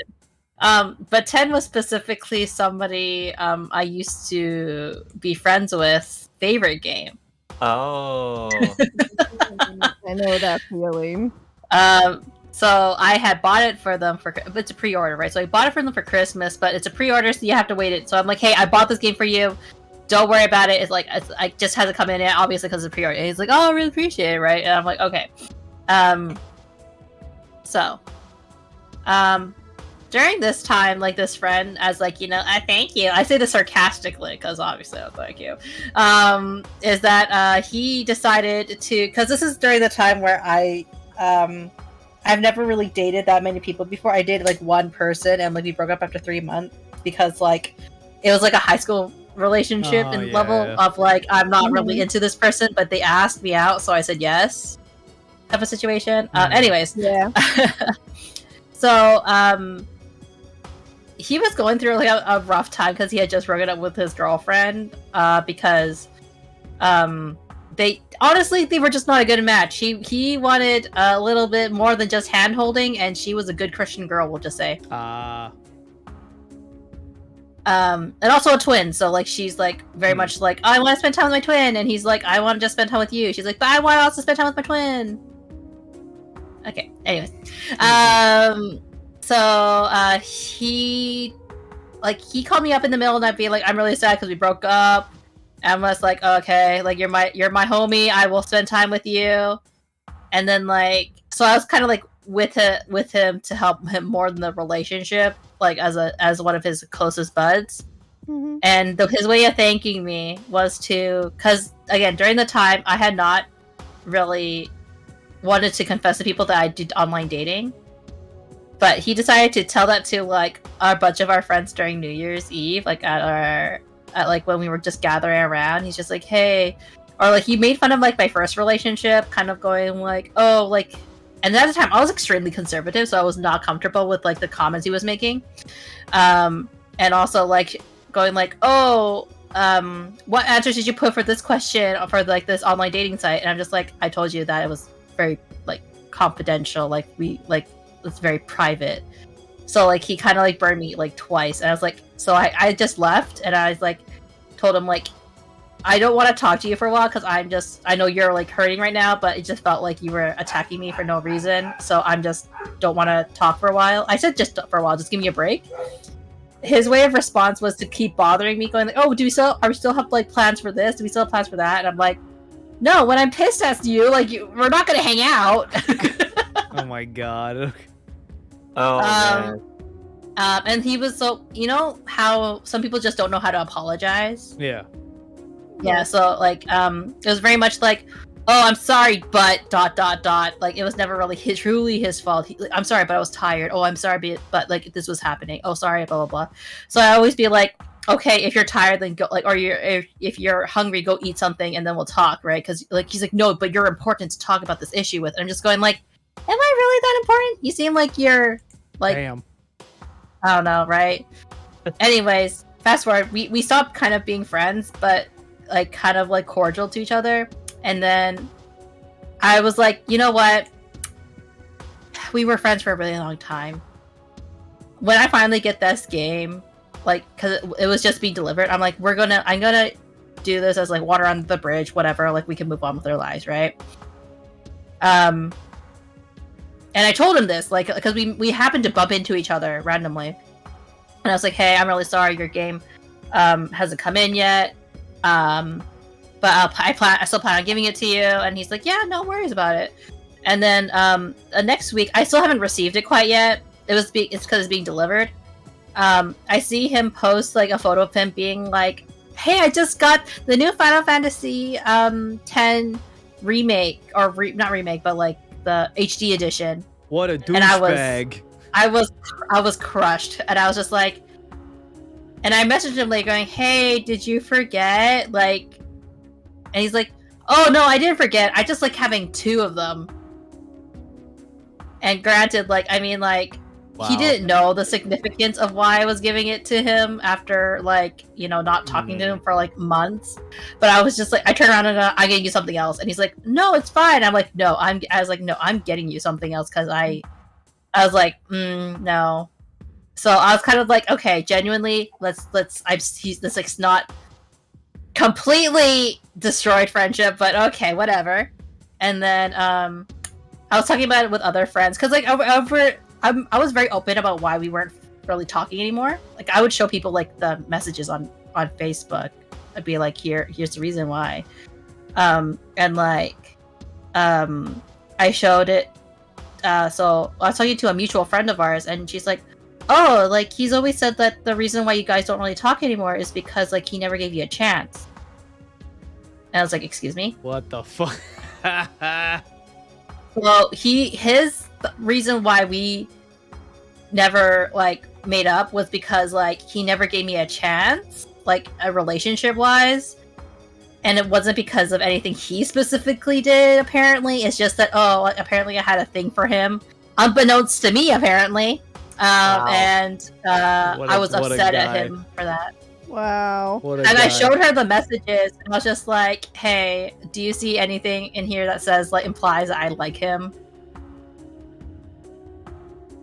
But 10 was specifically somebody I used to be friends with favorite game.
Oh.
I know that feeling.
So I had bought it for them but it's a pre-order, right? So I bought it for them for Christmas, but it's a pre-order, so you have to wait it. So I'm like, hey, I bought this game for you. Don't worry about it. It's like I just hasn't come in yet, obviously because it's a pre-order. And he's like, oh, I really appreciate it, right? And I'm like, okay. During this time, like this friend, as like, you know, I thank you. I say this sarcastically because obviously I thank you. Is that he decided to, because this is during the time where I've never really dated that many people before. I dated like one person and like we broke up after 3 months because like it was like a high school relationship
Oh,
level
yeah.
of like I'm not really into this person, but they asked me out, so I said yes. Type of situation. Anyways,
Yeah.
so he was going through like a rough time because he had just broken up with his girlfriend because they were just not a good match. He wanted a little bit more than just hand holding, and she was a good Christian girl, we'll just say. And also a twin, so like she's like very much like, oh, I want to spend time with my twin, and he's like, I want to just spend time with you. She's like, but I want to also spend time with my twin. Okay, anyways. So he called me up in the middle of the night being like, I'm really sad because we broke up. And I was like, okay, like you're my homie, I will spend time with you. And then like, so I was kind of like with him to help him more than the relationship, like as one of his closest buds.
Mhm.
And his way of thanking me was because again, during the time I had not really wanted to confess to people that I did online dating. But he decided to tell that to like a bunch of our friends during New Year's Eve, like at like when we were just gathering around. He's just like, hey, or like he made fun of like my first relationship, kind of going like, oh, like, and at the time I was extremely conservative, so I was not comfortable with like the comments he was making, and also like going like, oh, what answers did you put for this question for like this online dating site? And I'm just like, I told you that it was very like confidential, like we like. It's very private. So like he kind of like burned me like twice, and I was like, so I just left, and I was like told him like, I don't want to talk to you for a while because I know you're like hurting right now, but it just felt like you were attacking me for no reason, so I'm just don't want to talk for a while. I said just for a while, just give me a break. His way of response was to keep bothering me, going like, oh, are we still have like plans for this? Do we still have plans for that? And I'm like, no, when I'm pissed at you, like we're not gonna hang out.
Oh my god.
Oh, man.
And he was so, you know how some people just don't know how to apologize?
Yeah.
Yeah, so like it was very much like, oh, I'm sorry, but ... like it was never really truly his fault. Like, I'm sorry, but I was tired. Oh, I'm sorry, but like this was happening. Oh, sorry, blah blah blah. So I always be like, okay, if you're tired, then go, like, or if you're hungry, go eat something and then we'll talk, right? Because like he's like, no, but you're important to talk about this issue with. And I'm just going like, Am I really that important? You seem like you're like
Damn.
I don't know, right? Anyways, fast forward, we stopped kind of being friends, but like kind of like cordial to each other. And then I was like, you know what? We were friends for a really long time. When I finally get this game, like, cause it was just being delivered, I'm like, I'm gonna do this as like water under the bridge, whatever. Like, we can move on with our lives, right? And I told him this, like, because we happened to bump into each other randomly, and I was like, hey, I'm really sorry, your game hasn't come in yet, but I still plan on giving it to you. And he's like, yeah, no worries about it. And then next week, I still haven't received it quite yet. It's because it's being delivered. I see him post like a photo of him being like, hey, I just got the new Final Fantasy 10 remake, or not remake, but like the HD edition.
What a douchebag.
I was crushed, and I was just like, and I messaged him like going, hey, did you forget? Like, and he's like, oh no, I didn't forget. I just like having 2 of them. And granted, like, I mean, like,
Wow.
he didn't know the significance of why I was giving it to him after, like, you know, not talking to him for like months. But I was just like, I turned around and I'm getting you something else, and he's like, no, it's fine. I'm like, no, I was like, no, I'm getting you something else, because I was like, no. So I was kind of like, okay, genuinely, let's this like not completely destroyed friendship, but okay, whatever. And then I was talking about it with other friends, because like I was very open about why we weren't really talking anymore. Like, I would show people like the messages on Facebook. I'd be like, here's the reason why. And like I showed it. So I was talking to a mutual friend of ours, and she's like, oh, like, he's always said that the reason why you guys don't really talk anymore is because like he never gave you a chance. And I was like, excuse me?
What the fuck?
Well, his reason why we never like made up was because like he never gave me a chance, like a relationship wise, and it wasn't because of anything he specifically did. Apparently, it's just that apparently I had a thing for him, unbeknownst to me, apparently.
Wow.
And I was upset at
guy.
him for that.
Wow.
And I showed her the messages, and I was just like, hey, do you see anything in here that says, like, implies that I like him?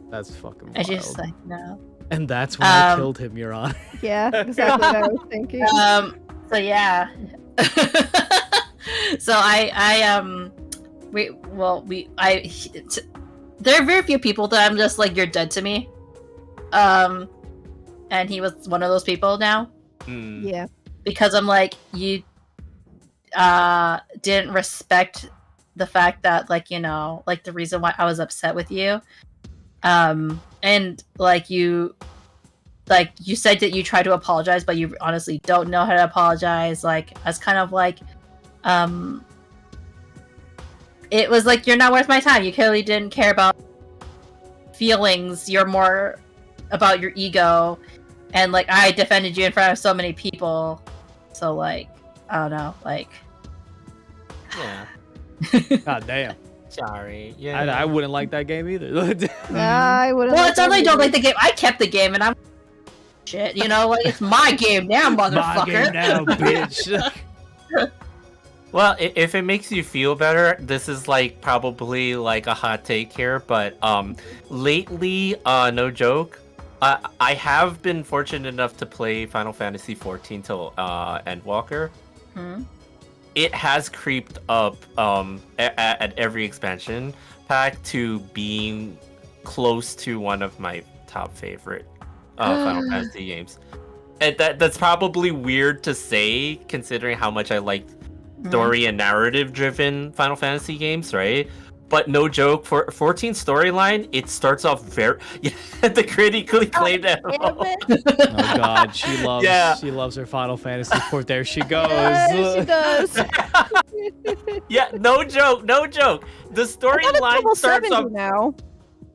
That's fucking wild.
And she's just like, no.
And that's when I killed him, Your Honor.
Yeah, exactly what I was thinking.
So yeah. So there are very few people that I'm just like, you're dead to me. And he was one of those people now.
Yeah.
Because I'm like, you didn't respect the fact that, like, you know, like the reason why I was upset with you. And like you said that you tried to apologize, but you honestly don't know how to apologize. Like, I was kind of like, it was like, you're not worth my time. You clearly didn't care about feelings. You're more about your ego. And like, I defended you in front of so many people. So like, I don't know, like.
Yeah.
God damn.
Sorry. Yeah.
I wouldn't like that game either.
I wouldn't.
Well, it's not like I don't like the game. I kept the game, and I'm shit. You know, like, it's my game now, motherfucker.
My game now, bitch.
Well, if it makes you feel better, this is like probably like a hot take here, but lately, no joke, I have been fortunate enough to play Final Fantasy 14 till Endwalker. It has creeped up at every expansion pack to being close to one of my top favorite Final Fantasy games. And that's probably weird to say, considering how much I like story and narrative driven Final Fantasy games, right? But no joke, for 14 storyline, it starts off very the critically acclaimed
Oh
God, she loves her Final Fantasy 4. There she goes.
Yeah, she does.
Yeah, no joke. The storyline starts off
now.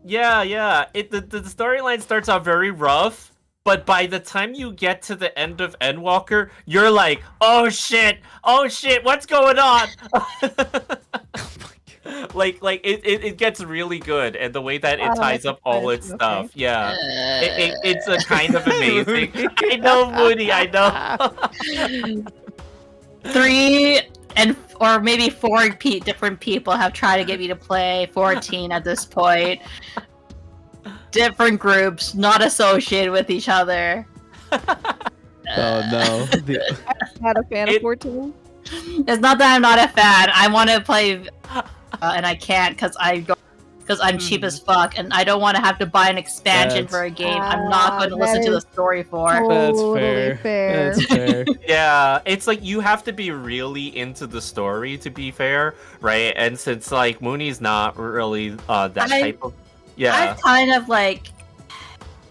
Yeah. The storyline starts off very rough, but by the time you get to the end of Endwalker, you're like, oh shit, what's going on? like it gets really good, and the way that it
Oh,
ties up all its
okay.
stuff, yeah, it's a kind of
Moody.
amazing. I know, Moody, I know.
3 or maybe 4 different people have tried to get me to play 14 at this point. Different groups, not associated with each other.
Oh no.
Not a fan of 14.
It's not that I'm not a fan. I want to play, and I can't because I'm cheap as fuck, and I don't want to have to buy an expansion
That's-
for a game I'm not going to
that
listen to the
is
story for.
That's
Totally fair.
That's fair.
Yeah, it's like you have to be really into the story to be fair, right? And since like Mooney's not really that type of
I've kind of like,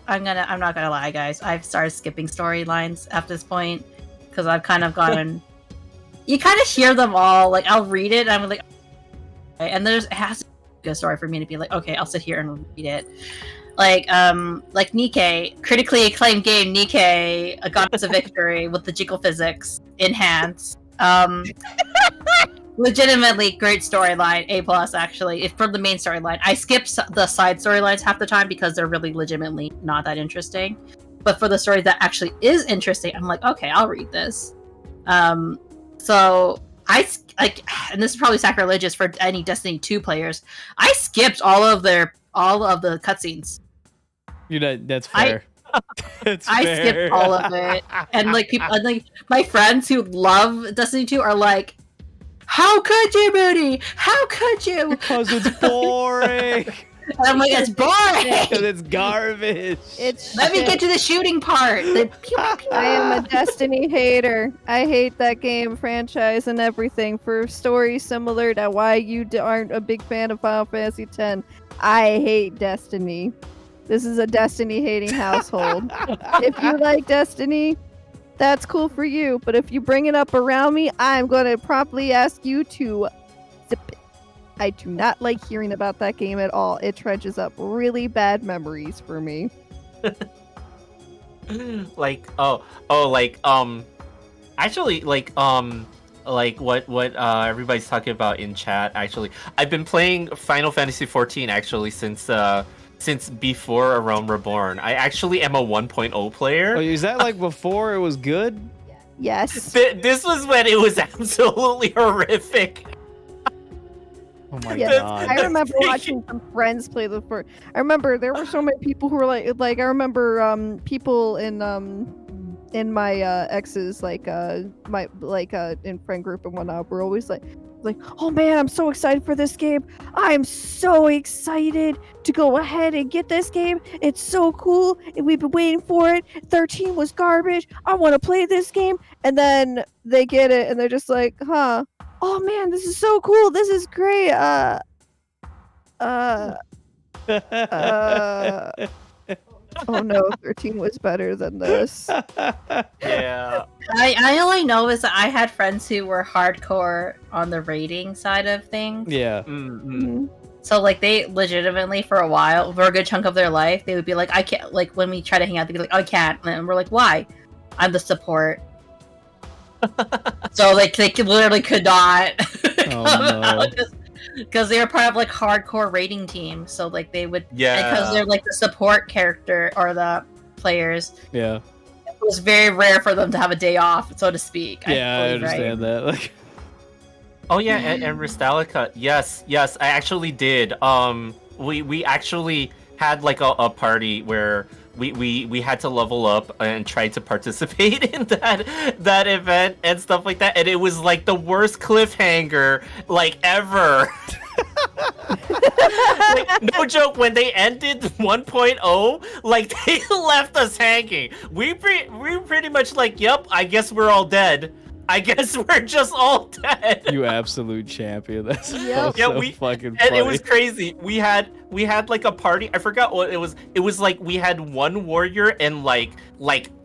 I'm not gonna lie, guys. I've started skipping storylines at this point because I've kind of gotten. You kind of hear them all. Like I'll read it, and I'm like, okay, and it has to be a good story for me to be like, okay, I'll sit here and read it. Like Nikke, critically acclaimed game Nikke, a Goddess of Victory with the jiggle physics enhanced. Legitimately great storyline, A+ actually. If for the main storyline, I skip the side storylines half the time because they're really legitimately not that interesting. But for the story that actually is interesting, I'm like, okay, I'll read this. So I like, and this is probably sacrilegious for any Destiny 2 players. I skipped all of the cutscenes.
You know, that's fair.
I skipped all of it, and like people, and, like my friends who love Destiny 2 are like, "How could you, Moody? How could you?"
Because it's boring.
And I'm like, "It's boring."
Because it's garbage.
It's
Let me
shit.
get to the shooting part. The pew, pew.
I am a Destiny hater. I hate that game franchise and everything for stories similar to why you aren't a big fan of Final Fantasy X. I hate Destiny. This is a Destiny hating household. If you like Destiny, that's cool for you. But if you bring it up around me, I'm going to promptly ask you to zip it. I do not like hearing about that game at all. It dredges up really bad memories for me.
like actually like what everybody's talking about in chat. Actually, I've been playing Final Fantasy 14 actually since before A Realm Reborn. I actually am a 1.0 player.
Oh, is that like before it was good?
Yes.
This was when it was absolutely horrific.
Oh my
Yes,
god.
I remember watching some friends play the first. I remember there were so many people who were like I remember people in my exes my in friend group and whatnot were always like, oh man, I'm so excited for this game. I'm so excited to go ahead and get this game. It's so cool and we've been waiting for it. 13 was garbage. I want to play this game. And then they get it and they're just like, huh. Oh man, this is so cool. This is great. Oh no, 13 was better than this.
Yeah.
I only know is that I had friends who were hardcore on the rating side of things.
Yeah.
Mhm.
So like they legitimately for a while, for a good chunk of their life, they would be like, I can't, like when we try to hang out, they'd be like, I can't. And we're like, why? I'm the support. So like they literally could not
Oh, no.
because they were part of like hardcore rating team. So like they would,
Yeah.
because they're like the support character or the players.
Yeah.
It was very rare for them to have a day off, so to speak.
Yeah, I
believe, right?
understand that. Like,
Oh yeah, and Restalica. Yes, I actually did. We actually had like a party where we had to level up and try to participate in that event and stuff like that, and it was like the worst cliffhanger like ever. Like, no joke, when they ended 1.0, like they left us hanging. We pretty much like, yep, I guess we're all dead. I guess we're just all dead.
you absolute champion. That's
Yep.
so fucking funny.
And it was crazy. We had like a party. I forgot what it was. It was like we had one warrior and like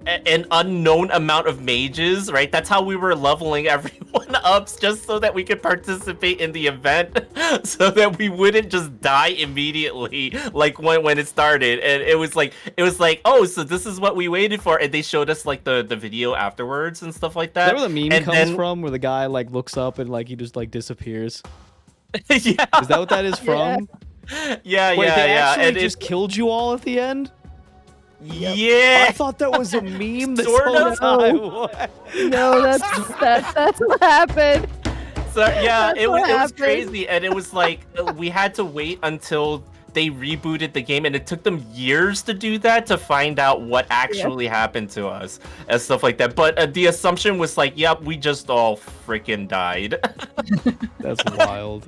an unknown amount of mages, right? That's how we were leveling everyone up, just so that we could participate in the event, so that we wouldn't just die immediately, like when it started. And it was like, oh, so this is what we waited for. And they showed us like the video afterwards and stuff like
Is
that.
that where the meme
and
comes
then-
from? Where the guy like looks up and like he just like disappears?
Yeah.
Is that what that is from?
Yeah,
Wait, they
yeah.
actually
And
just killed you all at the end?
yeah.
I thought that was a meme this
Sort
whole
of.
time.
No, that's what happened.
So yeah,
That's
it
what
was
happened.
crazy, and it was like we had to wait until they rebooted the game, and it took them years to do that to find out what actually happened to us and stuff like that. But the assumption was like, yep, we just all freaking died.
That's wild.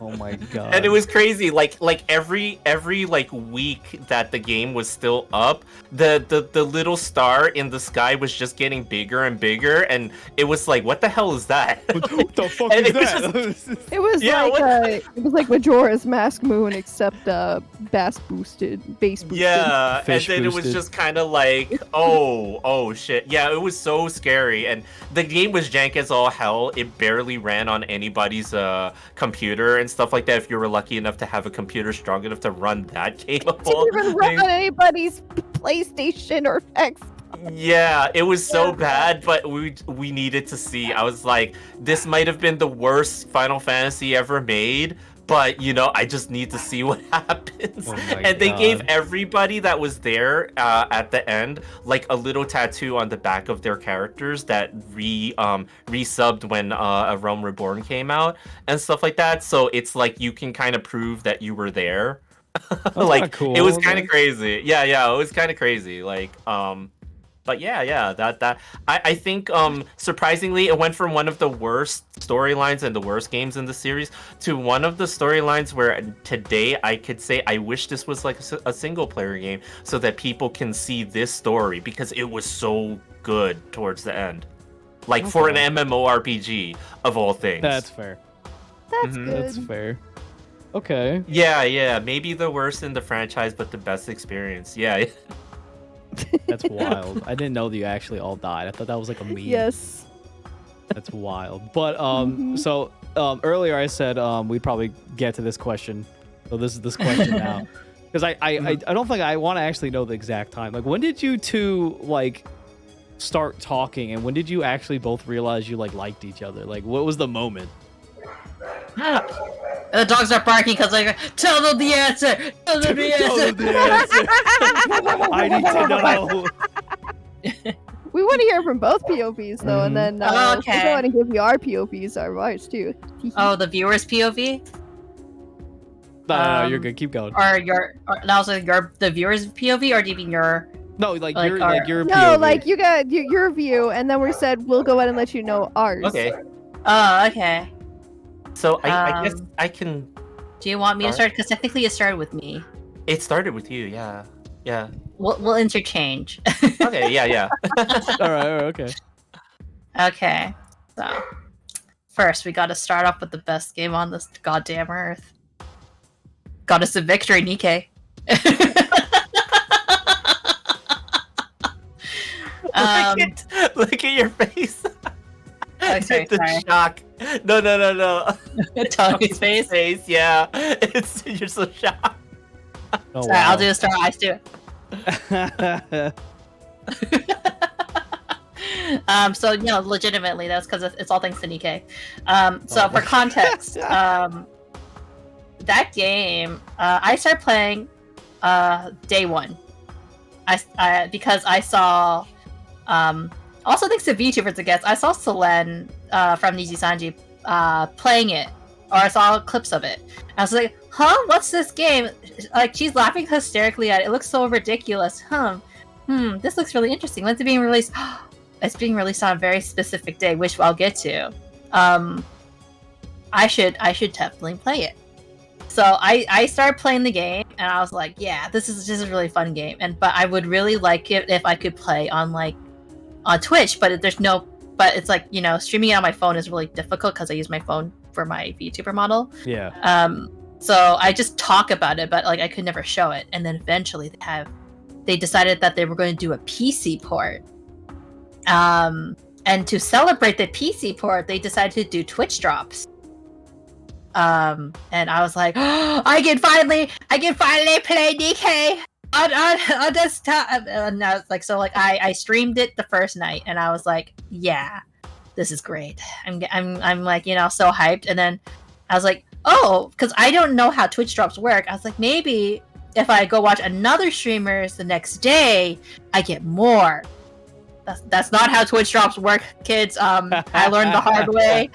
Oh my god.
And it was crazy. Like every like week that the game was still up, the little star in the sky was just getting bigger and bigger, and it was like, what the hell is that?
What the fuck
And
is
it was
that?
It was
Yeah,
like it was like Majora's Mask Moon, except bass boosted.
Yeah, and
Fish
then it was
boosted.
just kind of like, oh shit. Yeah, it was so scary, and the game was jank as all hell. It barely ran on anybody's computer and stuff like that. If you were lucky enough to have a computer strong enough to run that game of all
Didn't even run
things.
on anybody's PlayStation or X.
Yeah, it was so bad, but we needed to see. I was like, this might have been the worst Final Fantasy ever made, but you know, I just need to see what happens.
Oh my
And they gave
God.
everybody that was there at the end like a little tattoo on the back of their characters that resubbed when A Realm Reborn came out and stuff like that. So it's like you can kind of prove that you were there. Like
cool.
it was kind of crazy. Yeah, it was kind of crazy. Like but yeah, that I think surprisingly it went from one of the worst storylines and the worst games in the series to one of the storylines where today I could say I wish this was like a single player game so that people can see this story because it was so good towards the end. Like for an MMORPG of all things.
That's fair.
That's
Mhm.
good.
That's fair. Okay.
Yeah, maybe the worst in the franchise but the best experience. Yeah.
That's wild. I didn't know that you actually all died. I thought that was like a meme.
Yes.
That's wild. But
Mhm.
so earlier I said we'd probably get to this question. So this is this question now. Because I don't think I want to actually know the exact time. Like when did you two like start talking and when did you actually both realize you like liked each other? Like what was the moment?
The dogs are barking because like, tell them the answer. Tell them the answer.
I need to know.
We want to hear from both POVs though, and then we'll
Okay.
go ahead and give you our POVs, our rights too.
Oh, the viewer's POV,
No, you're good. Keep going.
or that was like the viewer's POV, or do you mean your?
No, like
like
your
our-
like your
No,
POV.
like you got your view, and then we said we'll go ahead and let you know ours.
Okay.
Oh, okay.
So I guess
Um,
I can.
Do you want me to start? Because technically it started with me.
It started with you, yeah.
We'll interchange.
Okay, yeah.
all right, okay.
Okay, so first we got to start off with the best game on this goddamn earth. Goddess of Victory, Nikke.
Look at your face.
Okay,
The
sorry.
shock. No.
Tommy's face.
Yeah. You're so shocked.
Oh,
Sorry, I'll do a star eyes too. So you know, legitimately, that's because it's all thanks to Nikke. So
Oh
for
my-
context, that game, I started playing day one. I because I saw, also thanks to VTubers, I guess, I saw Selene from Niji Sanji playing it, or I saw clips of it. I was like, huh, what's this game? Like, she's laughing hysterically at it. It looks so ridiculous. This looks really interesting. When's it being released? It's being released on a very specific day, which I'll get to. I should definitely play it. So I started playing the game, and I was like, yeah, this is just a really fun game. But I would really like it if I could play on Twitch, but but it's like, you know, streaming it on my phone is really difficult because I use my phone for my VTuber model.
Yeah.
So I just talk about it, but like I could never show it. And then eventually they decided that they were going to do a PC port. And to celebrate the PC port, they decided to do Twitch drops. And I was like, oh, I can finally play Nikke on desktop. And I was like, so like I streamed it the first night, and I was like, yeah, this is great. I'm like, you know, so hyped. And then I was like, oh, because I don't know how Twitch drops work. I was like, maybe if I go watch another streamers the next day, I get more. That's not how Twitch drops work, kids. I learned the hard way.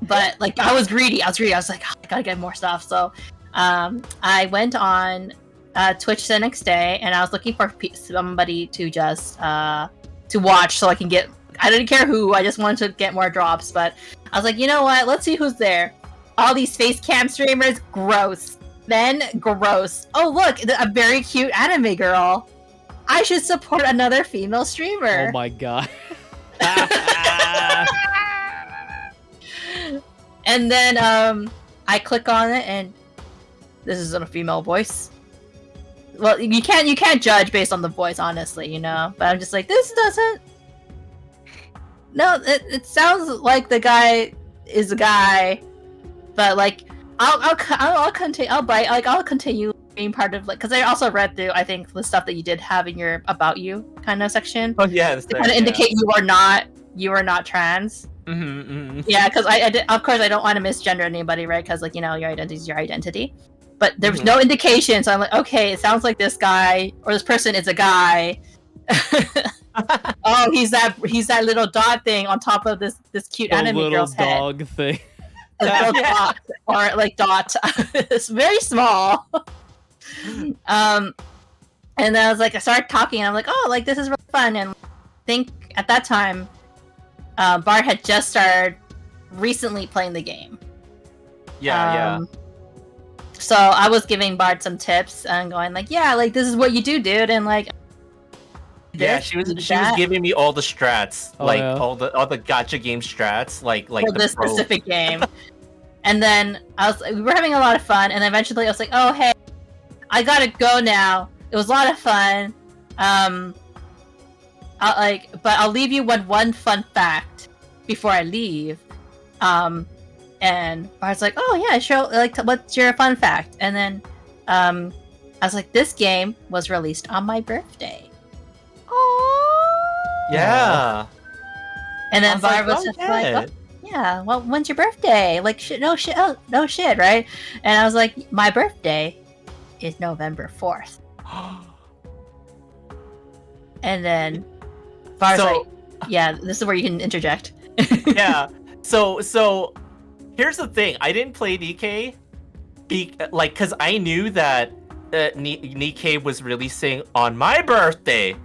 But like, I was greedy. I was like, oh, I gotta get more stuff. So, I went on Twitch the next day, and I was looking for somebody to just to watch, so I can get. I didn't care who. I just wanted to get more drops. But I was like, you know what? Let's see who's there. All these face cam streamers, gross. Then gross. Oh look, a very cute anime girl. I should support another female streamer.
Oh my god.
And then I click on it, and this isn't a female voice. Well, you can't judge based on the voice, honestly, you know. But I'm just like, this doesn't. No, it sounds like the guy is a guy, but like I'll continue being part of, like, because I also read through, I think, the stuff that you did have in your about you kind of section.
Oh yeah,
to kind of indicate you are not trans. Yeah, because I did, of course I don't want to misgender anybody, right? Because, like, you know, your identity is your identity. But there was no indication, so I'm like, okay, it sounds like this guy or this person is a guy. Oh, he's that little dog thing on top of this cute anime girl's head.
Dog thing.
A little dot, or like dot. It's very small. And then I was like, I started talking, and I'm like, oh, like, this is really fun. And I think at that time, Bart had just started recently playing the game.
Yeah.
So I was giving Bart some tips and going like, yeah, like, this is what you do, dude, and like.
Yeah, she was giving me all the strats, all the gacha game strats, like
for this specific game. And then we were having a lot of fun, and eventually I was like, oh hey, I gotta go now. It was a lot of fun. I'll leave you with one fun fact before I leave. And Bart's like, oh yeah, sure. Like, what's your fun fact? And then, I was like, this game was released on my birthday.
Yeah.
And then Bart was just like, oh, yeah, well, when's your birthday? Like, no shit, right? And I was like, my birthday is November 4th. And then Bart's like, yeah, this is where you can interject.
Yeah. So here's the thing. I didn't play Nikkei because I knew that Nikkei was releasing on my birthday.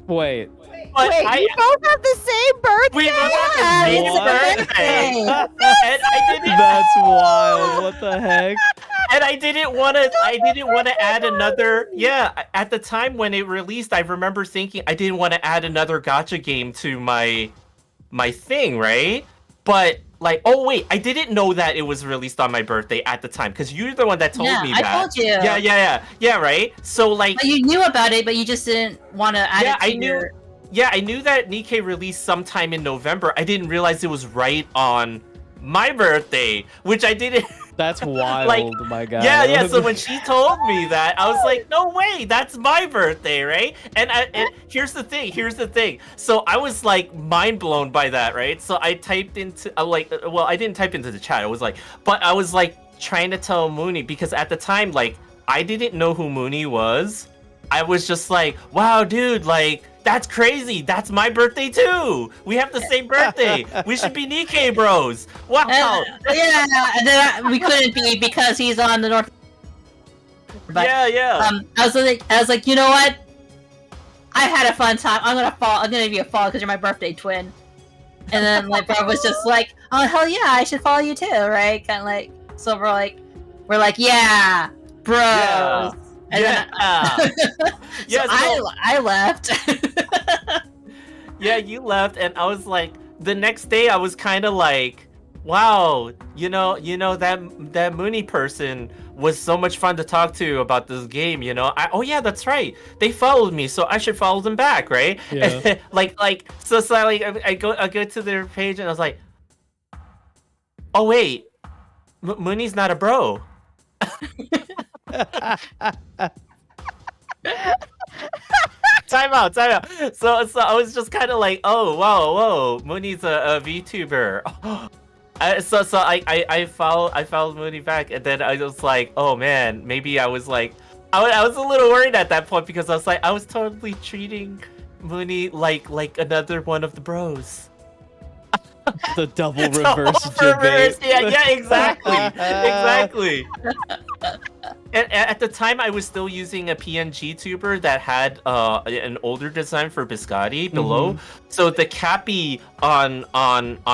Wait,
you both have the same birthday?
We both have the same birthday. And I didn't.
That's wild. What the heck?
And I didn't want to add another. Yeah, at the time when it released, I remember thinking I didn't want to add another gacha game to my thing, right? But like, oh wait, I didn't know that it was released on my birthday at the time, because you're the one that told me that.
I told you.
Yeah, right. So like,
but you knew about it, but you just didn't want to add it to your.
Yeah, I knew that Nikkei released sometime in November. I didn't realize it was right on my birthday, which I didn't.
That's wild,
like,
my God.
Yeah. So when she told me that, I was like, no way, that's my birthday, right? And here's the thing. So I was like mind blown by that, right? So I typed into I didn't type into the chat. I was like trying to tell Muni, because at the time, like, I didn't know who Muni was. I was just like, wow, dude, like, that's crazy. That's my birthday too. We have the same birthday. We should be Nikkei bros. Wow.
Yeah, and then we couldn't be because he's on the north. But,
yeah.
I was like, you know what? I had a fun time. I'm gonna give you a follow because you're my birthday twin. And then like Bob was just like, oh hell yeah, I should follow you too, right? Kind of like, so we're like, yeah, bros.
Yeah.
And then, so I left.
Yeah, you left, and I was like, the next day I was kind of like, wow, you know that Mooney person was so much fun to talk to about this game, you know. Oh yeah, that's right. They followed me, so I should follow them back, right?
Yeah.
so I go to their page, and I was like, oh wait, Mooney's not a bro. Time out. So I was just kind of like, oh, whoa, Mooni's a VTuber. So I followed Mooney back, and then I was like, oh man, maybe I was like, I was a little worried at that point because I was like, I was totally treating Mooney like another one of the bros.
The double reverse debate.
Yeah, exactly. And at the time, I was still using a PNG tuber that had an older design for Biscotti below. So the Cappy on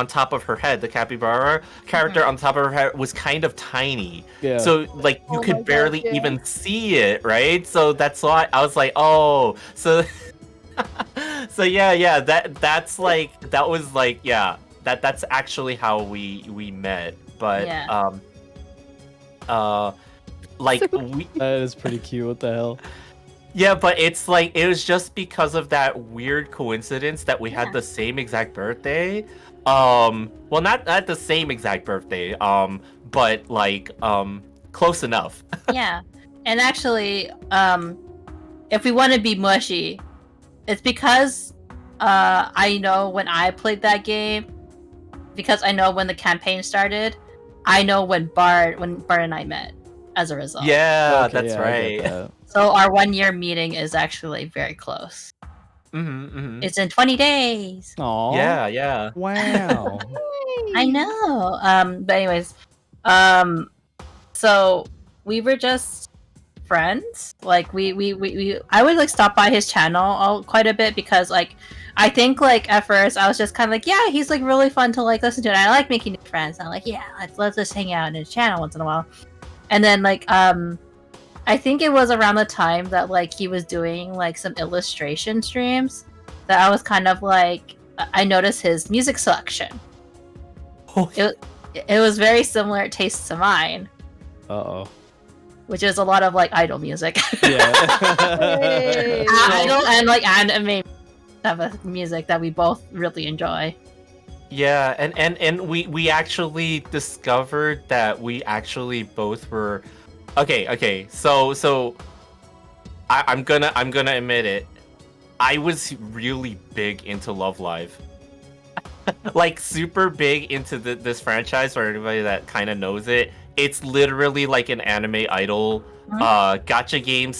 top of her head, the capybara character on top of her head was kind of tiny.
Yeah.
So like you could barely even see it, right? So that's why I was like, oh, so so yeah, that's like that was like that's actually how we met. But like
that is pretty cute. What the hell?
Yeah, but it's like it was just because of that weird coincidence that we had the same exact birthday. Well, not the same exact birthday. But like close enough.
Yeah, and actually, if we want to be mushy, it's because I know when I played that game, because I know when the campaign started, I know when Bard and I met. As a result.
Yeah,
Okay,
that's
I
right.
get that.
So our 1-year meeting is actually very close. It's in 20 days.
Aw.
Yeah.
Wow.
I know. But anyways, so we were just friends. Like we I would like stop by his channel quite a bit because like I think like at first I was just kind of like, yeah, he's like really fun to like listen to, and I like making new friends. And I'm like, yeah, let's just hang out in his channel once in a while. And then like I think it was around the time that like he was doing like some illustration streams that I was kind of like I noticed his music selection. It was very similar tastes to mine.
Uh-oh.
Which is a lot of like idol music.
Yeah.
Idol and like anime type of music that we both really enjoy.
Yeah, and we actually discovered that we actually both were okay. So I'm gonna admit it. I was really big into Love Live. Like super big into this franchise. For anybody that kind of knows it, it's literally like an anime idol gacha game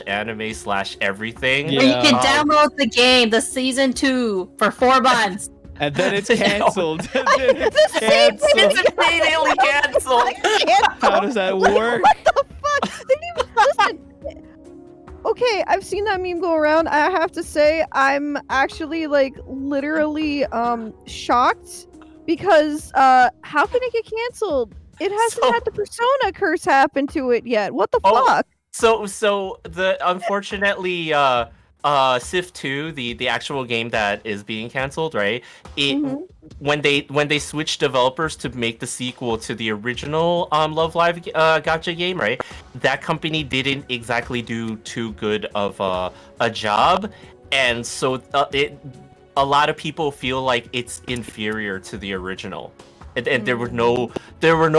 / anime / everything.
Yeah.
Where you can download the game, the season 2 for 4 months.
And then it's canceled.
It's immediately canceled.
How does that work?
What the fuck? They didn't even listen. Okay, I've seen that meme go around. I have to say, I'm actually like literally shocked because how can it get canceled? It hasn't had the Persona curse happen to it yet. What the fuck?
So the unfortunately Civ 2, the actual game that is being canceled, right? When they switched developers to make the sequel to the original Love Live gacha game, right? That company didn't exactly do too good of a job, and so a lot of people feel like it's inferior to the original. And there were no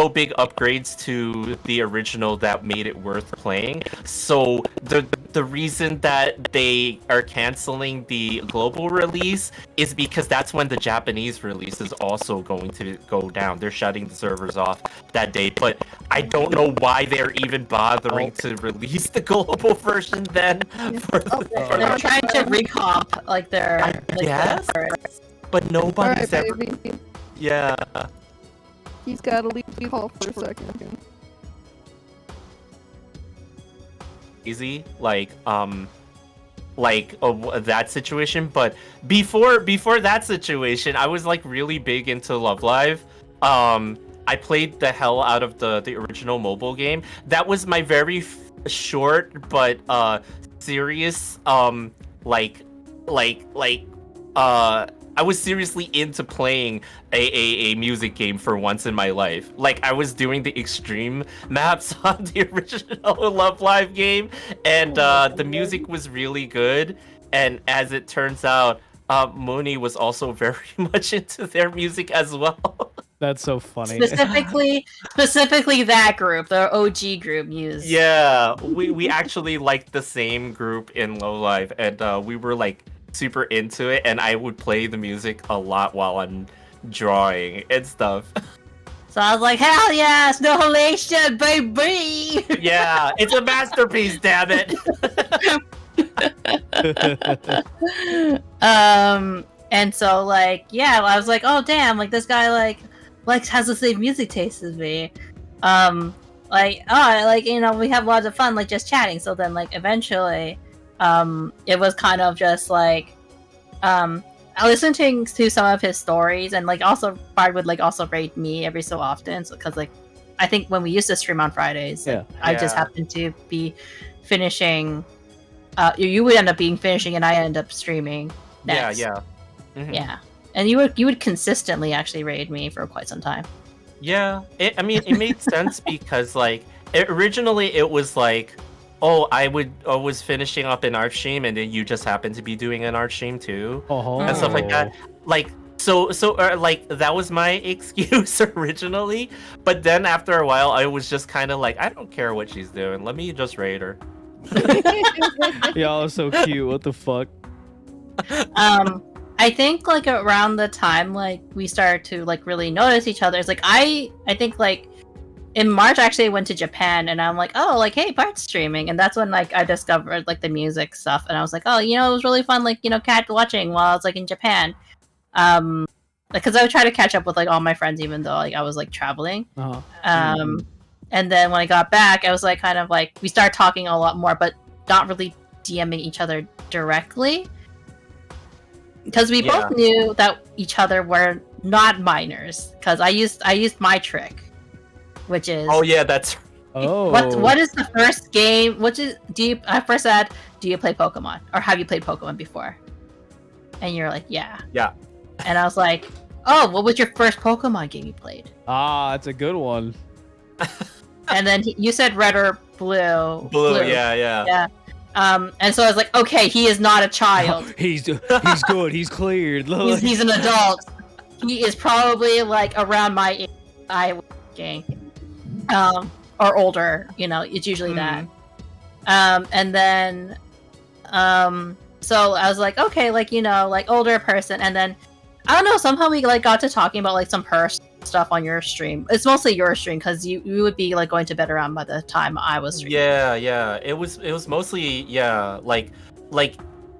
big upgrades to the original that made it worth playing. So the reason that they are canceling the global release is because that's when the Japanese release is also going to go down. They're shutting the servers off that day. But I don't know why they're even bothering to release the global version then.
They're trying to recomp like their
yes, but nobody's ever.
Baby.
Yeah.
He's gotta leave hall for a second.
Easy, like that situation. But before that situation, I was like really big into Love Live. I played the hell out of the original mobile game. That was my very short but serious I was seriously into playing a music game for once in my life. Like, I was doing the extreme maps on the original Love Live game, and the music was really good. And as it turns out, Mooney was also very much into their music as well.
That's so funny.
Specifically that group, the OG group used.
Yeah, we actually liked the same group in Low Life, and we were like super into it, and I would play the music a lot while I'm drawing and stuff.
So I was like, hell yes, no halation, baby.
Yeah, it's a masterpiece, damn it.
And so like, yeah, I was like, oh damn, like this guy like has the same music taste as me. Like, oh, like, you know, we have lots of fun like just chatting. So then like eventually, it was kind of just like, listening to some of his stories, and like also Bard would like also rate me every so often, so because like I think when we used to stream on Fridays, like, I just happened to be finishing. You would end up being finishing, and I end up streaming next.
Yeah. Mm-hmm.
Yeah, and you would consistently actually raid me for quite some time.
Yeah, I mean, it made sense because like originally it was like, oh, I was finishing up an art stream, and then you just happened to be doing an art stream too, and stuff like that. Like, so like that was my excuse originally, but then after a while, I was just kind of like, I don't care what she's doing. Let me just raid her.
Y'all are so cute. What the fuck?
I think like around the time like we started to like really notice each other, it's like I think like in March actually I went to Japan, and I'm like, oh, like, hey, Bart's streaming, and that's when like I discovered like the music stuff, and I was like, oh, you know, it was really fun, like, you know, cat watching while I was like in Japan, because I would try to catch up with like all my friends even though like I was like traveling. And then when I got back, I was like kind of like we started talking a lot more, but not really DMing each other directly. Because we both knew that each other were not minors. Because I used my trick, which is
that's
what is the first game? I first said, do you play Pokemon, or have you played Pokemon before? And you're like, yeah. And I was like, oh, what was your first Pokemon game you played?
That's a good one.
And then you said red or blue.
Blue. Yeah.
And so I was like, okay, he is not a child.
He's good. He's cleared.
He's an adult. He is probably like around my age, I was thinking, or older. You know, it's usually that. And then, so I was like, okay, like, you know, like older person. And then I don't know. Somehow we like got to talking about like some personal stuff on your stream. It's mostly your stream because you would be like going to bed around by the time I was streaming.
Yeah. It was mostly like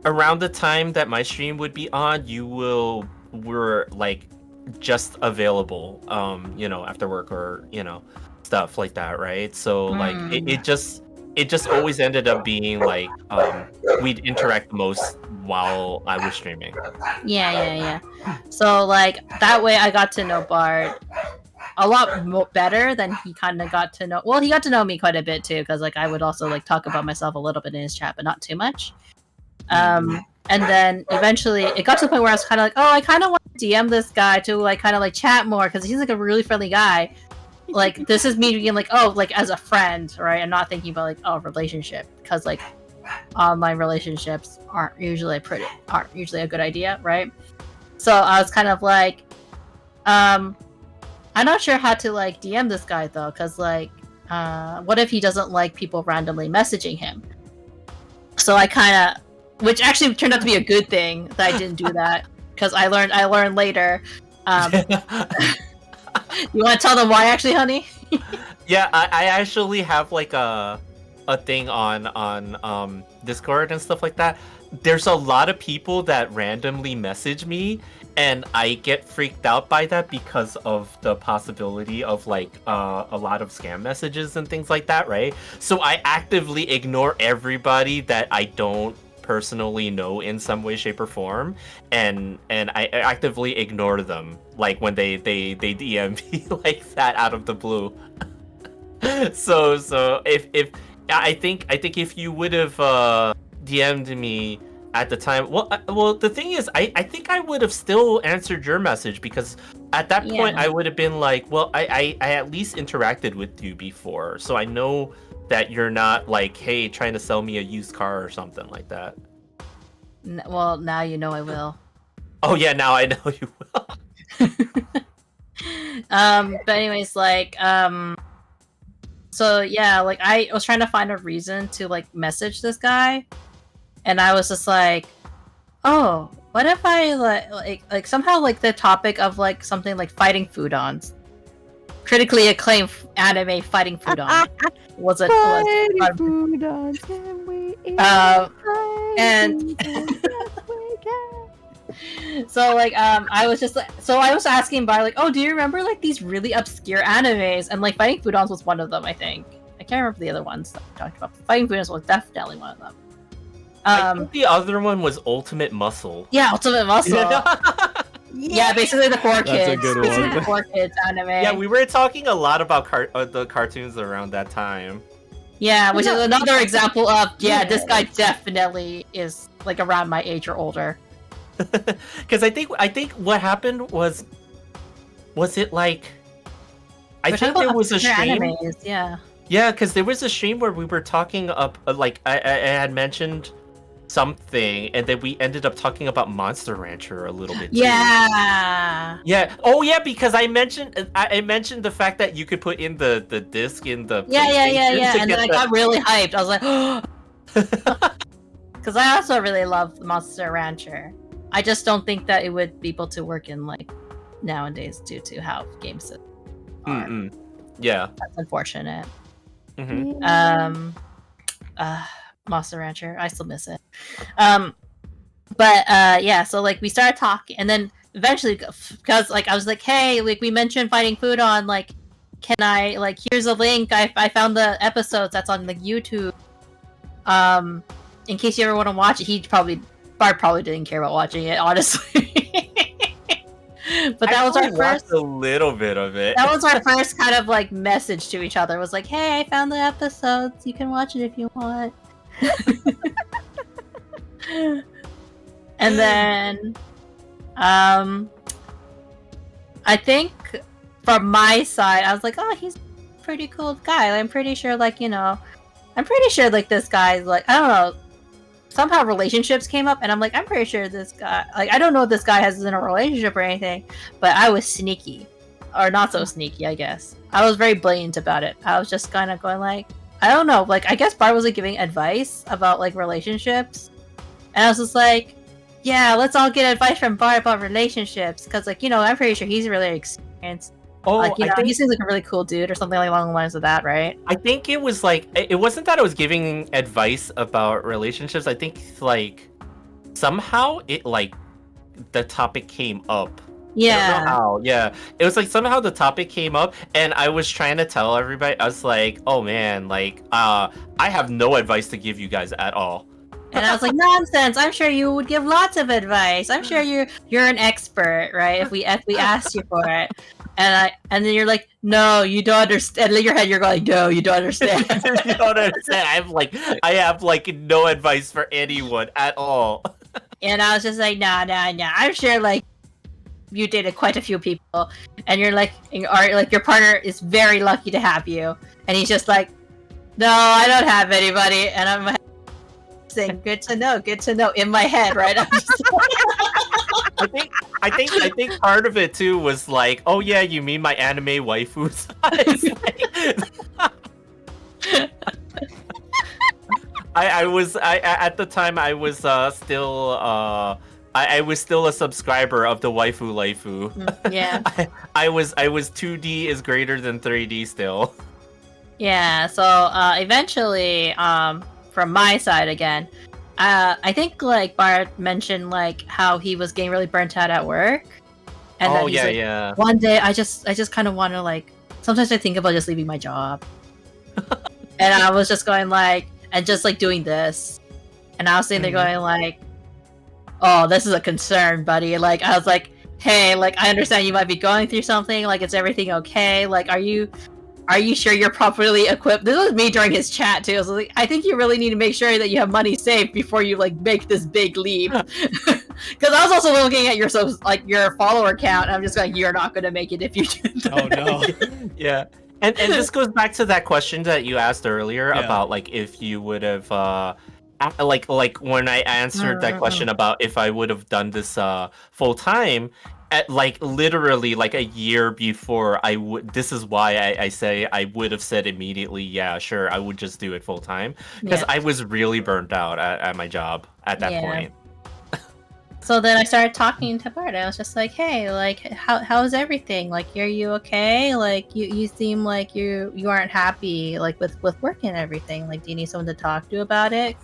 around the time that my stream would be on, were like just available, you know, after work or, you know, stuff like that, right? So like it just always ended up being like we'd interact most while I was streaming.
Yeah. So like that way I got to know Bard a lot better than he kind of got to know. Well, he got to know me quite a bit too, because like I would also like talk about myself a little bit in his chat, but not too much. And then eventually it got to the point where I was kind of like, oh, I kind of want to DM this guy to like kind of like chat more because he's like a really friendly guy. Like this is me being like, oh, like as a friend, right? I'm not thinking about like, oh, relationship, because like online relationships aren't usually a good idea, right? So I was kind of like, I'm not sure how to like DM this guy though, because like, what if he doesn't like people randomly messaging him? So I kind of, which actually turned out to be a good thing that I didn't do that, because I learned later. You want to tell them why, actually, honey?
Yeah, I actually have like a thing on Discord and stuff like that. There's a lot of people that randomly message me, and I get freaked out by that because of the possibility of like a lot of scam messages and things like that, right? So I actively ignore everybody that I don't personally know in some way, shape, or form, and I actively ignore them, like when they DM me like that out of the blue. so if I think if you would have DM'd me at the time, well the thing is, I think I would have still answered your message, because at that point I would have been like, well, I at least interacted with you before, so I know that you're not like, hey, trying to sell me a used car or something like that.
Well, now you know I will.
Oh yeah, now I know you will.
But anyways, like, so yeah, like I was trying to find a reason to like message this guy, and I was just like, oh, what if I like somehow like the topic of like something like fighting foodons, critically acclaimed anime fighting foodon, was it?
Fighting food on, can we eat?
And
Fighting food on, yes, we can.
so like I was just like, so I was asking Bar like, oh, do you remember like these really obscure animes? And like Fighting Foodons was one of them, I think. I can't remember the other ones that we talked about. Fighting Foodons was definitely one of them.
I think the other one was Ultimate Muscle.
Yeah, Ultimate Muscle. Yeah, basically the Four
That's
Kids.
a good
Basically
one.
the Four Kids anime.
Yeah, we were talking a lot about the cartoons around that time.
Yeah, which is another example of
Yeah.
this guy definitely is like around my age or older.
Because I think what happened was it like I
We're
think
talking
there
about
was a
obscure
stream.
animes, yeah.
Yeah, because there was a stream where we were talking up like I had mentioned something, and then we ended up talking about Monster Rancher a little bit. Too.
Yeah.
Yeah. Oh yeah, because I mentioned the fact that you could put in the disc in the
Yeah.
PlayStation to
And
get
then I got really hyped. I was like, because I also really love Monster Rancher. I just don't think that it would be able to work in like nowadays due to how games are.
Mm-mm. Yeah.
That's unfortunate.
Mm-hmm.
Monster Rancher, I still miss it. Yeah, so like we started talking, and then eventually, because like I was like, hey, like we mentioned fighting food on, like, can I like here's a link. I found the episodes that's on the YouTube. In case you ever want to watch it, Bart probably didn't care about watching it, honestly. But that was our first
a little bit of it.
That was our first kind of like message to each other. It was like, hey, I found the episodes. You can watch it if you want. And then I think from my side, I was like, oh, he's a pretty cool guy. I'm pretty sure like this guy's like, I don't know, somehow relationships came up, and I'm like, I'm pretty sure this guy, like, I don't know if this guy has in a relationship or anything, but I was sneaky, or not so sneaky, I guess. I was very blatant about it. I was just kind of going like, I don't know, like, I guess Bart was like giving advice about like relationships, and I was just like, yeah, let's all get advice from Bart about relationships, because like, I'm pretty sure he's really experienced.
Oh,
like,
I think
he seems like a really cool dude or something like along the lines of that, right?
I think it was like it wasn't that I was giving advice about relationships. I think like somehow it like the topic came up.
Yeah.
I don't know how. Yeah. It was like somehow the topic came up, and I was trying to tell everybody. I was like, "Oh man, like I have no advice to give you guys at all."
And I was like, nonsense. I'm sure you would give lots of advice. I'm sure you're an expert, right? If we asked you for it. And then you're like, no, you don't understand. And in your head, you're going, no, you don't understand.
You don't understand. I have like no advice for anyone at all.
And I was just like, nah. I'm sure like you dated quite a few people, and you're like, your partner is very lucky to have you. And he's just like, no, I don't have anybody. And I'm saying, good to know in my head, right? I'm just
I think part of it too was like, oh yeah, you mean my anime waifus? I at the time I was still I was still a subscriber of the waifu laifu.
Yeah.
I was 2D is greater than 3D still.
Yeah, so eventually, from my side again, I think like Bart mentioned like how he was getting really burnt out at work. And then he's like,
yeah.
One day I just kind of want to like, sometimes I think about just leaving my job. And I was just going like, and just like doing this. And I was sitting there going like, oh, this is a concern, buddy. Like, I was like, hey, like, I understand you might be going through something. Like, is everything okay? Like, are you sure you're properly equipped? This was me during his chat too. I was like, I think you really need to make sure that you have money saved before you like make this big leap. Because I was also looking at your follower count, and I'm just like, you're not gonna make it if you do that.
Oh no.
Yeah. And this goes back to that question that you asked earlier about like if you would have like when I answered that question about if I would have done this full time, at like literally like a year before I would. This is why I say I would have said immediately, yeah, sure, I would just do it full time because
Yeah.
I was really burnt out at my job at that
Yeah.
point.
So then I started talking to Bart. I was just like, "Hey, like, how's everything? Like, are you okay? Like, you seem like you aren't happy, like with work and everything. Like, do you need someone to talk to about it?"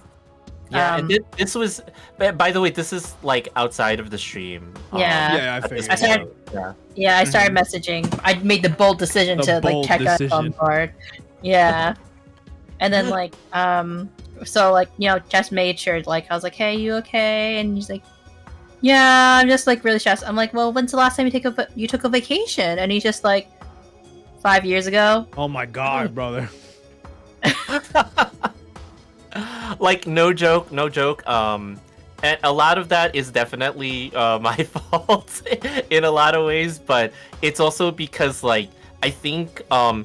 Yeah, and this was. By the way, this is like outside of the stream.
Yeah.
Yeah, I
at this
figured.
I started-
point, yeah.
Yeah, I started messaging. I made the bold decision
The
to like
bold
check out on
decision.
Bart. Yeah. And then like so like, you know, just made sure like I was like, "Hey, you okay?" And he's like, "Yeah, I'm just like really stressed." I'm like, "Well, when's the last time you took a vacation?" And he's just like, 5 years ago.
Oh my god, brother.
Like no joke. And a lot of that is definitely my fault in a lot of ways, but it's also because like I think I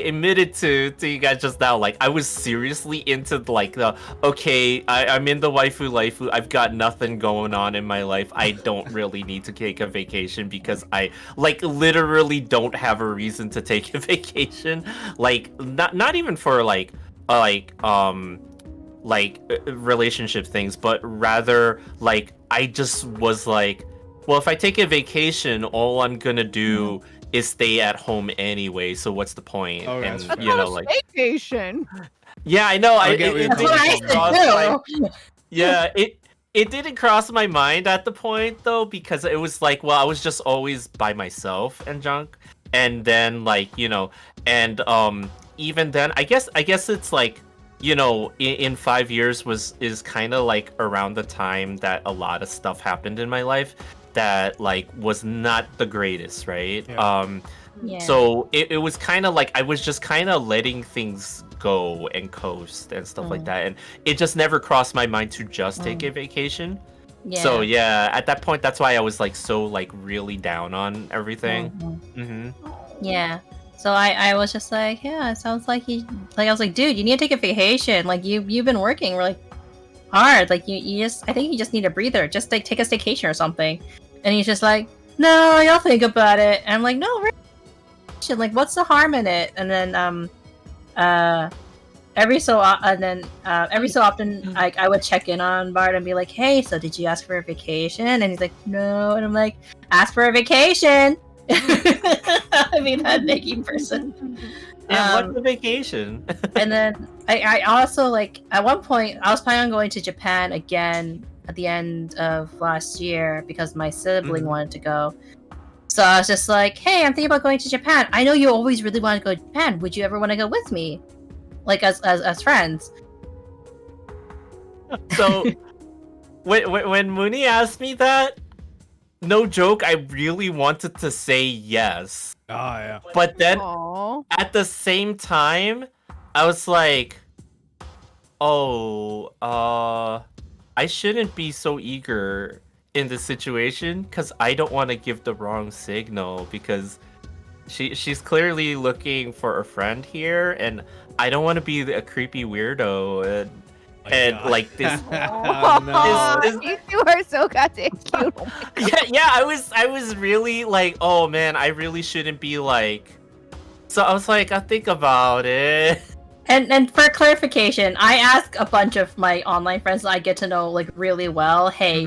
admitted to you guys just now, like I was seriously into like the I'm in the waifu life. I've got nothing going on in my life. I don't really need to take a vacation because I like literally don't have a reason to take a vacation. Like not even for relationship things, but rather like I just was like, well, if I take a vacation, all I'm gonna do is stay at home anyway, so what's the point?
Oh,
And
that's
That's
fair.
you
not
know,
a
like
vacation.
yeah, I know.
I get where you're
That's
coming
what I
from.
used
cross
to
my-
do.
yeah, it didn't cross my mind at the point though, because it was like, well, I was just always by myself and junk, and then like and even then, I guess it's like in 5 years is kind of like around the time that a lot of stuff happened in my life that like was not the greatest, right?
Yeah.
Yeah.
So it was kind of like I was just kind of letting things go and coast and stuff like that, and it just never crossed my mind to just take a vacation.
yeah.
So yeah, at that point, that's why I was like so like really down on everything.
Mhm. Yeah. So I was just like, yeah, it sounds like I was like, dude, you need to take a vacation. Like you've been working like hard. Like you just I think you just need a breather. Just like take a staycation or something. And he's just like, no, I'll think about it. And I'm like, no, like what's the harm in it? And then every so often like I would check in on Bart and be like, hey, so did you ask for a vacation? And he's like, no. And I'm like, ask for a vacation. I mean, that making person.
Yeah, what's the vacation?
And then I also like at one point I was planning on going to Japan again at the end of last year because my sibling wanted to go. So I was just like, hey, I'm thinking about going to Japan. I know you always really want to go to Japan. Would you ever want to go with me? Like as friends.
So when Muni asked me that, no joke, I really wanted to say yes.
Oh yeah.
But then
Aww.
at the same time, I was like, oh, I shouldn't be so eager in this situation because I don't want to give the wrong signal because she's clearly looking for a friend here, and I don't want to be a creepy weirdo and like this.
Oh, no.
This-
You two are so goddamn cute. Oh my God.
yeah, I was really like, oh man, I really shouldn't be like. So I was like, I'll think about it.
And for clarification, I ask a bunch of my online friends that I get to know like really well, hey,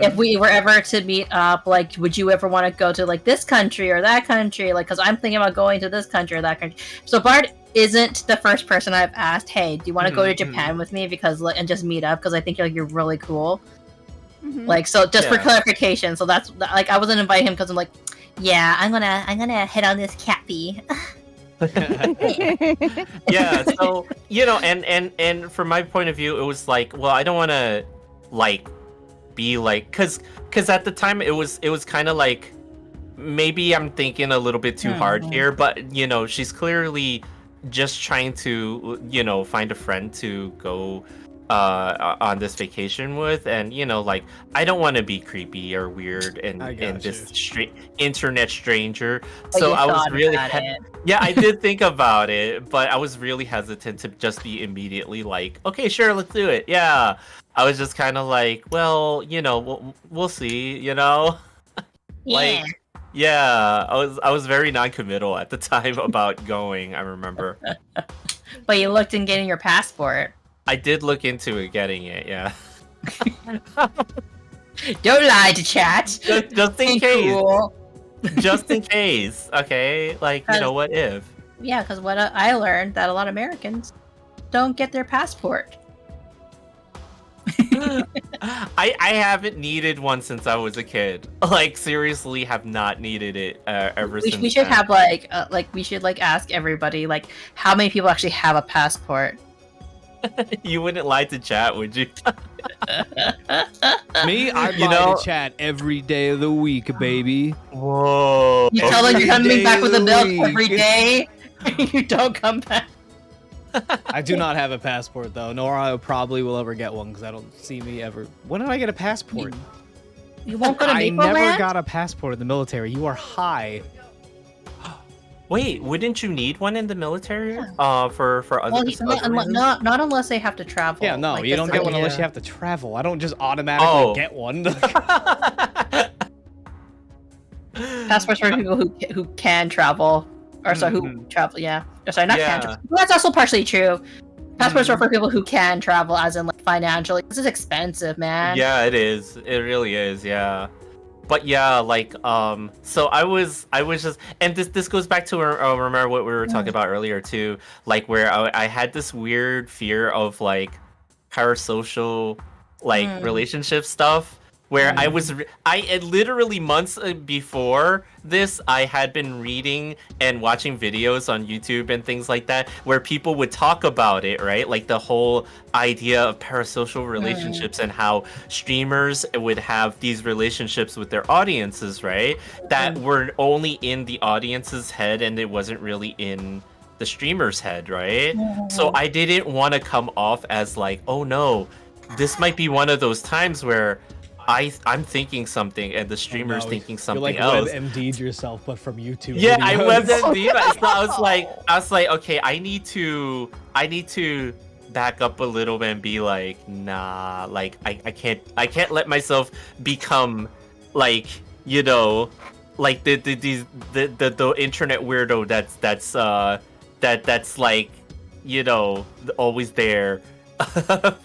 if we were ever to meet up, like, would you ever want to go to like this country or that country? Like, because I'm thinking about going to this country or that country. So Bart isn't the first person I've asked, hey, do you want to go to Japan with me? Because like, and just meet up because I think you're really cool.
Mhm.
Like, so just for
Yeah.
clarification, so that's like I wasn't inviting him because I'm like, yeah, I'm gonna hit on this cappy.
Yeah, so and from my point of view, it was like, well, I don't want to like be like because at the time it was kind of like maybe I'm thinking a little bit too hard here, but she's clearly just trying to find a friend to go on this vacation with, and like I don't want to be creepy or weird and
I got
this
you.
internet stranger.
But
So
you
I was
thought
really
about it.
yeah, I did think about it, but I was really hesitant to just be immediately like, okay, sure, let's do it. Yeah, I was just kind of like, well, we'll see,
Yeah.
like. Yeah, I was very non-committal at the time about going, I remember.
But you looked in getting your passport.
I did look into it, getting it, yeah.
Don't lie to chat.
Just in case.
Cool.
Just in case. Okay? Like, what if?
Yeah, because what I learned that a lot of Americans don't get their passport.
I haven't needed one since I was a kid. Like, seriously, have not needed it ever since.
We should
then.
have we should ask everybody how many people actually have a passport.
You wouldn't lie to chat, would you?
Me, I
You
lie
know-
to chat every day of the week, baby.
Whoa.
You tell them you're
Every
coming
day
back
of
with a
the
milk
week.
every day. You don't come back.
I do not have a passport though, nor I probably will ever get one because I don't see me ever. When did I get a passport?
You won't go to
I
Maple
never
Land?
got a passport in the military. You are high.
Wait, wouldn't you need one in the military? For other,
Well,
other reasons?
not unless they have to travel.
Yeah, no,
Like,
you
that's
don't get one
like-
unless you have to travel. I don't just automatically
Oh.
get one.
passports for people who can travel, or sorry, who travel. Yeah, or sorry, not
Yeah.
can travel. Well, that's also partially true. Passports are for people who can travel, as in financially. This is expensive, man.
Yeah, it is. It really is. Yeah. But yeah, so I was just, and this goes back to remember what we were talking about earlier too, like where I had this weird fear of parasocial relationship stuff. Where I literally months before this, I had been reading and watching videos on YouTube and things like that, where people would talk about it, right? Like the whole idea of parasocial relationships and how streamers would have these relationships with their audiences, right? That were only in the audience's head and it wasn't really in the streamer's head, right? So I didn't want to come off as like, oh no, this might be one of those times where I'm thinking something and the streamer's thinking something
You're like
else.
WebMD'd yourself, but from YouTube.
Yeah, I
videos.
WebMD. So I was like, okay, I need to back up a little bit and be like, nah, like I can't let myself become like like the internet weirdo that's like always there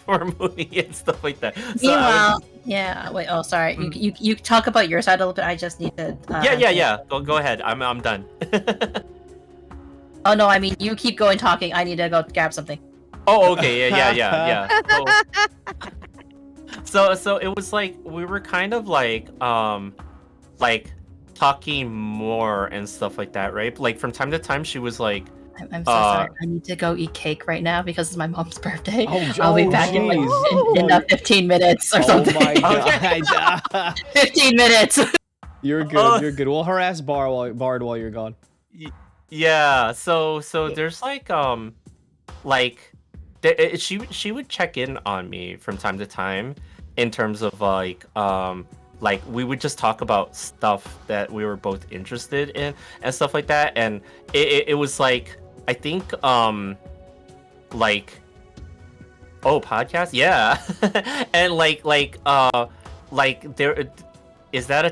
for Mooney and stuff like that. So
Meanwhile, yeah. Wait. Oh, sorry. You talk about your side a little bit. I just need to.
yeah. Go ahead. I'm done.
Oh no, I mean you keep going talking. I need to go grab something.
Oh, okay. Yeah. So it was like we were kind of like talking more and stuff like that, right? Like from time to time, she was like,
I'm so sorry. I need to go eat cake right now because it's my mom's birthday.
Oh,
I'll be
oh,
back in
jeez.
in 15 minutes or
Oh
something.
my god.
15 minutes.
You're good. You're good. We'll harass Bard while you're gone.
yeah. So there's she would check in on me from time to time in terms of like we would just talk about stuff that we were both interested in and stuff like that, and it was like I think podcast, yeah. And there is that a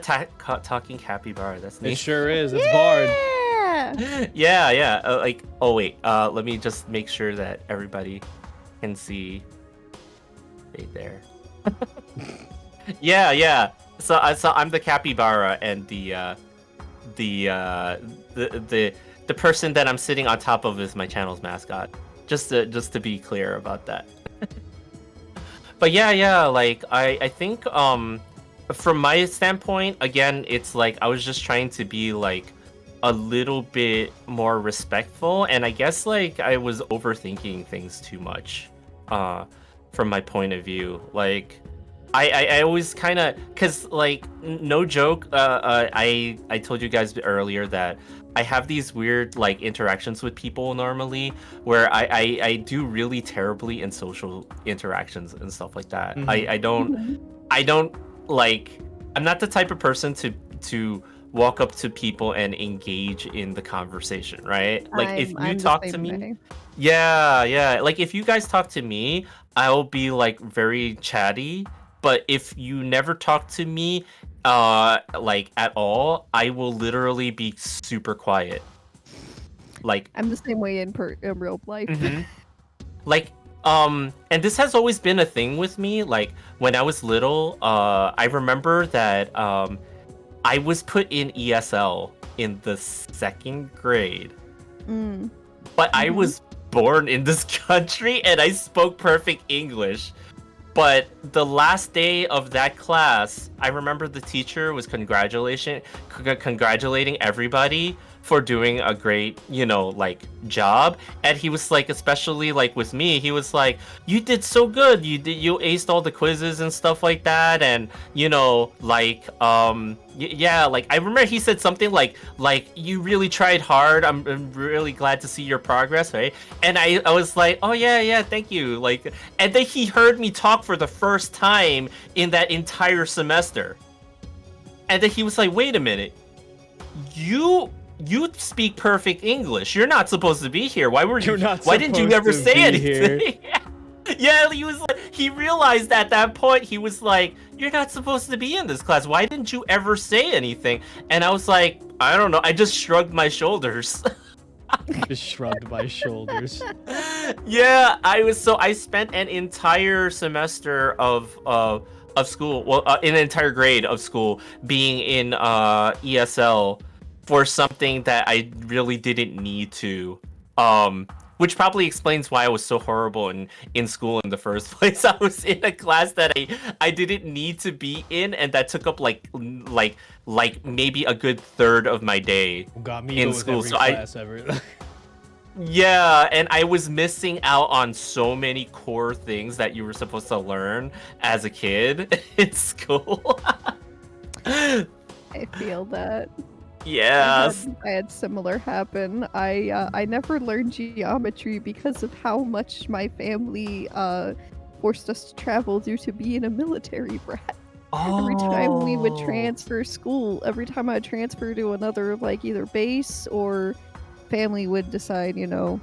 talking capybara? That's
It
neat.
sure is. It's Bard.
Yeah.
Yeah. Oh wait. Let me just make sure that everybody can see. Right there. Yeah. So I'm the capybara, and the person that I'm sitting on top of is my channel's mascot. Just to be clear about that. But yeah. Like I think from my standpoint, again, it's like I was just trying to be like a little bit more respectful, and I guess like I was overthinking things too much from my point of view. Like I always kind of, cause like no joke, I told you guys earlier that I have these weird like interactions with people normally where I do really terribly in social interactions and stuff like that.
Mhm.
I don't like, I'm not the type of person to walk up to people and engage in the conversation, right? Like if you
I'm the
talk to
same
me,
way.
yeah. Like if you guys talk to me, I'll be like very chatty. But if you never talk to me, like at all, I will literally be super quiet. Like,
I'm the same way in real life.
mhm. Like, and this has always been a thing with me. Like when I was little, I remember that I was put in ESL in the second grade.
Mm.
But I
Mhm.
was born in this country and I spoke perfect English. But the last day of that class, I remember the teacher was congratulating everybody for doing a great, like job. And he was like, especially like with me, he was like, "You did so good. You aced all the quizzes and stuff like that." And like yeah, like I remember he said something like you really tried hard. I'm really glad to see your progress, right? And I was like, "Oh yeah, thank you." Like, and then he heard me talk for the first time in that entire semester. And then he was like, "Wait a minute. You speak perfect English. You're not supposed to be here.
You're not
Why didn't you
supposed
ever
to
say
be
anything?"
here.
Yeah, he was like, he realized at that point, he was like, "You're not supposed to be in this class. Why didn't you ever say anything?" And I was like, "I don't know. I just shrugged my shoulders."
Just shrugged my shoulders.
Yeah, I spent an entire semester of school, well, an entire grade of school being in ESL for something that I really didn't need to. Which probably explains why I was so horrible in school in the first place. I was in a class that I didn't need to be in, and that took up like maybe a good third of my day
Got me
in
with
school.
every
So
class ever.
yeah, and I was missing out on so many core things that you were supposed to learn as a kid in school.
I feel that.
Yes.
I had similar happen. I never learned geometry because of how much my family forced us to travel due to being a military brat. Every time we would transfer school, every time I'd transfer to another like either base or family would decide, they want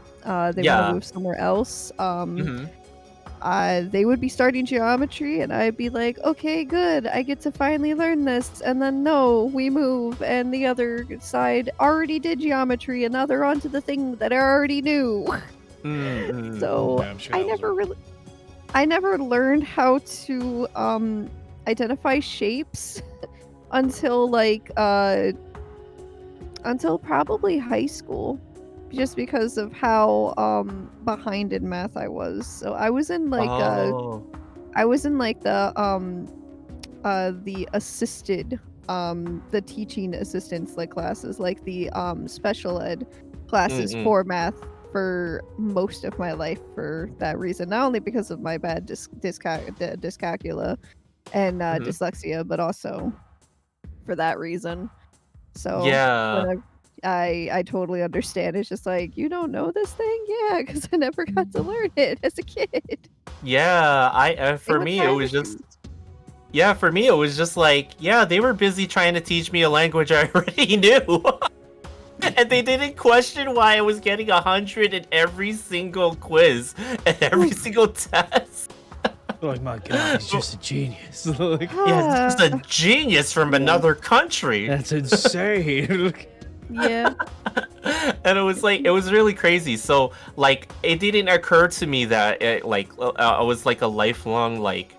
to
Yeah.
move somewhere else.
Hmm.
They would be starting geometry, and I'd be like, okay, good, I get to finally learn this. And then, no, we move, and the other side already did geometry, and now they're on to the thing that I already knew.
Mm-hmm.
So
Yeah, I'm sure
I
that was
never really, I never learned how to identify shapes until until probably high school, just because of how behind in math I was. So I was in
Oh.
the assisted the teaching assistants like classes, like the special ed classes
Mm-mm.
for math for most of my life for that reason. Not only because of my bad dyscalculia and
Mhm.
dyslexia, but also for that reason. So
Yeah.
whenever I totally understand. It's just like, you don't know this thing? Yeah, because I never got to learn it as a kid.
Yeah.
Same
For
with
me, it was just
science.
yeah. For me, it was just like yeah. They were busy trying to teach me a language I already knew. And they didn't question why I was getting 100 in every single quiz and every single test.
Like, my God, he's just a genius. Like,
Yeah, this is a genius from
Yeah.
another country.
that's insane.
Yeah.
And it was like it was really crazy. So like it didn't occur to me that I was like a lifelong like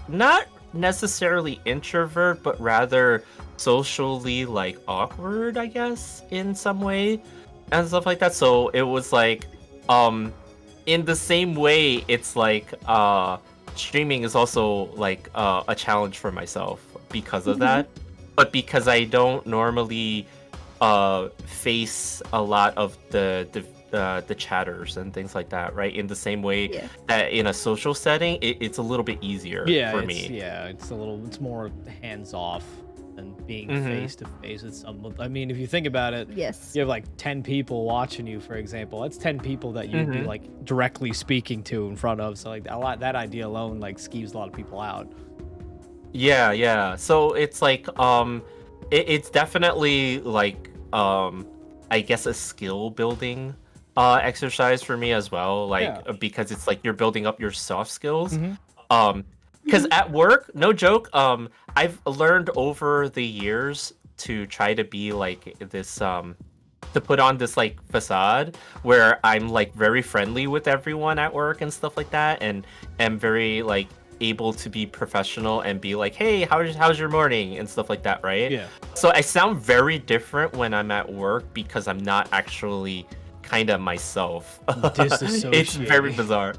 not necessarily introvert, but rather socially like awkward, I guess, in some way and stuff like that. So it was like in the same way it's like streaming is also like a challenge for myself because of that. But because I don't normally face a lot of the the chatters and things like that, right? In the same way
Yeah.
that in a social setting, it's a little bit easier for me.
It's more hands off than being
Mhm.
face to face with someone. I mean, if you think about it,
Yes.
you have like 10 people watching you, for example. That's 10 people that you'd be
Mhm.
like directly speaking to in front of. So like that idea alone like skeeves a lot of people out.
Yeah. So it's like it's definitely like I guess a skill building exercise for me as well. Like
Yeah.
because it's like you're building up your soft skills.
Mhm.
Because at work, no joke, I've learned over the years to try to be like this to put on this like facade where I'm like very friendly with everyone at work and stuff like that, and am very like able to be professional and be like, hey, how's your morning and stuff like that, right?
Yeah.
So I sound very different when I'm at work because I'm not actually kind of myself. It's very
Disassociating.
bizarre.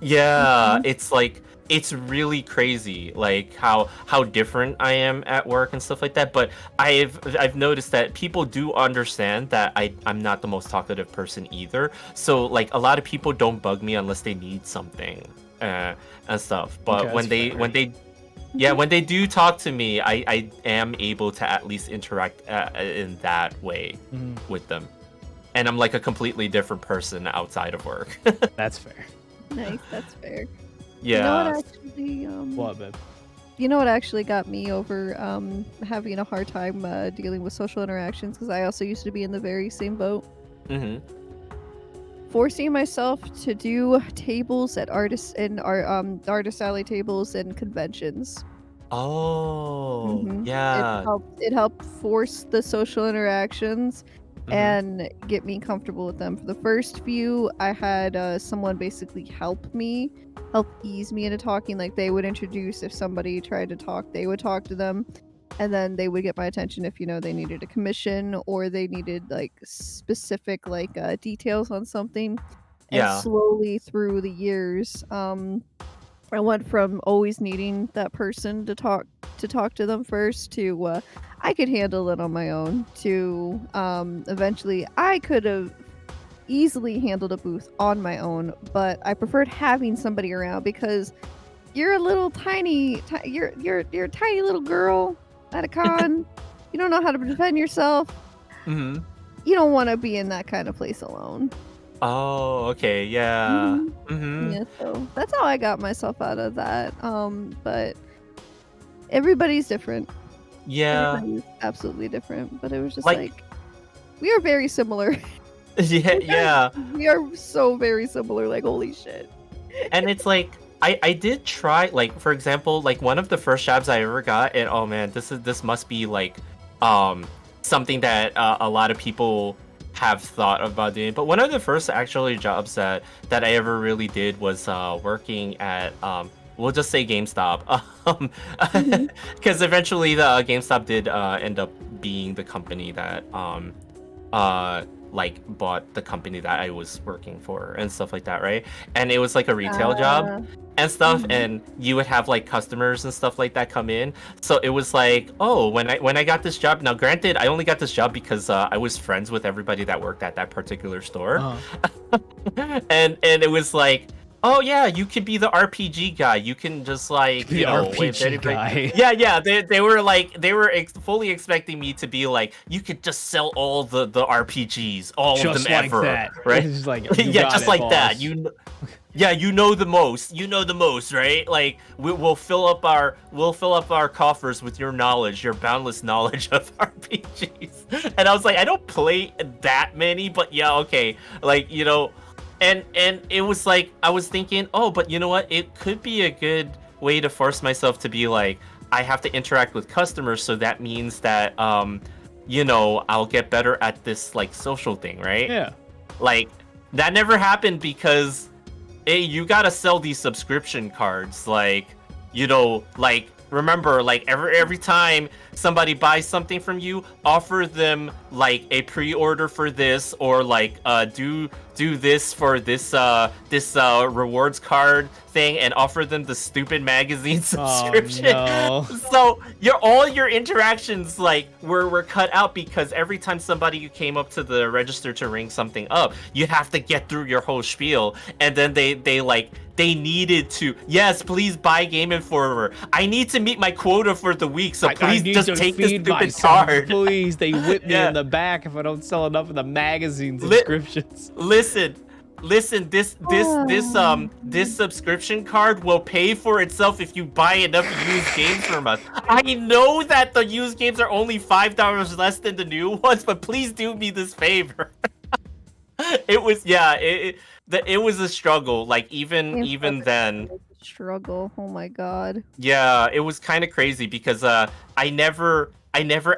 Yeah, it's like it's really crazy like how different I am at work and stuff like that. But I've noticed that people do understand that I'm not the most talkative person either. So like a lot of people don't bug me unless they need something and stuff. But
Okay,
when
that's fair.
when they do talk to me, I am able to at least interact in that way
Mhm.
with them. And I'm like a completely different person outside of work.
That's fair.
Nice. That's fair.
Yeah.
You know what actually?
What, babe?
You know what actually got me over having a hard time dealing with social interactions, because I also used to be in the very same boat.
hmm
Forcing myself to do tables at artist alley tables and conventions.
Oh,
It
yeah.
helped. It helped force the social interactions
Mhm.
and get me comfortable with them. For the first few, I had someone basically help ease me into talking. Like they would introduce if somebody tried to talk, they would talk to them, and then they would get my attention if they needed a commission or they needed like specific like details on something. And
Yeah.
slowly through the years, I went from always needing that person to talk to them first to I could handle it on my own to eventually I could have easily handled a booth on my own, but I preferred having somebody around because you're a little you're a tiny little girl at a con. You don't know how to defend yourself.
hmm
You don't want to be in that kind of place alone.
Oh, okay. Yeah.
Yeah, so that's how I got myself out of that. But everybody's different.
Yeah.
Everybody's absolutely different. But it was just
Like-
like we are very similar.
Yeah.
We are so very similar. Like holy shit.
And it's like I did try, like, for example, like one of the first jobs I ever got, and oh man, this must be like something that a lot of people have thought about doing. But one of the first actually jobs that I ever really did was working at we'll just say GameStop. Because eventually the GameStop did end up being the company that like bought the company that I was working for and stuff like that, right? And it was like a retail job and stuff, and you would have like customers and stuff like that come in. So it was like, oh, when I got this job, now granted I only got this job because I was friends with everybody that worked at that particular store. and it was like, oh yeah, you could be the RPG guy, you can just like
The RPG guy.
yeah, they were fully expecting me to be like, you could just sell all the RPGs, all
Just
of them
like
ever,
that.
right?
It's like, you
Yeah,
got
just
it,
like
boss.
that. You know the most, right? Like we'll fill up our coffers with your knowledge, your boundless knowledge of RPGs. And I was like, I don't play that many, but yeah, okay, like and it was like I was thinking, oh, but you know what? It could be a good way to force myself to be like, I have to interact with customers, so that means that I'll get better at this like social thing, right?
Yeah.
Like that never happened because you gotta sell these subscription cards, like remember, like every time somebody buys something from you, offer them like a pre-order for this, or like do do this for this rewards card thing and offer them the stupid magazine subscription.
Oh, no.
So all your interactions like were cut out because every time somebody came up to the register to ring something up, you have to get through your whole spiel, and then they needed to, yes, please buy Game Informer. I need to meet my quota for the week, so
I
please
need
just
to
take this
feed
stupid
myself,
card.
Please, they whip me
Yeah.
in the back if I don't sell enough of the magazine subscriptions.
Listen, this subscription card will pay for itself if you buy enough used games from us. I know that the used games are only $5 less than the new ones, but please do me this favor. It was it was a struggle. Like even then.
Struggle. Oh my god.
Yeah, it was kind of crazy because I never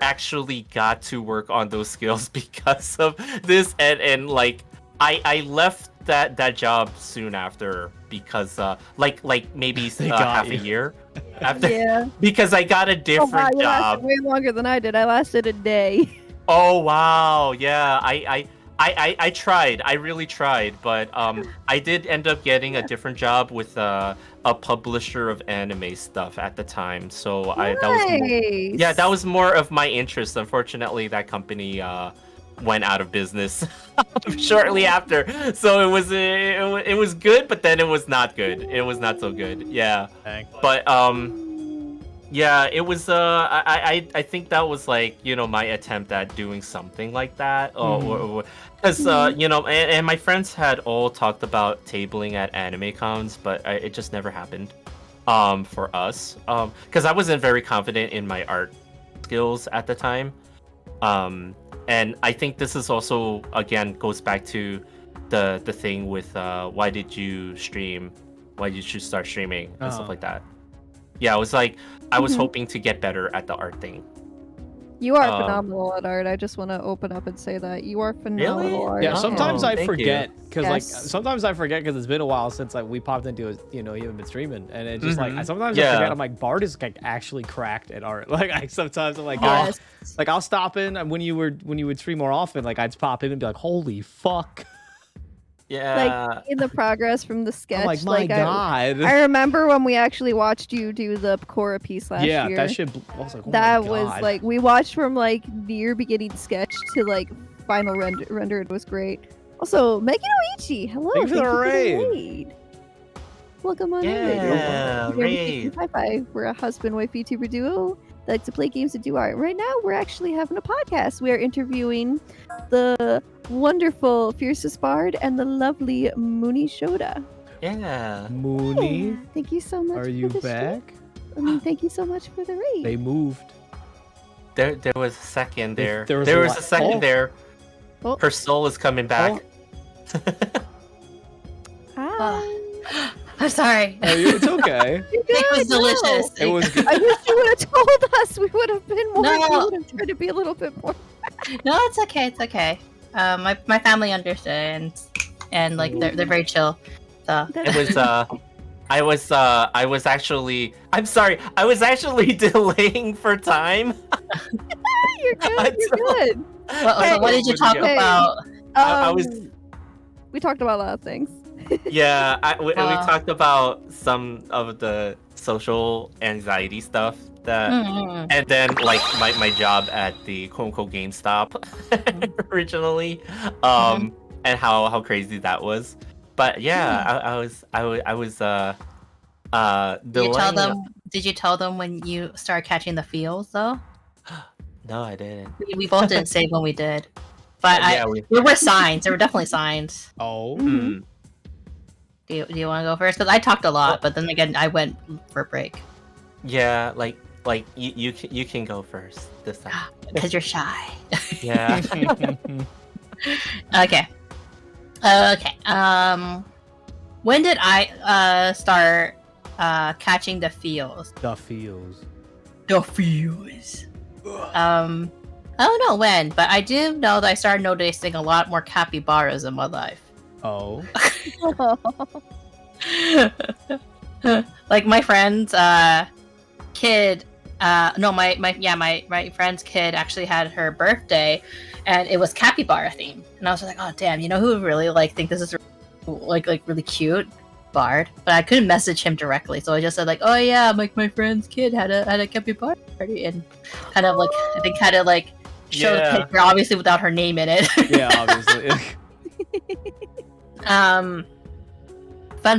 actually got to work on those skills because of this, and like I left that job soon after because like maybe half a year after,
Yeah.
because I got a
Oh, wow,
different
you lasted
job.
way longer than I did. I lasted a day.
Oh wow, yeah, I tried. I really tried, but I did end up getting a different job with a publisher of anime stuff at the time. So that was more of my interest. Unfortunately, that company went out of business shortly after. So it was good, but then it was not good. It was not so good. Yeah.
Dang.
But yeah, it was I think that was like, you know, my attempt at doing something like that. Because you know, and my friends had all talked about tabling at anime cons, but it just never happened for us. Because I wasn't very confident in my art skills at the time. And I think this is also, again, goes back to the thing with why did you stream? Why did you start streaming and stuff like that? Yeah, I was like, I was hoping to get better at the art thing.
You are phenomenal at art. I just want to open up and say that you are phenomenal at art.
Yeah, sometimes I
thank
forget because like
Yes.
sometimes I forget because it's been a while since like we popped into it. You know, you haven't been streaming, and it's just like sometimes I
Yeah.
forget. I'm like, Bard is like actually cracked at art. Like sometimes I'm like,
Yes.
like I'll stop in, and when you would stream more often, like I'd pop in and be like, holy fuck!
Yeah.
Like in the progress from the sketch.
I'm like, my god.
I remember when we actually watched you do the Korra piece last
yeah,
year.
that shit. I was like, oh
That
my
was
God.
like we watched from like near beginning sketch to like final render. It was great. Also, Megan Oichi, hello.
Thank you for the
the
raid.
raid. Welcome on
Yeah,
in,
raid.
Hi. We're a husband-wife YouTuber duo that like to play games and do art. Right now, we're actually having a podcast. We are interviewing the wonderful FiercestBard and the lovely MuniiShoda.
Yeah.
Mooney,
Yeah, thank you so much.
are
for
you
the show.
back?
I mean, thank you so much for the raid.
They moved.
There was a second there.
There was
There
a
was
what?
a second
Oh.
there.
Oh.
Her soul is coming back.
Hi.
I'm sorry.
It's okay.
You're
It was
good, no.
delicious.
It was good.
I wish you would have told us. We would have been more.
No.
We would have tried to be a little bit more.
No, it's okay. It's okay. My family understands, and like they're very chill. So
It was I was actually, I'm sorry, I was actually delaying for time.
You're good. You're good.
what did you talk
Hey.
about?
I was
We talked about a lot of things.
Yeah, we
Wow.
talked about some of the social anxiety stuff that,
Mm.
and then like my job at the quote unquote GameStop originally, and how crazy that was. But yeah, I was
Did you tell
delaying.
them? Did you tell them when you start catching the feels though?
No, I didn't.
We both didn't say when we did, but
Yeah,
there were signs. There were definitely signs.
Oh.
Mm.
Do you want to go first? Because I talked a lot, but then again, I went for a break
Yeah, like you can go first this time.
because you're shy.
Yeah.
Okay. When did I start catching the feels?
The feels.
The feels. I don't know when, but I do know that I started noticing a lot more capybaras in my life.
Oh.
Like my friend's kid no, my friend's kid actually had her birthday, and it was capybara theme, and I was like, oh damn, you know who would really like think this is like really cute? Bard. But I couldn't message him directly, so I just said like, oh yeah, like my friend's kid had a capybara party, and kind of like I think kind of like show the picture, obviously without her name in it.
Yeah, obviously.
Fun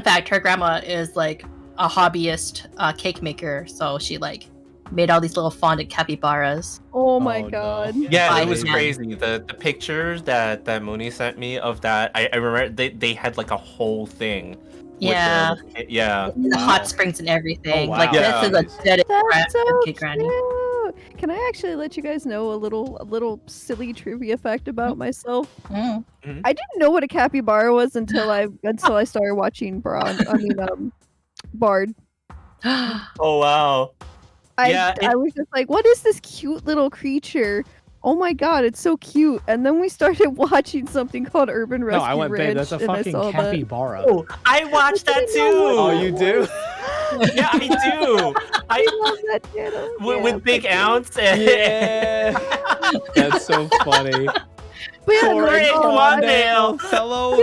fact: her grandma is like a hobbyist cake maker, so she like made all these little fondant capybaras.
Oh my
Oh, no.
god.
Yeah, it
By
was
hand.
crazy. The pictures that Mooney sent me of that, I remember they had like a whole thing.
Yeah,
Yeah.
the
Wow.
hot springs and everything.
Oh, wow.
Like
Yeah.
this is a dead
That's so
cake granny.
cute. Can I actually let you guys know a little silly trivia fact about myself?
Mm.
I didn't know what a capybara was until I started watching Bard.
Oh wow. Yeah,
I was just like, what is this cute little creature? Oh my god, it's so cute. And then we started watching something called Urban
No,
Rescue
I went,
Ranch,
babe, that's a
and I
fucking
saw that.
capybara.
Oh, I watched that
didn't know
too.
what
Oh, you do?
Yeah, I do.
I love that channel.
With
Yeah,
Big
but-
Ounce and
Yeah. That's so funny.
But yeah,
Corey
like,
and
oh,
Wandale.
fellow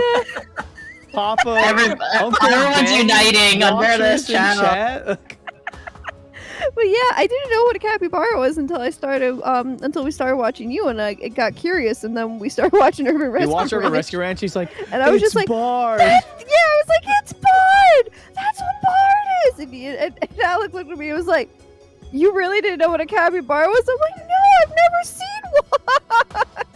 Papa, Uncle
Everyone's
Ben,
uniting under this
watchers in
channel.
chat.
But yeah, I didn't know what a capybara was until until we started watching you, and I got curious, and then we started watching Urban
You
Rescue
watch Urban
Ranch,
Rescue Ranch, he's like,
and I was just like,
Bard.
I was like, it's Bard! That's what Bard is! And Alec looked at me and was like, you really didn't know what a capybara was? I'm like, no, I've never seen one!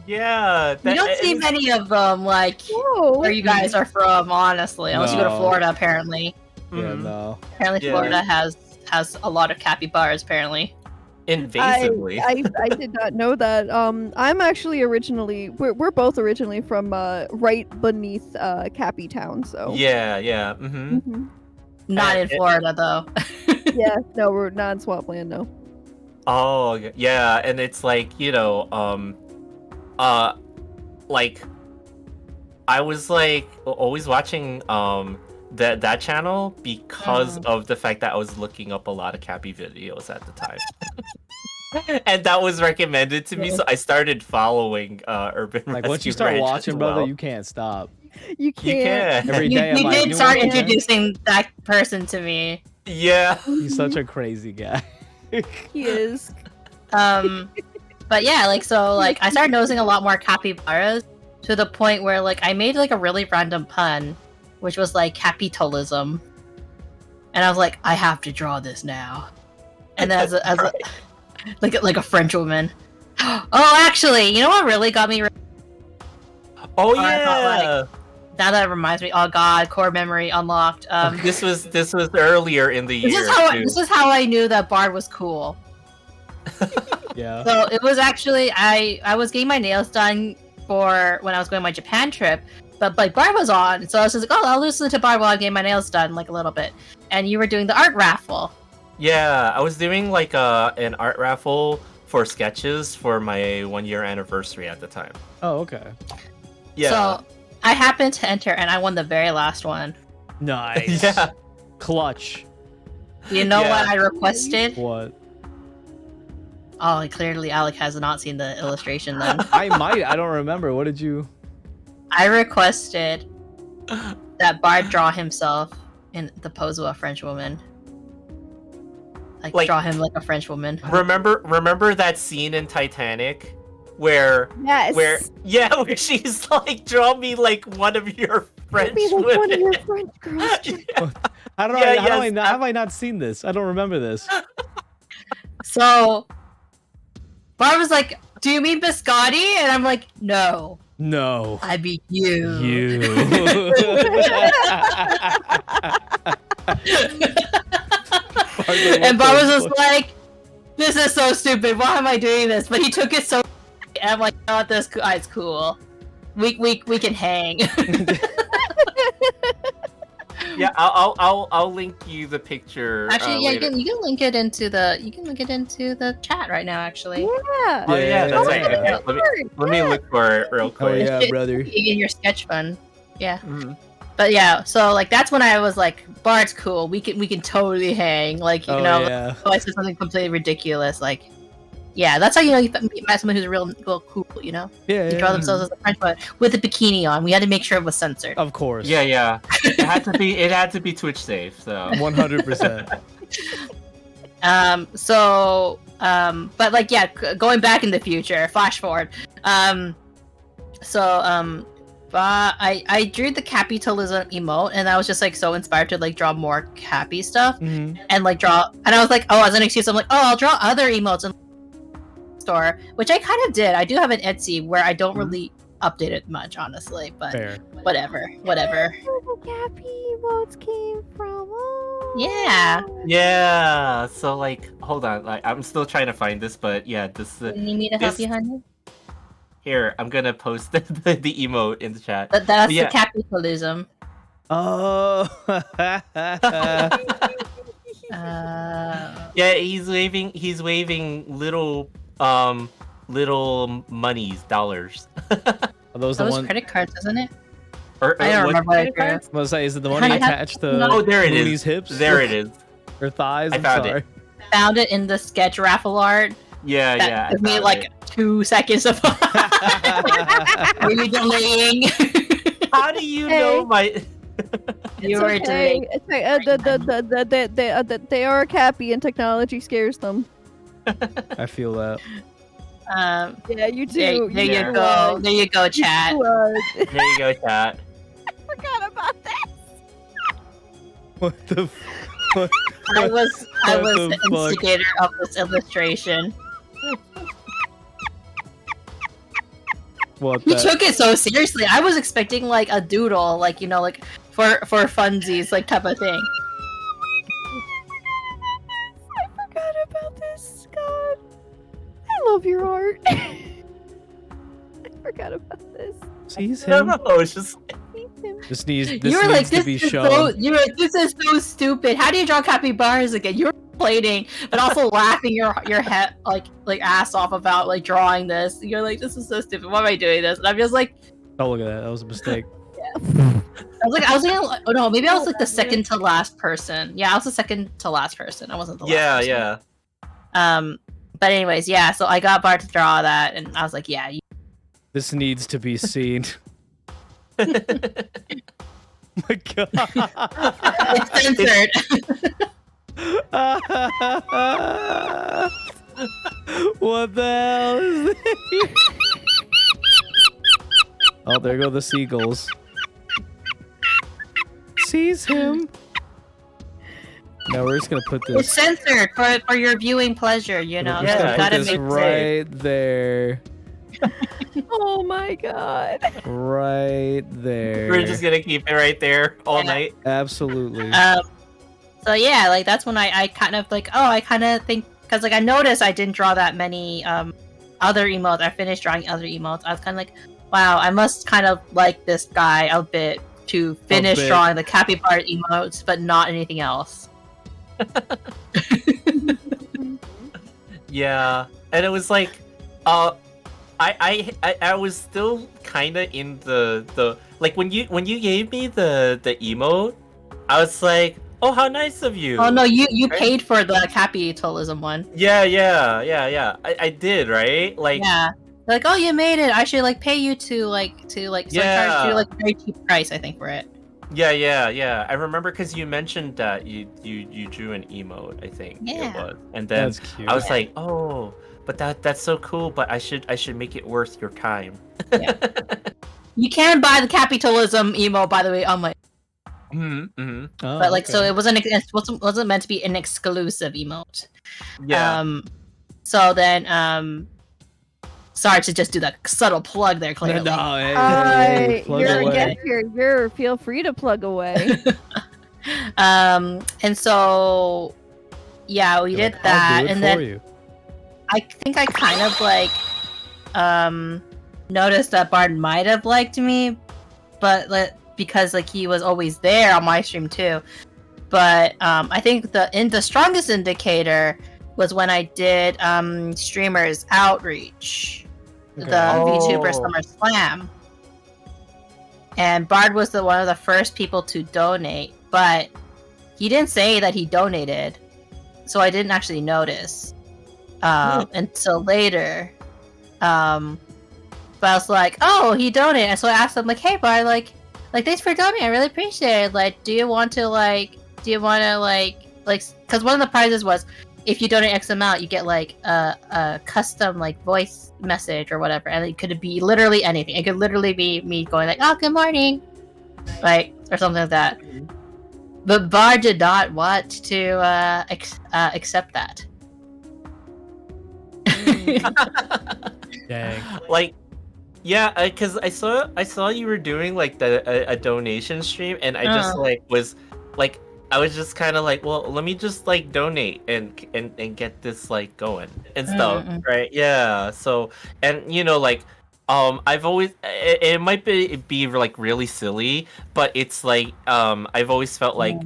yeah.
You don't see many of them, like
Whoa.
where you guys are from, honestly. Unless you go to
No.
Florida, apparently.
Yeah, no.
Apparently,
Yeah.
Florida has a lot of capybaras. Apparently.
Invasively.
I did not know that. I'm actually we're both originally from right beneath Cappy Town, so
Yeah, yeah. Mm-hmm.
Mhm.
Not in Florida, though.
Yeah, no, we're not in Swampland, no.
Oh, yeah, and it's like, like I was like always watching that channel because of the fact that I was looking up a lot of Cappy videos at the time. And that was recommended to me, so I started following Urban
Like,
Rescue
once you start
Ranch
watching,
as
brother,
well.
you can't stop.
You
You
can't.
can.
Every day I'm
You
like,
did
new
start
one?
introducing that person to me.
Yeah.
He's such a crazy guy.
He is.
But yeah, like so, like I started noticing a lot more capybaras to the point where like I made like a really random pun, which was like capitalism, and I was like, I have to draw this now, and then as a like a French woman. Oh, actually, you know what really got me?
Oh
I thought,
yeah.
Now that reminds me. Oh god, core memory unlocked.
This was earlier in the year.
This is how I knew that Bard was cool.
Yeah.
So it was actually I was getting my nails done for when I was going on my Japan trip, but like Bard was on, so I was just like, oh, I'll listen to Bard while I'm getting my nails done, like a little bit. And you were doing the art raffle.
Yeah, I was doing like an art raffle for sketches for my 1-year anniversary at the time.
Oh, okay.
Yeah.
So I happened to enter, and I won the very last one.
Nice.
Yeah.
Clutch.
You know
Yeah.
what I requested?
What?
Oh, and clearly Alec has not seen the illustration then.
I might. I don't remember. What did you?
I requested that Bard draw himself in the pose of a French woman. Like draw him like a French woman.
Remember that scene in Titanic where
Yes.
where she's like, draw me like one of your French
Be like one of
women.
your French girls.
How do
Yeah,
I? How do I
yes,
not, have I not seen this? I don't remember this.
So Bard was like, "Do you mean biscotti?" And I'm like, "No,
No.
I mean you."
You.
And Bard was just like, "This is so stupid. Why am I doing this?" But he took it so. And I'm like, "Oh, this guy's cool. We can hang."
Yeah, I'll link you the picture.
Actually, yeah,
later.
you can link it into the chat right now. Actually,
Yeah.
Oh yeah, that's right.
Yeah.
Okay, let me look for it real
Oh
quick.
yeah, brother.
in your sketch fun. Yeah.
Mhm.
But yeah, so like that's when I was like, Bard's cool. We can totally hang. Like you know,
yeah.
oh, I said something completely ridiculous. Like, yeah, that's how you know you met someone who's real cool. You know,
Yeah,
they draw themselves as a French, but with a bikini on. We had to make sure it was censored.
Of course.
Yeah. It had to be Twitch safe. So
100%.
But like, yeah, going back in the future, flash forward. I drew the capitalism emote, and I was just like so inspired to like draw more cappy stuff, and like draw. And I was like, oh, as an excuse, I'm like, oh, I'll draw other emotes in the store, which I kind of did. I do have an Etsy where I don't really update it much, honestly, but
Fair.
whatever.
Where the cappy emotes came from. Oh.
yeah. So like, hold on. Like, I'm still trying to find this, but yeah, this.
You need me to help you, honey?
Here, I'm gonna post the emote in the chat.
That's
yeah.
the capitalism.
Oh.
Yeah, he's waving little monies, dollars.
Are those the
Those
ones?
credit cards, isn't it?
Or,
I don't
what
remember what I
credit
drew.
cards?
I was say, is it the one
Honey,
you attached to
Oh, there it
Mooney's
is.
hips?
There it is.
Or thighs?
I
I'm
found
sorry.
it.
Found it in the sketch raffle art.
Yeah,
That
yeah.
took me like 2 seconds of really delaying.
How do you know my?
You were delaying.
It's okay. They are cappy and technology scares them.
I feel that.
Yeah, you do.
There you
Yeah.
go. There you go, chat.
There you go, chat.
I forgot about that.
What the? What?
I was
What
the
the fuck?
instigator of this illustration.
What
You
the?
took it so seriously. I was expecting like a doodle, like you know, like for funsies, like type of thing.
I forgot about this. God, I love your art. I forgot about this.
Sees
No,
him.
no, it's just.
This needs. This
You were
needs
like,
to
this
be
is
shown.
so. You were like, this is so stupid. How do you draw capybaras again? You were plating, but also laughing your head like ass off about like drawing this. You're like, this is so stupid. Why am I doing this? And I'm just like,
Oh, look at that. That was a mistake.
I was like, oh no, maybe I was like the second to last person. Yeah, I was the second to last person. I wasn't the last.
Yeah,
person.
yeah.
But anyways, yeah. So I got Bart to draw that, and I was like, yeah.
This needs to be seen. My God.
It's censored.
What the hell is this? Oh, there go the seagulls. Sees him. Now we're just gonna put
It's
this.
censored for your viewing pleasure. You know,
We're just
so
gonna
you
put
gotta
this
make
right there.
Oh my god.
Right there.
We're just gonna keep it right there all
Yeah.
night.
Absolutely.
So yeah, like that's when I kind of like, oh, I kind of think because like I noticed I didn't draw that many other emotes. I finished drawing other emotes. I was kind of like, wow, I must kind of like this guy a bit to finish
bit.
drawing the capybara emotes, but not anything else.
Yeah, and it was like, I was still kind of in the like when you gave me the emote, I was like, oh, how nice of you.
Oh no, you
Right?
paid for the capitalism one.
Yeah. I did, right? Like,
Yeah. They're like, oh, you made it. I should like pay you to so I charged
Yeah.
you like a very cheap price, I think, for it.
yeah. I remember because you mentioned that you drew an emote, I think it
Yeah.
was, and then
That's cute.
I was like, oh, but that's so cool. But I should make it worth your time.
You can buy the capitalism emote, by the way, on my.
Mm-hmm.
Oh,
But like, so
okay.
it wasn't meant to be an exclusive emote.
Yeah.
So then sorry to just do that subtle plug there, clearly.
No, hey, plug
You're a
away.
guest here. You're feel free to plug away.
And so yeah, we
You're
did
like,
that,
I'll do it
and
for
then
you.
I think I kind of like noticed that Bard might have liked me, but because like he was always there on my stream too. But I think the strongest indicator was when I did streamers outreach,
Okay.
the VTuber
Oh.
Summer Slam. and Bard was one of the first people to donate, but he didn't say that he donated, so I didn't actually notice until later. But I was like, oh, he donated, and so I asked him like, hey, Bard, like thanks for donating, I really appreciate it. Like, do you want to because one of the prizes was if you donate X amount, you get like a custom like voice message or whatever, and it could be literally anything. It could literally be me going like, "Oh, good morning," like or something like that. But Bard did not want to accept that.
Dang.
Like, yeah, because I saw you were doing like a donation stream, and I just I was just kind of like, well, let me just like donate and get this like going and stuff, right? Yeah. So, and like, I've always it might be like really silly, but it's like I've always felt like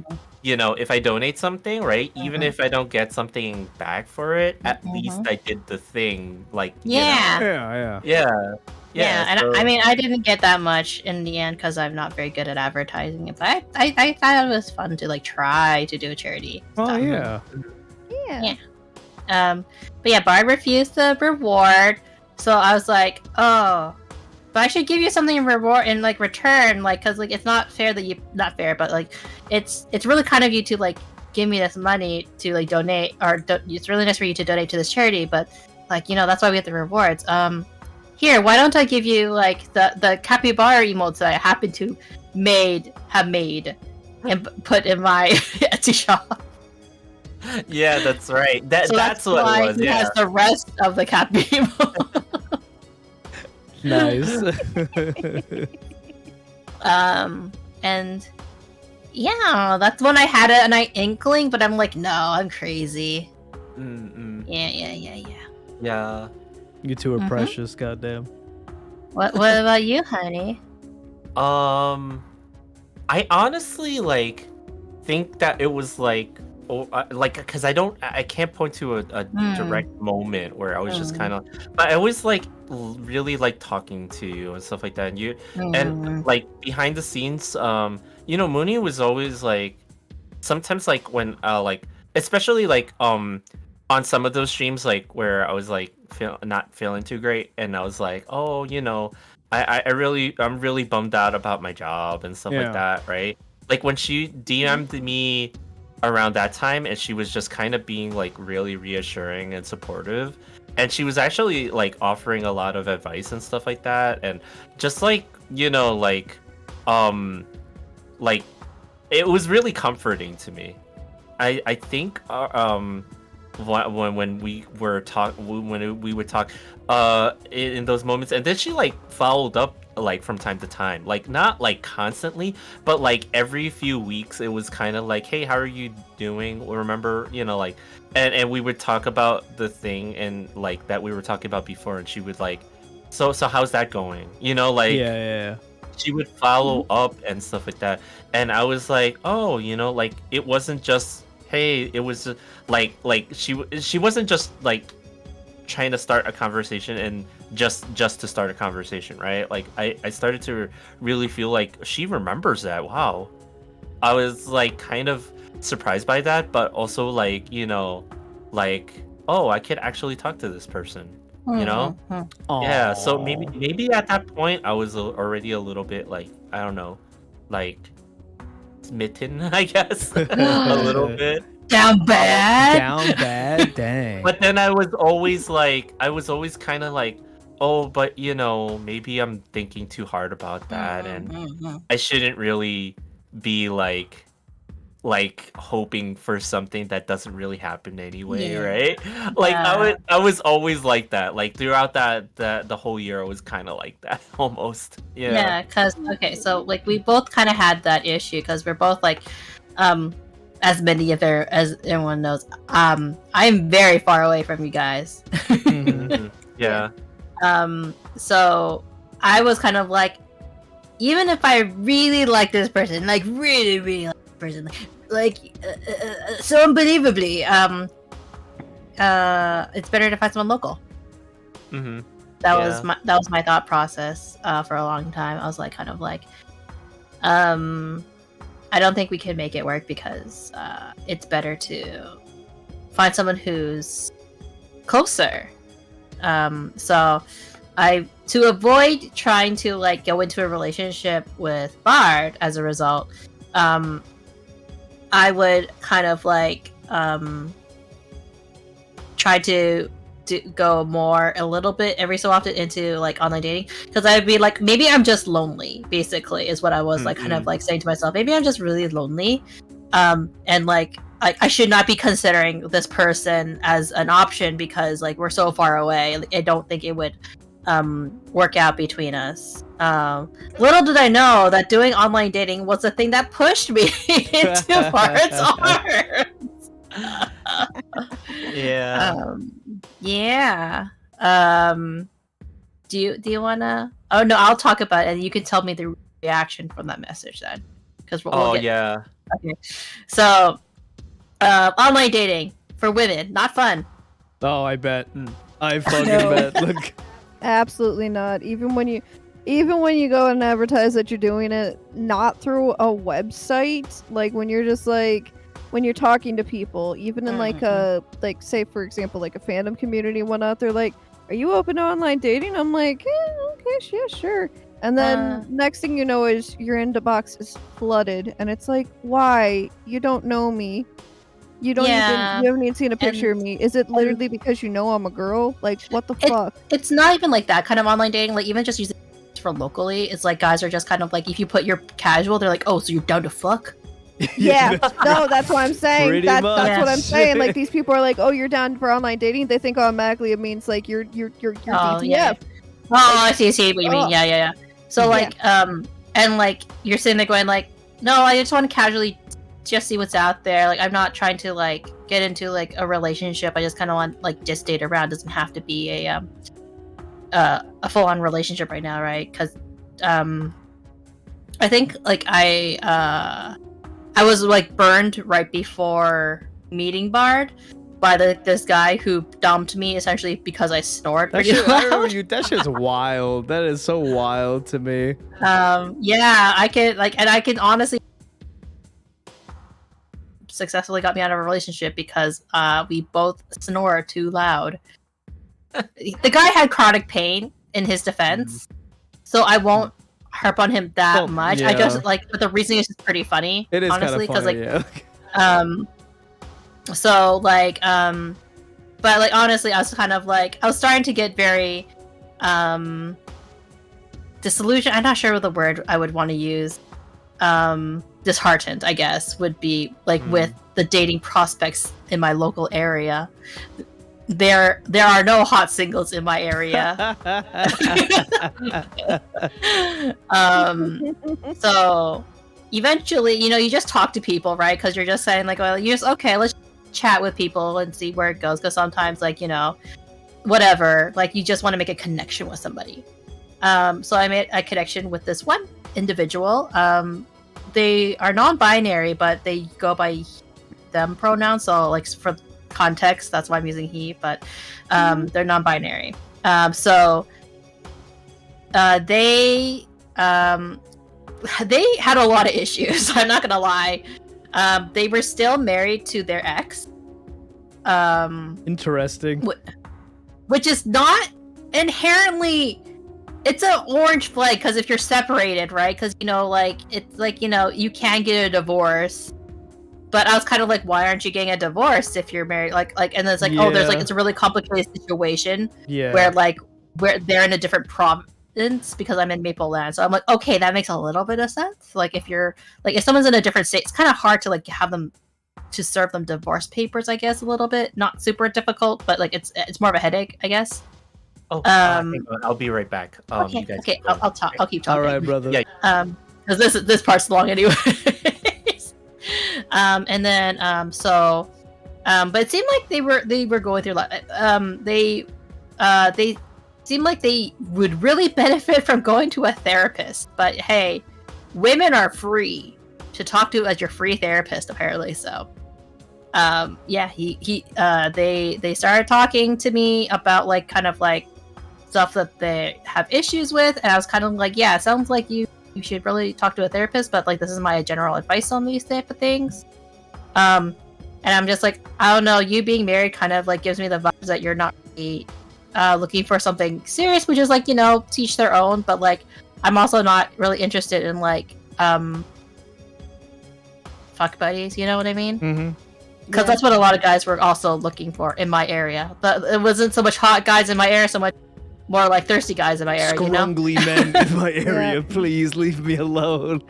if I donate something, right, even if I don't get something back for it, at least I did the thing, like
Yeah.
Yeah,
and
so...
I mean, I didn't get that much in the end because I'm not very good at advertising it. But I thought it was fun to like try to do a charity.
Oh yeah.
But yeah, Bard refused the reward, so I was like, oh, but I should give you something in reward in like return, like because like it's not fair that not fair, but like it's really kind of you to like give me this money to like donate, or it's really nice for you to donate to this charity, but like that's why we get the rewards. Here, why don't I give you like the capybara emotes that I happen to have made and put in my Etsy shop?
Yeah, that's right. That's what
why
it was.
He has the rest of the cappy emote.
Nice.
And yeah, that's when I had an inkling, but I'm like, no, I'm crazy.
Yeah.
You two are precious, goddamn.
What about you, honey?
I honestly like think that it was like because I can't point to a direct moment where I was just kind of, but I was like really like talking to you and stuff like that, and you and like behind the scenes, Muni was always like sometimes like when like especially like on some of those streams like where I was like not feeling too great, and I was like, oh, I'm really bummed out about my job and stuff like that, right? Like when she DM'd me around that time, and she was just kind of being like really reassuring and supportive, and she was actually like offering a lot of advice and stuff like that, and just like like it was really comforting to me. I think when we would talk in those moments, and then she like followed up like from time to time, like not like constantly, but like every few weeks it was kind of like, hey, how are you doing? Remember, like, and we would talk about the thing and like that we were talking about before, and she would like, so how's that going, like
yeah.
She would follow up and stuff like that, and I was like, oh, like it wasn't just, hey, it was like she wasn't just like trying to start a conversation and just to start a conversation, right? Like I started to really feel like she remembers that. Wow. I was like kind of surprised by that, but also like, like, oh, I could actually talk to this person, Yeah, so maybe at that point I was already a little bit like, I don't know, like smitten, I guess. A little bit.
Down bad?
Down bad? Dang.
But then I was always kind of like, oh, but maybe I'm thinking too hard about that, and I shouldn't really be like hoping for something that doesn't really happen anyway, right? Like I was always like that. Like throughout the whole year I was kind of like that almost.
Yeah, because okay, so like we both kind of had that issue because we're both like as everyone knows, I'm very far away from you guys.
Yeah.
So I was kind of like, even if I really like this person, like really, really like this person, like so unbelievably, it's better to find someone local. That was my thought process for a long time. I was like, kind of like, I don't think we can make it work because it's better to find someone who's closer. So to avoid trying to like go into a relationship with Bard as a result, I would kind of like try to go more a little bit every so often into like online dating, because I'd be like, maybe I'm just lonely, basically is what I was like kind of like saying to myself. Maybe I'm just really lonely, and like I should not be considering this person as an option because like we're so far away. I don't think it would work out between us. Little did I know that doing online dating was the thing that pushed me into Bard's arms.
Yeah.
Yeah. Do you wanna? Oh no, I'll talk about it, and you can tell me the reaction from that message then, because we'll get...
yeah.
Okay. So, online dating for women, not fun.
Oh, I bet. I fucking
No.
bet. Look.
Absolutely not. Even when you go and advertise that you're doing it not through a website, like when you're just like when you're talking to people, even in like a like say for example like a fandom community and whatnot, they're like, "Are you open to online dating?" I'm like, okay, yeah, sure. And then next thing you know is your inbox is flooded, and it's like, why? You don't know me. You don't even you haven't even seen a picture of me. Is it literally because you know I'm a girl? Like, what the fuck?
It's not even like that kind of online dating. Like even just using it for locally, it's like guys are just kind of like, if you put your casual, they're like, oh, so you're down to fuck?
Yeah, no, that's what I'm saying.
Pretty
That's
much.
what I'm saying. Like these people are like, oh, you're down for online dating. They think automatically it means like you're DTF.
Yeah. Oh, I see what you mean. Yeah. So like, and like you're sitting there going like, no, I just want to casually just see what's out there. Like I'm not trying to like get into like a relationship. I just kind of want like just date around. It doesn't have to be a full-on relationship right now, right? Because I think like I was like burned right before meeting Bard by this guy who dumped me essentially because I snored
That
pretty
shit, I remember
loud.
that shit's wild. That is so wild to me.
Yeah, I can honestly successfully got me out of a relationship because we both snore too loud. The guy had chronic pain in his defense, so I won't harp on him that much. I just like, but the reasoning is just pretty funny.
It is
honestly,
kind of funny,
so like but like honestly, I was kind of like, I was starting to get very disillusioned. I'm not sure what the word I would want to use. Disheartened, I guess, would be like with the dating prospects in my local area. There are no hot singles in my area. So eventually, you just talk to people, right? Because you're just saying like, well, let's chat with people and see where it goes. Because sometimes, like, whatever, like you just want to make a connection with somebody. So I made a connection with this one individual. They are non-binary, but they go by them pronouns. So like for context, that's why I'm using he, but they're non-binary. So they had a lot of issues. I'm not gonna lie. They were still married to their ex.
Interesting.
Which is not inherently. It's an orange flag because if you're separated, right? Because it's like you can get a divorce. But I was kind of like, why aren't you getting a divorce if you're married? Like, and then it's like, oh, there's like, it's a really complicated situation where they're in a different province because I'm in Maple Land. So I'm like, okay, that makes a little bit of sense. Like, if someone's in a different state, it's kind of hard to like have them to serve them divorce papers. I guess a little bit, not super difficult, but like it's more of a headache, I guess.
Oh, hang on, I'll be right back.
Okay,
You guys
okay, I'll talk. I'll keep talking.
All right, brother.
Yeah.
Because this part's long anyway. And then but it seemed like they were going through a lot. They seemed like they would really benefit from going to a therapist. But hey, women are free to talk to as your free therapist, apparently. So yeah, they started talking to me about like kind of like stuff that they have issues with, and I was kind of like, yeah, it sounds like you you should really talk to a therapist, but like this is my general advice on these type of things. And I'm just like, I don't know, you being married kind of like gives me the vibes that you're not really looking for something serious, which is like, you know, teach their own, but like I'm also not really interested in like fuck buddies, you know what I mean?
Mm-hmm.
Because that's what a lot of guys were also looking for in my area. But it wasn't so much hot guys in my area, so much more like thirsty guys in my area, you know?
Scrungly men in my area, please leave me alone.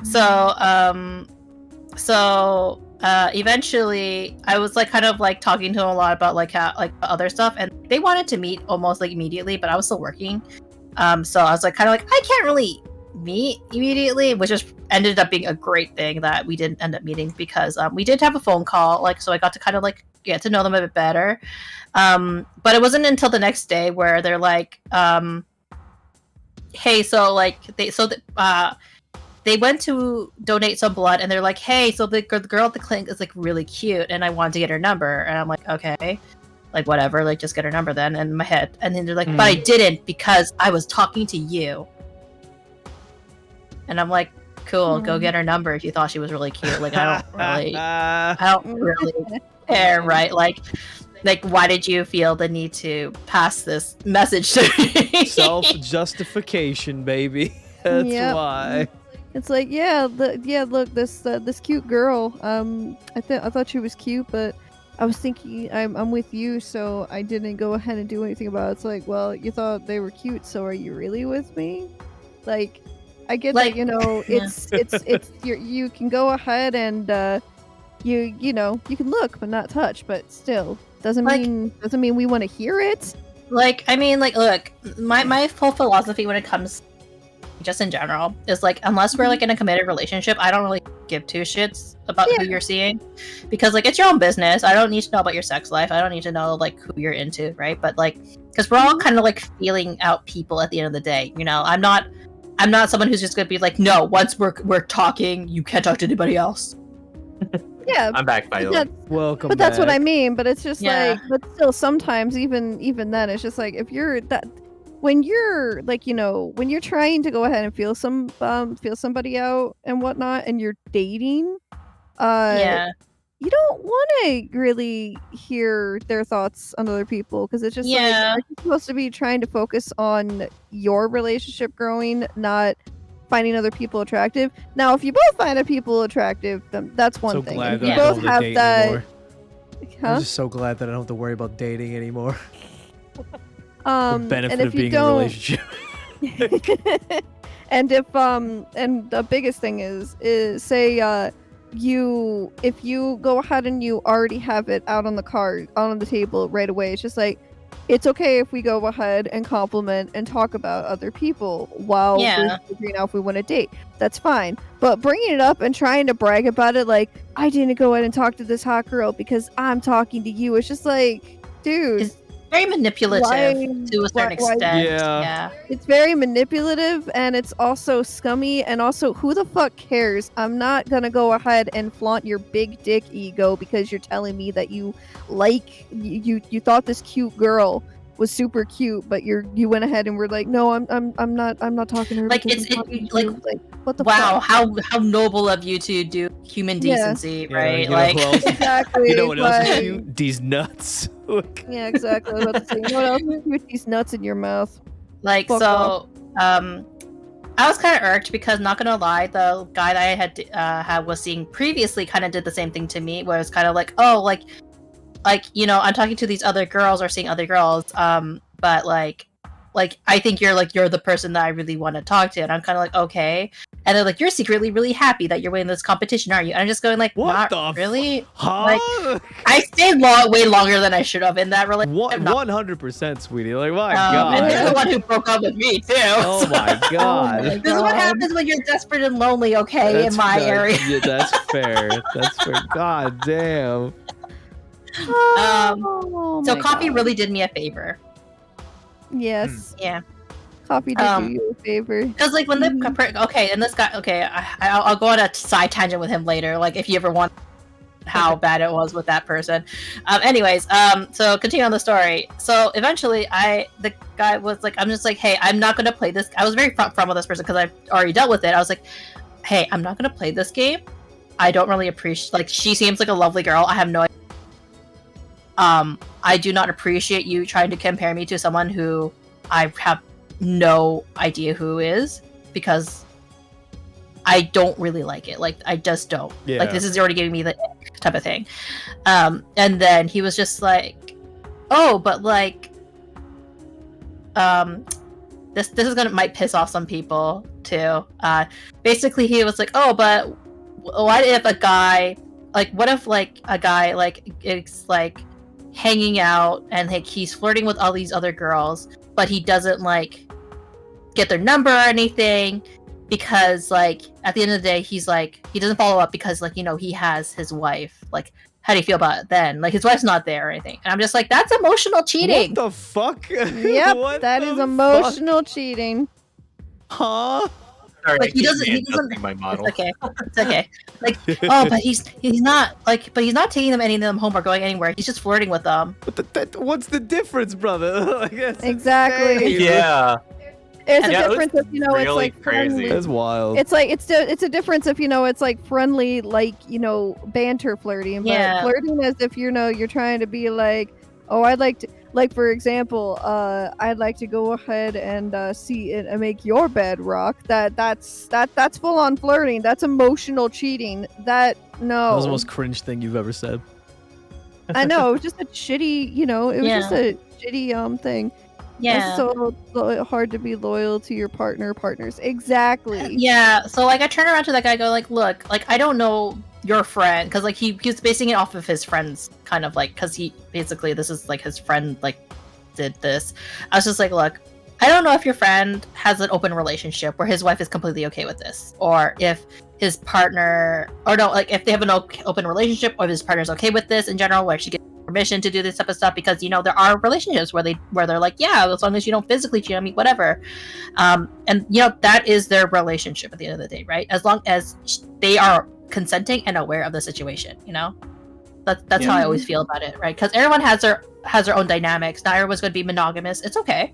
So eventually I was like kind of like talking to them a lot about like how like other stuff, and they wanted to meet almost like immediately, but I was still working. So I was like kind of like, I can't really meet immediately, which just ended up being a great thing that we didn't end up meeting, because we did have a phone call, like, so I got to kind of like get to know them a bit better. But it wasn't until the next day where they're like, hey, so like they went to donate some blood, and they're like, hey, so the girl at the clinic is like really cute, and I wanted to get her number. And I'm like, okay, like whatever, like just get her number then, in my head. And then they're like, but I didn't, because I was talking to you. And I'm like, cool, go get her number if you thought she was really cute. Like I don't really care, right? Like why did you feel the need to pass this message to me?
Self-justification, baby. That's why.
It's like, look, this cute girl. I thought she was cute, but I was thinking I'm with you, so I didn't go ahead and do anything about it. It's like, well, you thought they were cute, so are you really with me? Like, I get
like,
that, you know, it's you can go ahead and you know, you can look but not touch, but still doesn't mean we want to hear it.
Like, I mean, like, look, my whole philosophy when it comes just in general is like, unless we're like in a committed relationship, I don't really give two shits about who you're seeing, because like it's your own business. I don't need to know about your sex life. I don't need to know like who you're into, right? But like, because we're all kind of like feeling out people at the end of the day, you know. I'm not someone who's just gonna be like, no, once we're talking, you can't talk to anybody else.
Yeah,
I'm back, by the way.
Welcome
but that's what I mean. But it's just
Yeah.
like, but still, sometimes even then, it's just like, if you're that, when you're like, you know, when you're trying to go ahead and feel somebody out and whatnot, and you're dating, you don't want to really hear their thoughts on other people, because it's just like, you're supposed to be trying to focus on your relationship growing, not finding other people attractive. Now, if you both find other people attractive, then that's one
So
thing.
glad
If
that
you
I don't
both
have to
have
date
that,
anymore. I'm just so glad that I don't have to worry about dating anymore. The benefit
and if
of
you
being in a
don't,
relationship.
and if and the biggest thing is say if you go ahead and you already have it out on the table right away, it's just like, it's okay if we go ahead and compliment and talk about other people while we're figuring out if we want to date. That's fine. But bringing it up and trying to brag about it, like, I didn't go ahead and talk to this hot girl because I'm talking to you. It's just like, dude.
It's very manipulative to a certain extent. Yeah.
It's very manipulative, and it's also scummy, and also, who the fuck cares? I'm not gonna go ahead and flaunt your big dick ego because you're telling me that you thought this cute girl was super cute, but you went ahead and were like, no, I'm not talking to her.
Like,
because
it's
I'm talking to
like,
you. Like, what the
wow,
fuck?
how noble of you to do human decency, right?
You know
Like,
who else?
Exactly.
You know what else is
like-
cute? These nuts.
Yeah, exactly. I was about to say, you know what else is with these nuts in your mouth?
like,
Fuck
so, I was kind of irked because, not gonna lie, the guy that I had was seeing previously kind of did the same thing to me, where it's kind of like, oh, like, you know, I'm talking to these other girls or seeing other girls, but like I think you're the person that I really want to talk to, and I'm kind of like, okay. And they're like, you're secretly really happy that you're winning this competition, aren't you? And I'm just going like,
What
not
the
really.
Huh?
Like, I stayed way longer than I should have in that relationship.
100%, sweetie. Like, my God.
And you're the one who broke up with me too.
Oh my God.
This is what happens when you're desperate and lonely, okay, in my area.
Yeah, that's fair. That's fair. God damn.
Oh
So
my
coffee
God.
really did me a favor.
Yes.
Yeah.
Coffee did do you a favor.
Because like when and this guy, I'll go on a side tangent with him later. Like if you ever want, how bad it was with that person. Anyways, so continue on the story. So eventually, the guy was like, I'm just like, hey, I'm not gonna play this. I was very front with this person because I've already dealt with it. I was like, hey, I'm not gonna play this game. I don't really appreciate. Like, she seems like a lovely girl. I have no. I do not appreciate you trying to compare me to someone who I have no idea who is, because I don't really like it. Like, I just don't.
Yeah.
Like, this is already giving me the type of thing. And then he was just like, oh, but like, this is might piss off some people too. Basically, he was like, oh, but what if a guy, like, what if like a guy like it's like hanging out and like he's flirting with all these other girls, but he doesn't like get their number or anything, because like at the end of the day he doesn't follow up because, like, he has his wife. Like, how do you feel about it then? Like, his wife's not there or anything. And I'm just like, that's emotional cheating.
What the fuck?
Yep,
What
that
the
is emotional cheating.
Huh?
Sorry,
Like,
I
he
keep
doesn't
adjusting my model.
It's okay. Like, oh, but he's not like, but he's not taking any of them home or going anywhere. He's just flirting with them.
But what's the difference, brother? Like, that's
Exactly.
insane.
Yeah.
There's a
Yeah, it was
difference if it's
really
like
crazy.
friendly.
That's wild.
It's like it's a difference if it's like friendly, like banter flirting, but
Yeah.
flirting as if you're trying to be like, oh, I'd like to, like, for example, I'd like to go ahead and see it and make your bed rock. That's full on flirting. That's emotional cheating. That
That was the
no,
most cringe thing you've ever said.
I know, it was just a shitty, it was
Yeah.
just a shitty thing.
Yeah.
It's so hard to be loyal to your partners. Exactly.
Yeah, so like I turn around to that guy, go like, look, like, I don't know your friend, because like he was basing it off of his friends, kind of like, because he basically, this is like his friend like did this. I was just like, look, I don't know if your friend has an open relationship where his wife is completely okay with this, or if his partner, or no, like if they have an open relationship, or if his partner's okay with this in general, where she gets permission to do this type of stuff, because there are relationships where they're like, yeah, as long as you don't physically cheat on me, whatever. And that is their relationship at the end of the day, right? As long as they are consenting and aware of the situation, that's how I always feel about it, right? Because everyone has their own dynamics. Not everyone's going to be monogamous. It's okay,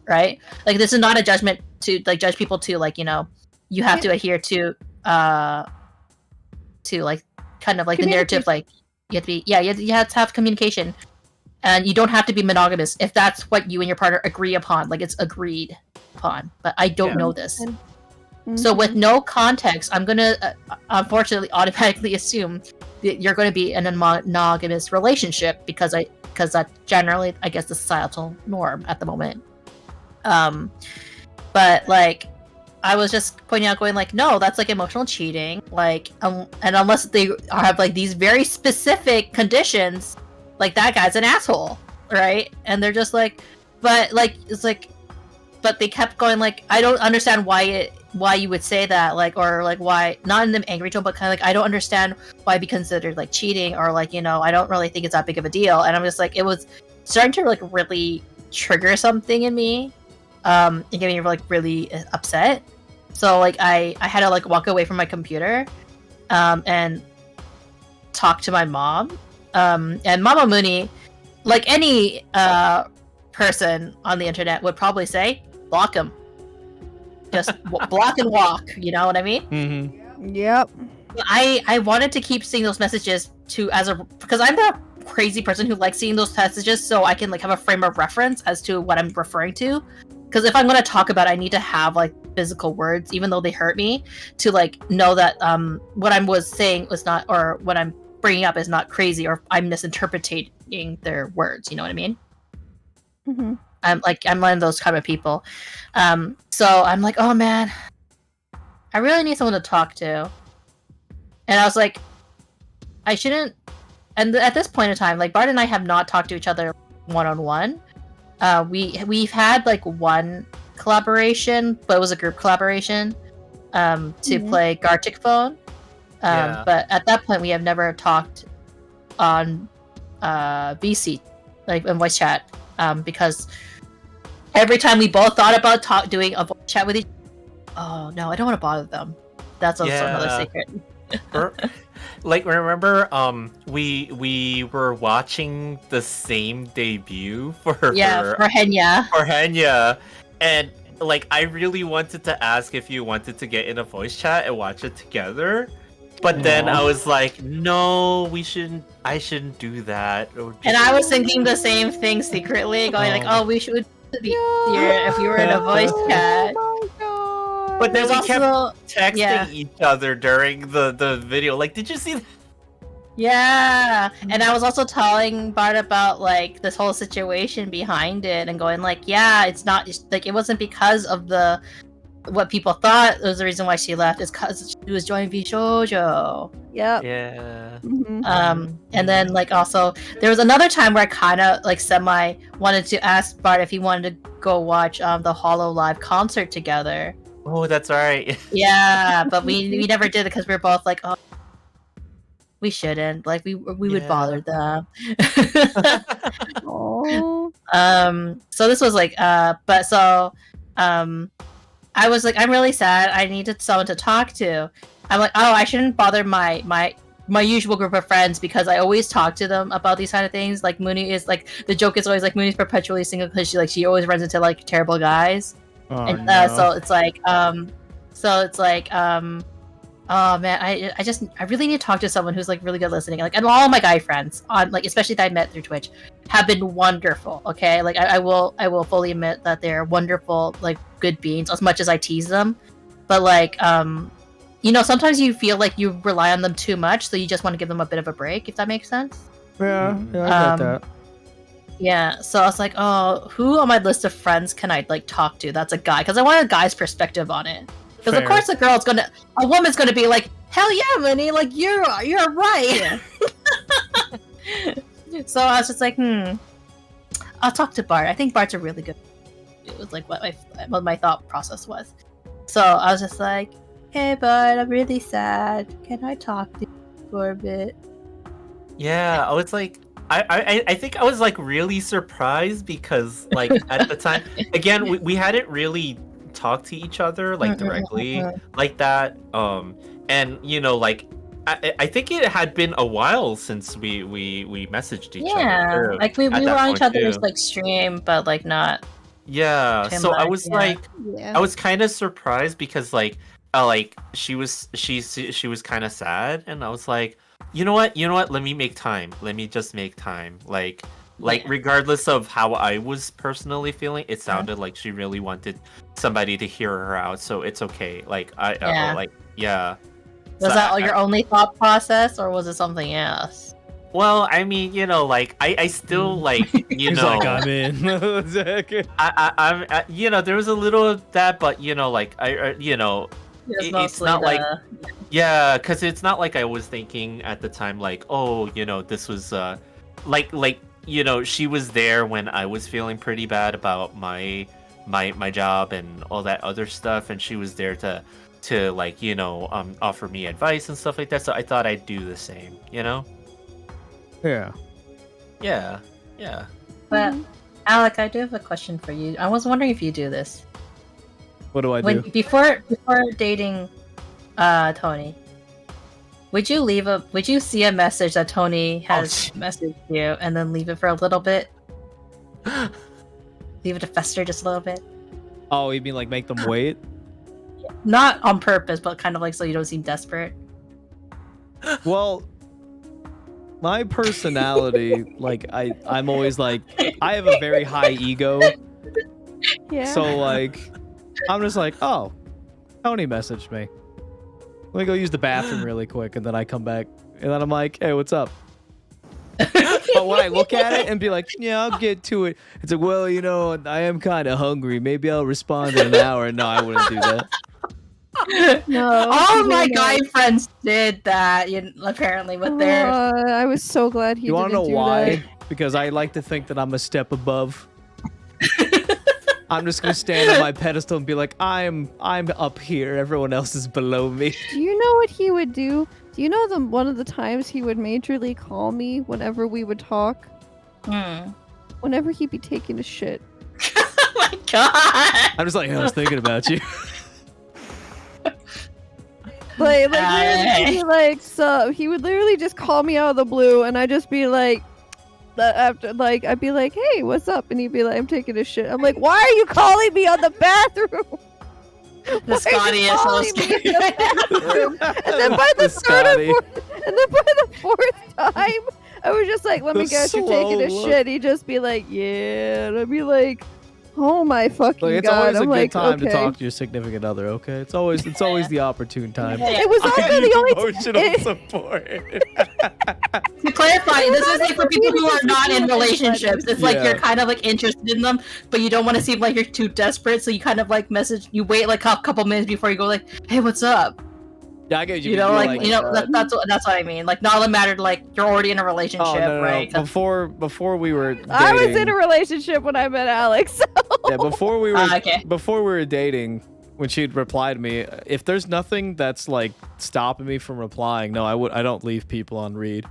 right? Like, this is not a judgment to like judge people to like, you have to adhere to like kind of like the narrative, like you have to have communication, and you don't have to be monogamous if that's what you and your partner agree upon. Like, it's agreed upon. But I don't know this. So with no context, I'm gonna unfortunately automatically assume that you're going to be in a monogamous relationship, because that's generally, I guess, the societal norm at the moment. But like, I was just pointing out, going like, no, that's like emotional cheating. Like, and unless they have like these very specific conditions, like, that guy's an asshole, right? And they're just like, but like, it's like, but they kept going like, I don't understand why you would say that, like, or like why, not in an angry tone, but kind of like, I don't understand why it'd be considered like cheating, or like, I don't really think it's that big of a deal. And I'm just like, it was starting to like really trigger something in me, and get me like really upset. So like I had to like walk away from my computer, and talk to my mom, and Mama Mooney, like any person on the internet would probably say, block him, just block and walk. You know what I mean?
Mm-hmm.
Yep.
I wanted to keep seeing those messages because I'm that crazy person who likes seeing those messages, so I can like have a frame of reference as to what I'm referring to. Because if I'm going to talk about it, I need to have like physical words, even though they hurt me, to like know that what I was saying was not, or what I'm bringing up is not crazy, or I'm misinterpreting their words. You know what I mean?
Mm-hmm.
I'm one of those kind of people. So I'm like, oh man, I really need someone to talk to. And I was like, I shouldn't. And at this point in time, like, Bart and I have not talked to each other one-on-one. We've had like one collaboration, but it was a group collaboration to play Gartic Phone. But at that point, we have never talked on VC, like in voice chat, because every time we both thought about doing a voice chat with each, oh no, I don't want to bother them. That's also another secret.
Like remember, we were watching the same debut for
Yeah, for Henya.
for Henya, and like I really wanted to ask if you wanted to get in a voice chat and watch it together, but then I was like, no, we shouldn't. I shouldn't do that.
And I was thinking the same thing secretly, going like, "Oh, we should be here if you were in a voice chat."
Oh my god.
But then
There's
we kept
also-
texting
yeah.
each other during the video. Like, did you see that?
Yeah, and I was also telling Bart about like this whole situation behind it, and going like, "Yeah, it's not like it wasn't because of the what people thought was the reason why she left. It's because she was joining VShojo."
Yep.
Yeah.
Mhm.
And then like also there was another time where I kind of like semi wanted to ask Bart if he wanted to go watch the Hollow Live concert together.
Oh, that's right.
Yeah, but we never did it because we were both like, oh, we shouldn't. Like we would
Yeah.
bother them.
Oh.
So this was like but so I was like, I'm really sad. I needed someone to talk to. I'm like, oh, I shouldn't bother my usual group of friends because I always talk to them about these kind of things. Like Muni is like the joke is always like Muni's perpetually single because she always runs into like terrible guys.
Oh,
And
no.
so it's like oh man, I really need to talk to someone who's like really good listening. Like, and all my guy friends on like especially that I met through Twitch have been wonderful. Okay, like I will fully admit that they're wonderful, like good beings as much as I tease them. But like you know, sometimes you feel like you rely on them too much, so you just want to give them a bit of a break, if that makes sense.
Yeah, I get that.
Yeah, so I was like, oh, who on my list of friends can I like talk to? That's a guy, because I want a guy's perspective on it. Because of
Fair.
course a woman's gonna be like, hell yeah, Muni, like you're right. So I was just like, I'll talk to Bart. I think Bart's a really good. It was like what my thought process was. So I was just like, hey Bart, I'm really sad. Can I talk to you for a bit?
Yeah, I was like, I think I was like really surprised because like at the time, again, we hadn't really talked to each other like directly like that. And you know, like I think it had been a while since we messaged each other.
Yeah,
too,
like we
at
were
that
on
point,
each other's
too.
like stream, but like not.
Yeah,
too
so I
much,
was
yeah.
like,
Yeah.
I was kind of surprised because like she was kind of sad, and I was like, you know what, let me make time. Let me just make time. Like
Yeah.
regardless of how I was personally feeling, it sounded like she really wanted somebody to hear her out. So it's okay. Like
Yeah.
like yeah.
Was
So
that
I-
your only thought process, or was it something else?
Well, I mean, you know, like I still like you
He's
know.
like, I'm in.
I'm you know, there was a little of that, but you know, like you know,
It was
it's
mostly
not like
the-
yeah, because it's not like I was thinking at the time like, oh, you know, this was like you know, she was there when I was feeling pretty bad about my job and all that other stuff, and she was there to like, you know, offer me advice and stuff like that. So I thought I'd do the same, you know?
Yeah.
Yeah.
But Alec, I do have a question for you. I was wondering if you do this
What do I
when
do?
before dating Tony. Would you see a message that Tony has messaged you and then leave it for a little bit? Leave it to fester just a little bit?
Oh, you mean like make them wait?
Not on purpose, but kind of like so you don't seem desperate.
Well, my personality, like I'm always like, I have a very high ego,
Yeah.
so like, I'm just like, oh, Tony messaged me. Let me go use the bathroom really quick, and then I come back, and then I'm like, hey, what's up? But when I look at it and be like, yeah, I'll get to it, it's like, well, you know, I am kind of hungry. Maybe I'll respond in an hour. No, I wouldn't do that.
No.
All
you
my
didn't.
guy friends did that, apparently with their.
I was so glad he
You want
didn't
to know
do
why?
that.
Because I like to think that I'm a step above. I'm just gonna stand on my pedestal and be like, I'm up here. Everyone else is below me.
Do you know what he would do? Do you know one of the times he would majorly call me whenever we would talk? Whenever he'd be taking a shit.
Oh my god!
I'm just like, I was thinking about you.
Like he'd be like, so he would literally just call me out of the blue, and I'd just be like, after like I'd be like, hey, what's up? And he'd be like, I'm taking a shit. I'm like, why are you calling me on the bathroom?
The Scotty is so scary.
And then by the fourth time, I was just like, let me guess, you're taking a shit. He'd just be like, yeah. And I'd be like, oh my fucking
Look, it's
god.
always
I'm
a good
like,
time to
okay.
talk to your significant other, okay? It's always the opportune time.
It was also the only
Emotional support.
To clarify, this is like for people who are not in relationships. It's like
Yeah.
you're kind of like interested in them, but you don't want to seem like you're too desperate, so you kind of like you wait like a couple minutes before you go like, hey, what's up?
Yeah, I get you.
You know,
You're
like you know, that's what I mean. Like, not a matter like you're already in a relationship,
no,
right?
Before we were dating,
I was in a relationship when I met Alex. So.
yeah, before we were
Okay.
before we were dating, when she'd reply to me, if there's nothing that's like stopping me from replying, no, I don't leave people on read.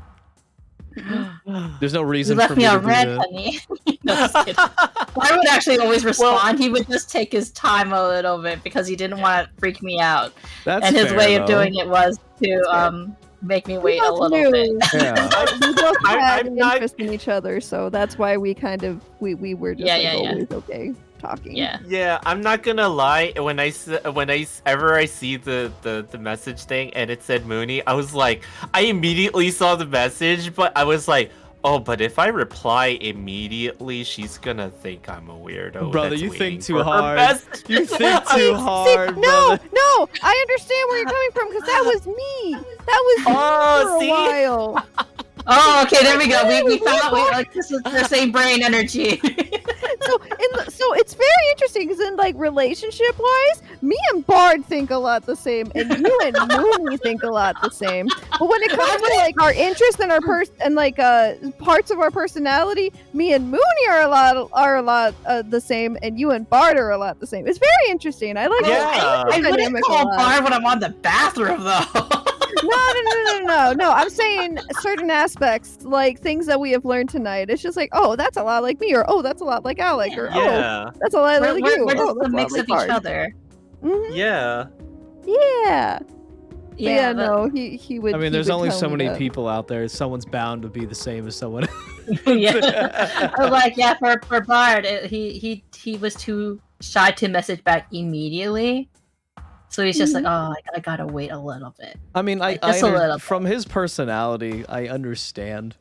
There's no
You
reason
left
for
me
me to
on
do
red,
that.
honey. No, just kidding. I would actually always respond. He would just take his time a little bit because he didn't want to freak me out.
That's
And his
fair,
way of
though.
doing it was to make me wait a little bit.
Yeah.
We both had
I'm not-
interest in each other, so that's why we kind of we were just always okay talking.
Yeah.
Yeah, I'm not gonna lie. When I see the message thing and it said Mooney, I was like, I immediately saw the message, but I was like, oh, but if I reply immediately, she's gonna think I'm a weirdo.
Brother,
that's
you
waiting
think too
for her
hard.
message.
You think too
See,
hard,
no,
brother.
no, I understand where you're coming from because that was me. That was me
Oh,
for
see?
a while.
Oh, okay, there we go. We found like this is the same brain energy.
So it's very interesting because in like relationship wise, me and Bard think a lot the same, and you and Mooney think a lot the same. But when it comes to like our interest and our parts of our personality, me and Mooney are a lot the same, and you and Bard are a lot the same. It's very interesting. I like
Yeah.
I wouldn't
dynamic a
call
lot.
Bard when I'm on the bathroom though.
No. I'm saying certain aspects, like things that we have learned tonight. It's just like, oh, that's a lot like me, or oh, that's a lot like Alec, or oh,
Yeah,
that's a lot like you.
We're
Oh,
just
that's
a
a lot
mix
like
of each
Bard.
other.
Mhm.
yeah.
Yeah. Yeah,
but-
no, he would.
I mean,
he
there's
would
only
tell
so
me
many
that.
people out there. Someone's bound to be the same as someone.
Yeah. I was like, yeah, for Bard, he was too shy to message back immediately. So he's just like, oh, I gotta wait a little bit.
I mean,
Just a little bit.
from his personality, I understand.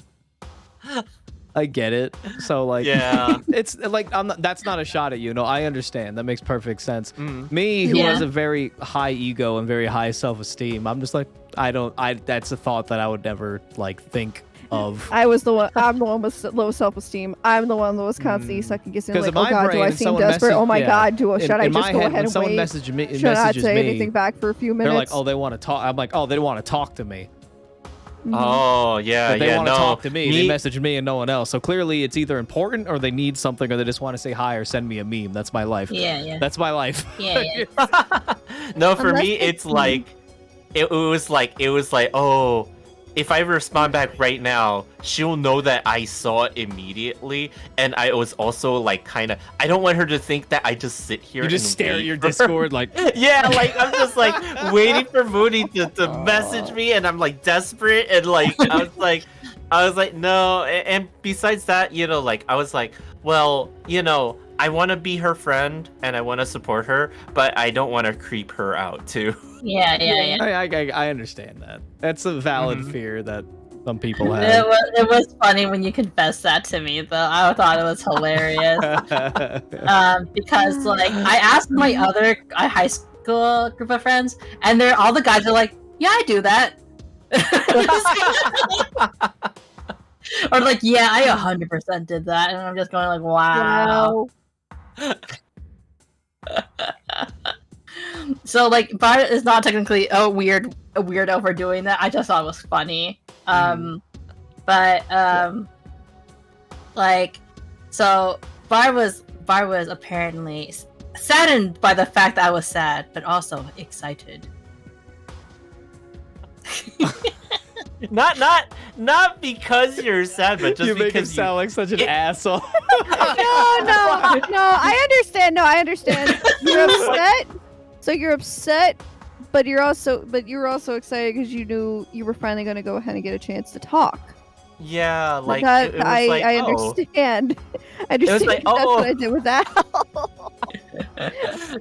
I get it. So like,
Yeah.
it's like that's not a shot at you. No, I understand. That makes perfect sense.
Mm.
Me, who
Yeah.
has a very high ego and very high self-esteem, I'm just like, that's a thought that I would never like think of.
I'm the one with low self-esteem. I'm the one that was constantly second guessing.
Because
Like,
in
oh
my
god,
brain,
do I
when
seem
someone
desperate?
message-
Oh my
yeah.
god, should I
in
just
my
go
head,
ahead
when
and
someone
wait?
messages me,
Should I not
messages
say
me,
anything back for a few
they're like,
minutes?
oh, they want to talk. I'm like, oh, they want to talk to me.
Oh, yeah,
But they
yeah.
want to
No,
talk to me. They message me and no one else. So clearly, it's either important or they need something, or they just want to say hi or send me a meme. That's my life.
Yeah.
That's my life.
Yeah.
No, for
Unless
me,
it's
it's like it was like oh, if I respond back right now, she'll know that I saw it immediately, and I was also like kind of I don't want her to think that I just sit here.
You just
and
stare at
wait
your
for her.
Discord like,
Yeah, like I'm just like waiting for Mooney to message me, and I'm like desperate, and like I was like no, and besides that, like I was like, well, I want to be her friend and I want to support her, but I don't want to creep her out too.
Yeah.
I understand that. That's a valid fear that some people
It
have.
was funny when you confessed that to me, though. I thought it was hilarious. Because like I asked my other high school group of friends, and all the guys are like, "Yeah, I do that," or like, "Yeah, I 100% did that," and I'm just going like, "Wow." So like, Bart is not technically a weirdo for doing that. I just thought it was funny. Like, so Bart was apparently saddened by the fact that I was sad, but also excited.
Not because you're sad, but just
You make it
because
sound like such an asshole.
No, I understand. No, I understand. You're upset. So you're upset but you were also excited because you knew you were finally going to go ahead and get a chance to talk.
Yeah,
But
like
that
it was like,
I
oh.
understand. I
was
understand.
like,
That's
oh.
what I did with Al.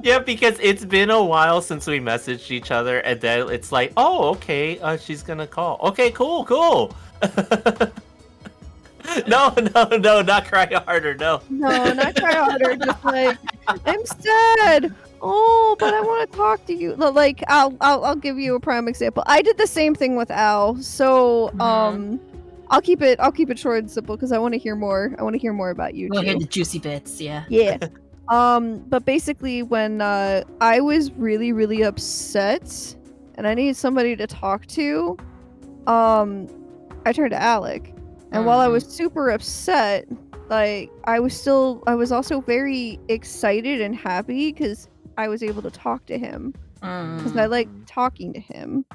Yeah, because it's been a while since we messaged each other, and then it's like, oh, okay, she's gonna call. Okay, cool. No, not cry harder. No.
No, not try harder. Just like I'm sad. Oh, but I want to talk to you. Like I'll give you a prime example. I did the same thing with Al. So I'll keep it short and simple because I want to hear more. I want to hear more about you
We'll
too.
hear the juicy bits, yeah.
Yeah. But basically when I was really, really upset and I needed somebody to talk to, I turned to Alec. And while I was super upset, like I was also very excited and happy because I was able to talk to him. Because I like talking to him.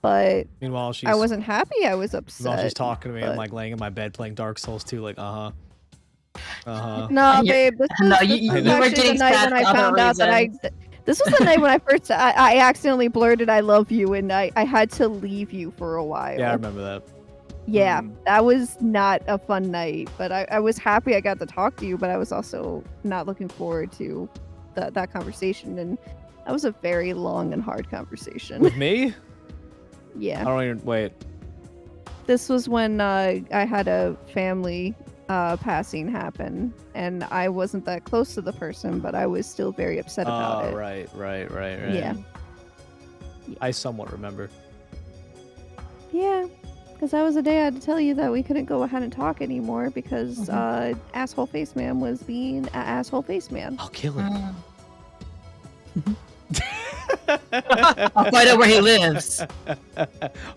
But
Meanwhile,
I wasn't happy. I was upset.
Meanwhile, she's talking to me. I'm
but-
like laying in my bed playing Dark Souls 2, like,
No,
And
babe. This
no,
was,
you
this was
were
actually
getting
the night
sad
when I
for other
found out that
reasons.
This was the night when I accidentally blurted "I love you" and I had to leave you for a while.
yeah, I remember that.
Yeah, that was not a fun night. But I was happy I got to talk to you. But I was also not looking forward to that conversation. And that was a very long and hard conversation.
With me? I
Yeah,
don't even wait.
this was when I had a family passing happen, and I wasn't that close to the person, but I was still very upset about it.
Right.
Yeah.
I somewhat remember.
Yeah, because that was the day I had to tell you that we couldn't go ahead and talk anymore because asshole face man was being an asshole face man.
I'll kill him.
I'll find out where he lives.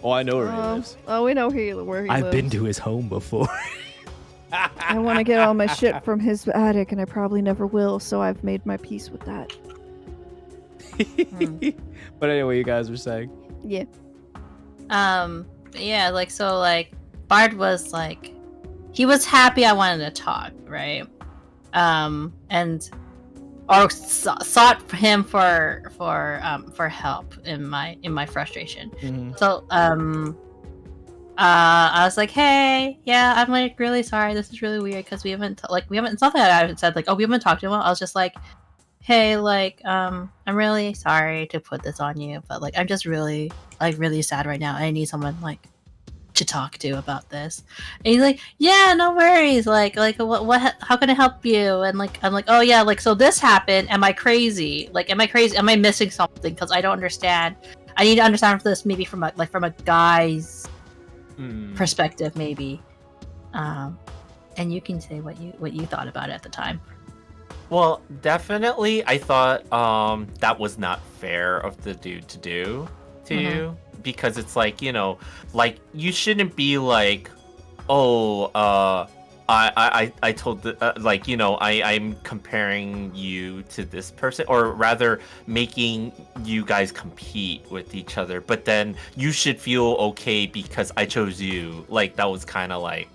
Oh, I know where he lives.
Oh, we know where he lives.
I've been to his home before.
I want to get all my shit from his attic, and I probably never will. So I've made my peace with that.
But anyway, you guys were saying.
Yeah.
Yeah, like Bard was like, he was happy I wanted to talk, right? And or sought him for help in my frustration.
Mhm.
So I was like, hey, yeah, I'm like really sorry. This is really weird because we haven't it's not that I haven't said like, oh, we haven't talked to him. I was just like, hey, like I'm really sorry to put this on you, but like I'm just really sad right now. I need someone like to talk to about this. And he's like, yeah, no worries. Like what how can I help you? And like I'm like, oh yeah, like so this happened. Am I crazy? Like am I crazy? Am I missing something? Because I don't understand. I need to understand this maybe from a guy's perspective, maybe. And you can say what you thought about it at the time.
Well, definitely, I thought that was not fair of the dude to do to you, because it's like, you know, like you shouldn't be like, oh, I told the, like, you know, I'm comparing you to this person, or rather making you guys compete with each other, but then you should feel okay because I chose you. Like that was kind of like,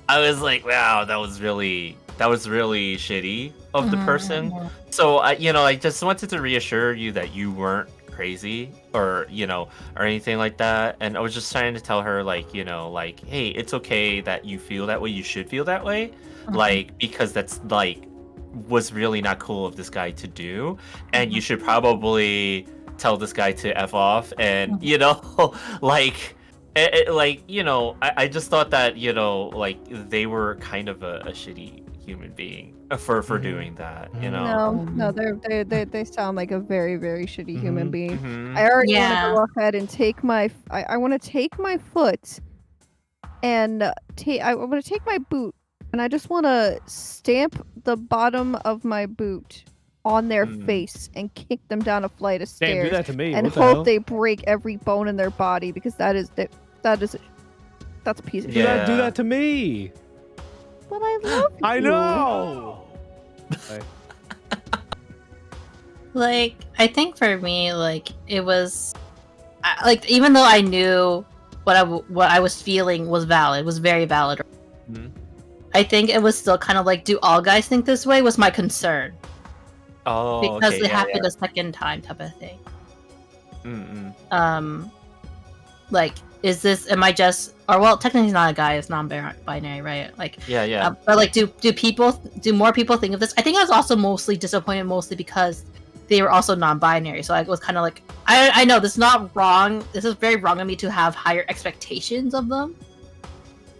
I was like, wow, that was really shitty of the person. So I just wanted to reassure you that you weren't crazy or anything like that. And I was just trying to tell her like, like, hey, it's okay that you feel that way. You should feel that way, like, because that's like was really not cool of this guy to do, and you should probably tell this guy to F off. And like. I just thought that, like they were kind of a shitty human being for doing that,
No, they sound like a very, very shitty human being.
Mhm.
I already
Yeah.
want to go ahead and take my I want to take my foot and I want to take my boot and I just want to stamp the bottom of my boot on their face and kick them down a flight of
Damn, do
stairs
that to me.
and
What the hell?
hope they break every bone in their body because that's a piece of shit.
Yeah.
Do that to me.
But I love you.
I know. Okay.
Like, I think for me, like, it was, like, even though I knew what I was feeling was valid, was very valid,
Mhm.
I think it was still kind of like, do all guys think this way? Was my concern.
Oh,
because
okay,
it
yeah,
happened a second time type of thing.
Mm-mm.
Like, is this? Am I just? Or well, technically, he's not a guy. It's non-binary, right? Like,
Yeah.
but like, do more people think of this? I think I was also mostly disappointed, mostly because they were also non-binary. So I was kind of like, I know this is not wrong. This is very wrong of me to have higher expectations of them.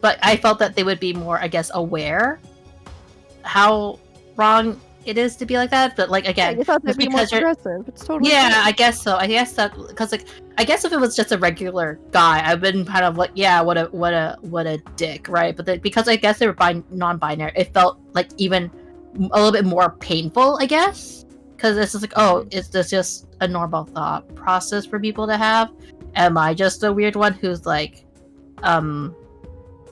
But I felt that they would be more, I guess, aware how wrong it is to be like that. But like again,
you thought they'd
just
be more
because you're
progressive. It's totally
yeah,
fine.
I guess so. I guess that because like I guess if it was just a regular guy, I've been kind of like, yeah, what a dick, right? But then, because I guess they were non-binary, it felt like even a little bit more painful, I guess, because it's just like, oh, is this just a normal thought process for people to have? Am I just a weird one who's like,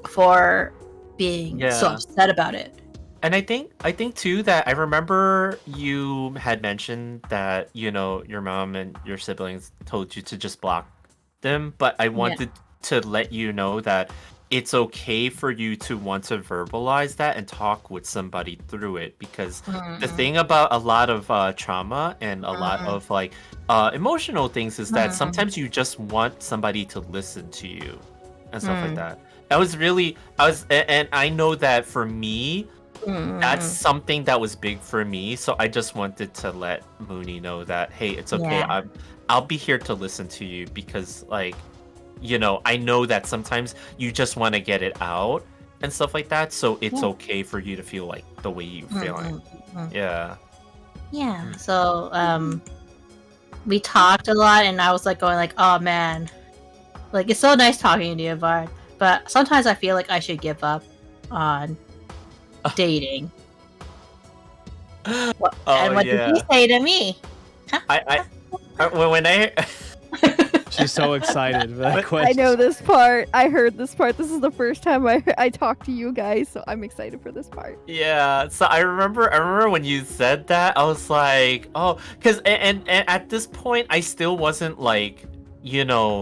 for being so
Yeah.
upset about it?
And I think too that I remember you had mentioned that, your mom and your siblings told you to just block them, but I wanted to let you know that it's okay for you to want to verbalize that and talk with somebody through it, because the thing about a lot of trauma and a lot of like emotional things is that sometimes you just want somebody to listen to you and stuff like that. And I know that for me, that's something that was big for me. So I just wanted to let Mooney know that, hey, it's okay.
Yeah.
I'll be here to listen to you, because like, I know that sometimes you just want to get it out and stuff like that. So it's okay for you to feel like the way you're feeling. Yeah.
Yeah. So we talked a lot, and I was like going like, oh man, like it's so nice talking to you, Bard. But sometimes I feel like I should give up on dating. And what did he say to me?
When I
She's so excited for that
I
question.
know this part. I heard this part. This is the first time I talked to you guys, so I'm excited for this part.
Yeah, so I remember when you said that, I was like, oh, because and at this point, I still wasn't like,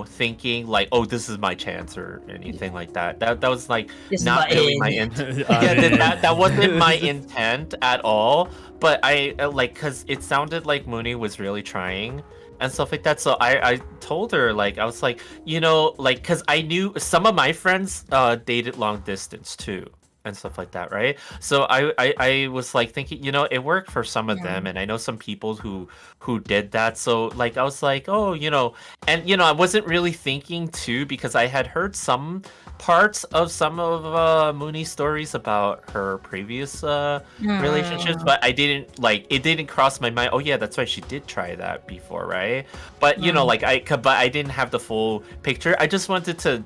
thinking like, oh, this is my chance or anything like that. That was like
This
not
is my
really my
end.
intent. Yeah, that wasn't my intent at all. But I like, because it sounded like Mooney was really trying and stuff like that. So I told her, like, I was like, like, because I knew some of my friends dated long distance too and stuff like that, right? So I was like thinking, it worked for some of them, and I know some people who did that. So like I was like, oh, and I wasn't really thinking too, because I had heard some parts of some of Mooney's stories about her previous relationships, but I didn't like, it didn't cross my mind. Oh yeah, that's right, she did try that before, right? But like but I didn't have the full picture. I just wanted to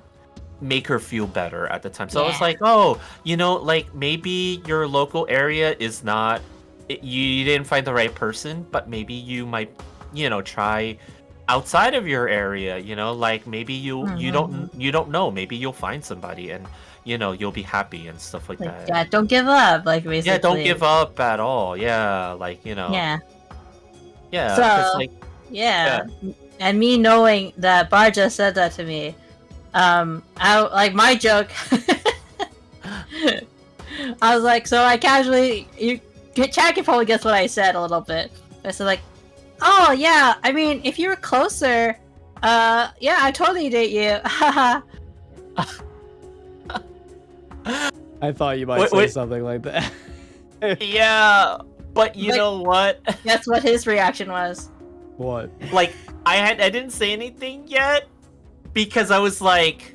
make her feel better at the time. So I was like, oh, like maybe your local area is not, you didn't find the right person, but maybe you might, try outside of your area, like maybe you don't know, maybe you'll find somebody and you'll be happy and stuff like that.
Yeah, don't give up, like basically.
Yeah, don't give up at all. Yeah, like,
Yeah.
Yeah,
So,
'cause, like,
and me knowing that Bar just said that to me, I like my joke. I was like, so I casually, Chad can probably guess what I said a little bit. I said like, oh yeah, I mean, if you were closer, yeah, I totally date you. Haha.
I thought you might say something like that.
yeah, but you know what?
That's what his reaction was.
What?
Like, I didn't say anything yet, because I was like,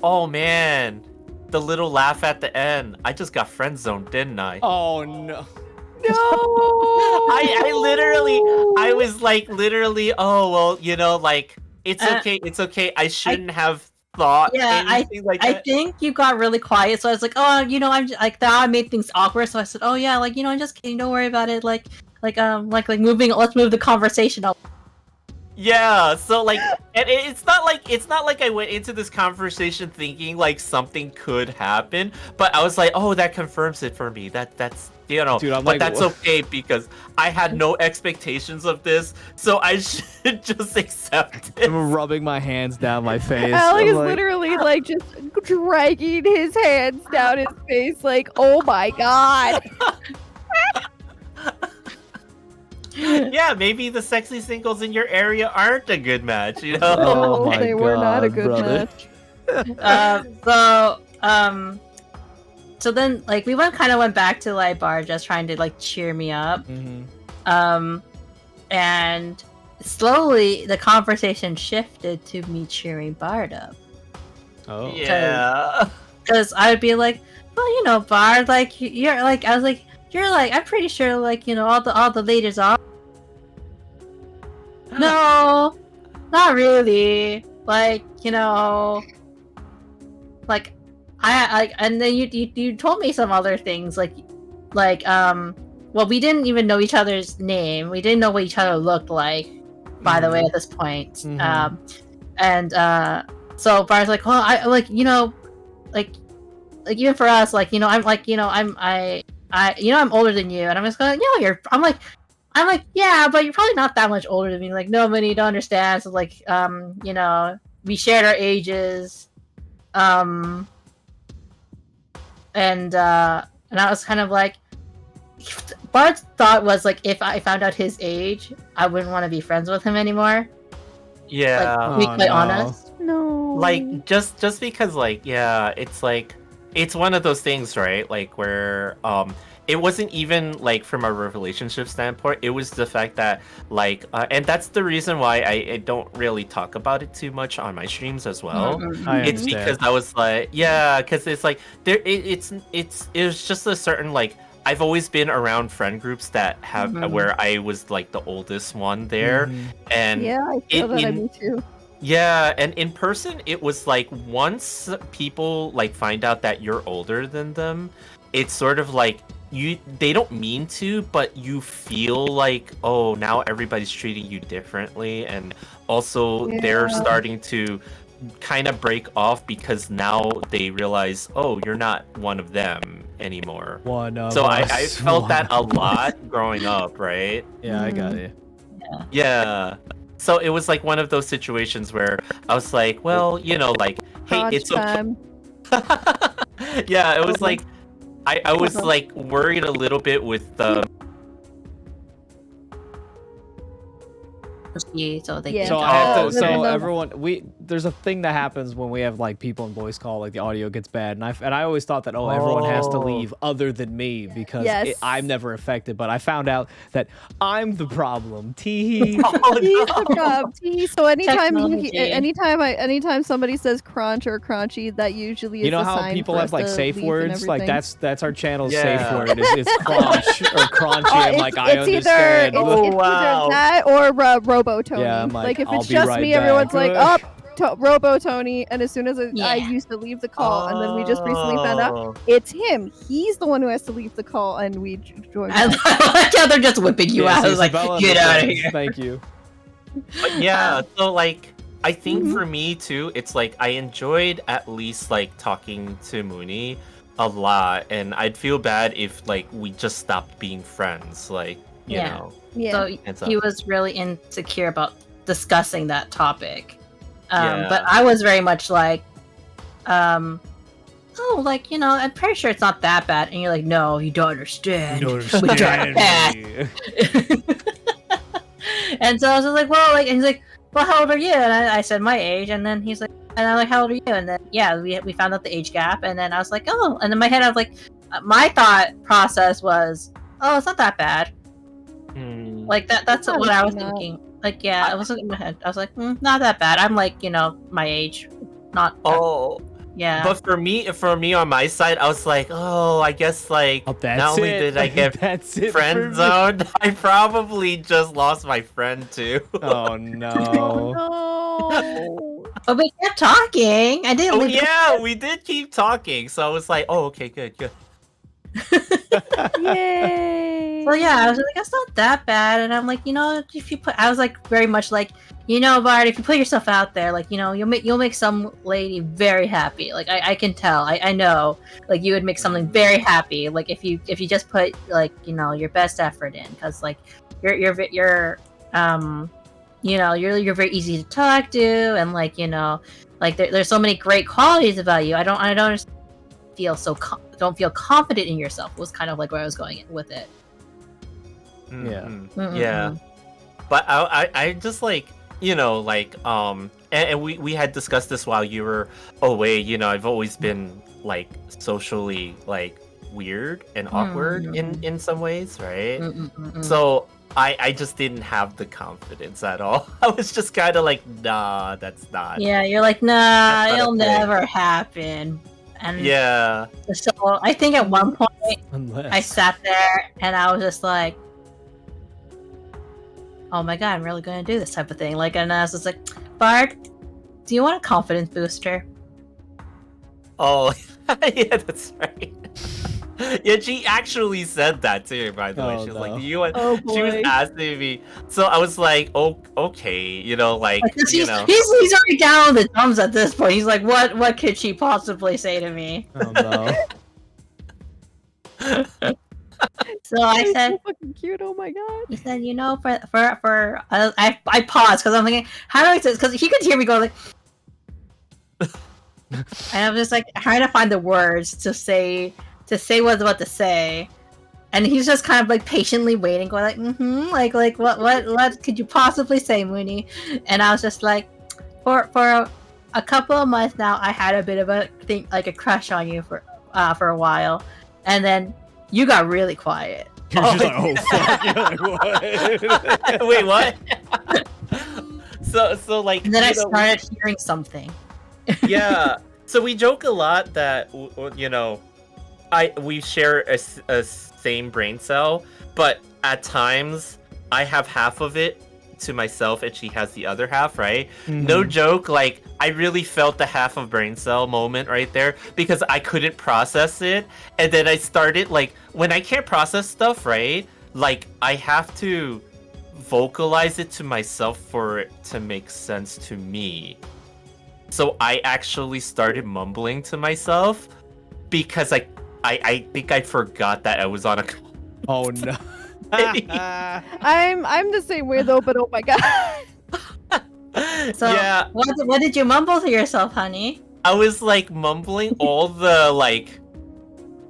oh man, the little laugh at the end. I just got friend zoned, didn't I?
Oh no.
No.
I was like, literally, oh well, like, it's okay. I shouldn't have thought anything like that.
I think you got really quiet, so I was like, oh, I'm just, like, that made things awkward. So I said, oh yeah, like, I'm just kidding. Don't worry about it. Like moving. Let's move the conversation up.
Yeah, so like, and it's not like I went into this conversation thinking like something could happen, but I was like, oh, that confirms it for me. That's
Dude, I'm
but
like,
that's okay, because I had no expectations of this, so I should just accept it.
I'm rubbing my hands down my face.
Alec
I'm
is
like,
literally like just dragging his hands down his face, like, oh my god.
Yeah, maybe the sexy singles in your area aren't a good match, you know?
Oh
No,
my
they were not a
God,
good
brother.
match.
So then like we kind of went back to like Bar just trying to like cheer me up. And slowly the conversation shifted to me cheering Bard up.
Oh.
Yeah.
Because I would be like, well, you know, Bard, like you're like, I was like, you're like, I'm pretty sure, like, you know, all the ladies are. No, not really. Like, you know, like I like, and then you told me some other things, like, well, we didn't even know each other's name. We didn't know what each other looked like, by the way, at this point. So Bard's like, well, I like, you know, like even for us, like, you know, I'm like, you know, I you know, I'm older than you, and I'm just going, no, I'm like, yeah, but you're probably not that much older than me. Like, no, but you don't understand. So like, you know, we shared our ages, and I was kind of like, Bard's thought was like, if I found out his age, I wouldn't want to be friends with him anymore.
Yeah.
Like, to be quite honest.
No.
Like, just because, like, yeah, it's like, it's one of those things, right? Like, where, it wasn't even, like, from a relationship standpoint, it was the fact that, like, and that's the reason why I don't really talk about it too much on my streams as well.
I
It's
understand.
because I was like, yeah, because it's like, it was just a certain, like, I've always been around friend groups that have, where I was, like, the oldest one there, and
yeah, I feel that. I me too.
yeah, and in person, it was like once people like find out that you're older than them, it's sort of like they don't mean to, but you feel like, oh, now everybody's treating you differently, and also they're starting to kind of break off because now they realize, oh, you're not one of them anymore.
One of
So I
us.
felt that a lot growing up, right?
Yeah, I got it.
Yeah. So it was like one of those situations where I was like, well, you know, like, hey,
Crunch
it's okay.
time.
Yeah, it was like, I was like worried a little bit with the.
So they
Yeah.
So I have to.
Oh,
So
no.
everyone, there's a thing that happens when we have like people in voice call, like the audio gets bad, and I always thought that everyone has to leave other than me because
Yes.
I'm never affected, but I found out that I'm the problem. Tee.
He's the problem. So
Technology.
anytime somebody says crunch or crunchy, that usually is
You know
the
how
sign
people
for
have
us
like
to
safe
leave and
words? Like
everything.
that's our channel's
Yeah.
safe word. It's crunch or crunchy. I'm like, I understand.
It's
wow.
either that or Robo Tony.
Yeah, I'm like,
if
I'll
it's
be
just
right
me, everyone's
back.
like, Robo Tony. And as soon as
Yeah.
I used to leave the call, and then we just recently found out it's him. He's the one who has to leave the call, and we joined.
I like how they're just whipping you
Yeah,
out. I
see,
was like,
Isabella
get out of
understands.
here.
Thank you.
But yeah, so like, I think for me too, it's like I enjoyed at least like talking to Muni a lot, and I'd feel bad if like we just stopped being friends, like, you
Yeah.
know.
Yeah.
So
And
he was really insecure about discussing that topic.
Yeah.
But I was very much like, oh, like, you know, I'm pretty sure it's not that bad. And you're like, no, you don't understand. We tried that. And so I was just like, well, like, and he's like, well, how old are you? And I said my age, and then he's like, and I'm like, how old are you? And then yeah, we found out the age gap, and then I was like, oh, and in my head I was like, my thought process was, oh, it's not that bad. Like that's what I was thinking. Like, yeah, I was in my head. I was like, not that bad. I'm like, you know, my age, not.
Oh.
Yeah.
But for me on my side, I was like, oh, I guess like
That's
not only
it.
did I get
That's it
friend
for me.
zoned, I probably just lost my friend too.
Oh no.
No.
But we kept talking. I didn't.
Oh
leave
yeah, we did keep talking, so I was like, oh, okay, good.
Yay.
So yeah, I was like, that's not that bad. And I'm like, you know, if you put, I was like, very much like, you know, Bard, if you put yourself out there, like, you know, you'll make some lady very happy. Like, I can tell. I know. Like, you would make something very happy. Like, if you just put, like, you know, your best effort in, because like, you're you know, you're very easy to talk to, and like, you know, like there's so many great qualities about you. I don't feel confident in yourself. Was kind of like where I was going with it.
Yeah. But I just like, and we had discussed this while you were away. I've always been like socially like weird and awkward in some ways, right? So I just didn't have the confidence at all. I was just kind of like, nah, that's not.
Yeah, you're like, nah, it'll never happen. And
yeah.
So I think at one point
Unless
I sat there and I was just like, oh my god, I'm really going to do this type of thing. Like, and I was just like, Bard, do you want a confidence booster?
Oh, yeah, that's right. Yeah, she actually said that too, by the way. She was like, you want... She was asking me. So I was like, oh, okay,
he's already down on the thumbs at this point. He's like, what could she possibly say to me?
Oh no.
So I said,
so fucking cute. Oh my god.
He said, I paused because I'm thinking, how do I say this? Because he could hear me go like, and I'm just like trying to find the words to say what I was about to say, and he's just kind of like patiently waiting, going like, like what could you possibly say, Muni? And I was just like, for a couple of months now, I had a bit of a thing, like a crush on you for a while, and then you got really quiet.
You're just like, oh fuck. You're like, what?
Wait, what? so like.
And then I started hearing something.
Yeah. So we joke a lot that we share a same brain cell, but at times I have half of it to myself and she has the other half, right? No joke, like I really felt the half of brain cell moment right there because I couldn't process it, and then I started like when I can't process stuff, right? Like I have to vocalize it to myself for it to make sense to me. So I actually started mumbling to myself because I think I forgot that I was on a call.
Oh no.
I'm the same way though, but oh my god.
So
yeah.
What did you mumble to yourself, honey?
I was like mumbling all the like,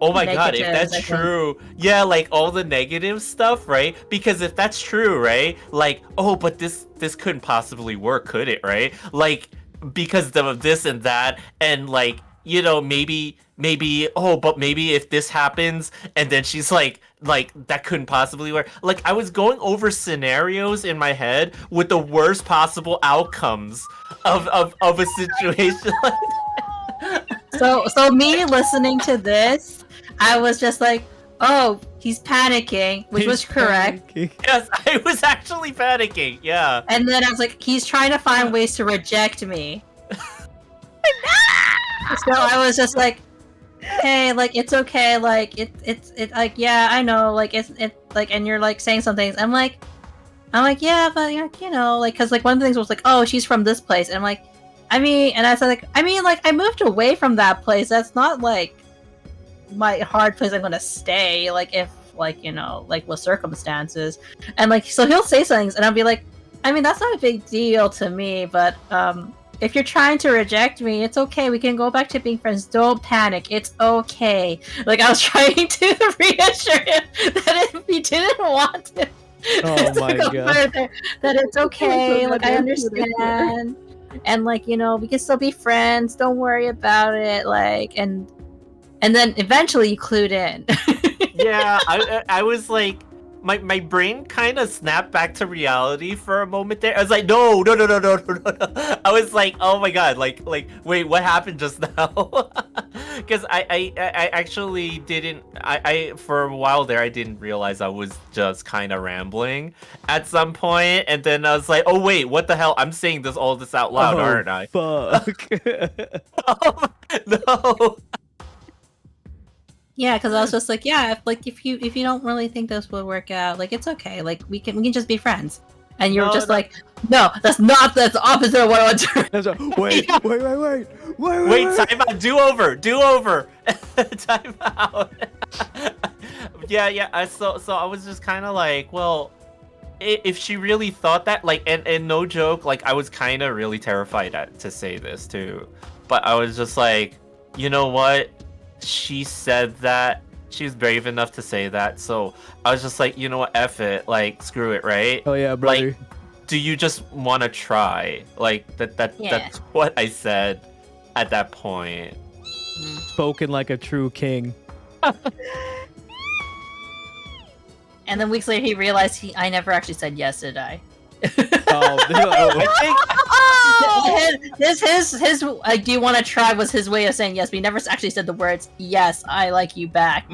oh my god, if that's true, yeah, like all the negative stuff, right? Because if that's true, right, like, oh, but this couldn't possibly work, could it, right? Like because of this and that, and like, maybe, oh, but maybe if this happens, and then she's like that couldn't possibly work. Like I was going over scenarios in my head with the worst possible outcomes of a situation like that.
So me listening to this, I was just like, oh, he's panicking, which was correct.
Yes, I was actually panicking, yeah.
And then I was like, he's trying to find ways to reject me. So I was just like, hey, like it's okay, like it's like, yeah, I know, like it's like, and you're like saying some things. I'm like, yeah, but like, like, because like one of the things was like, oh, she's from this place, and I'm like, and I said like, like I moved away from that place. That's not like my hard place I'm gonna stay, like if like like with circumstances, and like so he'll say things and I'll be like, that's not a big deal to me, but if you're trying to reject me, it's okay, we can go back to being friends, don't panic, it's okay. Like I was trying to reassure him that if he didn't want to go further, that it's okay, like I understand, and like we can still be friends, don't worry about it, like and then eventually you clued in.
Yeah, I was like, my brain kind of snapped back to reality for a moment there. I was like, no. I was like, oh my god, like wait, what happened just now? Because I actually didn't, I for a while there I didn't realize I was just kind of rambling at some point, and then I was like, oh wait, what the hell? I'm saying all this out loud, aren't I?
Fuck.
Oh, no.
Yeah, because I was just like, yeah, if you don't really think this will work out, like it's okay, like we can just be friends. And you're just like, no, that's the opposite of what I want to do.
Wait,
Time out, do over. Time out. Yeah. So I was just kind of like, well, if she really thought that, like, and no joke, like I was kind of really terrified to say this too, but I was just like, you know what? She said that she's brave enough to say that. So I was just like, you know what, F it, like screw it, right?
Oh yeah, brother.
Like, do you just want to try? Like that's what I said at that point.
Spoken like a true king.
And then weeks later, he realized I never actually said yes, did I?
Oh,
I think
His like, do you want to try was his way of saying yes, but he never actually said the words, yes, I like you back.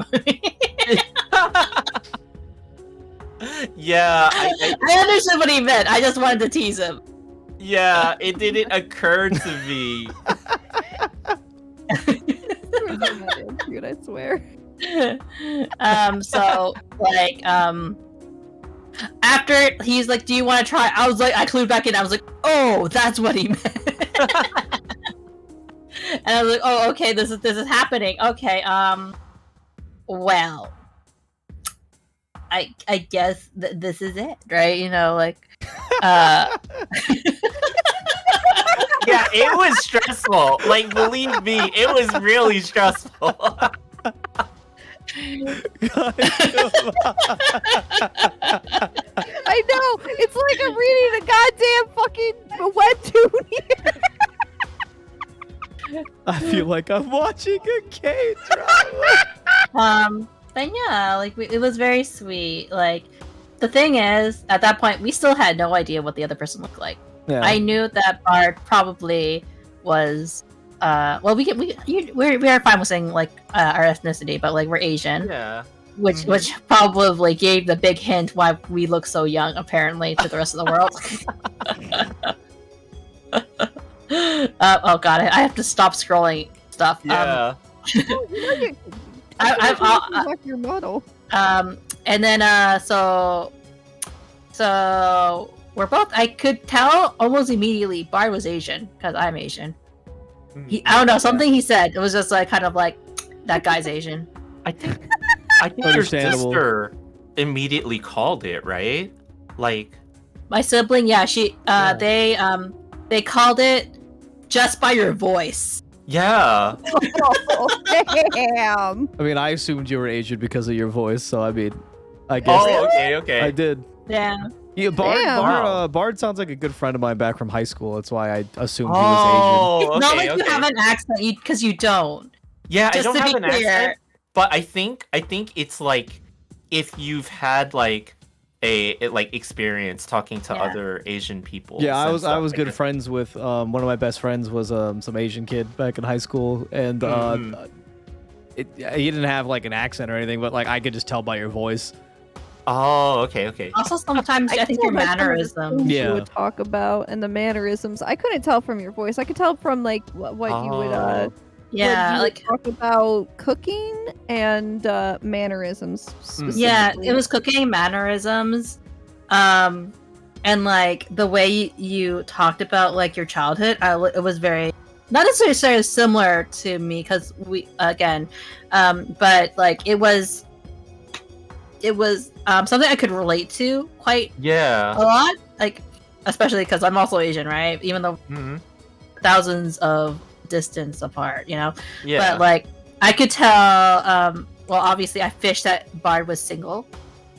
yeah,
I understood what he meant. I just wanted to tease him.
yeah, it didn't occur to me.
Dude, I swear.
So like after he's like, do you want to try? I was like, I clued back in. I was like, oh, that's what he meant. And I was like, oh, okay, this is happening. Okay, well, I guess this is it, right? You know, like,
Yeah, it was stressful. Like, believe me, it was really stressful.
I know. It's like I'm reading a goddamn fucking webtoon here.
I feel like I'm watching a K-drama.
But yeah, like it was very sweet. Like the thing is, at that point, we still had no idea what the other person looked like.
Yeah.
I knew that Bard probably was. Well, we are fine with saying like our ethnicity, but like we're Asian,
Yeah.
which probably gave the big hint why we look so young, apparently, to the rest of the world. Oh god, I have to stop scrolling stuff.
Yeah.
I'm your model.
And then so we're both. I could tell almost immediately Bard was Asian because I'm Asian. I don't know, something he said. It was just like kind of like that guy's Asian.
I think your
Understandable.
sister immediately called it, right? Like,
My sibling, yeah, she they called it just by your voice.
yeah.
Oh, damn.
I mean, I assumed you were Asian because of your voice, so I mean, I guess
Oh, okay.
I did.
Yeah.
Yeah, Bard,
Damn.
Bard sounds like a good friend of mine back from high school. That's why I assumed he was
Oh,
It's not
okay,
like you have an accent, because you don't.
Yeah, I
Just
don't
to
have
be
an
clear.
accent, but I think it's like if you've had like a experience talking to
Yeah.
other Asian people.
Asian. Yeah,
and
I was
stuff like
good
that.
friends with one of my best friends was some Asian kid back in high school, and he didn't have like an accent or anything, but like I could just tell by your voice.
Oh, okay.
Also, sometimes I think your mannerisms.
Yeah.
You would talk about and the mannerisms. I couldn't tell from your voice. I could tell from like what you would
Oh.
Yeah,
what you would
like
talk about cooking and mannerisms. Specifically.
yeah, it was cooking mannerisms, and like the way you talked about like your childhood. It was very not necessarily similar to me because we again, but like it was something I could relate to quite
Yeah.
a lot. Like especially because I'm also Asian, right? Even though
Mhm.
thousands of distance apart, you know.
Yeah.
But like I could tell well obviously I fished that Bard was single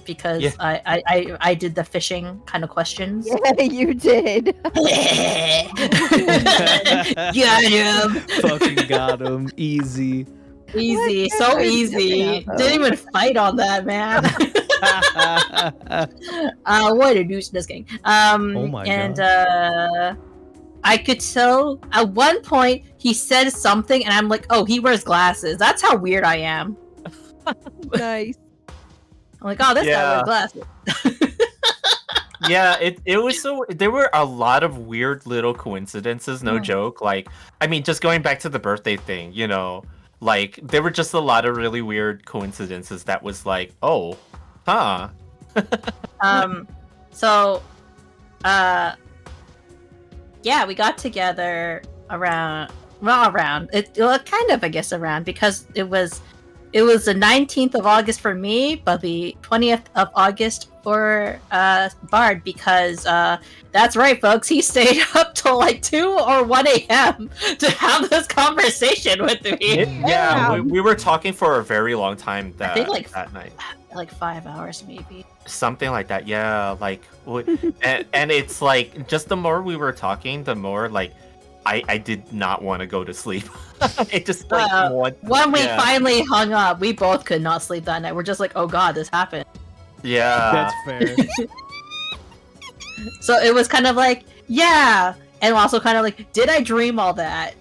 because
Yeah.
I did the fishing kind of questions.
Yeah, you did.
Got him.
Fucking got him, easy.
Easy,
What?
so
Yeah,
easy.
though.
Didn't even fight on that, man. What a douche, just kidding.
Oh my
and I could tell at one point he said something and I'm like, oh, he wears glasses. That's how weird I am.
Nice.
I'm like, oh, this guy
Yeah.
wears glasses.
Yeah, it was so there were a lot of weird little coincidences, no
Yeah.
joke. Like, I mean, just going back to the birthday thing, you know, like there were just a lot of really weird coincidences that was like, oh, huh.
So yeah, we got together around kind of I guess around because it was it was the 19th of August for me, but the 20th of August for Bard, because that's right, folks. He stayed up till like 2 or 1 a.m. to have this conversation with me.
Yeah, we were talking for a very long time
I think like
that night.
Like 5 hours maybe.
Something like that, yeah. Like, and it's like, just the more we were talking, the more like I did not want to go to sleep. It just like
when we finally hung up, we both could not sleep that night. We're just like, oh god, this happened.
Yeah,
That's fair.
So it was kind of like, yeah, and also kind of like, did I dream all that?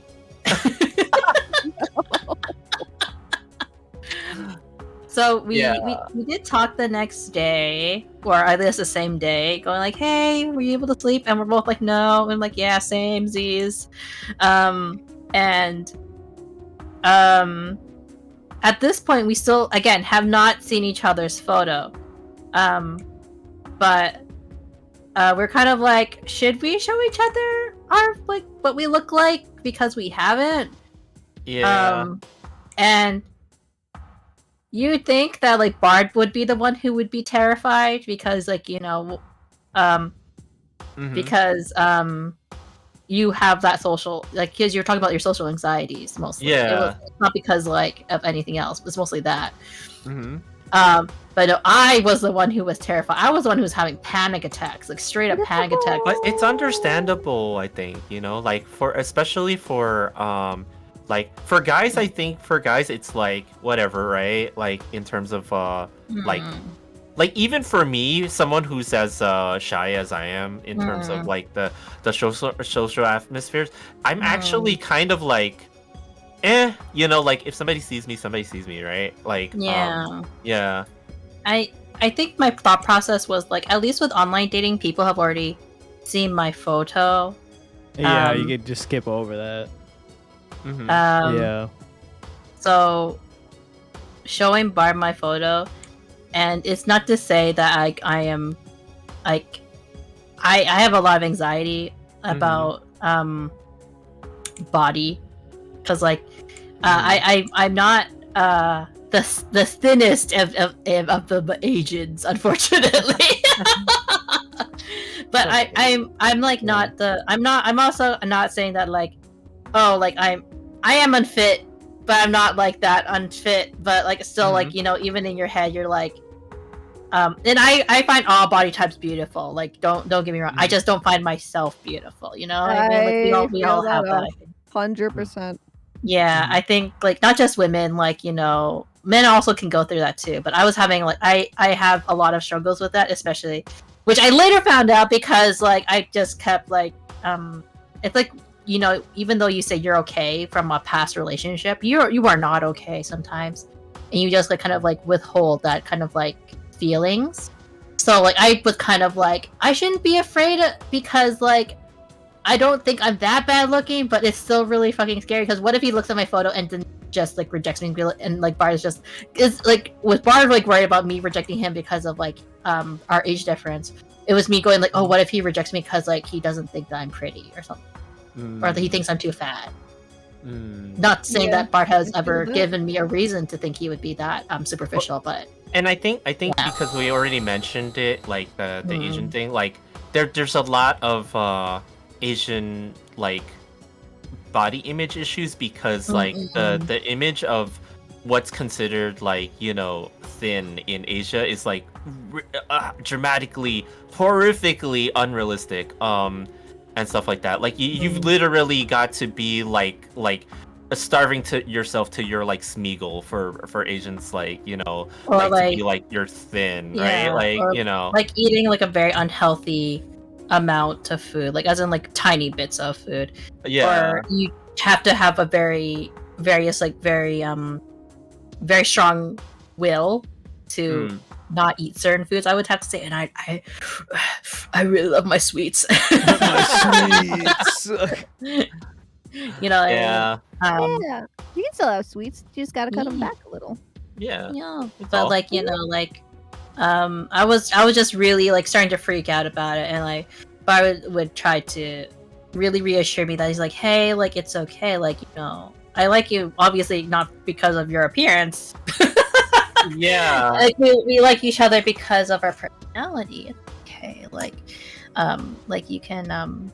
So we did talk the next day, or at least the same day, going like, hey, were you able to sleep? And we're both like, no. And like, yeah, same Z's. At this point, we still, again, have not seen each other's photo. But we're kind of like, should we show each other our, like, what we look like? Because we haven't.
yeah.
And you would think that like Bard would be the one who would be terrified because, like, you know, because you have that social, like, because you're talking about your social anxieties mostly.
Yeah.
It's not because like of anything else. It's mostly that.
Mm-hmm.
But no, I was the one who was terrified. I was the one who was having panic attacks, like straight up panic attacks.
But it's understandable, I think, you know, like especially for like for guys, I think for guys it's like whatever, right? Like in terms of like even for me, someone who's as shy as I am in terms of like the social atmospheres, I'm actually kind of like you know, like if somebody sees me, right? Like yeah.
I think my thought process was like, at least with online dating, people have already seen my photo.
Yeah, you could just skip over that.
Mm-hmm.
Yeah.
So showing Barb my photo, and it's not to say that I am like I have a lot of anxiety about body, because like I'm not the thinnest of the Asians, unfortunately. But I'm like not the I'm also not saying that like, oh, like I am unfit, but I'm not like that unfit, but like still like, you know, even in your head you're like and I find all body types beautiful, like don't get me wrong, I just don't find myself beautiful, you know what I mean? Like we all have that, I think.
100%.
Yeah, I think like not just women, like, you know, men also can go through that too. But I was having like I have a lot of struggles with that, especially, which I later found out because like I just kept like it's like, you know, even though you say you're okay from a past relationship, you are not okay sometimes, and you just like kind of like withhold that kind of like feelings. So like I was kind of like, I shouldn't be afraid because like I don't think I'm that bad looking, but it's still really fucking scary. Because what if he looks at my photo and then just like rejects me, and like Bard is like, was Bard like worried about me rejecting him because of like our age difference? It was me going like, oh, what if he rejects me because like he doesn't think that I'm pretty or something, or that he thinks I'm too fat. Not saying that Bard has ever given me a reason to think he would be that superficial, but
and I think because we already mentioned it, like the Asian thing, like there's a lot of Asian like body image issues because like the image of what's considered like, you know, thin in Asia is like dramatically, horrifically unrealistic, and stuff like that. Like you've literally got to be like starving to yourself to your like Smeagol for Asians, like, you know,
or
like to be like you're thin, right? Like,
or,
you know,
like eating like a very unhealthy amount of food, like as in like tiny bits of food. Or you have to have a very strong will to not eat certain foods, I would have to say. And I really love my sweets.
My sweets.
You know,
yeah, you can still have sweets, you just gotta cut them back a little.
But like, you know, like I was just really like starting to freak out about it, and like Bard would try to really reassure me that he's like, hey, like it's okay, like, you know, I like you obviously not because of your appearance.
Yeah.
Like we like each other because of our personality. Okay, like you can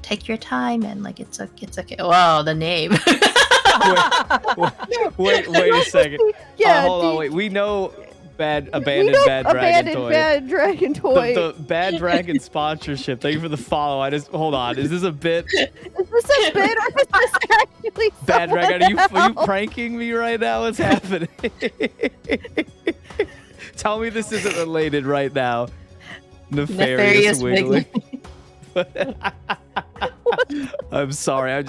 take your time and like it's okay. Wow, the name.
Wait a second.
Yeah,
hold on, wait. We know abandoned bad dragon toy.
bad dragon toy.
The bad dragon sponsorship. Thank you for the follow. Hold on. Is this a bit?
Is this a bit or is this actually
Bad dragon, are you
else?
pranking me right now? What's happening? Tell me this isn't related right now. Nefarious Wiggly. I'm sorry. I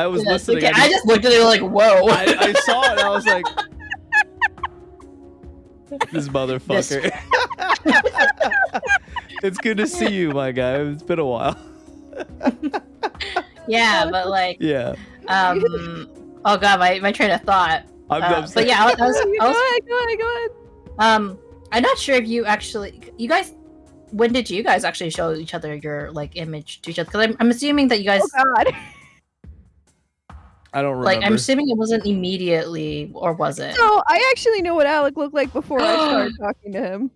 was listening.
Okay, I just looked at it like, whoa.
I saw it. And I was like, this motherfucker. It's good to see you, my guy. It's been a while.
Yeah, but like,
Yeah.
oh god, my train of thought. But yeah, I was
Go ahead.
I'm not sure if you guys. When did you guys actually show each other your like image to each other? Because I'm assuming that you guys.
Oh god.
I don't remember.
Like, I'm assuming it wasn't immediately, or was it?
So I actually know what Alec looked like before I started talking to him,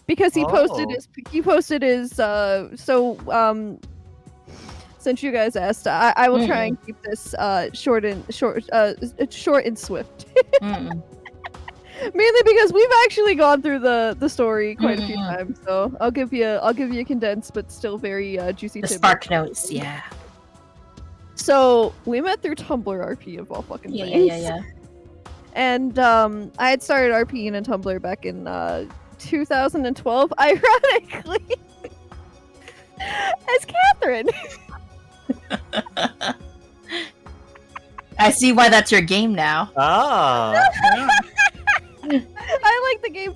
because he posted his since you guys asked, I will try and keep this short and swift.
Mm.
Mainly because we've actually gone through the story quite a few times, so I'll give you a condensed but still very juicy
The
tidbit.
spark notes, yeah.
So we met through Tumblr RP of all fucking things.
Yeah.
And I had started RPing in Tumblr back in 2012, ironically, as Catherine.
I see why that's your game now.
Ah.
I liked the game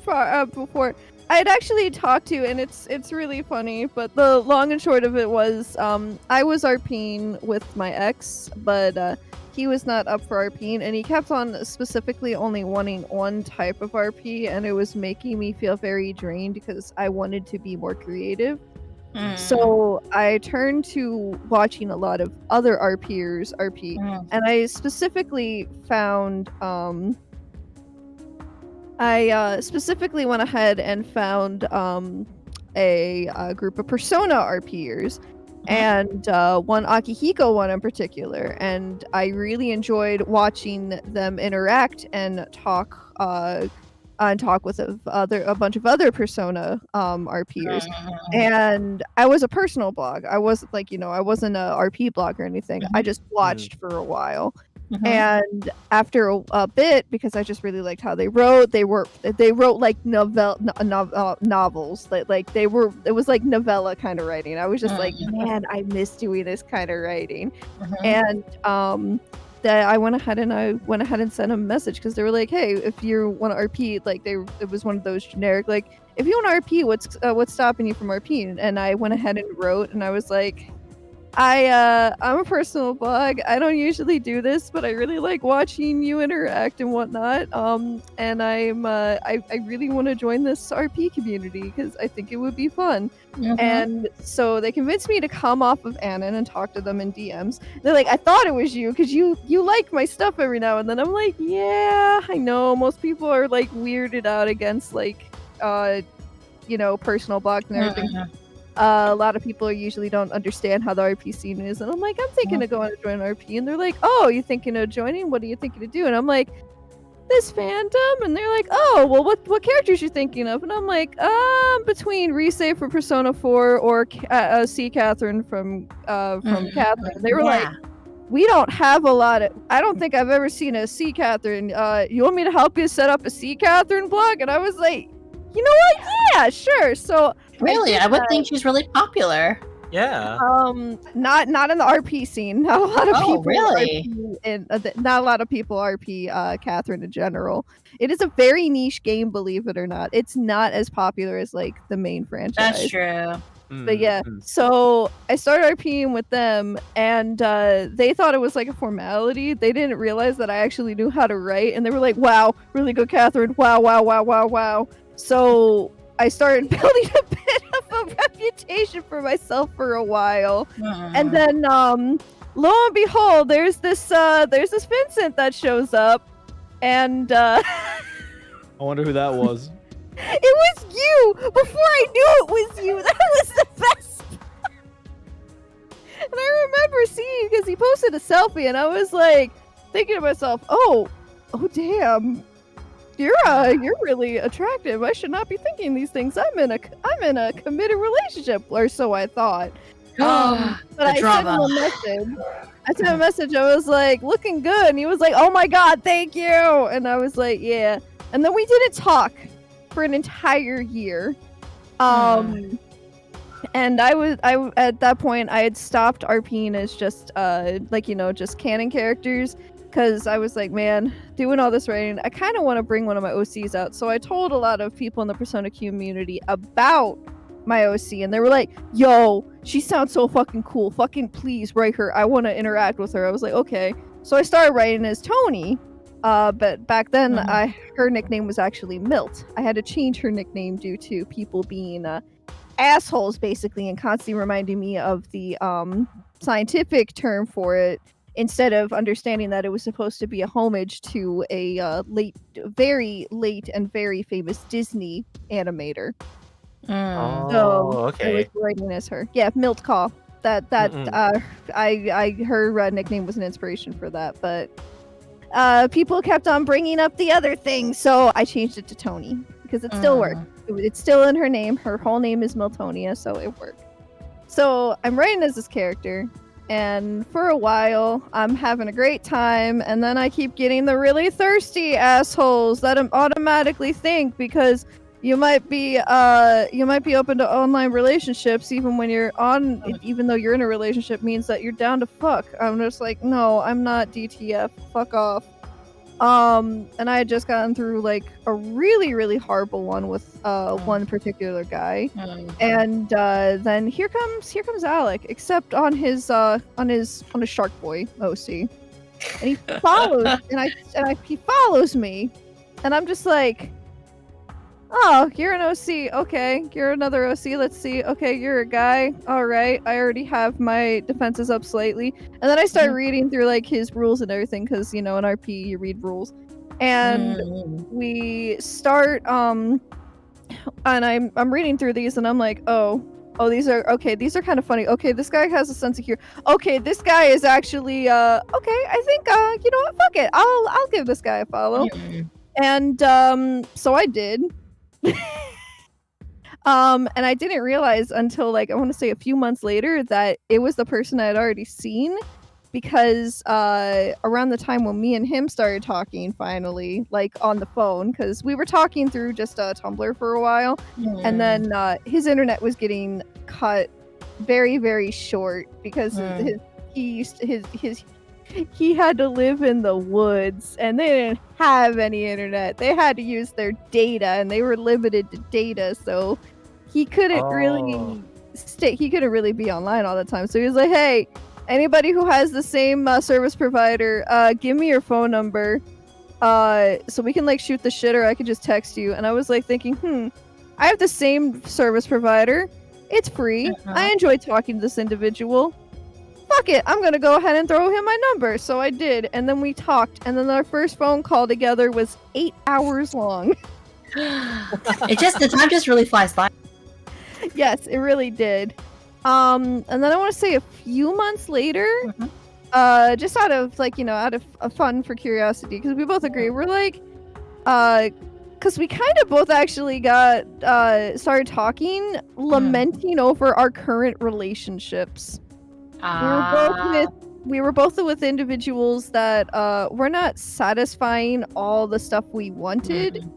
before. I had actually talked to, and it's really funny, but the long and short of it was, I was RPing with my ex, but he was not up for RPing, and he kept on specifically only wanting one type of RP, and it was making me feel very drained because I wanted to be more creative. So I turned to watching a lot of other RPers RP, and I specifically found, I specifically went ahead and found a group of Persona RPers, and one Akihiko one in particular, and I really enjoyed watching them interact and talk with a bunch of other Persona RPers. And I was a personal blog. I wasn't I wasn't a RP blog or anything. I just watched for a while. And after a bit, because I just really liked how they wrote like novels. It was like novella kind of writing. I was just like, man, I miss doing this kind of writing. And that I went ahead and sent a message, because they were like, hey, if you want to RP, like it was one of those generic, like, if you want to RP, what's stopping you from RPing? And I went ahead and wrote, and I was like, I'm a personal blog. I don't usually do this, but I really like watching you interact and whatnot. And I really want to join this RP community because I think it would be fun. And so they convinced me to come off of Anon and talk to them in DMs. They're like, I thought it was you because you like my stuff every now and then. I'm like, yeah, I know. Most people are like weirded out against like, personal blogs and everything. A lot of people usually don't understand how the RP scene is, and I'm like, I'm thinking of going to join RP, and they're like, oh, you thinking of joining? What are you thinking of doing? And I'm like, this fandom, and they're like, oh, well, what characters you thinking of? And I'm like, between Resave for Persona 4 or C. Catherine from Catherine. And they were like, we don't have a lot of. I don't think I've ever seen a C. Catherine. You want me to help you set up a C. Catherine blog? And I was like, you know what? Yeah, sure. So
really, I would think she's really popular.
Yeah.
Not in the RP scene. Not a lot of people.
Really?
Not a lot of people RP Catherine in general. It is a very niche game, believe it or not. It's not as popular as like the main franchise.
That's true.
But yeah, so I started RPing with them, and they thought it was like a formality. They didn't realize that I actually knew how to write, and they were like, wow, really good, Catherine. Wow, wow, wow, wow, wow. So I started building a bit of a reputation for myself for a while.
Mm.
And then lo and behold, there's this Vincent that shows up, and
I wonder who that was.
it was you! Before I knew it was you! That was the best! And I remember seeing, because he posted a selfie, and I was like, thinking to myself, oh damn. You're really attractive. I should not be thinking these things. I'm in a committed relationship, or so I thought. But I sent him a message. I was like, looking good. And he was like, oh my god, thank you. And I was like, yeah. And then we didn't talk for an entire year. And I at that point I had stopped RPing as just just canon characters, because I was like, man, doing all this writing, I kind of want to bring one of my OCs out. So I told a lot of people in the Persona community about my OC, and they were like, yo, she sounds so fucking cool, fucking please write her, I want to interact with her. I was like, okay. So I started writing as Tony, but back then her nickname was actually Milt. I had to change her nickname due to people being assholes basically, and constantly reminding me of the scientific term for it, instead of understanding that it was supposed to be a homage to a very late and very famous Disney animator.
Oh,
I was writing as her. Yeah, Milt Call. Her nickname was an inspiration for that, but people kept on bringing up the other thing, so I changed it to Tony because it still worked. It's still in her name. Her whole name is Miltonia, so it worked. So I'm writing as this character, and for a while I'm having a great time, and then I keep getting the really thirsty assholes that automatically think because you might be open to online relationships even when you're on, even though you're in a relationship, means that you're down to fuck. I'm just like, no, I'm not DTF. Fuck off. And I had just gotten through like a really, really horrible one with one particular guy, and then here comes Alec, except on his Shark Boy OC, and he follows he follows me, and I'm just like, oh, you're an OC, okay, you're another OC, let's see, okay, you're a guy, all right, I already have my defenses up slightly. And then I start reading through like his rules and everything, because in RP you read rules, and we start and I'm reading through these, and I'm like, oh these are kind of funny. Okay, this guy has a sense of humor. Okay, this guy is actually okay, I think you know what, fuck it, I'll give this guy a follow. And so I did. And I didn't realize until like I want to say a few months later that it was the person I had already seen, because around the time when me and him started talking finally, like on the phone, because we were talking through just Tumblr for a while, and then his internet was getting cut very, very short because he had to live in the woods, and they didn't have any internet. They had to use their data, and they were limited to data, so he couldn't really be online all the time. So he was like, hey, anybody who has the same service provider, give me your phone number so we can like shoot the shit, or I could just text you. And I was like thinking, I have the same service provider, it's free, I enjoy talking to this individual, fuck it, I'm gonna go ahead and throw him my number. So I did, and then we talked, and then our first phone call together was 8 hours long.
The time just really flies by.
Yes, it really did. And then I want to say a few months later, just out of like, out of a fun for curiosity, because we both agree, we're like, because we kind of both actually got started talking, lamenting over our current relationships. We were both with individuals that were not satisfying all the stuff we wanted,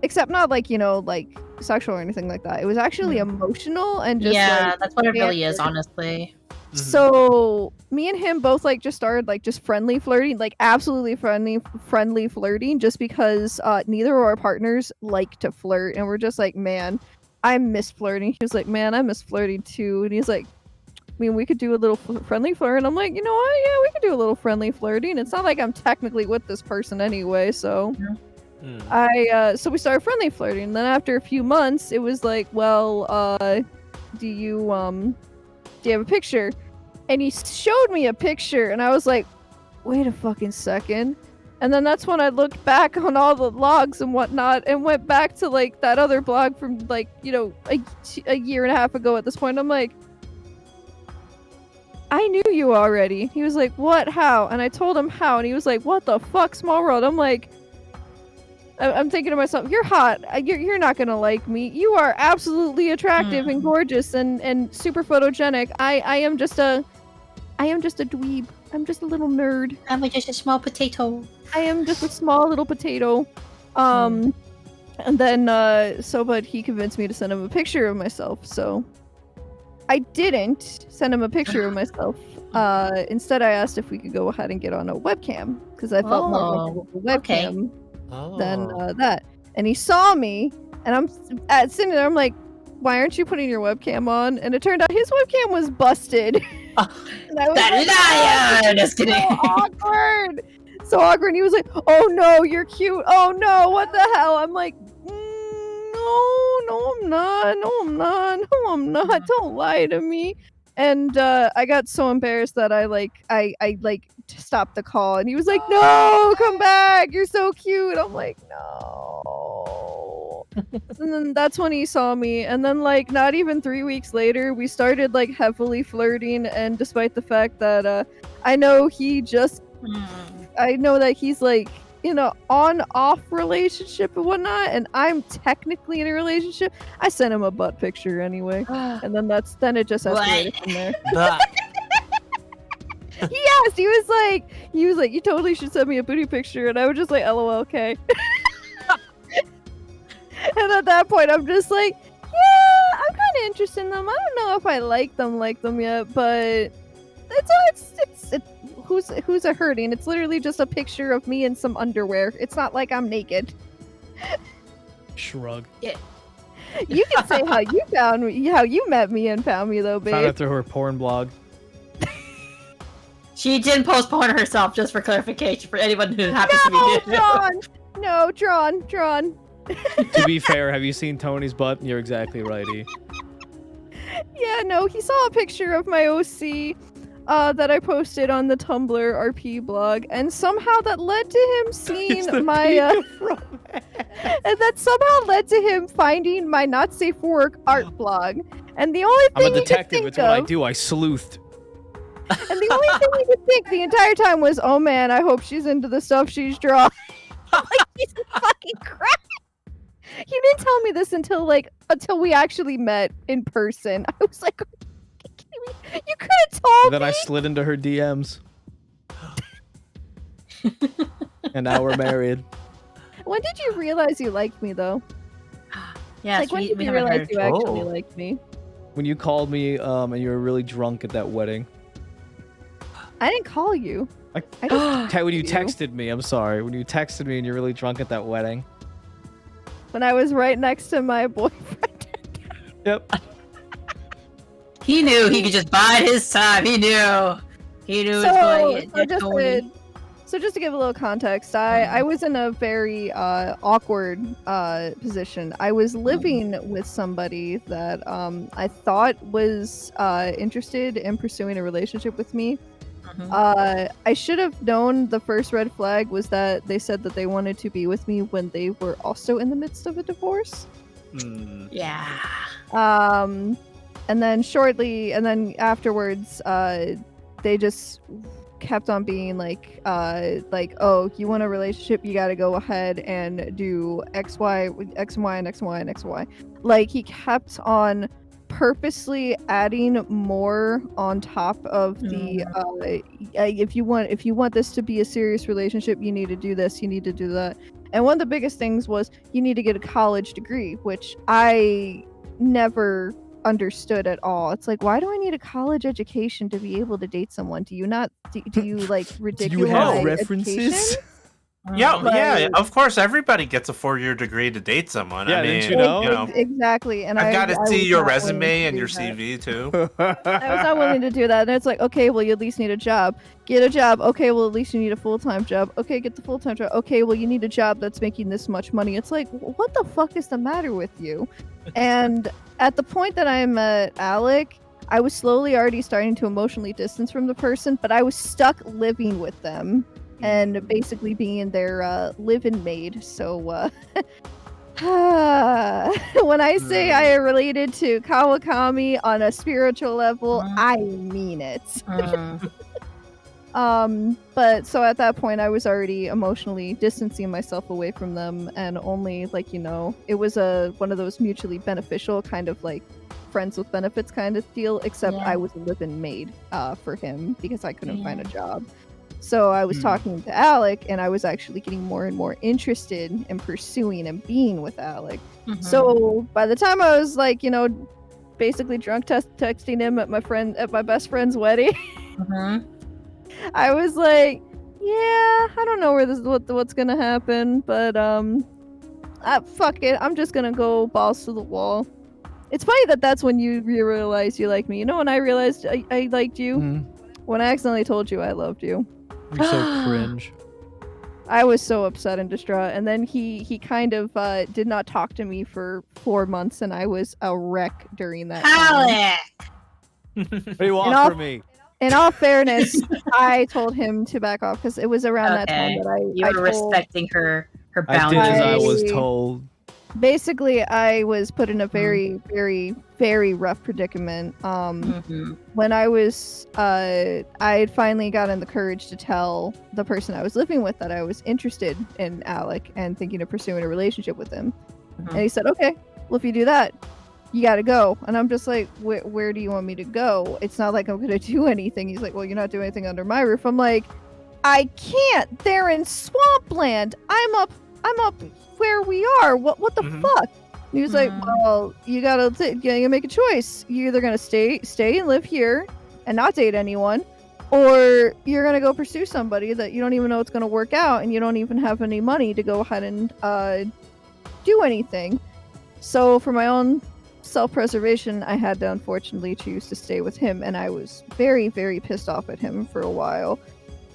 except not like like sexual or anything like that. It was actually emotional and just
that's what it really is, honestly.
So me and him both like just started like just friendly flirting, like absolutely friendly flirting, just because neither of our partners like to flirt, and we're just like, man, I miss flirting. He was like, man, I miss flirting too, and he's like, I mean, we could do a little friendly flirt. And I'm like, you know what? Yeah, we could do a little friendly flirting. It's not like I'm technically with this person anyway, so. So we started friendly flirting. And then after a few months, it was like, well, do you have a picture? And he showed me a picture, and I was like, wait a fucking second. And then that's when I looked back on all the logs and whatnot, and went back to like that other blog from like, a year and a half ago at this point. I'm like, I knew you already. He was like, what? How? And I told him how, and he was like, what the fuck, Small World? I'm like, I'm thinking to myself, you're hot. You're not gonna like me. You are absolutely attractive and gorgeous and super photogenic. I am just a dweeb. I'm just a little nerd.
I'm just a small potato.
I am just a small little potato. And then but he convinced me to send him a picture of myself. So I didn't send him a picture of myself. Instead, I asked if we could go ahead and get on a webcam because I felt more comfortable with a webcam than that. And he saw me, and I'm sitting there. I'm like, "Why aren't you putting your webcam on?" And it turned out his webcam was busted. And I was
liar! Just kidding.
So awkward. And he was like, "Oh no, you're cute. Oh no, what the hell?" I'm like, No, I'm not. No, I'm not. Don't lie to me. And I got so embarrassed that I stopped the call, and he was like, "No, come back. You're so cute." I'm like, "No." And then that's when he saw me, and then like not even 3 weeks later, we started like heavily flirting. And despite the fact that I know that he's like in a on-off relationship and whatnot, and I'm technically in a relationship, I sent him a butt picture anyway. And then it just escalated from there. He asked, he was like, "You totally should send me a booty picture," and I was just like, "LOL, okay." And at that point, I'm just like, yeah, I'm kind of interested in them. I don't know if I like them yet, but it's who's a hurting? It's literally just a picture of me in some underwear. It's not like I'm naked.
Shrug.
Yeah.
You can say how you found me, how you met me and found me though, babe.
Found it through her porn blog.
She didn't post porn herself, just for clarification for anyone who happens to be new.
No, drawn.
To be fair, have you seen Tony's butt? You're exactly right, E.
Yeah, no, he saw a picture of my OC that I posted on the Tumblr RP blog, and somehow that led to him seeing my and that somehow led to him finding my Not Safe for Work art blog. And the only thing
I'm a detective. It's what I do. I sleuthed.
And the only thing he could think the entire time was, "Oh man, I hope she's into the stuff she's drawing." Like, he's fucking crap. He didn't tell me this until we actually met in person. I was like, "You could have told me."
Then I slid into her DMs. And now we're married.
When did you realize you liked me, though?
Yes,
like, when did you realize you actually liked me?
When you called me and you were really drunk at that wedding.
I didn't call you.
When you texted me, I'm sorry. When you texted me and you're really drunk at that wedding.
When I was right next to my boyfriend.
Yep.
He knew he could just bide his time. He knew. He knew it was going to
So just to give a little context, I was in a very awkward position. I was living with somebody that I thought was interested in pursuing a relationship with me. I should have known the first red flag was that they said that they wanted to be with me when they were also in the midst of a divorce.
Yeah.
And then afterwards, they just kept on being like, "Oh, you want a relationship? You got to go ahead and do X, Y, X, and Y, and X, and Y, and X, and Y." Like, he kept on purposely adding more on top of the if you want this to be a serious relationship, you need to do this, you need to do that. And one of the biggest things was you need to get a college degree, which I never understood at all. It's like, why do I need a college education to be able to date someone? Do you like ridiculous?
Do you have references?
Yeah,
Mm.
yeah, of course. Everybody gets a 4-year degree to date someone.
Yeah,
I mean,
didn't you know?
Exactly, and
I've got to see
was
your
not willing
resume
to
and
do
your
that.
CV too.
I was not willing to do that. And it's like, okay, well, you at least need a job. Get a job. Okay, well, at least you need a full-time job. Okay, get the full-time job. Okay, well, you need a job that's making this much money. It's like, what the fuck is the matter with you? And at the point that I met Alec, I was slowly already starting to emotionally distance from the person, but I was stuck living with them and basically being their live-in maid. So, when I say I related to Kawakami on a spiritual level, I mean it. But so at that point I was already emotionally distancing myself away from them, and only it was one of those mutually beneficial kind of like friends with benefits kind of deal, except I was a live-in maid for him because I couldn't find a job. So I was talking to Alec, and I was actually getting more and more interested in pursuing and being with Alec. So by the time I was basically drunk texting him at my best friend's wedding, I was like, yeah, I don't know what's gonna happen, but fuck it, I'm just gonna go balls to the wall. It's funny that's when you realize you like me. You know when I realized I liked you? When I accidentally told you I loved you.
You're so cringe.
I was so upset and distraught, and then he kind of did not talk to me for 4 months, and I was a wreck during that time.
What do you want from me?
In all fairness, I told him to back off because it was around that time that
you were respecting her
I did
boundaries.
as I was told.
Basically, I was put in a very, very, very rough predicament. When I was, I finally gotten the courage to tell the person I was living with that I was interested in Alec and thinking of pursuing a relationship with him. And he said, okay, well, if you do that, you gotta go. And I'm just like, where do you want me to go? It's not like I'm gonna do anything. He's like, well, you're not doing anything under my roof. I'm like, I can't. They're in swampland. I'm up where we are. What the fuck? And he was like, well, you gotta make a choice. You're either gonna stay and live here and not date anyone, or you're gonna go pursue somebody that you don't even know it's gonna work out, and you don't even have any money to go ahead and do anything. So for my own self-preservation, I had to unfortunately choose to stay with him, and I was very, very pissed off at him for a while.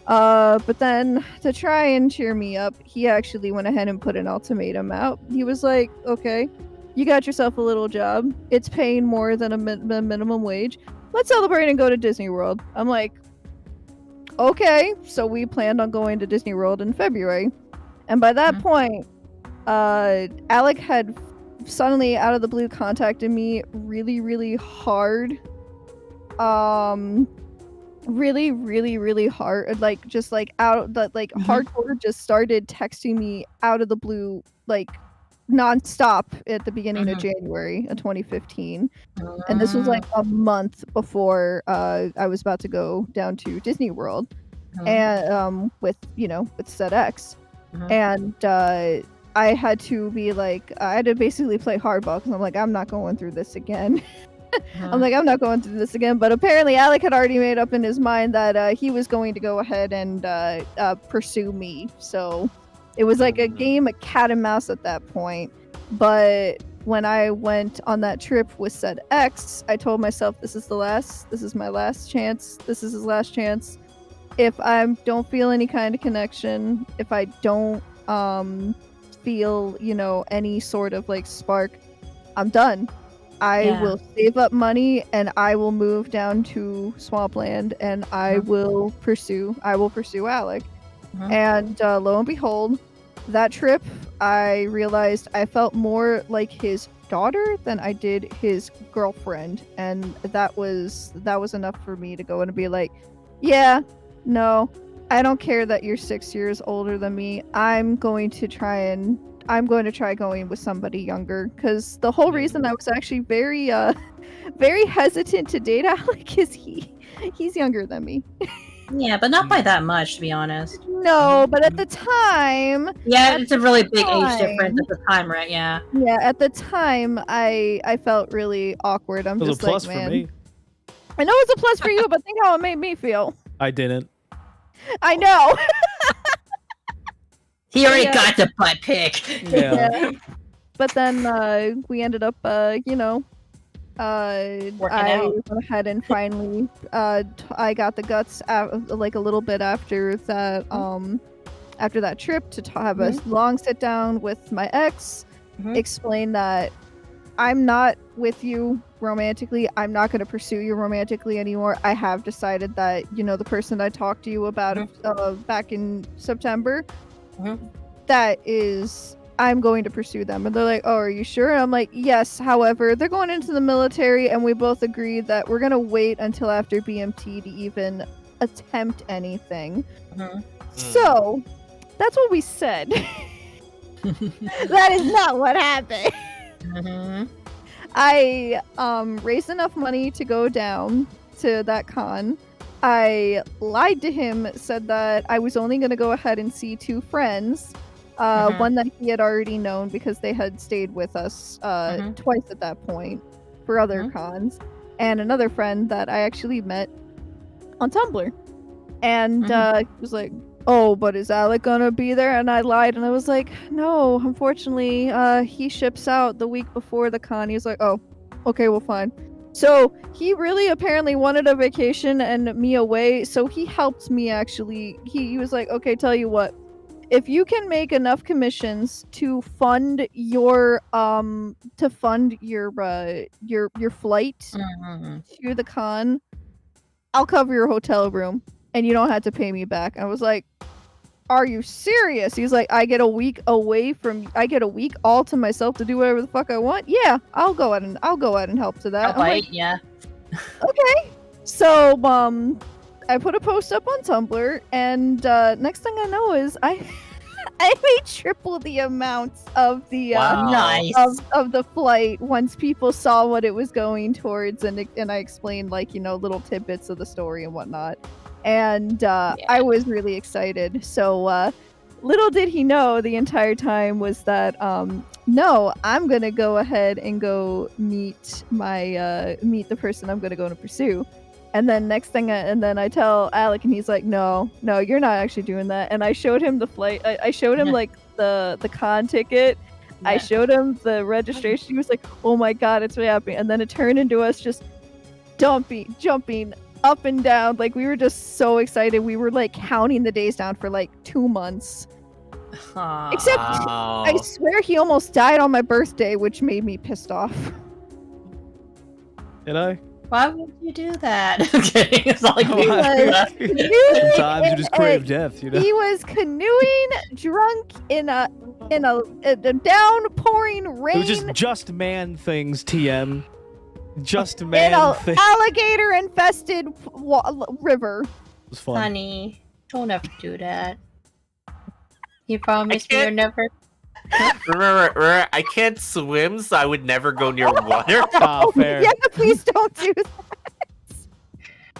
But then to try and cheer me up, he actually went ahead and put an ultimatum out. He was like, okay, you got yourself a little job. It's paying more than a minimum wage. Let's celebrate and go to Disney World. I'm like, okay. So we planned on going to Disney World in February. And by that point, Alec had suddenly out of the blue contacted me really, really hard. Really, really, really hard. Like just like out the hardcore just started texting me out of the blue, like nonstop at the beginning of January of 2015. And this was like a month before I was about to go down to Disney World and with said ex. And I had to be like, I had to basically play hardball because I'm like, I'm not going through this again. I'm like, I'm not going through this again. But apparently Alec had already made up in his mind that he was going to go ahead and pursue me. So it was like a game of cat and mouse at that point. But when I went on that trip with said ex, I told myself, this is my last chance. This is his last chance. If I don't feel any kind of connection, if I don't feel, any sort of like spark, I'm done. I will save up money and I will move down to Swampland and I will pursue Alec. And lo and behold, that trip, I realized I felt more like his daughter than I did his girlfriend, and that was enough for me to go and be like, yeah, no, I don't care that you're 6 years older than me. I'm going to try going with somebody younger, because the whole reason I was actually very very hesitant to date Alec is he's younger than me.
Yeah, but not by that much, to be honest.
No, but at the time...
Yeah, it's a really big age difference at the time, right? Yeah.
Yeah, at the time, I felt really awkward. I'm just like, man...
It was a plus for me.
I know it's a plus for you, but think how it made me feel.
I didn't.
I know!
He already
Yeah.
got the butt pick.
Yeah.
But then we ended up,
Working
I
out.
went ahead and finally, I got the guts like a little bit after that trip to have a long sit down with my ex, explain that I'm not with you romantically. I'm not going to pursue you romantically anymore. I have decided that, the person I talked to you about back in September, that is, I'm going to pursue them. And they're like, oh, are you sure? And I'm like, yes. However, they're going into the military, and we both agreed that we're going to wait until after BMT to even attempt anything. So, that's what we said. That is not what happened. I raised enough money to go down to that con. I lied to him, said that I was only going to go ahead and see 2 friends. One that he had already known because they had stayed with us twice at that point for other cons. And another friend that I actually met on Tumblr. And he was like, oh, but is Alec gonna be there? And I lied, and I was like, no, unfortunately, he ships out the week before the con. He was like, oh, okay, well, fine. So he really apparently wanted a vacation and me away, so he helped me actually. He was like, okay, tell you what, if you can make enough commissions to fund your flight to the con, I'll cover your hotel room and you don't have to pay me back. I was like, are you serious? He's like, I get a week all to myself to do whatever the fuck I want. Yeah, I'll go ahead and help to that.
Yeah.
Okay. So I put a post up on Tumblr, and next thing I know is I made triple the amount of the
Nice.
of the flight once people saw what it was going towards, and I explained little tidbits of the story and whatnot. And I was really excited. So little did he know the entire time was that no, I'm gonna go ahead and go meet the person I'm gonna go to pursue. And then I tell Alec, and he's like, no, you're not actually doing that. And I showed him the flight. I showed him like the con ticket. I showed him the registration. He was like, oh my god, it's really happening. And then it turned into us just jumping up and down. Like, we were just so excited. We were like counting the days down for like 2 months. Except I swear he almost died on my birthday, which made me pissed off.
Did I?
Why would you do that? I'm kidding. It's not like
Sometimes you just crave death, you know?
He was canoeing drunk in a downpouring rain.
It was just man things, TM. Just
in
man
an
things.
alligator infested river.
It was fun.
Honey, don't ever do that. You promised me you're never.
Remember, I can't swim, so I would never go near water.
Ah, fair.
Yeah, please don't do that.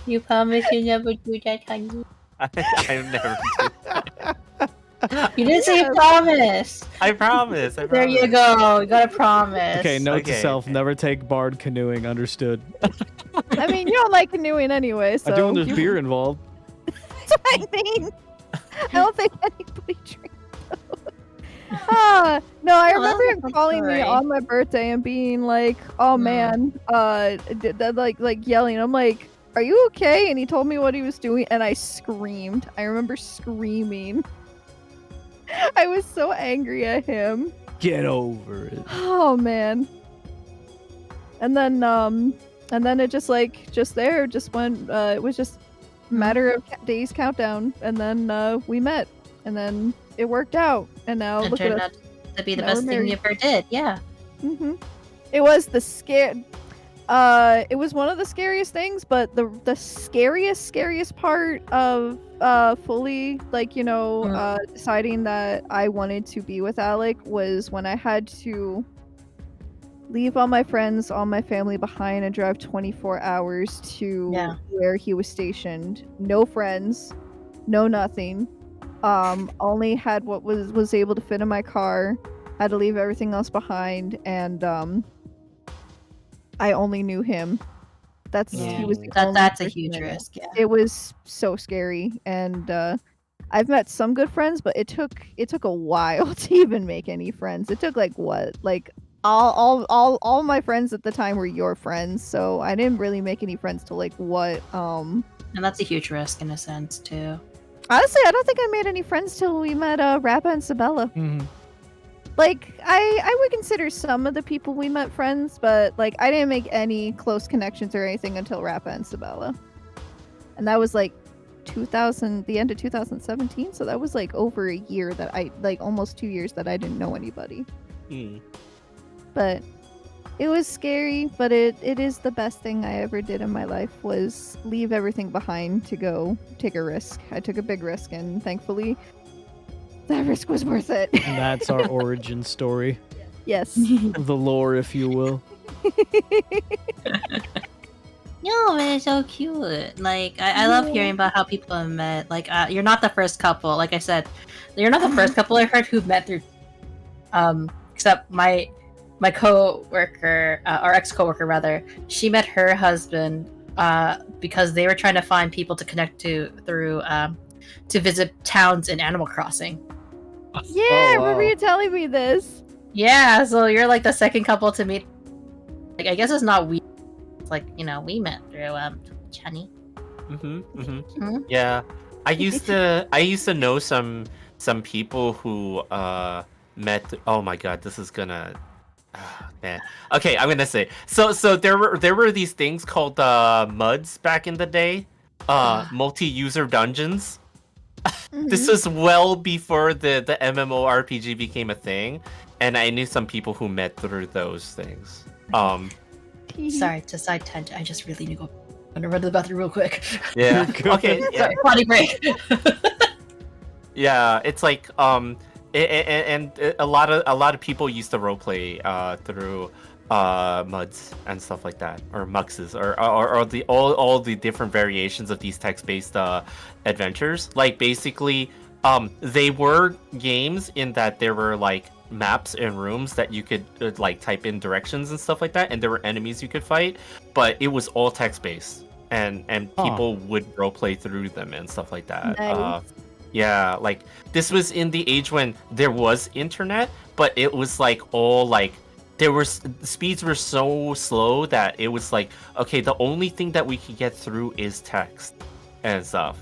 You promised you never do that, honey.
I never do.
You didn't say promise.
I promise.
There you go. You gotta promise.
Okay, note to self, never take Bard canoeing, understood.
I mean, you don't like canoeing anyway, so...
I do when there's beer involved.
That's what I mean. I don't think anybody drinks. No, I remember him calling me on my birthday and being like, oh man, like yelling. I'm like, are you okay? And he told me what he was doing, and I screamed. I remember screaming. I was so angry at him.
Get over it.
Oh man. And then it just went, it was just a matter of days countdown, and then we met, and then it worked out, and now
It
look at
turned
us.
out to be the best thing you ever did. Yeah.
It was it was one of the scariest things, but the scariest part of fully deciding that I wanted to be with Alec was when I had to leave all my friends, all my family behind, and drive 24 hours to where he was stationed. No friends, no nothing. Only had what was able to fit in my car. Had to leave everything else behind, and I only knew him. He was the only
that's a
person
huge
I knew.
risk. Yeah.
It was so scary, and I've met some good friends, but it took a while to even make any friends. It took like what? Like all my friends at the time were your friends, so I didn't really make any friends till like what
And that's a huge risk in a sense too.
honestly, I don't think I made any friends till we met Rappa and Sabella.
Mhm.
Like I would consider some of the people we met friends, but like I didn't make any close connections or anything until Rappa and Sabella. And that was like the end of 2017, so that was like over a year that I like almost 2 years that I didn't know anybody.
Hmm.
But it was scary, but it is the best thing I ever did in my life was leave everything behind to go take a risk. I took a big risk, and thankfully that risk was worth it.
And that's our origin story.
Yes.
The lore, if you will.
No, man, it's so cute. Like, I love hearing about how people have met. Like, you're not the first couple. Like I said, you're not the first couple I've heard who've met through. Except my co-worker or ex-co-worker rather, she met her husband because they were trying to find people to connect to through to visit towns in Animal Crossing.
Yeah,
Oh,
I remember
wow.
you telling me this.
Yeah, so you're like the second couple to meet. Like, I guess it's not we. It's like, you know, we met through Chani.
Mm-hmm. Yeah, I used to know some people who met. Oh my god, this is gonna. Man. Okay, I'm gonna say so. There were these things called muds back in the day, multi-user dungeons. This was well before the MMORPG became a thing, and I knew some people who met through those things.
Sorry, to side tangent. I just really need to go. I'm gonna run to the bathroom real quick.
Yeah.
You're good.
Okay. Yeah.
Sorry, potty break.
Yeah. It's like and a lot of people used to roleplay through muds and stuff like that, or muxes, or all the different variations of these text-based adventures. Like basically, they were games in that there were like maps and rooms that you could like type in directions and stuff like that, and there were enemies you could fight, but it was all text-based, and people would roleplay through them and stuff like that.
Nice.
Yeah, like this was in the age when there was internet, but it was like all like speeds were so slow that it was like, okay, the only thing that we could get through is text and stuff.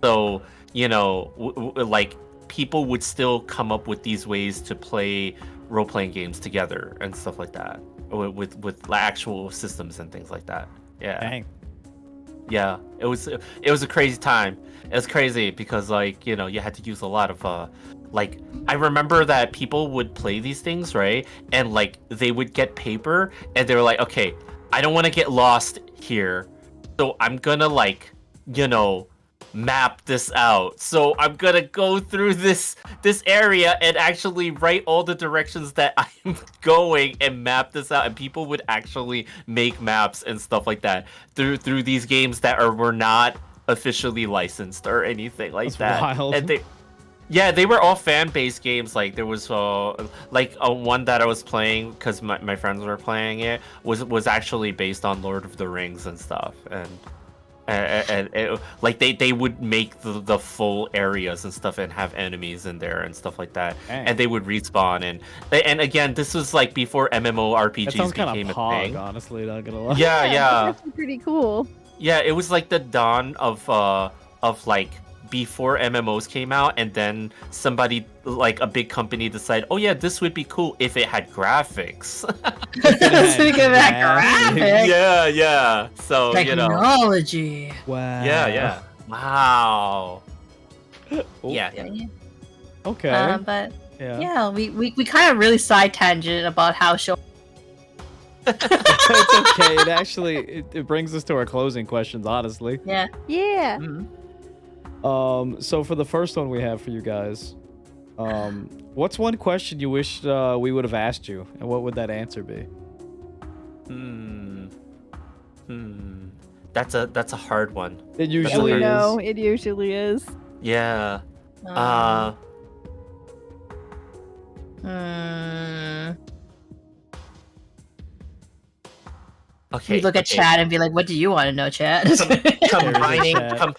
So, you know, like people would still come up with these ways to play role-playing games together and stuff like that with actual systems and things like that. Yeah.
Dang.
Yeah, it was a crazy time. It was crazy because, like, you know, you had to use a lot of like, I remember that people would play these things, right? And like they would get paper and they were like, okay, I don't want to get lost here, so I'm gonna, like, you know, map this out. So I'm gonna go through this area and actually write all the directions that I'm going and map this out. And people would actually make maps and stuff like that through these games that were not officially licensed or anything like
That's
that.
wild.
And they were all fan-based games. Like there was like one that I was playing because my friends were playing it was actually based on Lord of the Rings and stuff. And it, like they would make the full areas and stuff and have enemies in there and stuff like that.
Dang.
And they would respawn and again, this was like before
That
MMORPGs
sounds kind
became
of
a
pog,
thing.
honestly, not gonna lie.
Yeah,
That's
yeah.
actually pretty cool.
Yeah, it was like the dawn of like before MMOs came out, and then somebody, like a big company, decided, oh yeah, this would be cool if it had graphics.
Speaking of that graphic,
yeah. So, you know.
technology.
Wow.
Yeah. Wow.
Oh,
Yeah.
Okay.
But
yeah.
yeah, we kind of really side tangent about how show.
It's okay. It actually it brings us to our closing questions, honestly.
Yeah.
Yeah.
So for the first one we have for you guys, what's one question you wish we would have asked you, and what would that answer be?
That's a hard one.
It
Yeah,
usually
we
is.
know. It usually is.
Yeah. Okay.
We look at
okay.
chat and be like, "What do you want to know, chat?"
combining
chat.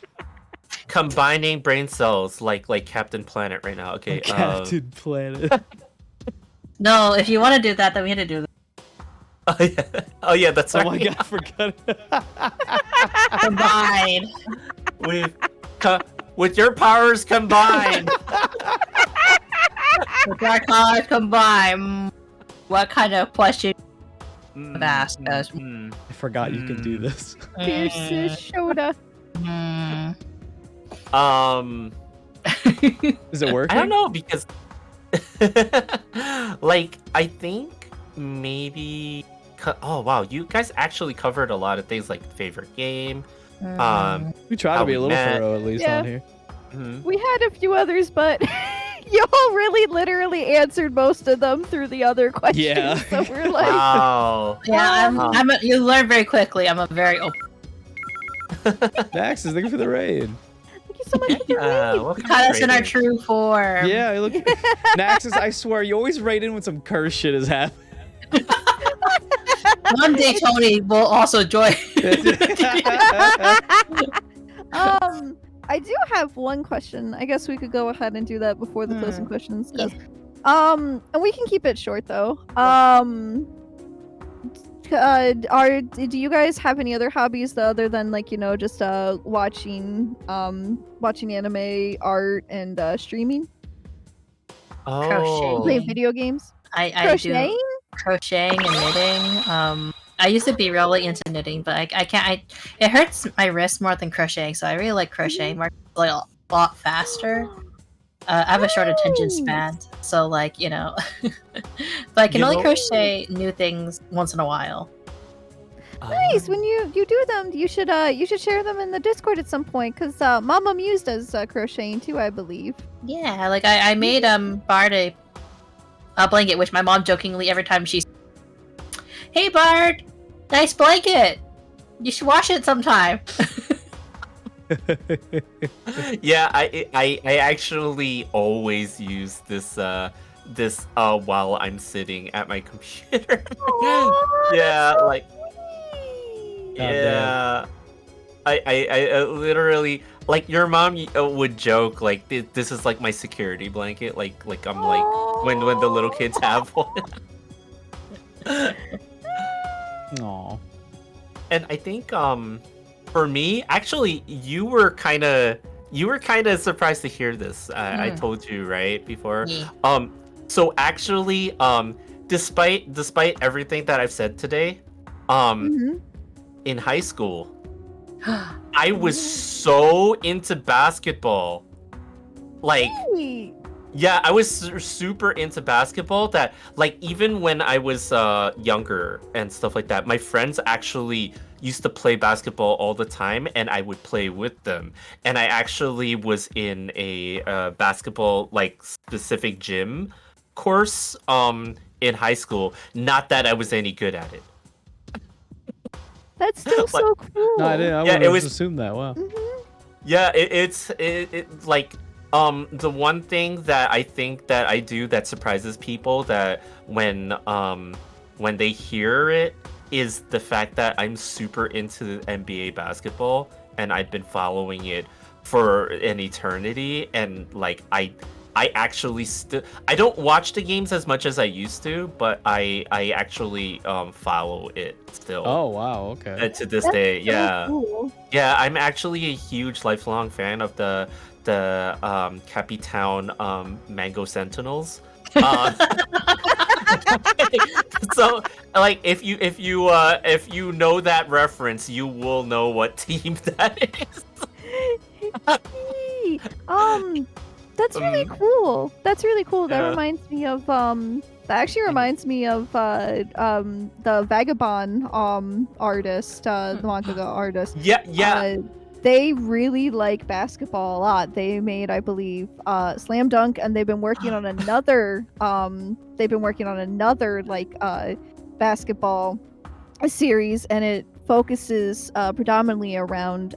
combining brain cells like Captain Planet right now. Okay.
Captain Planet.
No, if you want to do that, then we had to do that.
Oh yeah, that's
Oh
right.
my god, I forgot.
Combined.
With your powers combined.
With our colors combined. What kind of question have asked us?
Mm.
I forgot you can do this.
FiercestShoda.
Is it working?
I don't know because, like, I think maybe. Oh wow, you guys actually covered a lot of things like favorite game.
We try to
how
be a
we
little
met.
thorough at least
Yeah.
on here.
We had a few others, but y'all really literally answered most of them through the other questions.
Yeah.
So we're like,
Wow.
Yeah, you learn very quickly. I'm a very open.
Daxus, thank you for the raid.
thank you so much for the raid.
Welcome
Cut
to
us in our
Raiders.
true form.
Yeah, look. Naxus, I swear, you always raid in when some curse shit is happening.
One day Tony will also join.
I do have one question. I guess we could go ahead and do that before the closing questions. 'Cause, and we can keep it short though. Do you guys have any other hobbies though, other than like just watching anime, art, and streaming,
Oh.
playing video games,
I
crocheting?
do crocheting and knitting. I used to be really into knitting, but I can't. It hurts my wrist more than crocheting, so I really like crocheting more, like a lot faster. I have a short attention span, so like but I can
You
only
know-
crochet new things once in a while.
Nice. When you do them, you should share them in the Discord at some point, because Mama Muse does crocheting too, I believe.
Yeah, like I made Bard a blanket, which my mom jokingly every time she's, "Hey Bard, nice blanket. You should wash it sometime."
Yeah, I actually always use this while I'm sitting at my computer. Yeah, like yeah. I literally, like, your mom would joke like this is like my security blanket, like I'm like when the little kids have one.
Aw.
And I think for me, actually, you were kind of surprised to hear this. I told you right before.
Yeah.
So actually, despite everything that I've said today, in high school, I was so into basketball. Like, yeah, I was super into basketball that, like, even when I was younger and stuff like that, my friends actually used to play basketball all the time, and I would play with them. And I actually was in a basketball, like, specific gym course in high school. Not that I was any good at it.
That's still so cool.
No, I didn't. I
Yeah,
would
it
have
was-
assumed that. Wow.
Yeah, it's like the one thing that I think that I do that surprises people that when they hear it is the fact that I'm super into NBA basketball, and I've been following it for an eternity, and like I actually I don't watch the games as much as I used to, but I actually follow it still.
Oh wow. Okay.
To this
That's
day,
so
yeah.
cool.
Yeah, I'm actually a huge lifelong fan of the Cappytown Mango Sentinels. So, like, if you know that reference, you will know what team that is.
That's really cool. That's really cool. That
Yeah.
reminds me of that actually reminds me of the Vagabond artist, the manga artist.
Yeah.
They really like basketball a lot. They made, I believe, Slam Dunk, and they've been working on another like basketball series, and it focuses predominantly around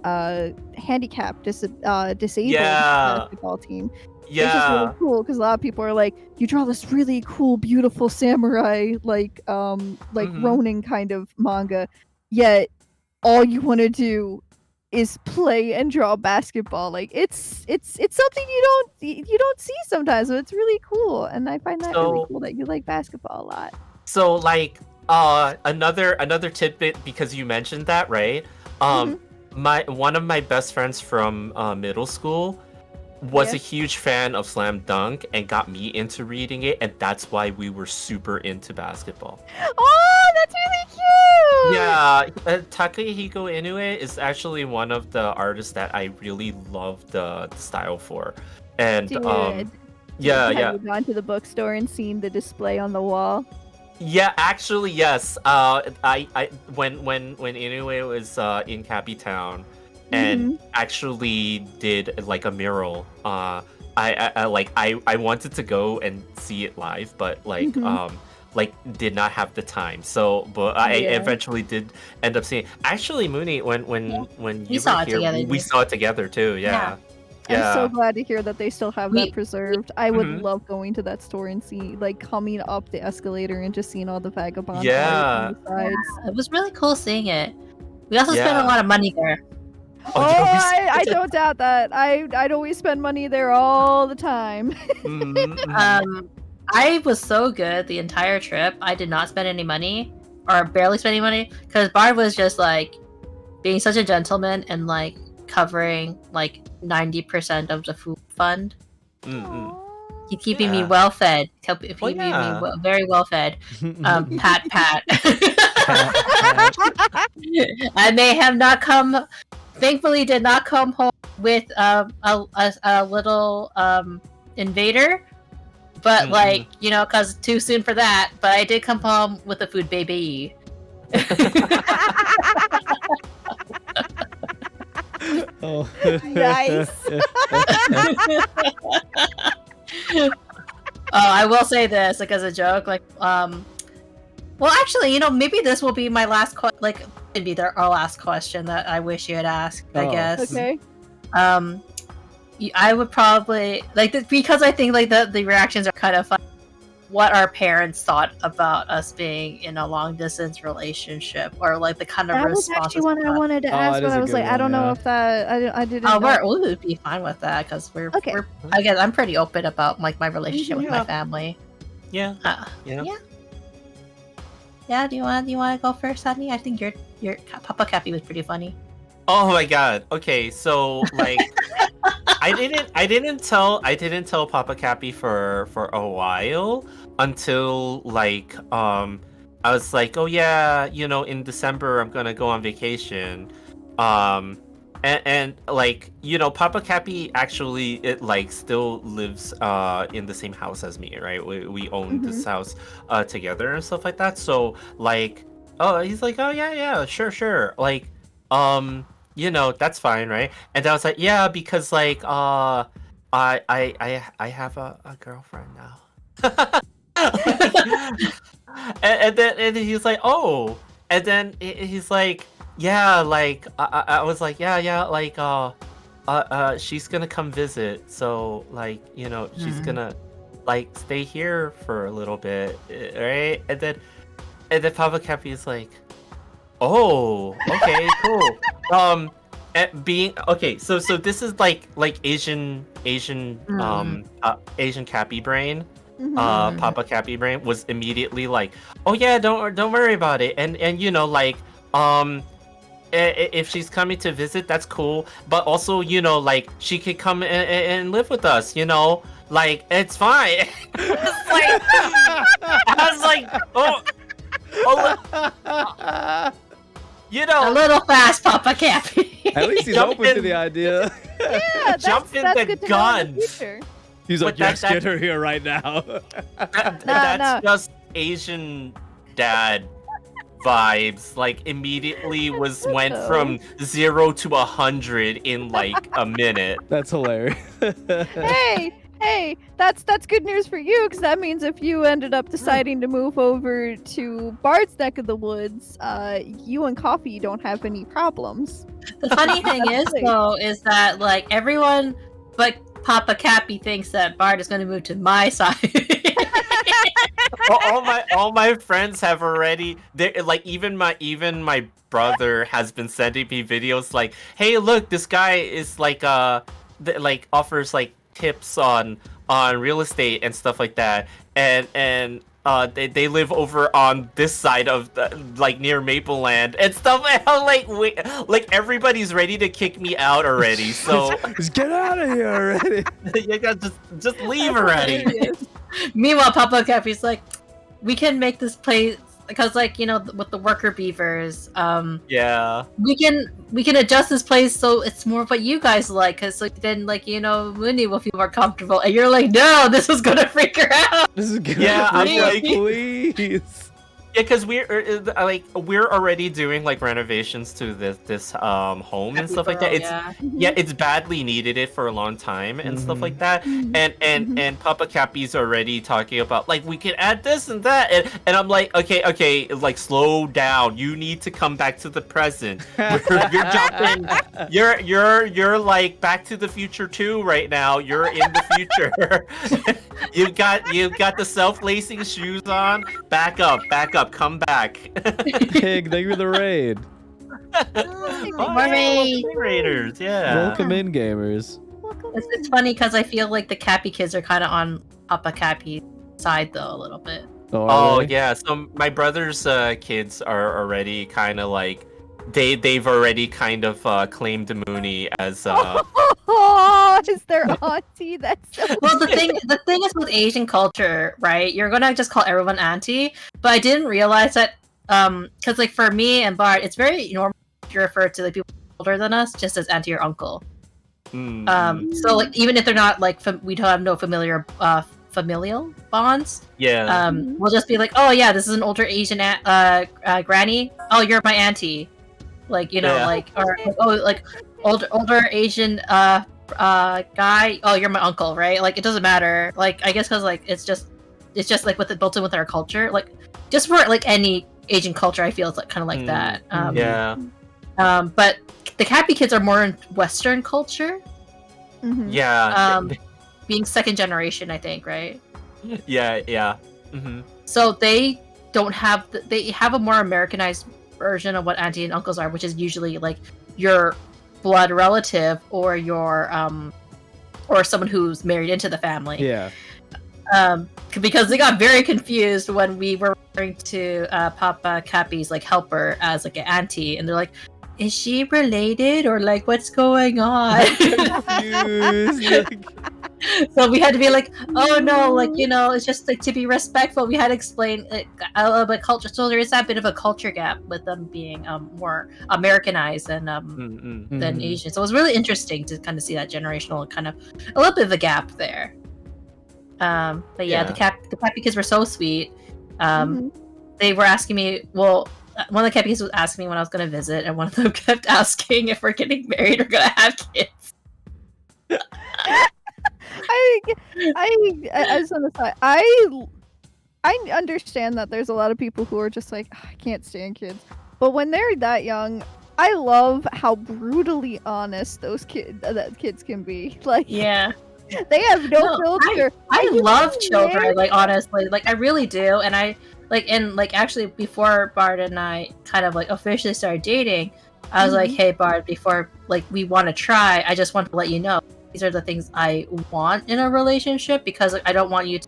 disabled basketball team. It's just
Yeah.
really cool because a lot of people are like, you draw this really cool, beautiful samurai like
Mhm.
Ronin kind of manga, yet all you want to do is play and draw basketball. Like it's something you don't see sometimes. So it's really cool, and I find that really
So
cool that you like basketball a lot.
so like another tidbit because you mentioned that, right?
Mhm.
My one of my best friends from middle school was a
Yes.
huge fan of Slam Dunk and got me into reading it, and that's why we were super into basketball.
Oh, that's really cute.
Yeah, Takahiko Inoue is actually one of the artists that I really love the style for. And
Dude,
yeah,
have
yeah.
you gone to the bookstore and seen the display on the wall?
Yeah, actually yes. I when Inoue was in Cappy Town and
Mhm.
actually did like a mural. I wanted to go and see it live, but
Mhm.
like did not have the time. So, but I
Yeah.
eventually did end up seeing. Actually, Mooney, when
We
you
saw
were
it
here,
together,
we
dude.
saw it together too. Yeah,
I'm so
yeah,
glad to hear that they still have that
We
preserved. I would
Mhm.
love going to that store and see, like, coming up the escalator and just seeing all the vagabond art on
yeah,
the sides.
it was really cool seeing it. We also spent a
yeah.
lot of money there.
Oh,
Oh yeah,
I don't doubt that. I'd always spend money there all the time.
Mhm, mhm.
I was so good the entire trip. I did not spend any money, or barely spend any money, because Bard was just like being such a gentleman and like covering like 90% of the food fund.
Mm-mm.
He's keeping me
Yeah.
well fed.
Well,
Keeping me
yeah.
very well fed. Pat, pat.
Pat.
I may have not come. Thankfully, did not come home with a little invader. But like cause too soon for that. But I did come home with a food baby.
Oh.
Nice.
I will say this, like as a joke, like well, actually, maybe this will be my last like maybe our last question that I wish you had asked. I
Oh.
guess.
Okay.
I would probably like because I think like the reactions are kind of fun. What our parents thought about us being in a long distance relationship, or like the kind of
That was
responses.
actually one I wanted to
Oh,
ask,
it
but
is
I
a
was
good
like, I
one,
don't know
yeah.
if that I didn't
Oh,
know.
we would be fine with that because
Okay.
I guess I'm pretty open about like my relationship with my
Yeah.
family.
Yeah.
Yeah. Yeah. Do you want to go first, Sunny? I think your Papa Cappy was pretty funny.
Oh my god. Okay, so like I didn't tell Papa Cappy for a while until like I was like, "Oh yeah, in December I'm going to go on vacation." And like, Papa Cappy actually it like still lives in the same house as me, right? We own this house together and stuff like that. So like, oh, he's like, "Oh yeah, sure." Like that's fine, right? And I was like, yeah, because like I have a girlfriend now. and then he's like, oh, and then he's like, yeah, like I was like, yeah, like she's gonna come visit, so like she's gonna like stay here for a little bit, right? And then Papa Cappy is like, oh, okay, cool. Being okay, so this is like Asian Asian Cappy brain.
Mhm.
Papa Cappy brain was immediately like, oh yeah, don't worry about it, and like if she's coming to visit, that's cool, but also like she could come and live with us, like it's fine. I was like, oh.
A little fast, Papa Cappy.
At least he's
Jump
open to
in.
the idea.
Yeah,
Jump in
that's
the
good to know in
gun.
the future.
He's like,
But that-
yes, get her here right now.
That's just Asian dad vibes. Like immediately went from 0 to 100 in like a minute.
That's hilarious.
Hey, that's good news for you, because that means if you ended up deciding to move over to Bard's neck of the woods, you and Coffee don't have any problems.
The funny thing is, though, is that like everyone but Papa Cappy thinks that Bard is going to move to my side.
all my friends have already. They like even my brother has been sending me videos like, hey, look, this guy is like like offers like tips on real estate and stuff like that, and they live over on this side of like near Maple Land and stuff. And I'm like, wait, like everybody's ready to kick me out already. So
Just get out of here already.
you guys just leave already.
Meanwhile, Papa Cappy's like, we can make this place because, like, you know, with the worker beavers,
Yeah.
we can adjust this place so it's more of what you guys like. Because like then, like, you know, Mooney will feel more comfortable, and you're like, no, this is gonna freak her out.
This is good.
Yeah, I'm like-
please.
Yeah, because we're already doing like renovations to this home and stuff like that. It's yeah, it's badly needed it for a long time and stuff like that. And Papa Cappy's already talking about like we can add this and that, and I'm like, okay, like slow down. You need to come back to the present. You're jumping. You're like Back to the Future 2 right now. You're in the future. you've got the self-lacing shoes on. Back up. Come back.
Pig, thank you for the raid.
Raid.
Raiders, yeah.
Welcome in, gamers.
It's funny because I feel like the Cappy kids are kind of on Papa Cappy's side though a little bit.
Oh
really?
yeah, so my brother's kids are already kind of like they've already kind of claimed Mooney as
Oh, is their auntie? That's so
Well, the thing is with Asian culture, right? You're gonna just call everyone auntie, but I didn't realize that because like for me and Bart, it's very normal to refer to like people older than us just as auntie or uncle. So like even if they're not like we don't have no familial bonds.
yeah.
We'll just be like, oh yeah, this is an older Asian granny. Oh, you're my auntie. Like, you know,
Yeah.
like, or like, oh, like older Asian guy. Oh, you're my uncle, right? Like, it doesn't matter. Like, I guess because like it's just like with it built in with our culture. Like, just for like any Asian culture, I feel it's like kind of like that.
Yeah.
But the Cappy kids are more in Western culture,
Mhm.
Yeah.
being second generation, I think, right?
Yeah.
So they don't have they have a more Americanized version of what auntie and uncles are, which is usually like your blood relative or your or someone who's married into the family.
Yeah.
Because they got very confused when we were referring to Papa Cappy's like helper as like an auntie, and they're like, is she related or like what's going on?
Confused.
So we had to be like, oh no, like, you know, it's just like to be respectful. We had to explain a little bit culture. So there is that bit of a culture gap with them being more Americanized than Asian. So it was really interesting to kind of see that generational kind of a little bit of a gap there. But yeah, the Cappy kids were so sweet. They were asking me, well, one of the Cappy kids was asking me when I was going to visit, and one of them kept asking if we're getting married or going to have kids.
As an aside, I understand that there's a lot of people who are just like, I can't stand kids. But when they're that young, I love how brutally honest those kids can be. Like,
Yeah.
they have no filter.
I love children, like, honestly. Like, I really do. And I, like, actually, before Bard and I kind of, like, officially started dating, I was like, hey, Bard, before, like, we want to try, I just want to let you know, these are the things I want in a relationship, because, like, I don't want you to,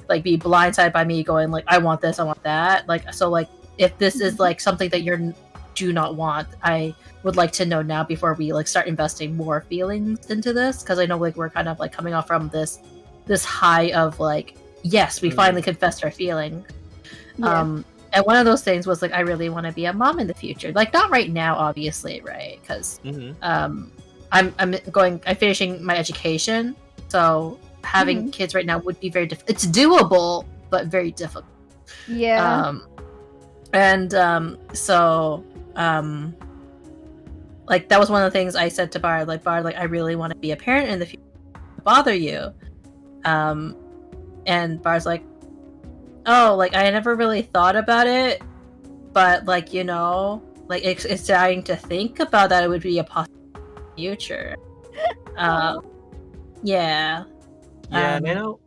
like, be blindsided by me going, like, I want this, I want that. Like, so, like, if this is, like, something that you do not want, I would like to know now before we, like, start investing more feelings into this, because I know, like, we're kind of, like, coming off from this high of, like, yes, we finally confessed our feeling.
Yeah.
And one of those things was, like, I really want to be a mom in the future. Like, not right now, obviously, right? Because I'm finishing my education, so having kids right now would be very difficult. It's doable, but very difficult.
Yeah.
So like, that was one of the things I said to Bard, like, I really want to be a parent in the future. Bother you? And Bard's like, oh, like, I never really thought about it, but, like, you know, like, it's starting to think about that it would be a possible future. Yeah.
Yeah, I know.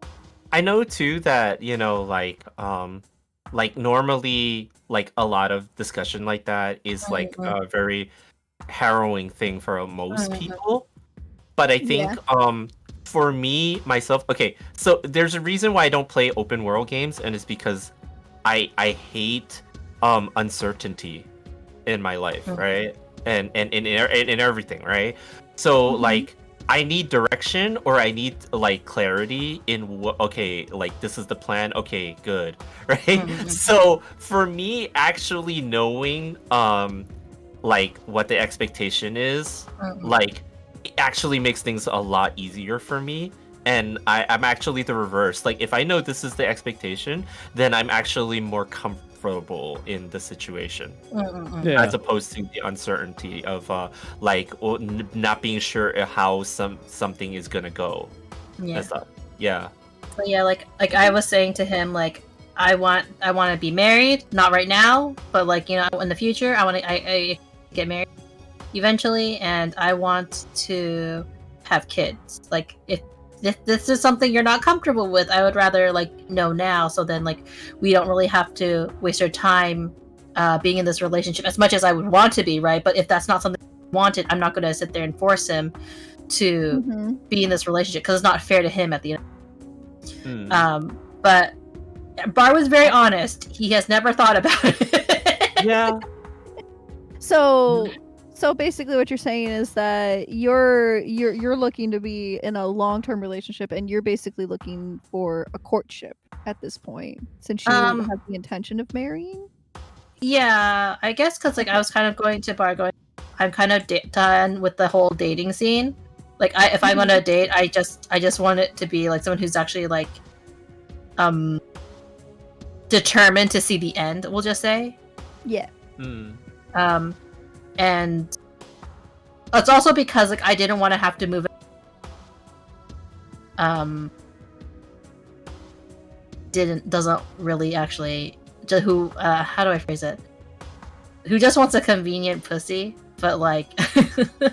I know too that like normally like a lot of discussion like that is like
Mhm.
a very harrowing thing for most people. But I
Yeah.
think for me myself, okay, so there's a reason why I don't play open world games, and it's because I hate uncertainty in my life,
Mhm.
right? And in everything, right? So
Mhm.
like I need direction or I need like clarity in what, okay, like this is the plan, okay, good. Right?
Mhm.
So for me actually knowing like what the expectation is,
Mhm.
like it actually makes things a lot easier for me. And I'm actually the reverse. Like if I know this is the expectation, then I'm actually more comfortable in the situation
Mhm.
Yeah.
as opposed to the uncertainty of like not being sure how something is gonna go and
Yeah.
stuff. Yeah.
So yeah, like I was saying to him, like I want to be married, not right now, but like in the future, I get married eventually, and I want to have kids. Like if this is something you're not comfortable with, I would rather like know now, so then like we don't really have to waste our time being in this relationship as much as I would want to be, right? But if that's not something he wanted, I'm not going to sit there and force him to
Mhm.
be in this relationship because it's not fair to him at the end.
Mm.
But Bar was very honest. He has never thought about it.
Yeah.
So so basically what you're saying is that you're looking to be in a long-term relationship and you're basically looking for a courtship at this point since you
um,
have the intention of marrying?
yeah, I guess because like I
Okay.
was kind of going to Bar going. I'm kind of done with the whole dating scene. Like if I'm
Mhm.
gonna date, I just want it to be like someone who's actually like um determined to see the end. We'll just say.
Yeah.
Mm.
Um, and it's also because like I didn't want to have to move. Um, doesn't really actually who how do I phrase it? Who just wants a convenient pussy, but like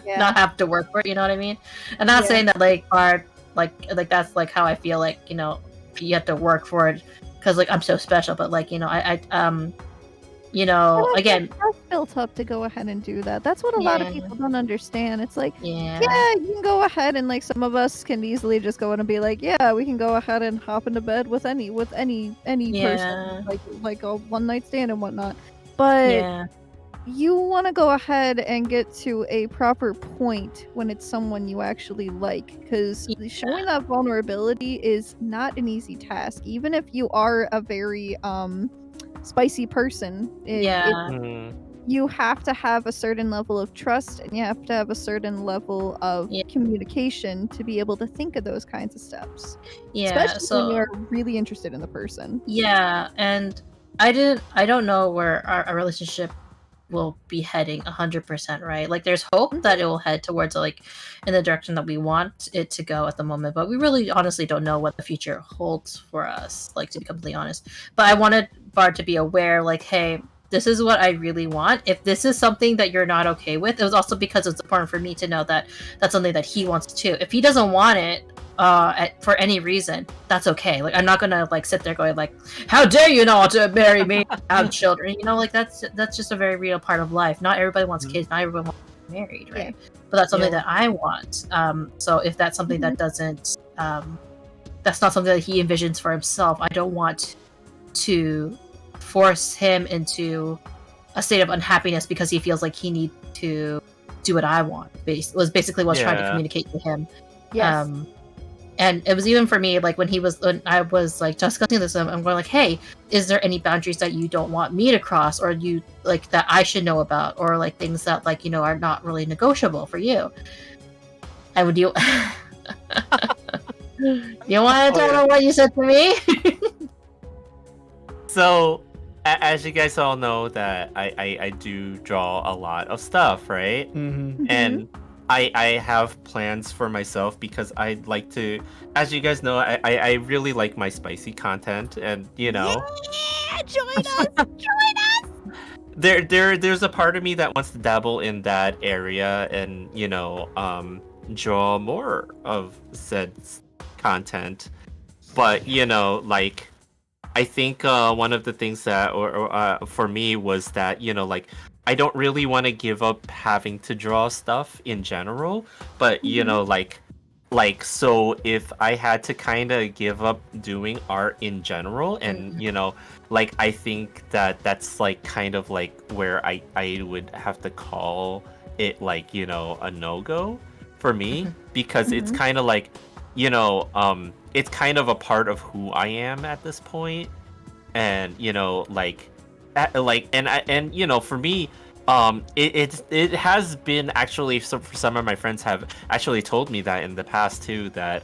Yeah.
not have to work for it. You know what I mean? I'm not
Yeah.
saying that like art like that's like how I feel like you have to work for it because like I'm so special, but like
But I think
again
trust built up to go ahead and do that. That's what a lot of
yeah
people don't understand. It's like,
yeah
yeah, you can go ahead and like some of us can easily just go in and be like, yeah, we can go ahead and hop into bed with any person,
yeah
like a one night stand and whatnot. But
yeah
you want to go ahead and get to a proper point when it's someone you actually like, because showing that vulnerability is not an easy task. Even if you are a very spicy person,
yeah
Mm.
you have to have a certain level of trust and you have to have a certain level of
yeah
communication to be able to think of those kinds of steps,
yeah.
especially when
So
you're really interested in the person.
yeah, and I don't know where our relationship will be heading 100%, right? Like there's hope that
Mhm.
it will head towards like in the direction that we want it to go at the moment, but we really honestly don't know what the future holds for us, like to be completely honest. But I wanted Bard to be aware like, hey, this is what I really want. If this is something that you're not okay with, it was also because it's important for me to know that that's something that he wants too. If he doesn't want it for any reason, that's okay. Like I'm not gonna like sit there going like, how dare you not to marry me, have children? Like that's just a very real part of life. Not everybody wants
Mhm.
kids. Not everyone wants to be married,
Yeah.
right? But that's something
Yeah.
that I want. So if that's something
Mhm.
that doesn't, that's not something that he envisions for himself. I don't want to force him into a state of unhappiness because he feels like he needs to do what I want. Was basically what I was trying to
Yeah.
communicate to him.
Yes.
And it was even for me like when I was like discussing this I'm going like, hey, is there any boundaries that you don't want me to cross or you like that I should know about or like things that like are not really negotiable for you? And would you you want to
Oh
tell
yeah.
them what you said to me?
So as you guys all know that I do draw a lot of stuff, right?
Mm-hmm.
Mhm.
And I have plans for myself because I'd like to, as you guys know, I really like my spicy content, and
Yeah, join us.
there's a part of me that wants to dabble in that area and draw more of said content. but like I think one of the things that for me was that like I don't really want to give up having to draw stuff in general, but so if I had to kind of give up doing art in general, and like I think that's like kind of like where I would have to call it like a no-go for me, because it's kind of like it's kind of a part of who I am at this point, and for me, it has been actually, so for some of my friends have actually told me that in the past too, that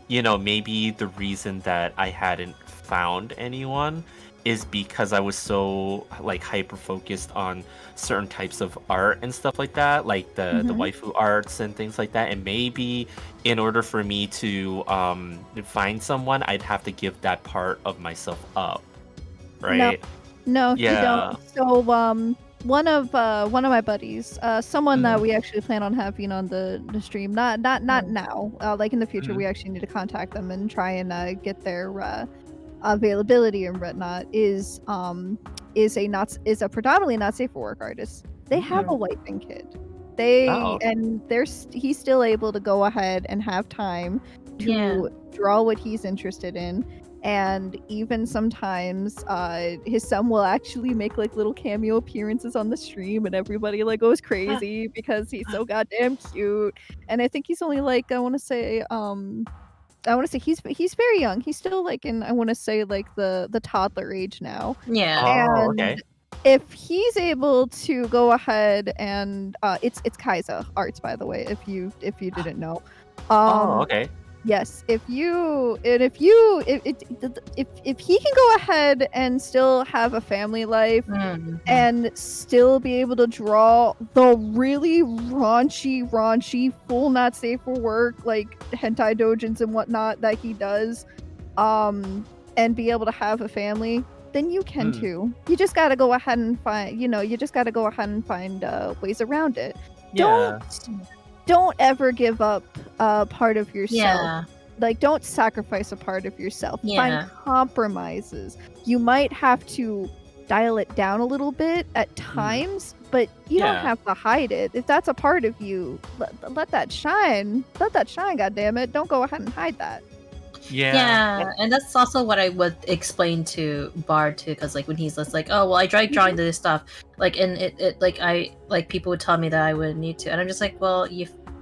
maybe the reason that I hadn't found anyone is because I was so like hyper focused on certain types of art and stuff like that, like the waifu arts and things like that, and maybe in order for me to find someone, I'd have to give that part of myself up, right?
No,
Yeah.
you don't. So, one of my buddies, someone that we actually plan on having on the stream, not now, like in the future, we actually need to contact them and try and get their availability and whatnot. Is a predominantly not safe for work artist. They have a wiping kit. He's still able to go ahead and have time to draw what he's interested in. And even sometimes his son will actually make like little cameo appearances on the stream, and everybody like goes crazy because he's so goddamn cute. And I think he's only like, I want to say he's very young. He's still like in, I want to say like the toddler age now.
Yeah.
Oh,
And
okay.
if he's able to go ahead and it's Kaiza Arts, by the way, if you didn't know.
Oh, okay.
Yes, if he can go ahead and still have a family life and still be able to draw the really raunchy, full not safe for work, like hentai doujins and whatnot that he does, and be able to have a family, then you can too. You just gotta go ahead and find, ways around it.
Yeah.
Don't ever give up a part of yourself.
Yeah.
Like, don't sacrifice a part of yourself.
Yeah.
Find compromises. You might have to dial it down a little bit at times, but you don't have to hide it. If that's a part of you, let that shine. Let that shine, goddammit. Don't go ahead and hide that.
Yeah, and that's also what I would explain to Bard too, because like when he's just like, oh well, I tried drawing this stuff, like, and it like I like people would tell me that I wouldn't need to, and I'm just like, well,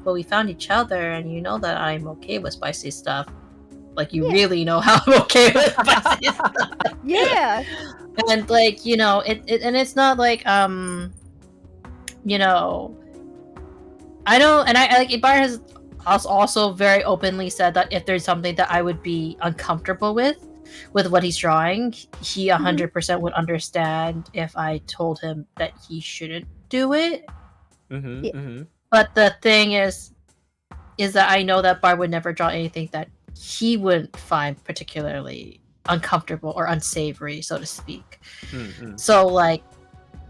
we found each other, and you know that I'm okay with spicy stuff, like you really know how I'm okay with spicy stuff.
Yeah,
and like it and it's not like I don't, and I like Bard has also very openly said that if there's something that I would be uncomfortable with what he's drawing, he 100% would understand if I told him that he shouldn't do it. But the thing is that I know that Bard would never draw anything that he wouldn't find particularly uncomfortable or unsavory, so to speak. So like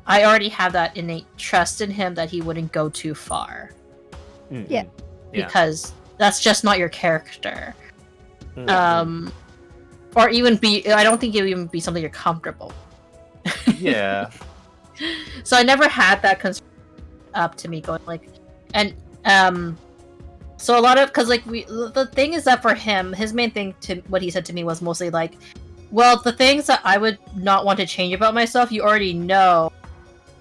I already have that innate trust in him that he wouldn't go too far.
Yeah.
Because that's just not your character. Or even I don't think it would even be something you're comfortable.
Yeah.
So I never had that concern up to me going like, and so a lot of, because like the thing is that for him, his main thing to what he said to me was mostly like, well, the things that I would not want to change about myself, you already know,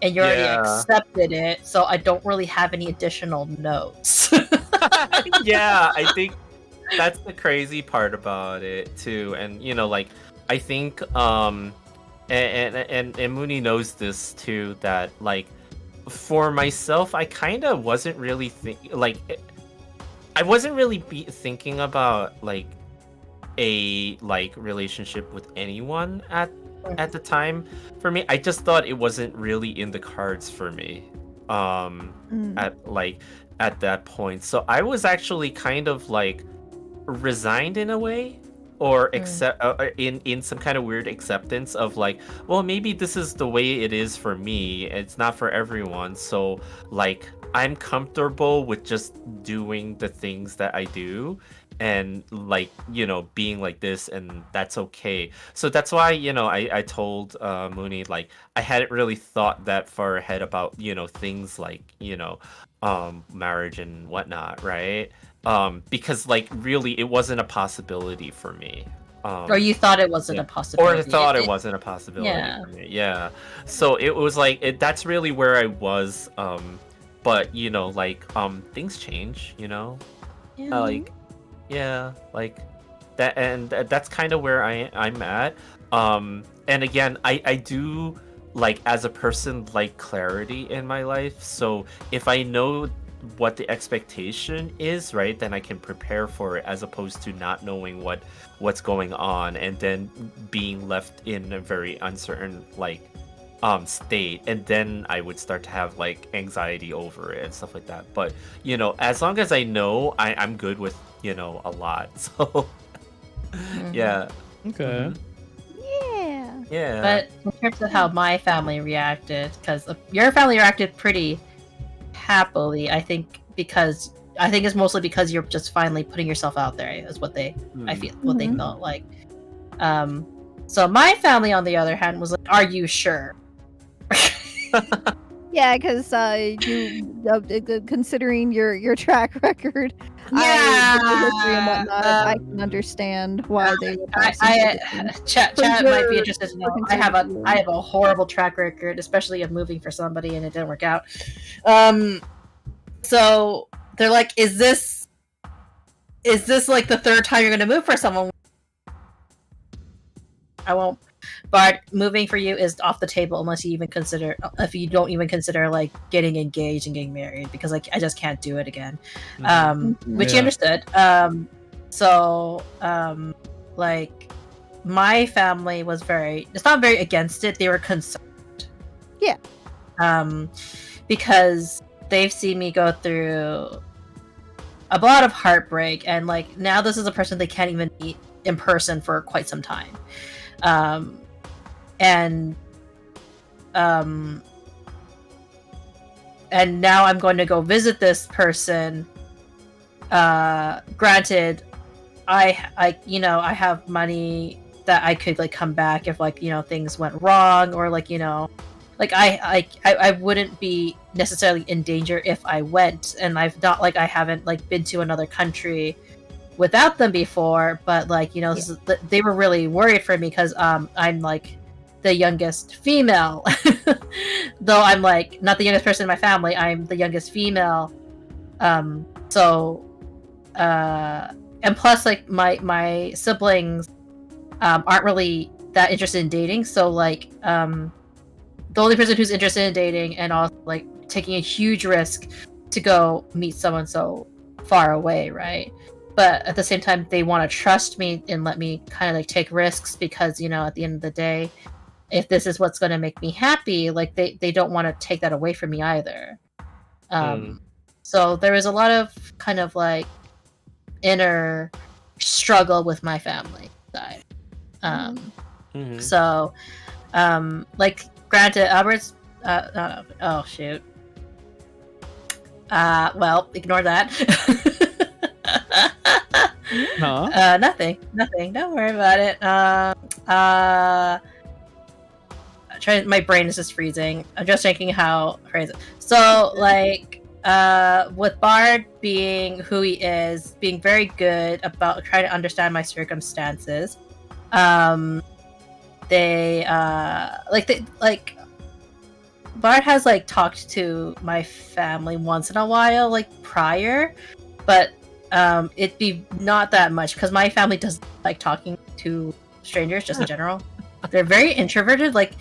and you already accepted it, so I don't really have any additional notes.
Yeah, I think that's the crazy part about it too, and like I think and Muni knows this too, that like for myself, I kind of wasn't really thinking about like a relationship with anyone at the time. For me, I just thought it wasn't really in the cards for me at that point. So I was actually kind of like resigned in a way, or accept in some kind of weird acceptance of like, well, maybe this is the way it is for me, it's not for everyone, so like I'm comfortable with just doing the things that I do, and like being like this, and that's okay. So that's why I told Mooney, like, I hadn't really thought that far ahead about things like marriage and whatnot, right? Because like really it wasn't a possibility for me.
Or you thought it wasn't a possibility.
Or I thought it wasn't a possibility for me. Yeah. So it was like that's really where I was. But like things change. Like like that, and that's kind of where I'm at. And again, I do like as a person like clarity in my life. So if I know what the expectation is, right, then I can prepare for it, as opposed to not knowing what's going on and then being left in a very uncertain like state, and then I would start to have like anxiety over it and stuff like that. But as long as I know, I'm good with a lot. So yeah.
Okay.
Yeah.
But in terms of how my family reacted, because your family reacted pretty happily, I think it's mostly because you're just finally putting yourself out there, is what they I feel what they felt like. So my family, on the other hand, was like, "Are you sure?"
Yeah, because you considering your track record,
Yeah.
history and whatnot, I can understand why they would have
Chat
For
might be
your-
interested to know.
for
I have
consideration.
a horrible track record, especially of moving for somebody and it didn't work out. So they're like, "Is this like the third time you're gonna move for someone?" I won't. Bard, moving for you is off the table unless you don't even consider like getting engaged and getting married, because like I just can't do it again. Which he
Yeah.
understood. So like my family was it's not very against it. They were concerned.
Yeah.
Because they've seen me go through a lot of heartbreak, and like now this is a person they can't even meet in person for quite some time. And now I'm going to go visit this person. Granted, I have money that I could like come back if like things went wrong, or like like I wouldn't be necessarily in danger if I went, and I haven't like been to another country without them before, but like they were really worried for me because I'm like the youngest female. Though I'm like not the youngest person in my family, I'm the youngest female. So and plus like my siblings aren't really that interested in dating, so like the only person who's interested in dating and also like taking a huge risk to go meet someone so far away, right? But at the same time, they want to trust me and let me kind of like take risks, because at the end of the day, if this is what's going to make me happy, like they don't want to take that away from me either. So there was a lot of kind of like inner struggle with my family side. So like granted, Albert's oh shoot. Well, ignore that.
Huh?
Nothing. Don't worry about it. My brain is just freezing. I'm just thinking how crazy. So, like, with Bard being who he is, being very good about trying to understand my circumstances, Bard has like talked to my family once in a while, like prior, but it'd be not that much because my family doesn't like talking to strangers just in general. They're very introverted. Like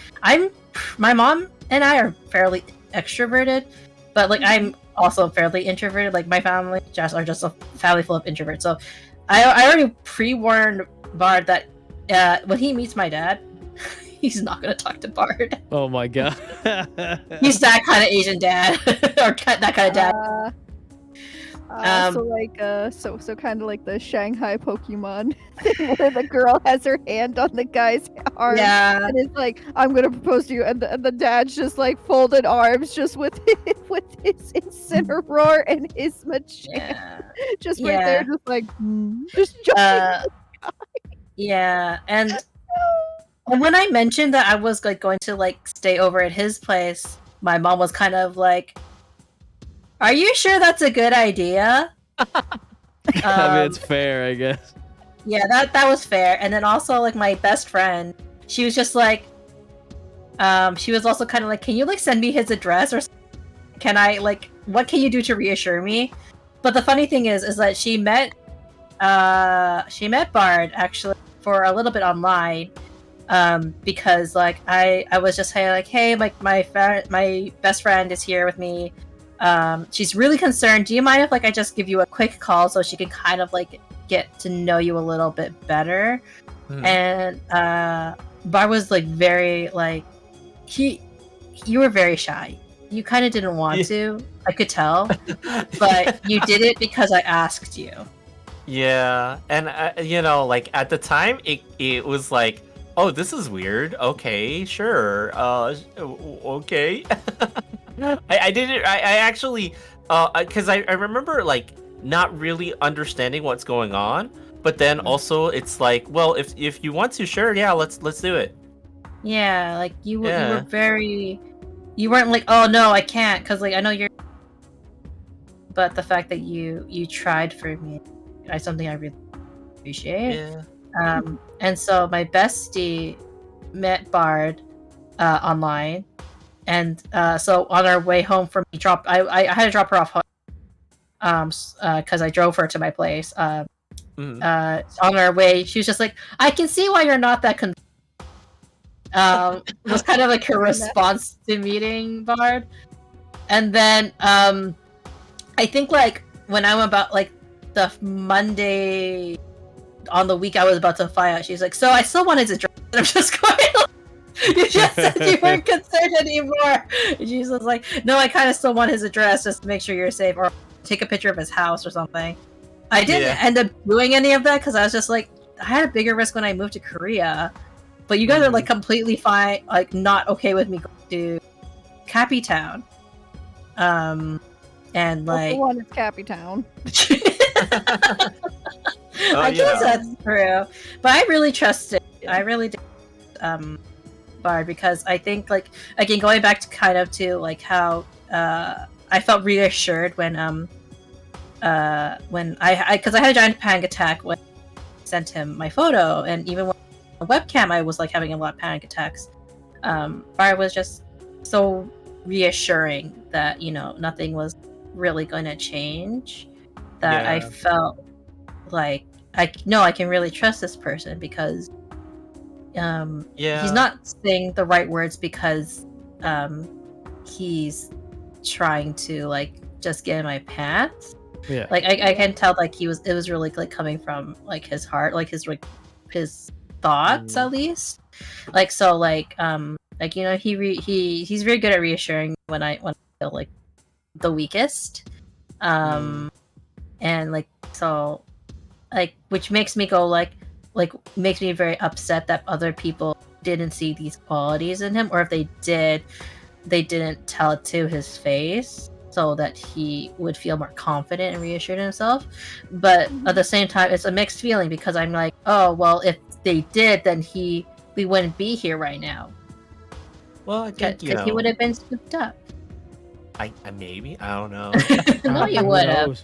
my mom and I are fairly extroverted, but like I'm also fairly introverted. Like my family are just a family full of introverts. So I already pre-warned Bard that when he meets my dad, he's not gonna talk to Bard.
Oh my god.
He's that kind of Asian dad, or that kind of dad.
So like so kind of like the Shanghai Pokemon thing where the girl has her hand on the guy's arm
Yeah.
and is like, "I'm gonna propose to you," and the dad's just like folded arms, just with with his Incineroar and his Machamp,
Yeah.
just right there,
Yeah.
just like just jumping.
Uh, yeah. And when I mentioned that I was like going to like stay over at his place, my mom was kind of like, "Are you sure that's a good idea?"
I mean, it's fair, I guess.
Yeah, that was fair. And then also like my best friend, she was just like, she was also kind of like, "Can you like send me his address, or can I like what can you do to reassure me?" But the funny thing is that she met Bard actually for a little bit online, because like I was just saying like, "Hey, like my best friend is here with me. She's really concerned. Do you mind if like I just give you a quick call so she can kind of like get to know you a little bit better?" And Bard was like very like you were very shy. You kind of didn't want to. I could tell, but you did it because I asked you.
Yeah, and you know, like at the time, it was like, oh, this is weird. Okay, sure. Okay. I didn't. I actually, because I remember like not really understanding what's going on, but then also it's like, well, if you want to, sure, yeah, let's do it.
Yeah, like you were
Yeah.
very. You weren't like, "Oh no, I can't," because like I know you're. But the fact that you tried for me, is something I really appreciate.
Yeah.
And so my bestie met Bard online, and so on our way home from I had to drop her off home, because I drove her to my place. On our way, she was just like, "I can see why you're not that was kind of like her response to meeting Bard. And then I think like when I'm about like the Monday on the week I was about to fly out, she's like, "So I still wanted to drive." And I'm just going, "You just said you weren't concerned anymore." And she's just like, "No, I kind of still want his address just to make sure you're safe, or take a picture of his house or something." I didn't end up doing any of that because I was just like, I had a bigger risk when I moved to Korea. But you guys are like completely fine, like not okay with me going to Cappy Town. And like,
the one is Cappy Town.
I guess that's true. But I really trusted. I really did, Bard, because I think like again going back to kind of to like how I felt reassured when I because I had a giant panic attack when I sent him my photo, and even when on the webcam I was like having a lot of panic attacks. Bard was just so reassuring that, you know, nothing was really going to change, that I felt like I can really trust this person because he's not saying the right words because he's trying to like just get in my pants.
Yeah.
Like I can tell like it was really like coming from like his heart, like his thoughts at least. Like so like you know he's very good at reassuring me when I feel like the weakest. And like so like which makes me go like makes me very upset that other people didn't see these qualities in him, or if they did, they didn't tell it to his face so that he would feel more confident and reassured in himself. But at the same time, it's a mixed feeling because I'm like, oh well, if they did, then we wouldn't be here right now.
Well, I think
because he would have been scooped up.
I maybe I don't know.
No, you would have.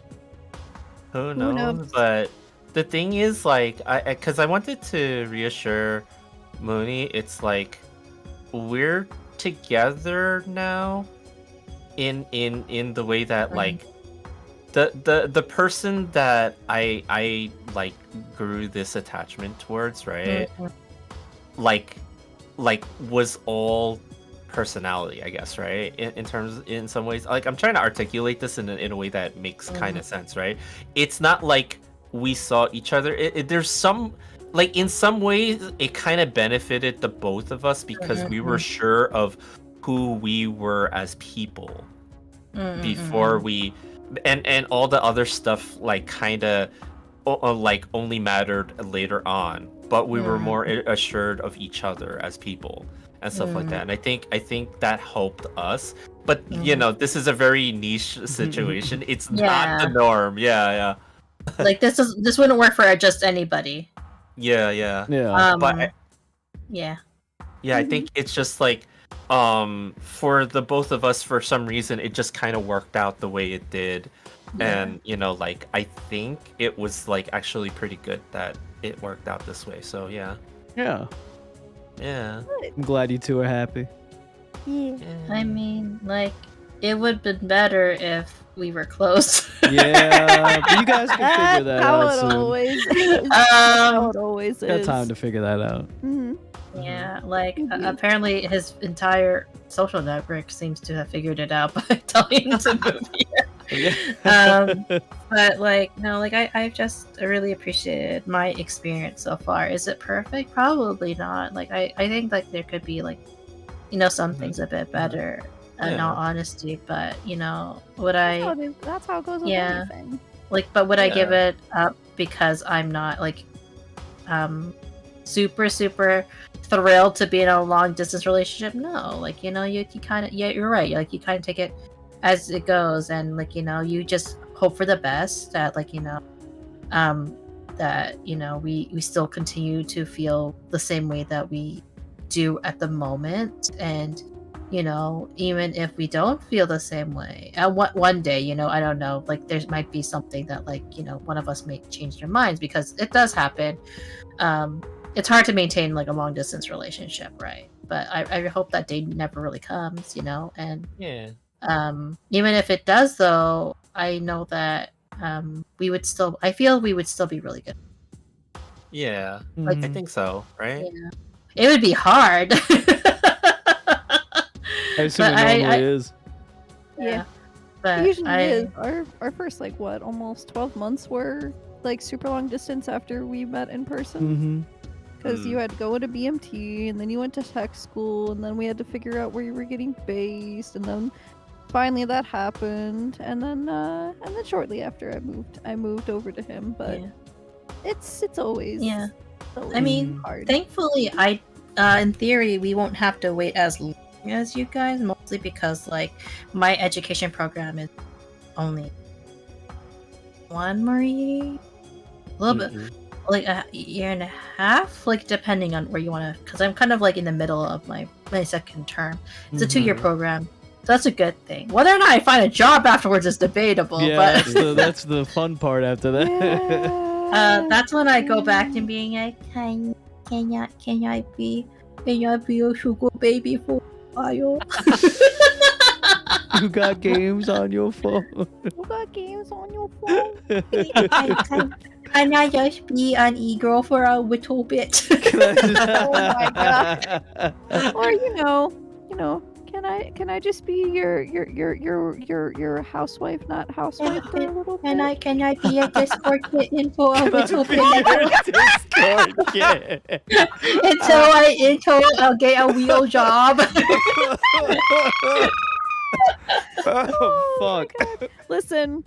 Who knows? But the thing is, like, because I wanted to reassure Mooney, it's like we're together now, in the way that like the person that I like grew this attachment towards, right? Like was all personality, I guess, right? In some ways, like I'm trying to articulate this in a way that makes kind of sense, right? It's not like we saw each other. There's some like in some ways it kind of benefited the both of us because we were sure of who we were as people before we and all the other stuff like kind of like only mattered later on, but we were more assured of each other as people and stuff like that. And I think that helped us. But you know, this is a very niche situation. It's not the norm. Yeah.
Like this wouldn't work for just anybody.
Yeah.
Yeah.
But
yeah.
I think it's just like for the both of us, for some reason it just kind of worked out the way it did. And you know, like I think it was like actually pretty good that it worked out this way. So yeah.
I'm glad you two are happy.
I mean, like, it would have been better if we were close.
Yeah, but you guys can figure that
how
out
it
soon.
always is. How it always
Got
is.
time to figure that out.
Yeah, like apparently his entire social network seems to have figured it out by telling him to move here. But like, no, like I just really appreciated my experience so far. Is it perfect? Probably not. Like I think like there could be like, you know, some things a bit better. In all honesty, but you know, would
That's how it goes with everything.
like, but would I give it up because I'm not like super thrilled to be in a long distance relationship? No, like, you know, you kind of, you're right, like you kind of take it as it goes, and like, you know, you just hope for the best that, like, you know, that, you know, we still continue to feel the same way that we do at the moment. And you know, even if we don't feel the same way, one day, you know, I don't know, like there might be something that, like, you know, one of us may change their minds, because it does happen. It's hard to maintain like a long distance relationship, right? But I hope that day never really comes, you know. And even if it does, though, I know that I feel we would still be really good.
Like I think so, right?
Yeah. It would be hard.
I assume it normally is.
Yeah.
But
It usually is. Our first like what, almost 12 months were like super long distance after we met in person. Because you had to go into BMT, and then you went to tech school, and then we had to figure out where you were getting based, and then finally that happened, and then shortly after I moved over to him. But it's always
I mean,
hard.
thankfully, in theory, we won't have to wait as long as you guys, mostly because like my education program is only one more year, a little bit, like a year and a half, like depending on where you want to, because I'm kind of like in the middle of my second term. It's a 2-year program, so that's a good thing. Whether or not I find a job afterwards is debatable.
Yeah,
but
that's the fun part after that.
that's when I go back to being like, can I be a sugar baby for a while?
You got games on your phone.
You got games on your phone.
Can I just be an e-girl for a little bit?
Oh my god. Or you know, can I just be your housewife, not housewife for a little bit?
Can I be a Discord kitten for a little bit?
Discord kid.
until I'll get a real job.
Oh fuck.
God. Listen,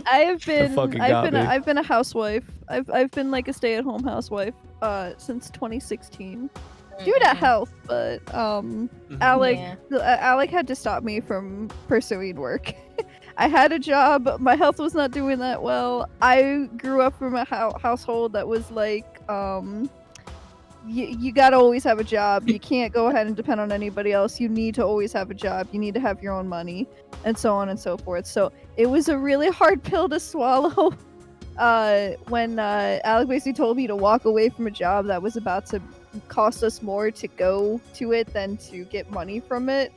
I've been a housewife. I've been like a stay-at-home housewife since 2016 due to health, but Alec had to stop me from pursuing work. I had a job, but my health was not doing that well. I grew up from a household that was like you gotta always have a job. You can't go ahead and depend on anybody else. You need to always have a job. You need to have your own money, and so on and so forth. So it was a really hard pill to swallow when Alec basically told me to walk away from a job that was about to cost us more to go to it than to get money from it.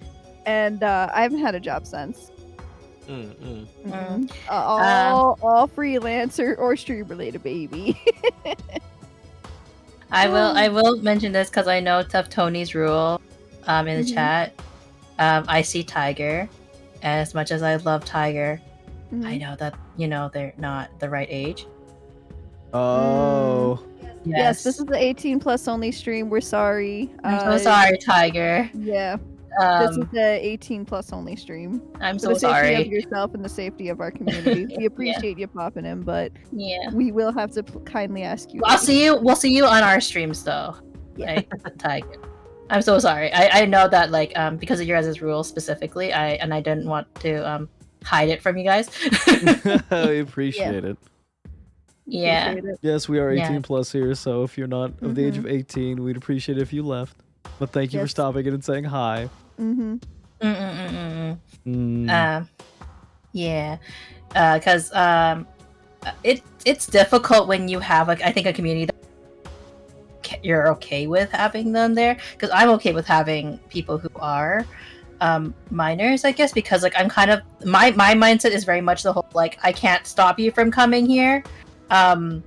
And I haven't had a job since. All freelancer or stream related, baby.
I will mention this because I know Tough Tony's rule in the chat. I see Tiger, and as much as I love Tiger, I know that, you know, they're not the right age.
Oh.
Yes, this is the 18 plus only stream. We're sorry.
I'm so sorry, Tiger.
Yeah. This is the 18 plus only stream.
I'm
For
so
the safety of
sorry.
yourself and the safety of our community. We appreciate you popping in, but
Yeah.
we will have to kindly ask you.
I'll see you. We'll see you on our streams, though.
Yeah.
Ty. I'm so sorry. I know that because of your guys' rules specifically, I didn't want to hide it from you guys.
I appreciate it.
Yeah.
Appreciate it.
Yes, we are 18
Yeah.
plus here, so if you're not of the age of 18, we'd appreciate it if you left. But thank you for
Yes.
stopping in and saying hi.
Mm-hmm.
Yeah. Because it's difficult when you have I think a community that you're okay with having them there. Because I'm okay with having people who are minors, I guess, because I'm kind of my mindset is very much the whole I can't stop you from coming here. And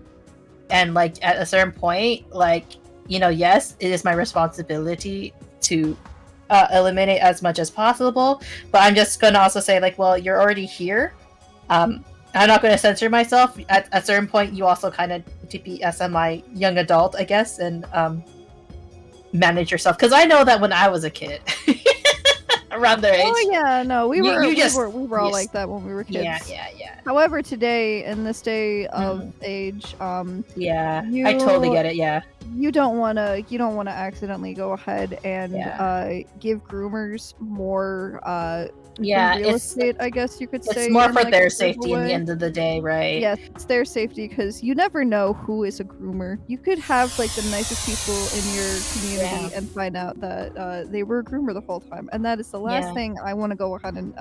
at a certain point, yes, it is my responsibility to eliminate as much as possible, but I'm just gonna also say well, you're already here. I'm not gonna censor myself. At a certain point, you also kind of need to be a semi young adult, I guess, and manage yourself, because I know that when I was a kid around their age.
Oh yeah, no, we were
you
all like that when we were kids.
Yeah.
However, today, in this day of age,
Yeah,
you,
I totally get it. Yeah,
you don't wanna accidentally go ahead and give groomers more
yeah,
real estate, I guess you could say.
it's more
in,
for
like,
their
a simple
safety in the
way.
end of the day, right?
Yes, it's their safety, because you never know who is a groomer. You could have the nicest people in your community and find out that they were a groomer the whole time, and that is the last thing I want to go ahead and.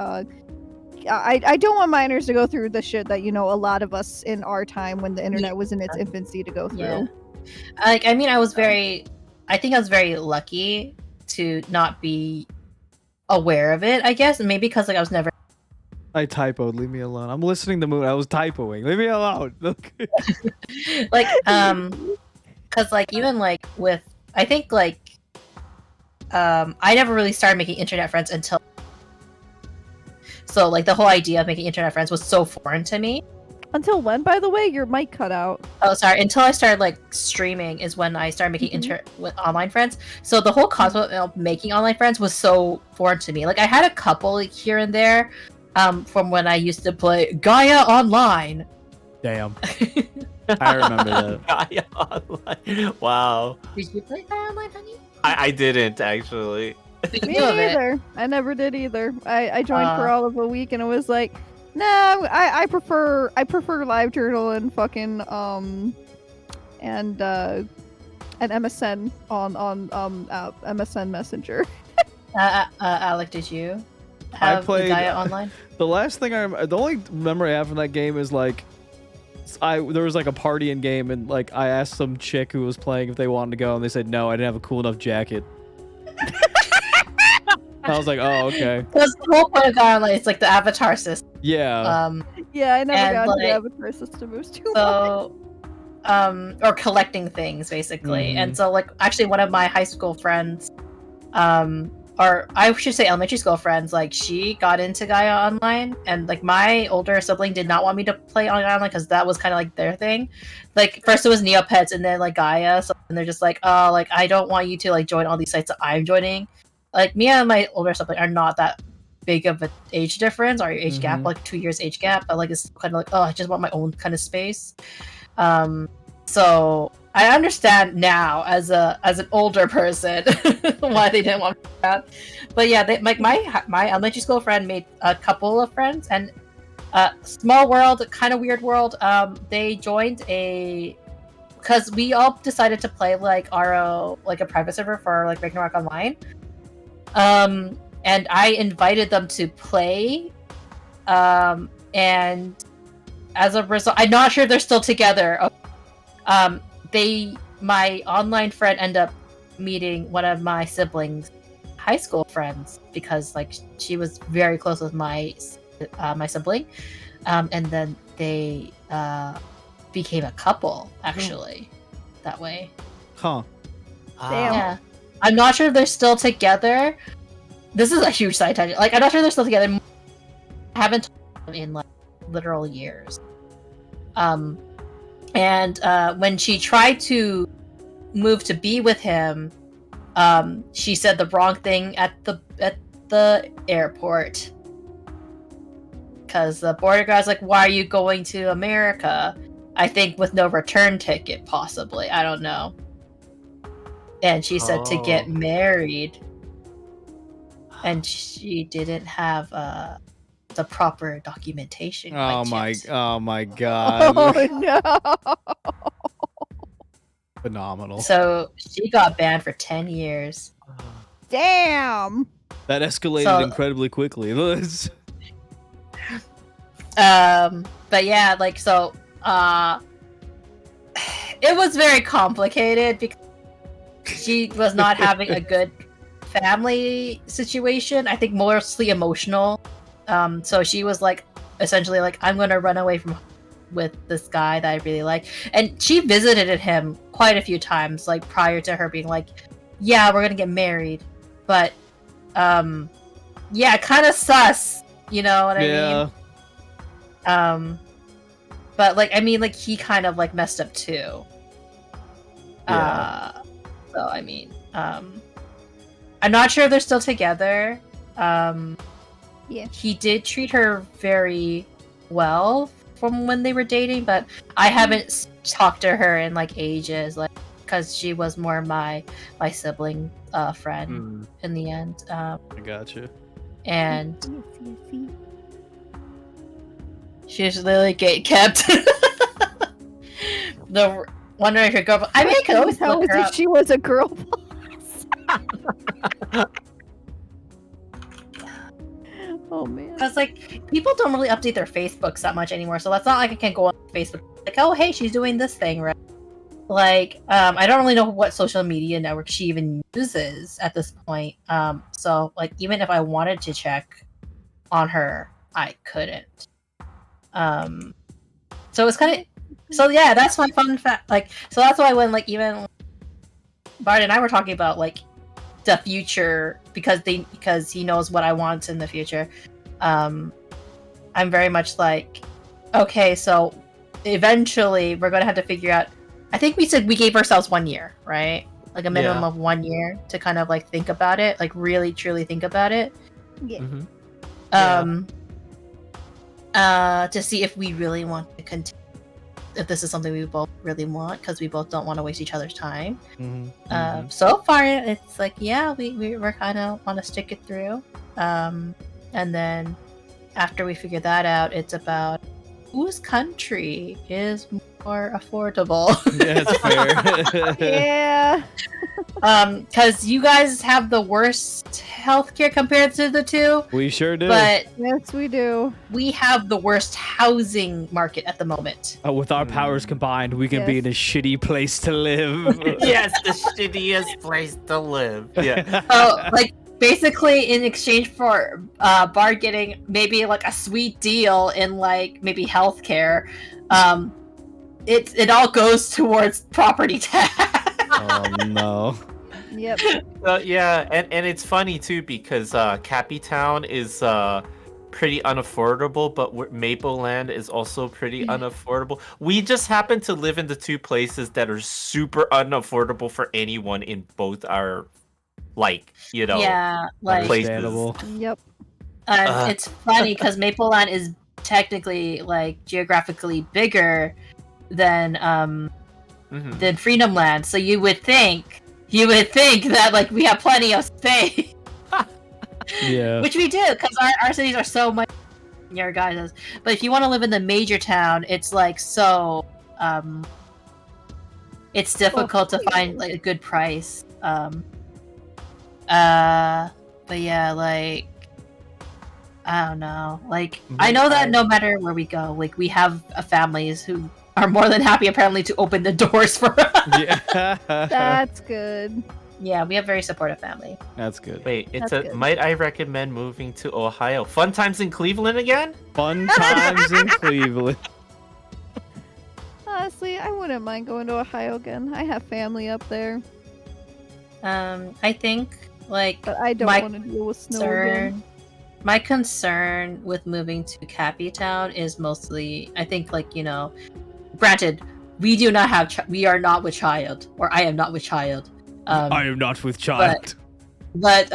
I don't want minors to go through the shit that a lot of us in our time when the internet was in its infancy to go through.
Yeah. I think I was very lucky to not be aware of it, I guess, maybe because I was never.
I typoed. Leave me alone. I'm listening to Moon. I was typoing. Leave me alone.
Because even with I think I never really started making internet friends until. So the whole idea of making internet friends was so foreign to me.
Until when, by the way? Your mic cut out.
Oh, sorry. Until I started streaming is when I started making with online friends. So the whole concept of making online friends was so foreign to me. I had a couple here and there, from when I used to play Gaia Online.
Damn. I remember that.
Gaia Online. Wow.
Did you play Gaia Online, honey?
I didn't actually.
What did you
Me
do of it?
neither. I never did either. I joined for all of a week, and it was like, no, I prefer LiveJournal and fucking and MSN on MSN Messenger.
Alec, did you have
played
Gaia Online?
The last thing the only memory I have from that game is there was a party in game, and I asked some chick who was playing if they wanted to go, and they said no, I didn't have a cool enough jacket. I was like, oh, okay.
Because the whole point of Gaia Online is the avatar system.
Yeah.
Yeah, I never
And,
got the avatar system. It was too much.
So, or collecting things basically. And so actually one of my high school friends, or I should say elementary school friends, she got into Gaia Online, and my older sibling did not want me to play on Gaia Online because that was kind of their thing. First it was Neopets and then Gaia, so and they're just oh, I don't want you to join all these sites that I'm joining. Me and my older sibling are not that big of an age difference, or age gap, 2 years age gap, but it's kind of oh, I just want my own kind of space. So I understand now as an older person why they didn't want me to do that. But yeah, my elementary school friend made a couple of friends, and small world, kind of weird world. They joined because we all decided to play RO, a private server for Ragnarok Online. And I invited them to play, and as a result, I'm not sure if they're still together. My online friend ended up meeting one of my siblings' high school friends because she was very close with my sibling, and then they became a couple actually that way.
Huh.
Damn.
Yeah, I'm not sure if they're still together. This is a huge side tangent. I'm not sure they're still together. I haven't talked to them in literal years. And when she tried to move to be with him, she said the wrong thing at the airport. Because the border guy's like, why are you going to America? I think with no return ticket, possibly. I don't know. And she said to get married. And she didn't have the proper documentation.
Oh
quite
my
yet.
god.
Oh no.
Phenomenal.
So she got banned for 10 years.
Damn.
That escalated
So-
incredibly quickly.
But yeah, like, so it was very complicated because she was not having a good family situation. I think mostly emotional. So she was like, essentially like, I'm gonna run away from with this guy that I really like. And she visited him quite a few times, like prior to her being like, yeah, we're gonna get married. But yeah, kind of sus, you know what I mean? But like, I mean, like, he kind of like messed up too.
Yeah.
So I mean, I'm not sure if they're still together.
Yeah.
He did treat her very well from when they were dating, but I haven't talked to her in like ages, like, because she was more my sibling friend in the end.
I gotcha.
And
Yes, yes,
she was literally gate kept. The wondering if your girl. I mean, I could always
How
look
is
her
it
up.
she was a girl boss? Oh man.
Because like people don't really update their Facebooks that much anymore, so that's not like I can go on Facebook like, oh hey, she's doing this thing, right? Like, I don't really know what social media network she even uses at this point. So like even if I wanted to check on her, I couldn't. So it's kind of so yeah, that's my fun fact. Like, so that's why when like even Bard and I were talking about like the future because he knows what I want in the future. I'm very much like, okay, so eventually we're gonna have to figure out. I think we said we gave ourselves 1 year, right? Like a minimum of 1 year to kind of like think about it, like really truly think about it.
Yeah.
To see if we really want to continue, if this is something we both really want, because we both don't want to waste each other's time. So far, it's like, yeah, we're kind of want to stick it through. And then after we figure that out, it's about whose country is more affordable.
Yeah, it's fair.
Yeah.
Because you guys have the worst healthcare compared to the two,
We sure do.
but
Yes, we do.
we have the worst housing market at the moment.
With our powers combined, we can be
Yes.
in a shitty place to live.
Yes, the shittiest place to live. Yeah.
So, like, basically, in exchange for Bard getting maybe like a sweet deal in like maybe healthcare, it all goes towards property tax.
Oh no.
Yep.
Yeah, and it's funny too because Cappy Town is pretty unaffordable, but Mapleland is also pretty unaffordable. We just happen to live in the two places that are super unaffordable for anyone in both our, like, you know,
Yeah, like,
places.
Understandable.
Yep.
and it's funny because Mapleland is technically like geographically bigger than Freedom Land, so you would think that like we have plenty of space.
Yeah.
Which we do, because our cities are so much your guys'. But if you want to live in the major town, it's like so it's difficult to find like a good price. But yeah, like I don't know. Like I know that no matter where we go, like we have families who are more than happy apparently to open the doors for us.
Yeah.
That's good.
Yeah, we have very supportive family.
That's good.
Wait, it's
That's
a.
good.
Might I recommend moving to Ohio? Fun times in Cleveland again?
Fun times in Cleveland.
Honestly, I wouldn't mind going to Ohio again. I have family up there,
I think like
but I don't
My
want to deal with snow again.
my concern with moving to Cappy Town is mostly, I think, like, you know, granted, we do not have we are not with child, or I am not with child,
I am not with child.
But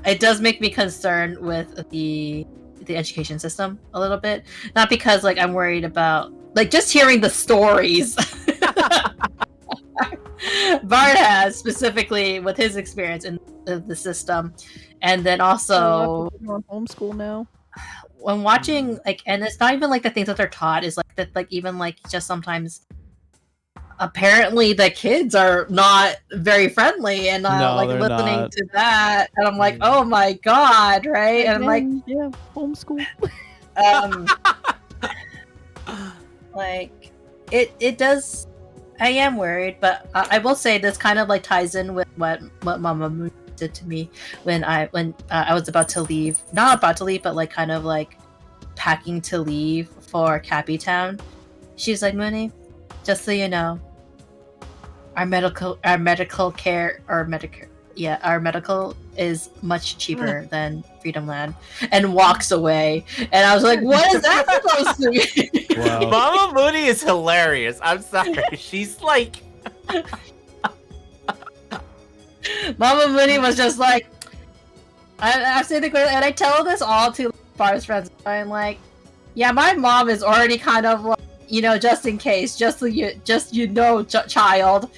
it does make me concerned with the education system a little bit. Not because like I'm worried about like just hearing the stories Bard has specifically with his experience in the system, and then also
on homeschool now.
when watching like, and it's not even like the things that they're taught is like that, like even like just sometimes apparently the kids are not very friendly and
No,
like
they're
listening
not.
to that, and I'm like, oh my god, right? And I'm like,
Again, yeah, homeschool.
um like it does. I am worried, but I will say this kind of like ties in with what Mama Moon did to me when I was about to leave, not about to leave, but like kind of like packing to leave for Cappy Town. She's like, Mooney, just so you know, our medical is much cheaper than Freedom Land, and walks away. And I was like, what is that supposed to be?
Wow.
Mama Mooney is hilarious. I'm sorry. She's like,
Mama Mooney was just like, I say the great, and I tell this all to Bard's friends. I'm like, yeah, my mom is already kind of like, you know, just in case, just so you know, child,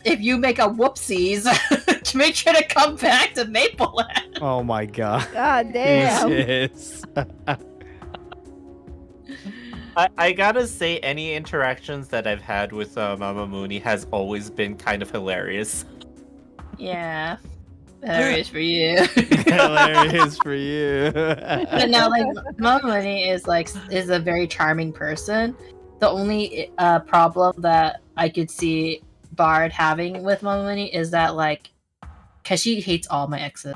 if you make a whoopsies, make sure to come back to Mapleland.
Oh my god.
God damn.
Jesus.
I gotta say, any interactions that I've had with Mama Mooney has always been kind of hilarious.
Yeah, hilarious for you.
Hilarious for you.
But no, like Mama Mooney is a very charming person. The only problem that I could see Bard having with Mama Mooney is that like, cause she hates all my exes,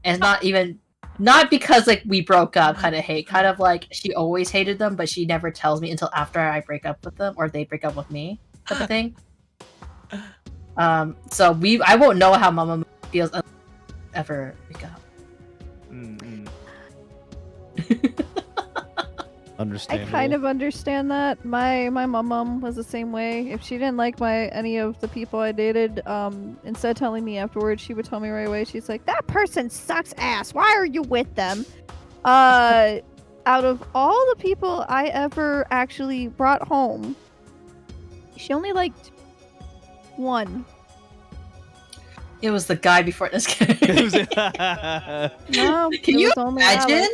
and not because like we broke up kind of hate, kind of like she always hated them, but she never tells me until after I break up with them or they break up with me, type of thing. So I won't know how Mama Mooney feels unless we ever break up.
I
Understandable.
kind of understand that. My mom was the same way. If she didn't like any of the people I dated, instead of telling me afterwards, she would tell me right away. She's like, "That person sucks ass. Why are you with them?" Out of all the people I ever actually brought home, she only liked one.
It was the guy before this guy.
No,
Can
it
you
was only Alec.
imagine?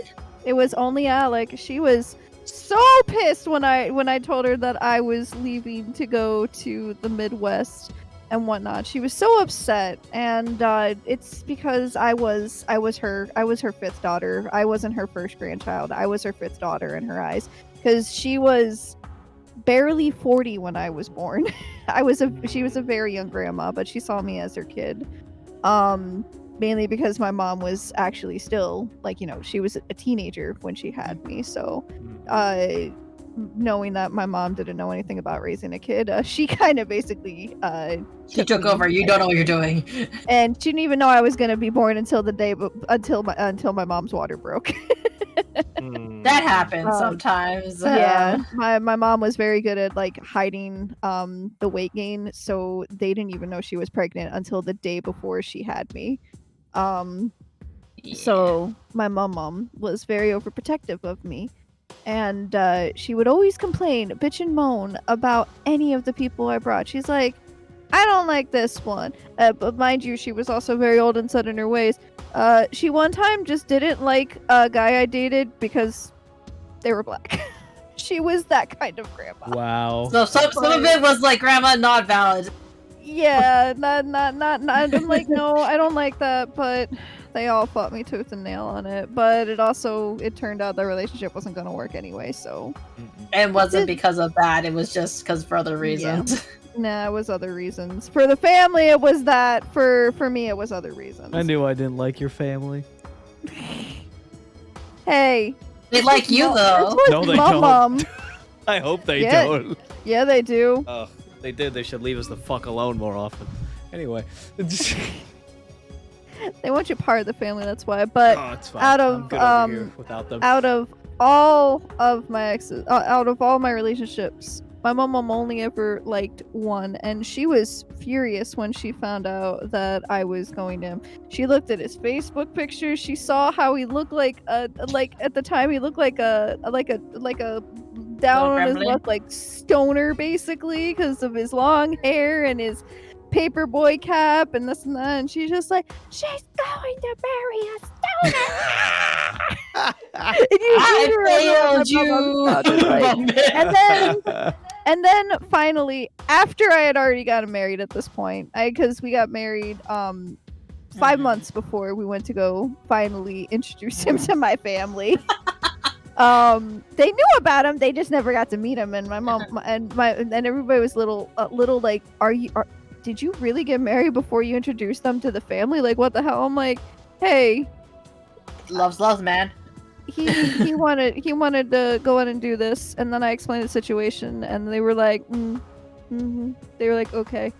It was only Alec. She was so pissed when I told her that I was leaving to go to the Midwest and whatnot. She was so upset, and it's because I was her fifth daughter. I wasn't her first grandchild. I was her fifth daughter in her eyes, because she was barely 40 when I was born. She was a very young grandma, but she saw me as her kid. Mainly because my mom was actually still, like, you know, she was a teenager when she had me. So, knowing that my mom didn't know anything about raising a kid, she kind of basically
She took over. You don't know what you're doing.
and she didn't even know I was gonna be born until the day until my mom's water broke.
That happens sometimes.
Yeah, my mom was very good at like hiding the weight gain, so they didn't even know she was pregnant until the day before she had me. So my mom was very overprotective of me, and she would always complain, bitch and moan about any of the people I brought. She's like, I don't like this one. But mind you, she was also very old and set in her ways. She one time just didn't like a guy I dated because they were black. She was that kind of grandma.
Wow.
So some of it was like, grandma, not valid.
Yeah, not. I'm like, no, I don't like that, but they all fought me tooth and nail on it. But it turned out the relationship wasn't gonna work anyway, so.
It wasn't because of that, it was just because for other reasons.
Nah, it was other reasons. For the family, it was that. For me, it was other reasons.
I knew I didn't like your family.
Hey.
They like you, though.
No, they
my
don't.
mom.
I hope they
Yeah.
don't.
Yeah, they do.
Oh, if they did, they should leave us the fuck alone more often. Anyway.
They want you part of the family, that's why. But
Oh, it's fine.
out
I'm
of
good over here without them.
out of all of my exes, out of all my relationships, My mom only ever liked one, and she was furious when she found out that I was going to him. She looked at his Facebook pictures. She saw how he looked like at the time he looked like a down on his
gremlin?
luck like stoner basically because of his long hair and his paperboy cap and this and that. And she's just like, she's going to marry a stoner. And you
I
see her
failed
on the
you.
mom like- and then finally, after I had already gotten married at this point, because we got married 5 months before we went to go finally introduce him to my family. They knew about him, they just never got to meet him. And my mom and everybody was little like, did you really get married before you introduced them to the family? Like, what the hell? I'm like, hey,
Loves, man.
he wanted to go in and do this, and then I explained the situation, and they were like, they were like, okay,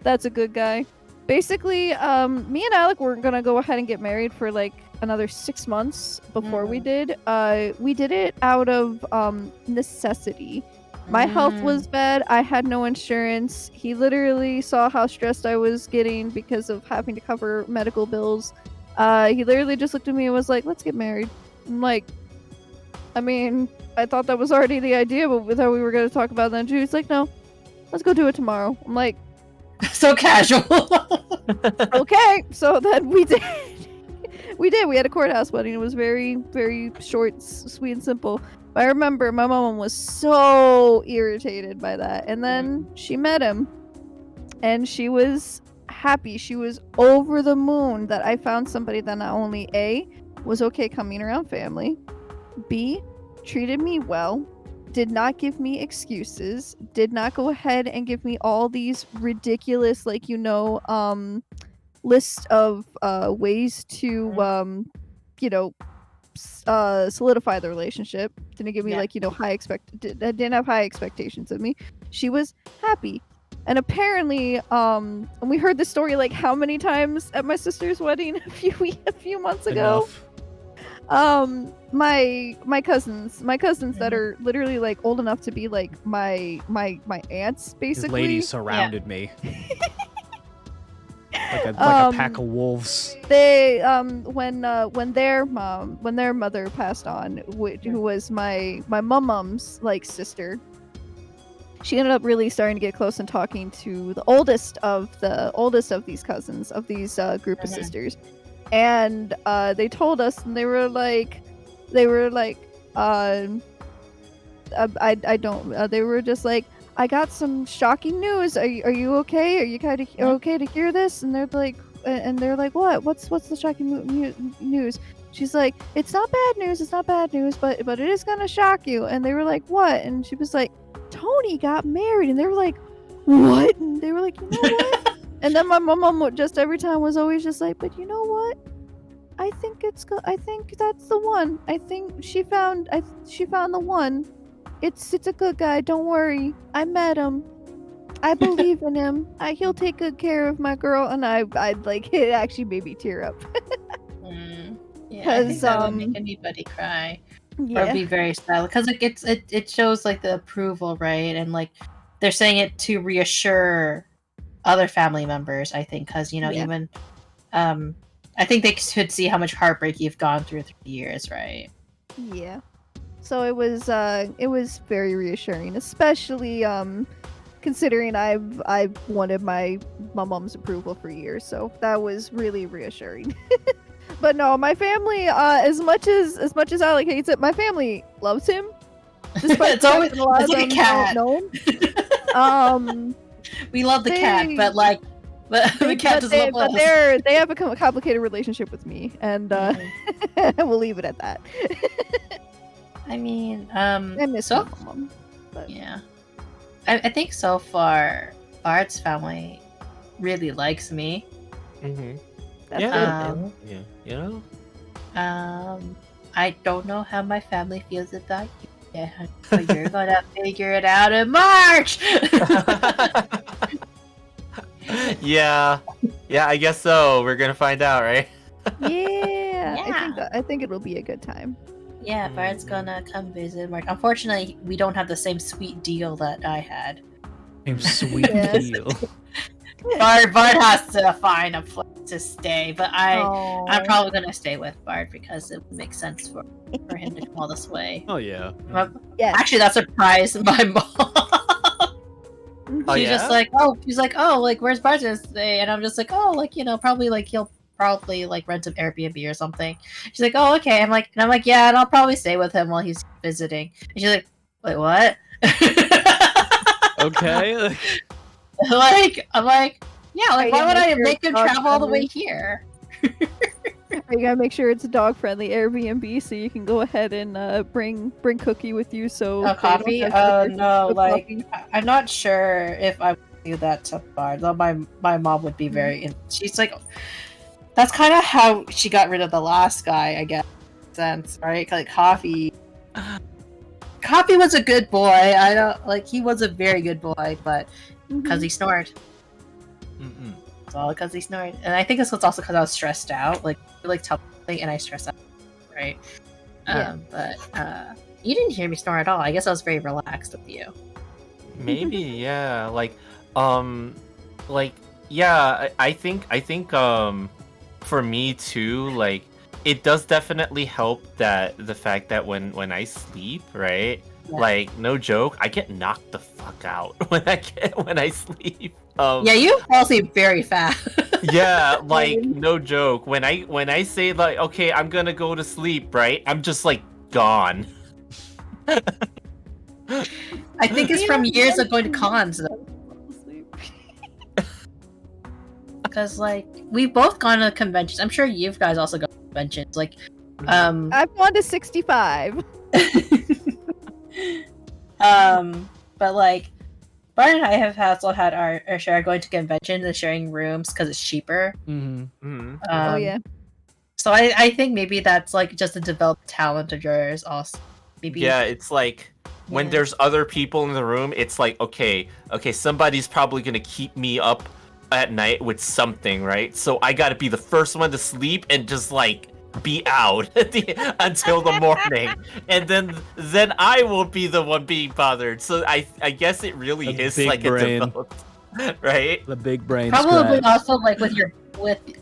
that's a good guy. Basically, me and Alec were gonna go ahead and get married for like another 6 months before we did. We did it out of necessity. My health was bad. I had no insurance. He literally saw how stressed I was getting because of having to cover medical bills. He literally just looked at me and was like, let's get married. I'm like, I mean, I thought that was already the idea, but we thought we were going to talk about that too. He's like, no, let's go do it tomorrow. I'm like,
So casual.
okay. So then we did. We had a courthouse wedding. It was very, very short, sweet, and simple. But I remember my mom was so irritated by that. And then she met him. And she was happy. She was over the moon that I found somebody that not only A, was okay coming around family, B, treated me well, did not give me excuses, did not go ahead and give me all these ridiculous, like, list of ways to solidify the relationship. Didn't give me didn't have high expectations of me. She was happy. And apparently, and we heard the story like how many times at my sister's wedding a few months ago. My cousins that are literally like old enough to be like my aunts
These
basically.
ladies surrounded me. Like a pack of wolves.
They when their mother passed on, who was my mum's like sister, she ended up really starting to get close and talking to the oldest of these cousins, of these group of sisters. And they told us, and they were like they were just like, I got some shocking news. Are you okay? Are you kind of okay to hear this? And they're like, what's the shocking news? She's like, it's not bad news, but it is gonna shock you. And they were like, what? And she was like, Tony got married. And they were like, what? And they were like, you know what? And then my mom just every time was always just like, but you know what? I think that's the one. I think she found the one. It's a good guy. Don't worry. I met him. I believe in him. He'll take good care of my girl. And I'd like, it actually made me tear up.
Yeah, I think that would make anybody cry.
Yeah.
Or be very sad, because like it shows like the approval, right? And like they're saying it to reassure other family members, I think, because even I think they could see how much heartbreak you've gone through the years, right?
Yeah. So it was very reassuring, especially considering I've wanted my mom's approval for years. So that was really reassuring. But no, my family, as much as Alec hates it, my family loves him. Despite
It's always
a
like a cat. We love the cat, but the cat doesn't love us.
They have a complicated relationship with me, and we'll leave it at that.
I mean,
I miss my mom. But...
Yeah, I think so far, Bard's family really likes me.
Mm-hmm.
That's
Yeah.
good.
I don't know how my family feels about you yet, but you're gonna figure it out in March.
Yeah, I guess so. We're gonna find out, right?
Yeah. I think it'll be a good time.
Yeah, Bard's gonna come visit Mark. Unfortunately, we don't have the same sweet deal that I had.
Sweet
Yes.
deal.
Bard has to find a place to stay, but I'm
Aw.
probably gonna stay with Bard because it makes sense for him to come all this way.
Oh yeah.
Yes.
Actually, that surprised my mom.
Oh,
She's
yeah?
just like, like, where's Bard gonna stay? And I'm just like, oh, like, probably like he'll probably like rent an Airbnb or something. She's like, oh, okay. I'm like, yeah, and I'll probably stay with him while he's visiting. And she's like, wait, what?
Okay.
I'm like, yeah, like, why would I make him travel all the way here?
You gotta make sure it's a dog-friendly Airbnb, so you can go ahead and bring Cookie with you. So
Oh,
they don't
coffee?
have
Oh,
to-
no,
no
like,
coffee.
I'm not sure if I would do that to Bard. Though my mom would be very. She's like, that's kind of how she got rid of the last guy, I guess. Sense, right? Like Coffee. Coffee was a good boy. I don't like. He was a very good boy, but because he snored,
Mm-mm.
it's all because he snored. And I think this was also because I was stressed out. Like tell me, and I stressed out, right?
Yeah.
But you didn't hear me snore at all. I guess I was very relaxed with you.
Maybe, yeah. Yeah. I think for me too, like, it does definitely help that the fact that when I sleep, right?
Yeah.
Like, no joke, I get knocked the fuck out when I sleep.
Yeah, you fall asleep very fast.
Yeah, like, no joke. When I say, like, okay, I'm gonna go to sleep, right? I'm just like gone.
I think it's from years of going to cons, though. Because like we've both gone to conventions. I'm sure you guys also go to conventions. Like,
I've gone to 65.
but like, Bart and I have also had our share of going to conventions and sharing rooms because it's cheaper.
Mm-hmm.
Oh yeah.
So I think maybe that's like just a developed talent of yours also. Maybe.
Yeah, it's like when
Yeah.
there's other people in the room, it's like, okay, somebody's probably gonna keep me up at night with something, right? So I gotta be the first one to sleep and just like be out until the morning, and then I will be the one being bothered. So I guess it really
The
is
big
like
brain.
a developed, right?
The big brain.
Probably
scratch.
also like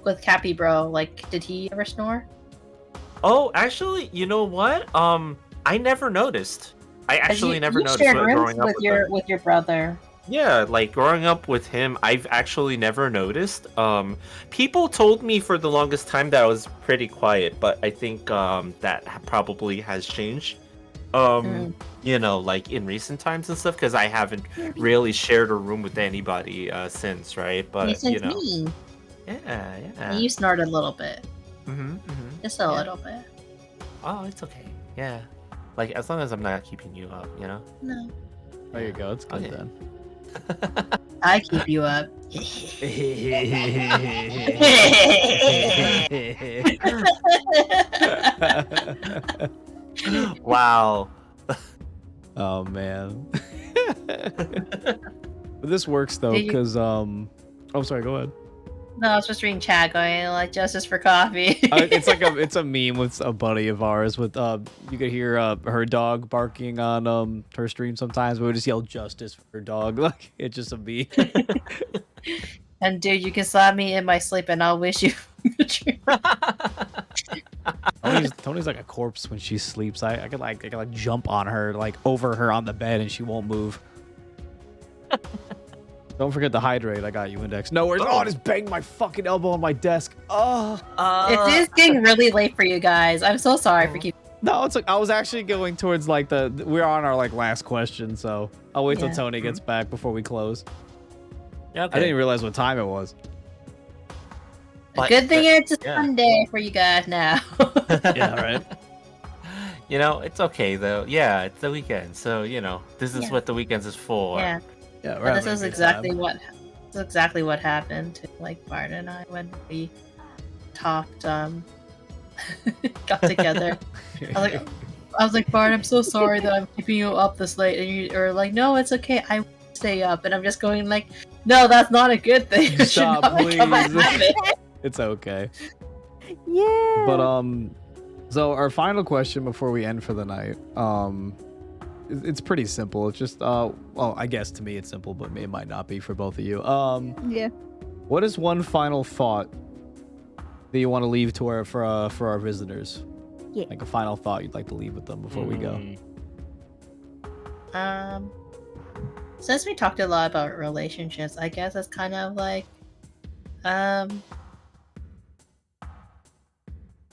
with Cappy Bro. Like, did he ever snore?
Oh, actually, you know what? I never noticed. I actually never noticed
shared
what,
rooms
growing up with him.
with your brother.
Yeah, like growing up with him, I've actually never noticed. People told me for the longest time that I was pretty quiet, but I think that probably has changed. You know, like in recent times and stuff, because I haven't really shared a room with anybody since, right? But
Since
you know,
me,
yeah.
you snored a little bit, just a
Yeah.
little bit.
Oh, it's okay. Yeah, like as long as I'm not keeping you up, you know.
No,
There you go. It's good
Okay.
then.
I keep you up.
Wow.
Oh man. But this works though,
Did you-
because oh sorry, go ahead.
No, I was just reading chat going like justice for coffee.
It's a meme with a buddy of ours with you could hear her dog barking on her stream sometimes. We would just yell justice for her dog. Like it's just a meme.
And dude, you can slap me in my sleep and I'll wish you.
Tony's like a corpse when she sleeps. I could like jump on her, like over her on the bed, and she won't move. Don't forget to hydrate. I got you, Index. No worries. Oh, I just banged my fucking elbow on my desk. Oh.
It is getting really late for you guys. I'm so sorry for keeping.
No, it's like I was actually going towards like we're on our like last question, so I'll wait till
Yeah.
Tony gets back before we close.
Yeah,
I didn't even realize what time it was.
Good thing it's a
yeah.
Sunday for you guys now.
Yeah, right.
You know, it's okay though. Yeah, it's the weekend, so you know, this is
Yeah.
what the weekends is for.
Yeah.
Yeah,
But this is exactly what happened to like Bart and I when we talked got together. I was like Bart, I'm so sorry that I'm keeping you up this late, and you are like, no, it's okay, I will stay up, and I'm just going like, no, that's not a good thing. It should
Stop,
not become a
please.
habit.
It's okay.
Yeah.
But So our final question before we end for the night, it's pretty simple. It's just, well, I guess to me it's simple, but it might not be for both of you.
Yeah.
What is one final thought that you want to leave to for our visitors?
Yeah.
Like a final thought you'd like to leave with them before we go.
Since we talked a lot about relationships, I guess it's kind of like,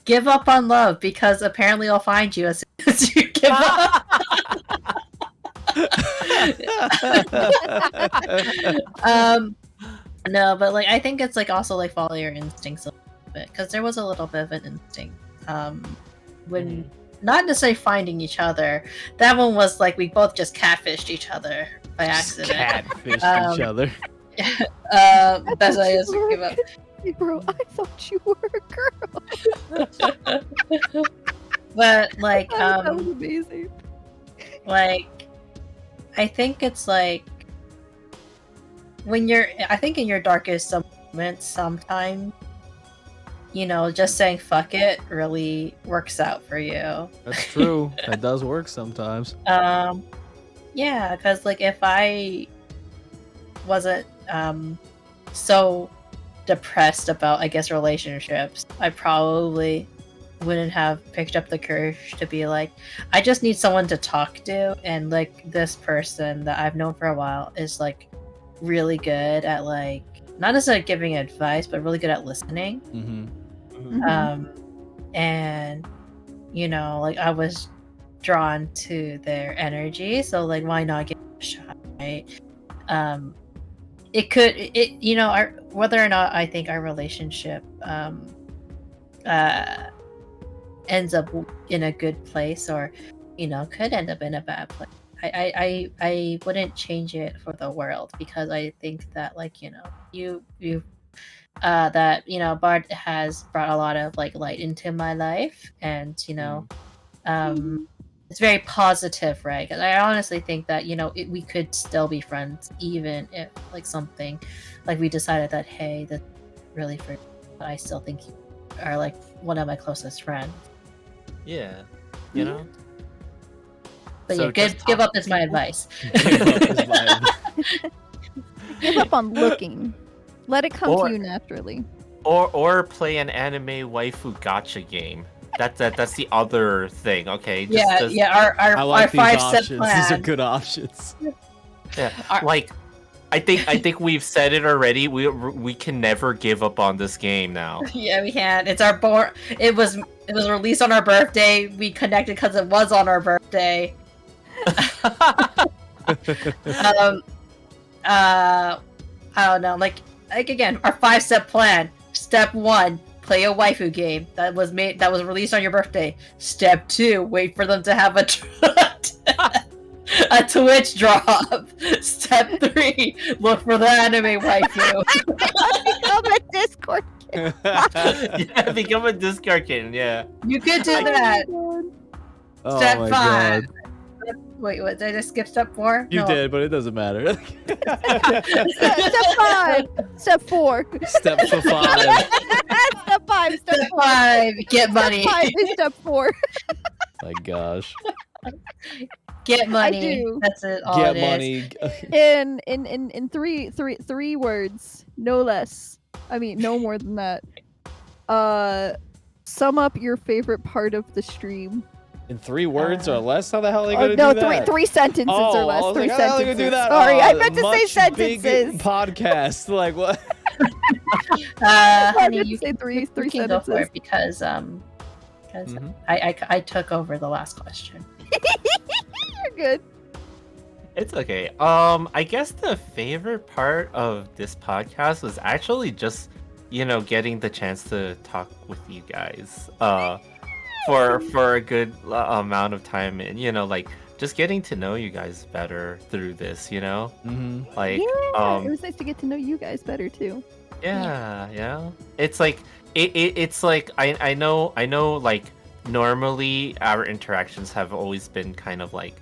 give up on love because apparently I'll find you as soon as you give up. No, but like I think it's like also like follow your instincts a little bit because there was a little bit of an instinct when not necessarily finding each other. That one was like we both just catfished each other by accident.
Catfished each other.
That's why I just give up.
Bro, I thought you were a girl.
But like
that was amazing.
like I think it's like when I think in your darkest moments sometimes, you know, just saying fuck it really works out for you.
That's true. That does work sometimes.
Yeah, because like if I wasn't so depressed about, I guess, relationships, I probably wouldn't have picked up the courage to be like, I just need someone to talk to, and like this person that I've known for a while is like really good at like not necessarily giving advice, but really good at listening. And you know, like I was drawn to their energy, so like why not give it a shot, right? It you know, whether or not I think our relationship ends up in a good place or, you know, could end up in a bad place. I wouldn't change it for the world because I think that like, you know, you that, you know, Bard has brought a lot of like light into my life, and you know, it's very positive, right? Because I honestly think that, you know, we could still be friends even if like something like we decided that, hey, that's really for you, but I still think you are like one of my closest friends.
Yeah, you know.
But
So
yeah,
just
give
talk
up
to
is my
people.
advice.
Give up on looking. Let it come
Or-
to you naturally.
Or play an anime waifu gacha game. That's the other thing. Okay.
I like
our
these
5-step
options.
plan.
These are good options.
Yeah.
Our-
Like, I think we've said it already. We can never give up on this game now.
Yeah, we can. It's our born. It was released on our birthday. We connected because it was on our birthday. I don't know. Like again, our 5-step plan. Step 1, play a waifu game that was released on your birthday. Step 2, wait for them to have a Twitch drop. Step 3, look for the anime waifu.
Become a Discord.
Yeah, become a discard kitten. Yeah.
You could do that.
Oh
Step
my
5.
God.
Wait, what? Did I just skip step 4?
You
No.
did, but it doesn't matter.
Step 5. Step 4.
Step for 5.
Step 5. Step
Step
4.
5, get money.
Step 5 is step 4.
My gosh.
Get money.
do.
That's it. All
Get
it is.
money.
In three words, no less. I mean, no more than that. Sum up your favorite part of the stream.
In 3 words or less? How the hell are they
Oh,
gonna
no,
do that?
three sentences or
I
less.
was
3
like, how the hell are they
sentences.
gonna do that?
Sorry, I meant to say
Much big
sentences.
podcast. Like what?
I
Honey,
meant
you
to say three
you can go for
sentences.
it because
Mhm.
I took over the last question.
You're good.
It's okay. I guess the favorite part of this podcast was actually just, you know, getting the chance to talk with you guys. For a good amount of time, and you know, like just getting to know you guys better through this. You know, like
Yeah, it was nice to get to know you guys better too.
yeah. It's like it's like I know like normally our interactions have always been kind of like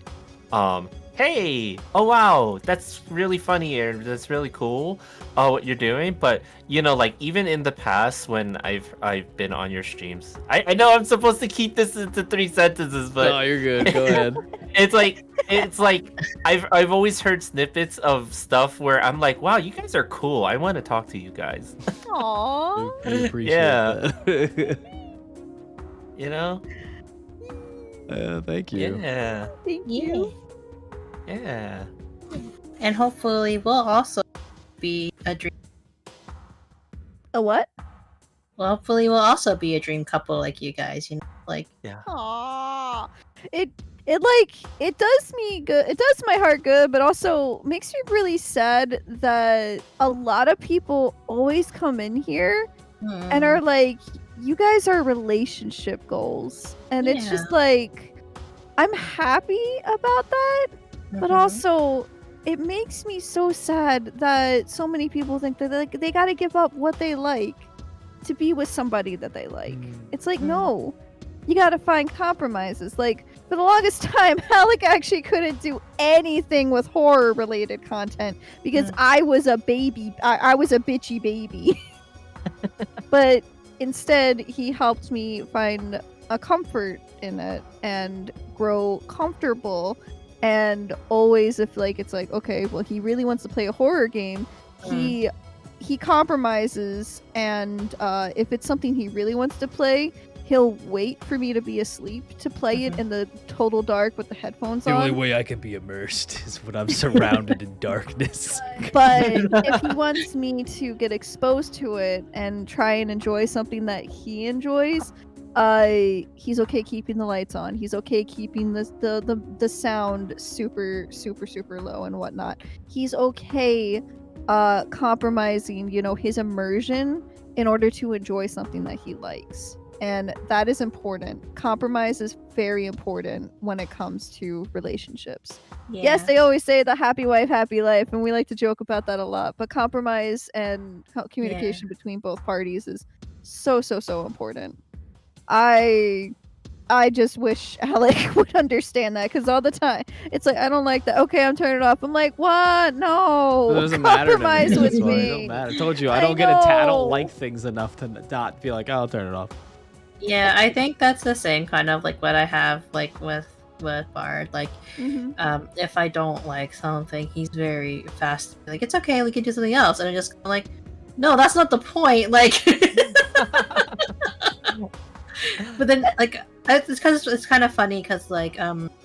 hey, oh wow, that's really funny and that's really cool, what you're doing. But you know, like even in the past when I've been on your streams, I know I'm supposed to keep this into 3 sentences, but
No, you're good. Go ahead.
it's like I've always heard snippets of stuff where I'm like, wow, you guys are cool. I want to talk to you guys.
Aww.
We appreciate
Yeah.
that.
You know?
Thank you.
Yeah.
Thank
Yeah.
you.
Yeah.
And hopefully we'll also be a dream.
A what?
Well, hopefully we'll also be a dream couple like you guys. You know, like
Aww. It does me good. It does my heart good, but also makes me really sad that a lot of people always come in here and are like, you guys are relationship goals. And it's just like, I'm happy about that, but also it makes me so sad that so many people think that they got to give up what they like to be with somebody that they like. It's like, no, you got to find compromises. Like, for the longest time, Alec actually couldn't do anything with horror related content because I was a baby. I was a bitchy baby. But instead, he helped me find a comfort in it and grow comfortable. And always, if like it's like, okay, well, he really wants to play a horror game, he compromises, and if it's something he really wants to play, he'll wait for me to be asleep to play it in the total dark with the headphones
The
on.
only way I can be immersed is when I'm surrounded in darkness.
But if he wants me to get exposed to it and try and enjoy something that he enjoys, he's okay keeping the lights on. He's okay keeping the sound super low and whatnot. He's okay compromising, his immersion in order to enjoy something that he likes. And that is important. Compromise is very important when it comes to relationships. Yes, they always say the happy wife, happy life, and we like to joke about that a lot. But compromise and communication between both parties is so important. I just wish Alec would understand that, because all the time it's like, I don't like that. Okay, I'm turning it off. I'm like, what? No,
It doesn't matter to me.
compromise
That's
with
why it
me.
don't matter. I told you, I
I
don't I
know.
don't like things enough to not be like, oh, I'll turn it off.
Yeah, I think that's the same kind of like what I have like with Bard. Like, if I don't like something, he's very fast. Like, it's okay, we can do something else, and I'm just like, no, that's not the point. Like, but then like it's kind of funny because like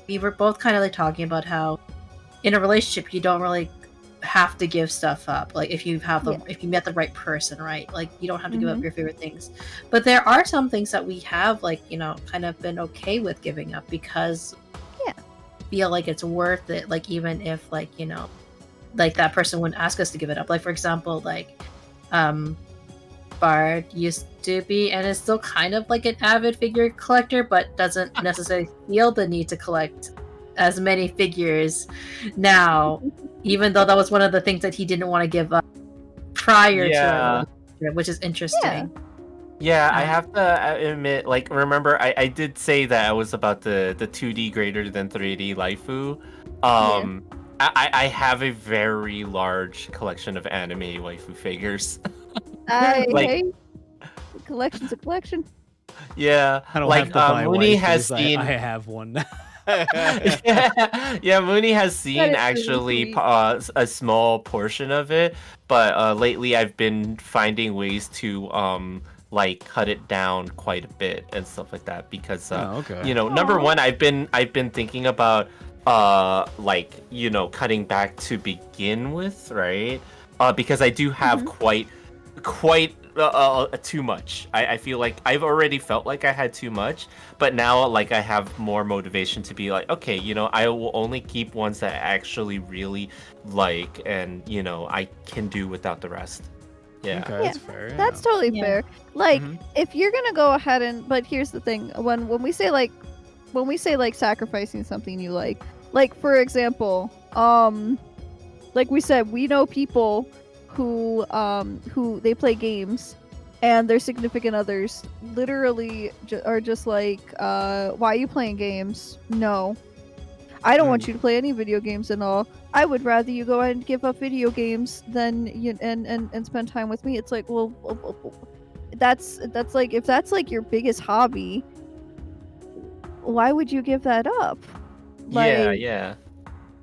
we were both kind of like talking about how in a relationship you don't really have to give stuff up, like if you have if you met the right person, right? Like, you don't have to give up your favorite things, but there are some things that we have like, kind of been okay with giving up because feel like it's worth it, like even if like like that person wouldn't ask us to give it up. Like, for example, like Bard used to be and is still kind of like an avid figure collector, but doesn't necessarily feel the need to collect as many figures now, even though that was one of the things that he didn't want to give up prior to our relationship, which is interesting.
Yeah, I have to admit, like, remember, I did say that I was about the 2D greater than 3D waifu. I have a very large collection of anime waifu figures.
Hey, collection's a collection.
Yeah,
I don't
like
have to buy
Muni
waifus,
has seen.
I have one.
yeah, Muni has seen
That is
actually
really sweet.
a small portion of it, but lately I've been finding ways to like cut it down quite a bit and stuff like that because number one, I've been thinking about like cutting back to begin with, right? Because I do have quite too much. I feel like I've already felt like I had too much, but now like I have more motivation to be like, okay, I will only keep ones that I actually really like, and I can do without the rest. Yeah.
Okay, that's fair.
That's totally fair. Like, if you're gonna go ahead and, but here's the thing: when we say like sacrificing something you like for example, like we said, we know people who they play games and their significant others literally are just like, why are you playing games? No. I don't want you to play any video games at all. I would rather you go ahead and give up video games than you and spend time with me. It's like, well, that's like, if that's like your biggest hobby, why would you give that up?
Yeah.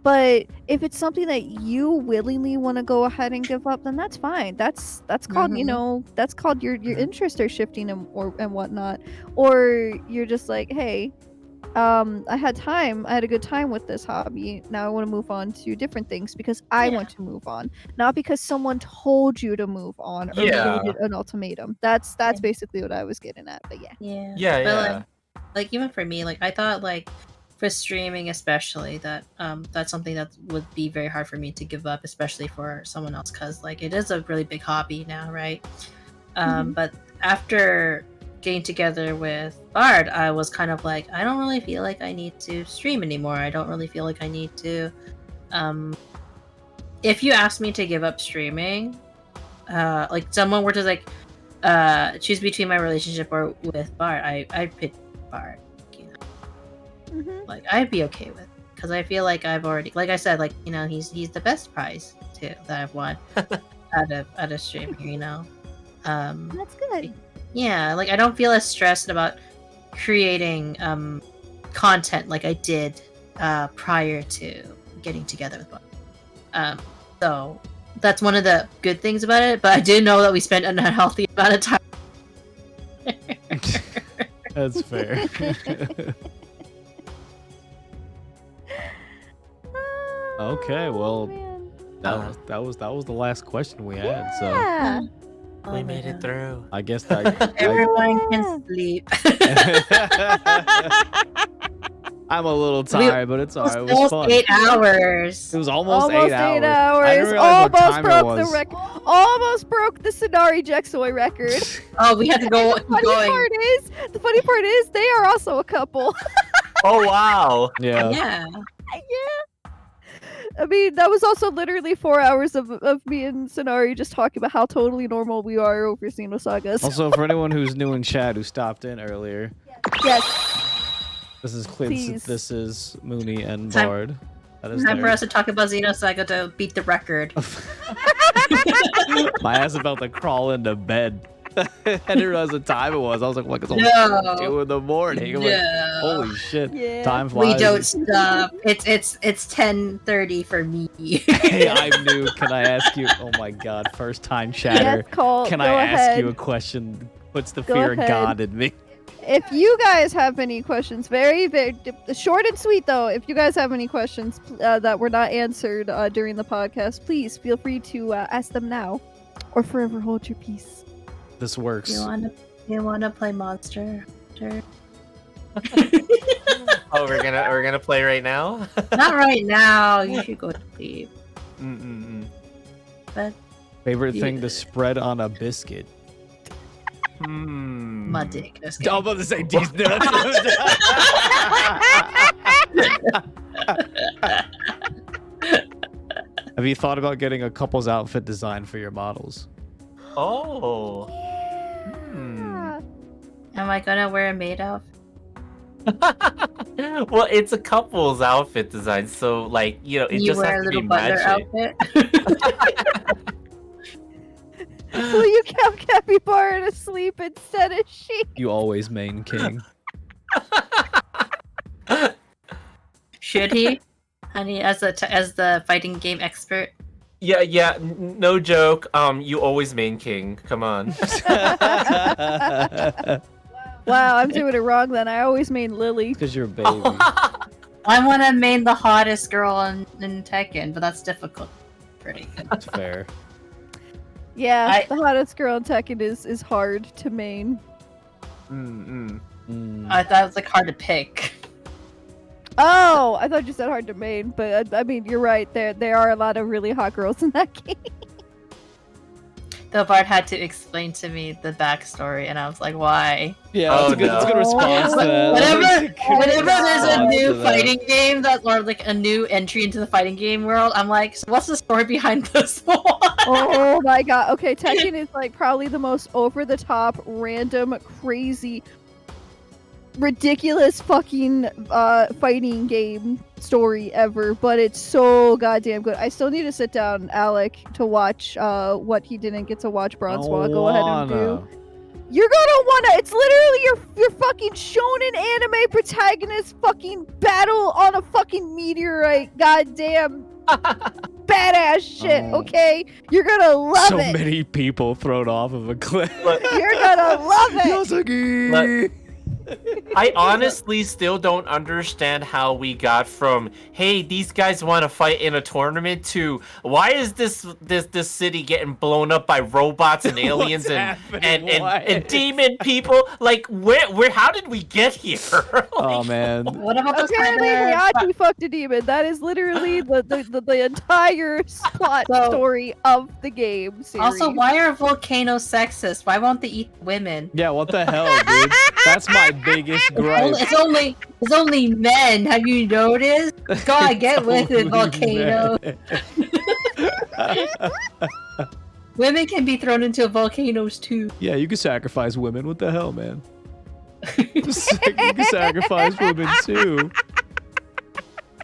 But if it's something that you willingly want to go ahead and give up, then that's fine. That's called, you know, that's called your interests are shifting and whatnot. Or you're just like, hey, I had a good time with this hobby. Now I want to move on to different things because I want to move on, not because someone told you to move on or
Yeah.
made it an ultimatum. That's basically what I was getting at. But yeah.
Yeah. But like even for me, like I thought like for streaming especially that that's something that would be very hard for me to give up, especially for someone else, because like it is a really big hobby now, right? But after getting together with Bard, I was kind of like, I don't really feel like I need to stream anymore. I don't really feel like I need to if you ask me to give up streaming, like someone were to like choose between my relationship or with Bard, I'd pick Bard. Like I'd be okay with, because I feel like I've already, like I said, like, you know, he's the best prize too that I've won out of streaming, you know.
That's good.
Yeah, like I don't feel as stressed about creating content like I did prior to getting together with Bard. So that's one of the good things about it, but I did know that we spent an unhealthy amount of time.
That's fair. Okay, well,
man.
that was the last question we had. So
Yeah.
We made it through.
I guess that
Everyone can sleep.
I'm a little tired, but it's alright. It was
Almost
fun.
8 hours.
It was almost 8 hours. I didn't realize what
Almost
time
broke
it
the
was.
record. Almost broke the Sonari Jexoy record.
Oh, we had to go
The funny part is they are also a couple.
Oh wow.
Yeah.
Yeah.
Yeah. I mean, that was also literally 4 hours of me and Sonari just talking about how totally normal we are over Xenosagas.
Also, for anyone who's new in chat who stopped in earlier,
Yes.
this is Clint.
Please.
This is Mooney and
Time-
Bard. That is
Time for
there.
us to talk about Xenosaga to beat the record.
My ass about to crawl into bed. I didn't realize what time it was. I was like, "What? It's only
No.
2 in the morning." I'm like,
No.
holy shit!
Yeah.
Time flies.
We don't stop. It's 10:30 for me.
Hey, I'm new. Can I ask you? Oh my god, first time chatter.
Yes, Cole,
Can
go
I ask
ahead.
you a question? Puts the
Go
fear of
ahead.
God in me.
If you guys have any questions, very, very short and sweet though, if you guys have any questions that were not answered during the podcast, please feel free to ask them now or forever hold your peace.
This works.
You wanna play Monster Hunter?
Oh, we're gonna play right now.
Not right now. You should go to sleep. But
Favorite
Yeah.
thing to spread on a biscuit.
my dick. Just
I'm
kidding.
about to say these nuts. Have you thought about getting a couple's outfit design for your models?
Oh.
Yeah.
Am I gonna wear a maid outfit?
Well, it's a couple's outfit design, so like, you know, it
You
just
wear
has
a
to be
little butler
matching.
outfit?
Will you count Capybara to sleep instead of sheep?
You always main king.
Should he? Honey, as the fighting game expert.
Yeah, no joke. You always main king. Come on.
Wow, I'm doing it wrong then. I always mean Lily.
Because you're a baby.
I want to main the hottest girl in Tekken, but that's difficult. Pretty.
That's fair.
Yeah, the hottest girl in Tekken is hard to main.
I thought it was like hard to pick.
Oh, I thought you said hard to main, but I mean you're right. There are a lot of really hot girls in that game.
Though Bart had to explain to me the backstory, and I was like, "Why?"
Yeah,
Oh,
that's a good
no.
response to that.
Whenever there's a
response
new
to that.
fighting game or like a new entry into the fighting game world, I'm like, so "What's the story behind this one?"
Oh my god. Okay, Tekken is like probably the most over the top, random, crazy, ridiculous fucking fighting game story ever, but it's so goddamn good. I still need to sit down, Alec, to watch what he didn't get to watch Bronzewall. Go ahead and do. You're gonna wanna. It's literally your fucking shonen anime protagonist fucking battle on a fucking meteorite. Goddamn badass shit.
Oh.
Okay, you're gonna love
So
it.
many people thrown off of a cliff.
You're gonna love it.
Yasuki!
I honestly still don't understand how we got from, hey, these guys want to fight in a tournament, to why is this city getting blown up by robots and aliens and demon people? Like, where how did we get here?
Oh man.
What about those
Apparently, Hayachi fucked a demon. That is literally the entire plot
So-
story of the game series.
Also, why are volcanoes sexist? Why won't they eat women?
Yeah, what the hell, dude? That's my biggest gripe.
It's only men. Have you noticed? God, get with it, volcano. Women can be thrown into volcanoes too.
Yeah, you can sacrifice women. What the hell, man? You can sacrifice women too.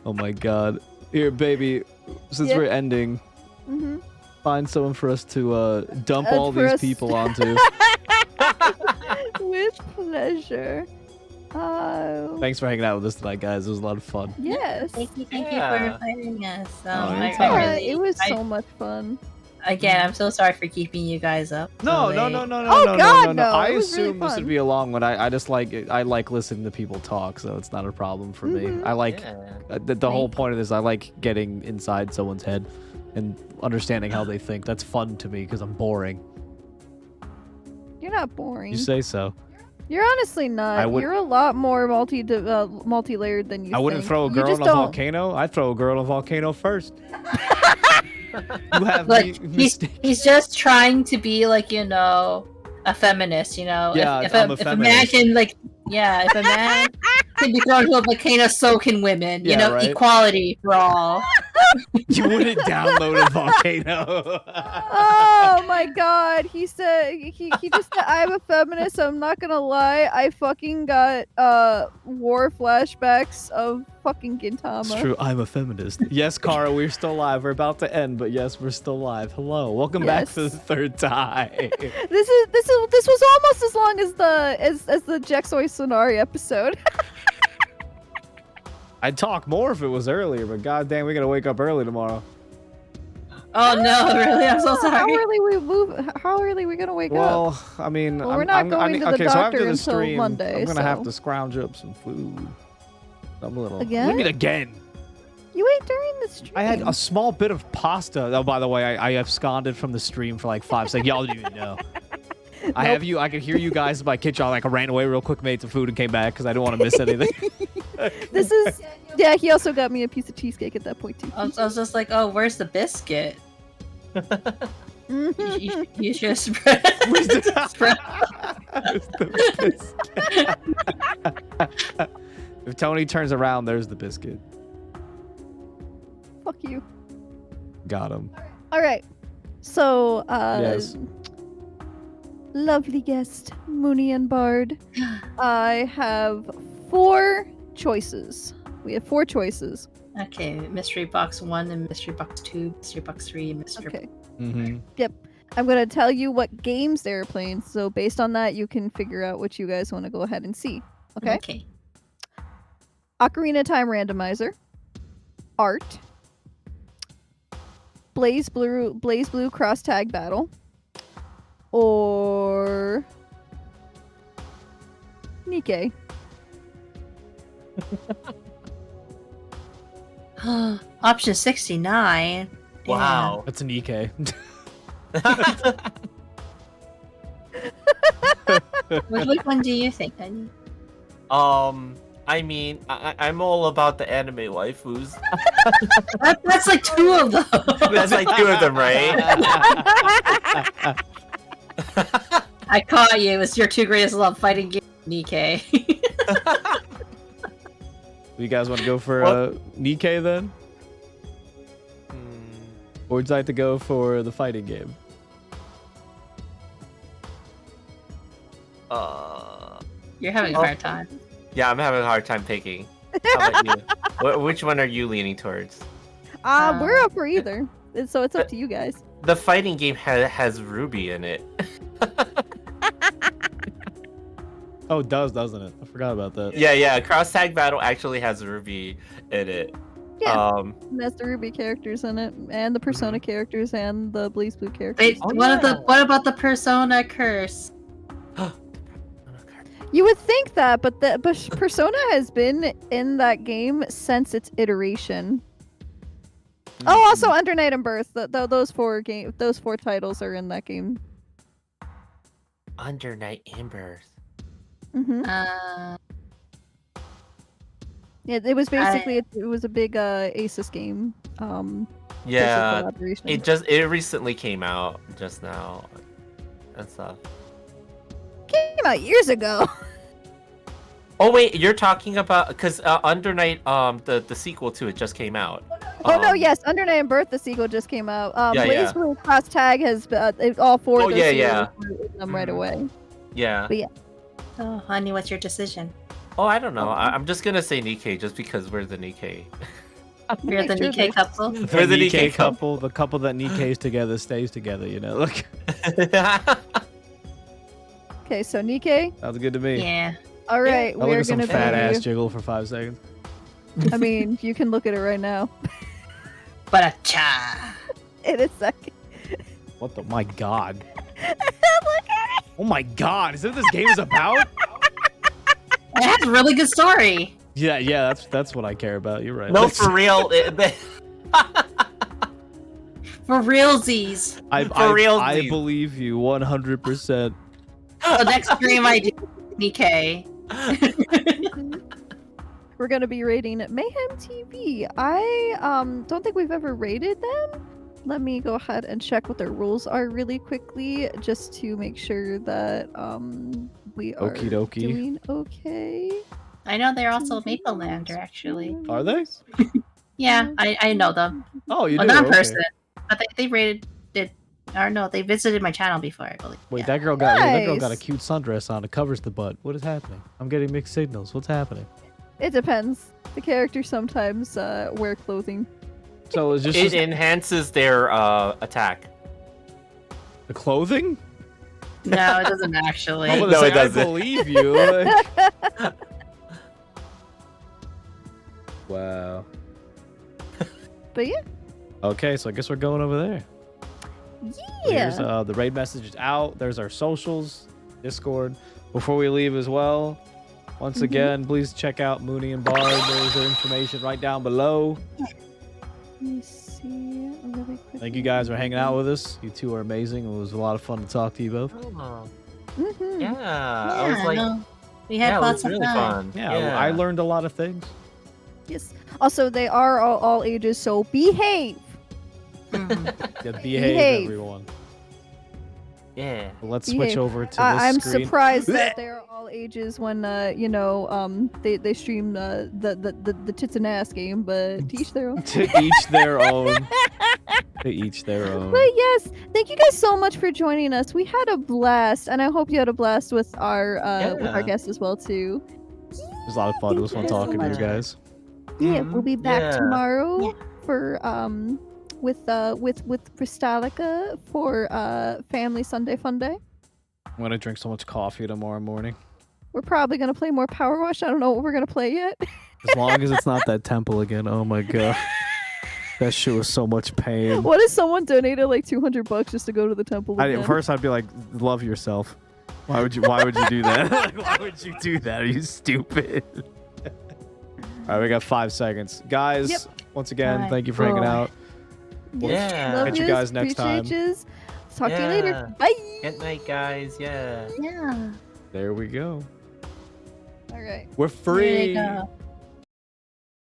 Oh my god. Here, baby, since
Yeah.
we're ending,
Mhm.
find someone for us to dump all
For
these
us-
people onto.
With pleasure.
Thanks for hanging out with us tonight, guys. It was a lot of fun.
Yes.
Thank you
Yeah.
for inviting us.
anytime.
Yeah, it was so much fun.
Again, I'm so sorry for keeping you guys up.
No,
so
no,
late.
no, no, no,
Oh,
no,
God,
no, no.
no.
I
It was really
assumed this
fun.
would be a long one. I just like listening to people talk, so it's not a problem for me.
Mhm.
I like
Yeah.
the whole point of this. I like getting inside someone's head and understanding how they think. That's fun to me because I'm boring.
You're not boring.
You say so.
You're honestly not.
I would-
You're a lot more multi-layered than you
I wouldn't
think.
throw a
You
girl
just
in a
don't.
volcano. I'd throw a girl in a volcano first. You have
Like
me
he's
mistake-
he's just trying to be like, you know, a feminist, you know.
Yeah,
if
I'm a
if a man
feminist.
can like if a man can be thrown into a volcano, so can women.
Yeah,
You know,
right.
equality for all.
You wouldn't download a volcano.
Oh my god, he said he just said I'm a feminist. I'm not gonna lie, I fucking got war flashbacks of fucking Gintama.
It's true. I'm a feminist. Yes, Kara, we're still live. We're about to end, but yes, we're still live. Hello, welcome back for the
Yes.
third time.
This was almost as long as the Jexoy Sonari episode.
I'd talk more if it was earlier, but goddamn, we gotta wake up early tomorrow.
Oh no, really? I'm so
How
sorry.
early we move? How early we gonna wake up?
Well, I mean,
Well, we're not going to the
okay, so
doctor
after the
until
stream,
Monday,
I'm gonna have
so-
to scrounge up some food. I'm a little.
Again?
What do you mean again?
You ate during the stream.
I had a small bit of pasta. Oh, by the way, I absconded from the stream for like 5 seconds. Y'all didn't even know. I have you. I could hear you guys in my kitchen. I like ran away real quick, made some food, and came back because I didn't want to miss anything.
This is. Yeah, he also got me a piece of cheesecake at that point too.
I was just like, oh, where's the biscuit?
Mhm.
You should spread.
Where's the-
spread.
There's the biscuit. If Tony turns around, there's the biscuit.
Fuck you.
Got him.
All right. So,
Yes.
lovely guest, Mooney and Bard. I have 4 choices. We have 4 choices.
Okay, mystery box 1 and mystery box 2, mystery box 3, and mystery.
Okay.
Mm-hmm.
I'm going to tell you what games they're playing. So, based on that, you can figure out what you guys want to go ahead and see. Okay?
Okay.
Ocarina Time Randomizer. Art. Blaze Blue Cross Tag Battle. Or Nikkei.
Option 69.
Wow.
That's an EK.
Which one do you think, honey?
I mean, I'm all about the anime waifus.
That's like 2 of them.
That's like 2 of them, right?
I caught you. It's your 2 greatest love fighting game, Nikkei.
You guys want to go for Nikkei then? Or would you like to go for the fighting game?
You're having a hard time.
Yeah, I'm having a hard time picking. How about you? Which one are you leaning towards?
We're up for either. So it's up to you guys.
The fighting game has Ruby in it.
Oh, it does, doesn't it? I forgot about that.
Yeah. Cross tag battle actually has Ruby in it.
Yeah. And that's the Ruby characters in it, and the Persona characters, and the Blaze Blue characters.
Wait, what about the Persona curse?
You would think that, but Persona has been in that game since its iteration. Oh, also Under Night and Birth. Those four titles are in that game.
Under Night and Birth.
Yeah, it was basically it was a big Asus game.
Yeah, it recently came out just now and stuff.
Came out years ago.
Oh wait, you're talking about because Under Night, the sequel to it just came out.
Oh no, yes, Under Night and Birth, the sequel just came out. Blaze Blue Cross Tag has all four of those them right away.
Yeah.
But yeah.
Oh, honey, what's your decision?
Oh, I don't know. I'm just gonna say Nikkei just because we're the Nikkei.
We're the Nikkei couple.
We're the Nikkei couple.
The couple that Nikkei's together stays together. You know, look.
Okay, so Nikkei.
Sounds good to me.
Yeah.
All right,
I'll look
we're
at some
gonna
fat ass jiggle for 5 seconds.
I mean, you can look at it right now.
But cha.
In a second.
What the? My God.
Look at it.
Oh my God! Is that what this game is about?
It has a really good story.
Yeah. That's what I care about. You're right.
No, for real.
For realsies.
I believe you 100%.
The next stream I do, Nikkei.
We're gonna be rating Mayhem TV. I don't think we've ever rated them. Let me go ahead and check what their rules are really quickly, just to make sure that we are
Okie dokie.
doing okay.
I know they're also Maple Lander, actually.
Are they?
Yeah, I know them.
Oh, you do?
Not in
Okay.
person, but they rated it. Or no, they visited my channel before, I believe.
Wait,
Yeah.
that girl got a
Nice.
cute sundress on. It covers the butt. What is happening? I'm getting mixed signals. What's happening?
It depends. The characters sometimes wear clothing.
So it's just
It enhances their attack.
the clothing?
No, it doesn't actually.
I'm gonna
No,
say,
it doesn't.
I believe you. Like- wow.
But yeah.
Okay, so I guess we're going over there.
Yeah.
Here's, the raid message is out. There's our socials, Discord. Before we leave as well, once again, please check out Mooney and Bard. There's their information right down below.
Let me see really quick.
Thank you guys for hanging out with us. You two are amazing. It was a lot of fun to talk to you both.
Oh,
Mhm.
yeah.
Yeah,
I was like,
no, we had
yeah, it
lots
was
of
really
fun.
fun.
Yeah, I learned a lot of things.
Yes. Also, they are all ages, so behave.
Mhm.
Yeah, behave,
Behave.
everyone.
Yeah.
Well, let's
Behave.
switch over to this
I'm
screen.
surprised that they're all ages when they stream the tits and ass game, but to each their own.
To each their own. To each their own.
But yes, thank you guys so much for joining us. We had a blast, and I hope you had a blast with our guests as well too.
It was a lot of fun. It was fun talking to you guys.
Yeah, we'll be back
Yeah.
tomorrow for with Crystallica for Family Sunday Fun Day.
I'm gonna drink so much coffee tomorrow morning.
We're probably gonna play more Power Wash. I don't know what we're gonna play yet.
As long as it's not that temple again. Oh my god. That shit was so much pain.
What if someone donated like $200 just to go to the temple again?
First I'd be like, love yourself. Why would you do that? Like, why would you do that? Are you stupid? Alright, we got 5 seconds. Guys,
Yep.
once again,
Bye.
thank you for hanging out.
Yeah.
Love
Catch you
yous,
guys next time.
appreciate yous. Talk to you
Yeah.
later. Bye.
Good night, guys. Yeah.
Yeah.
There we go.
All right.
We're
There you
free.
go.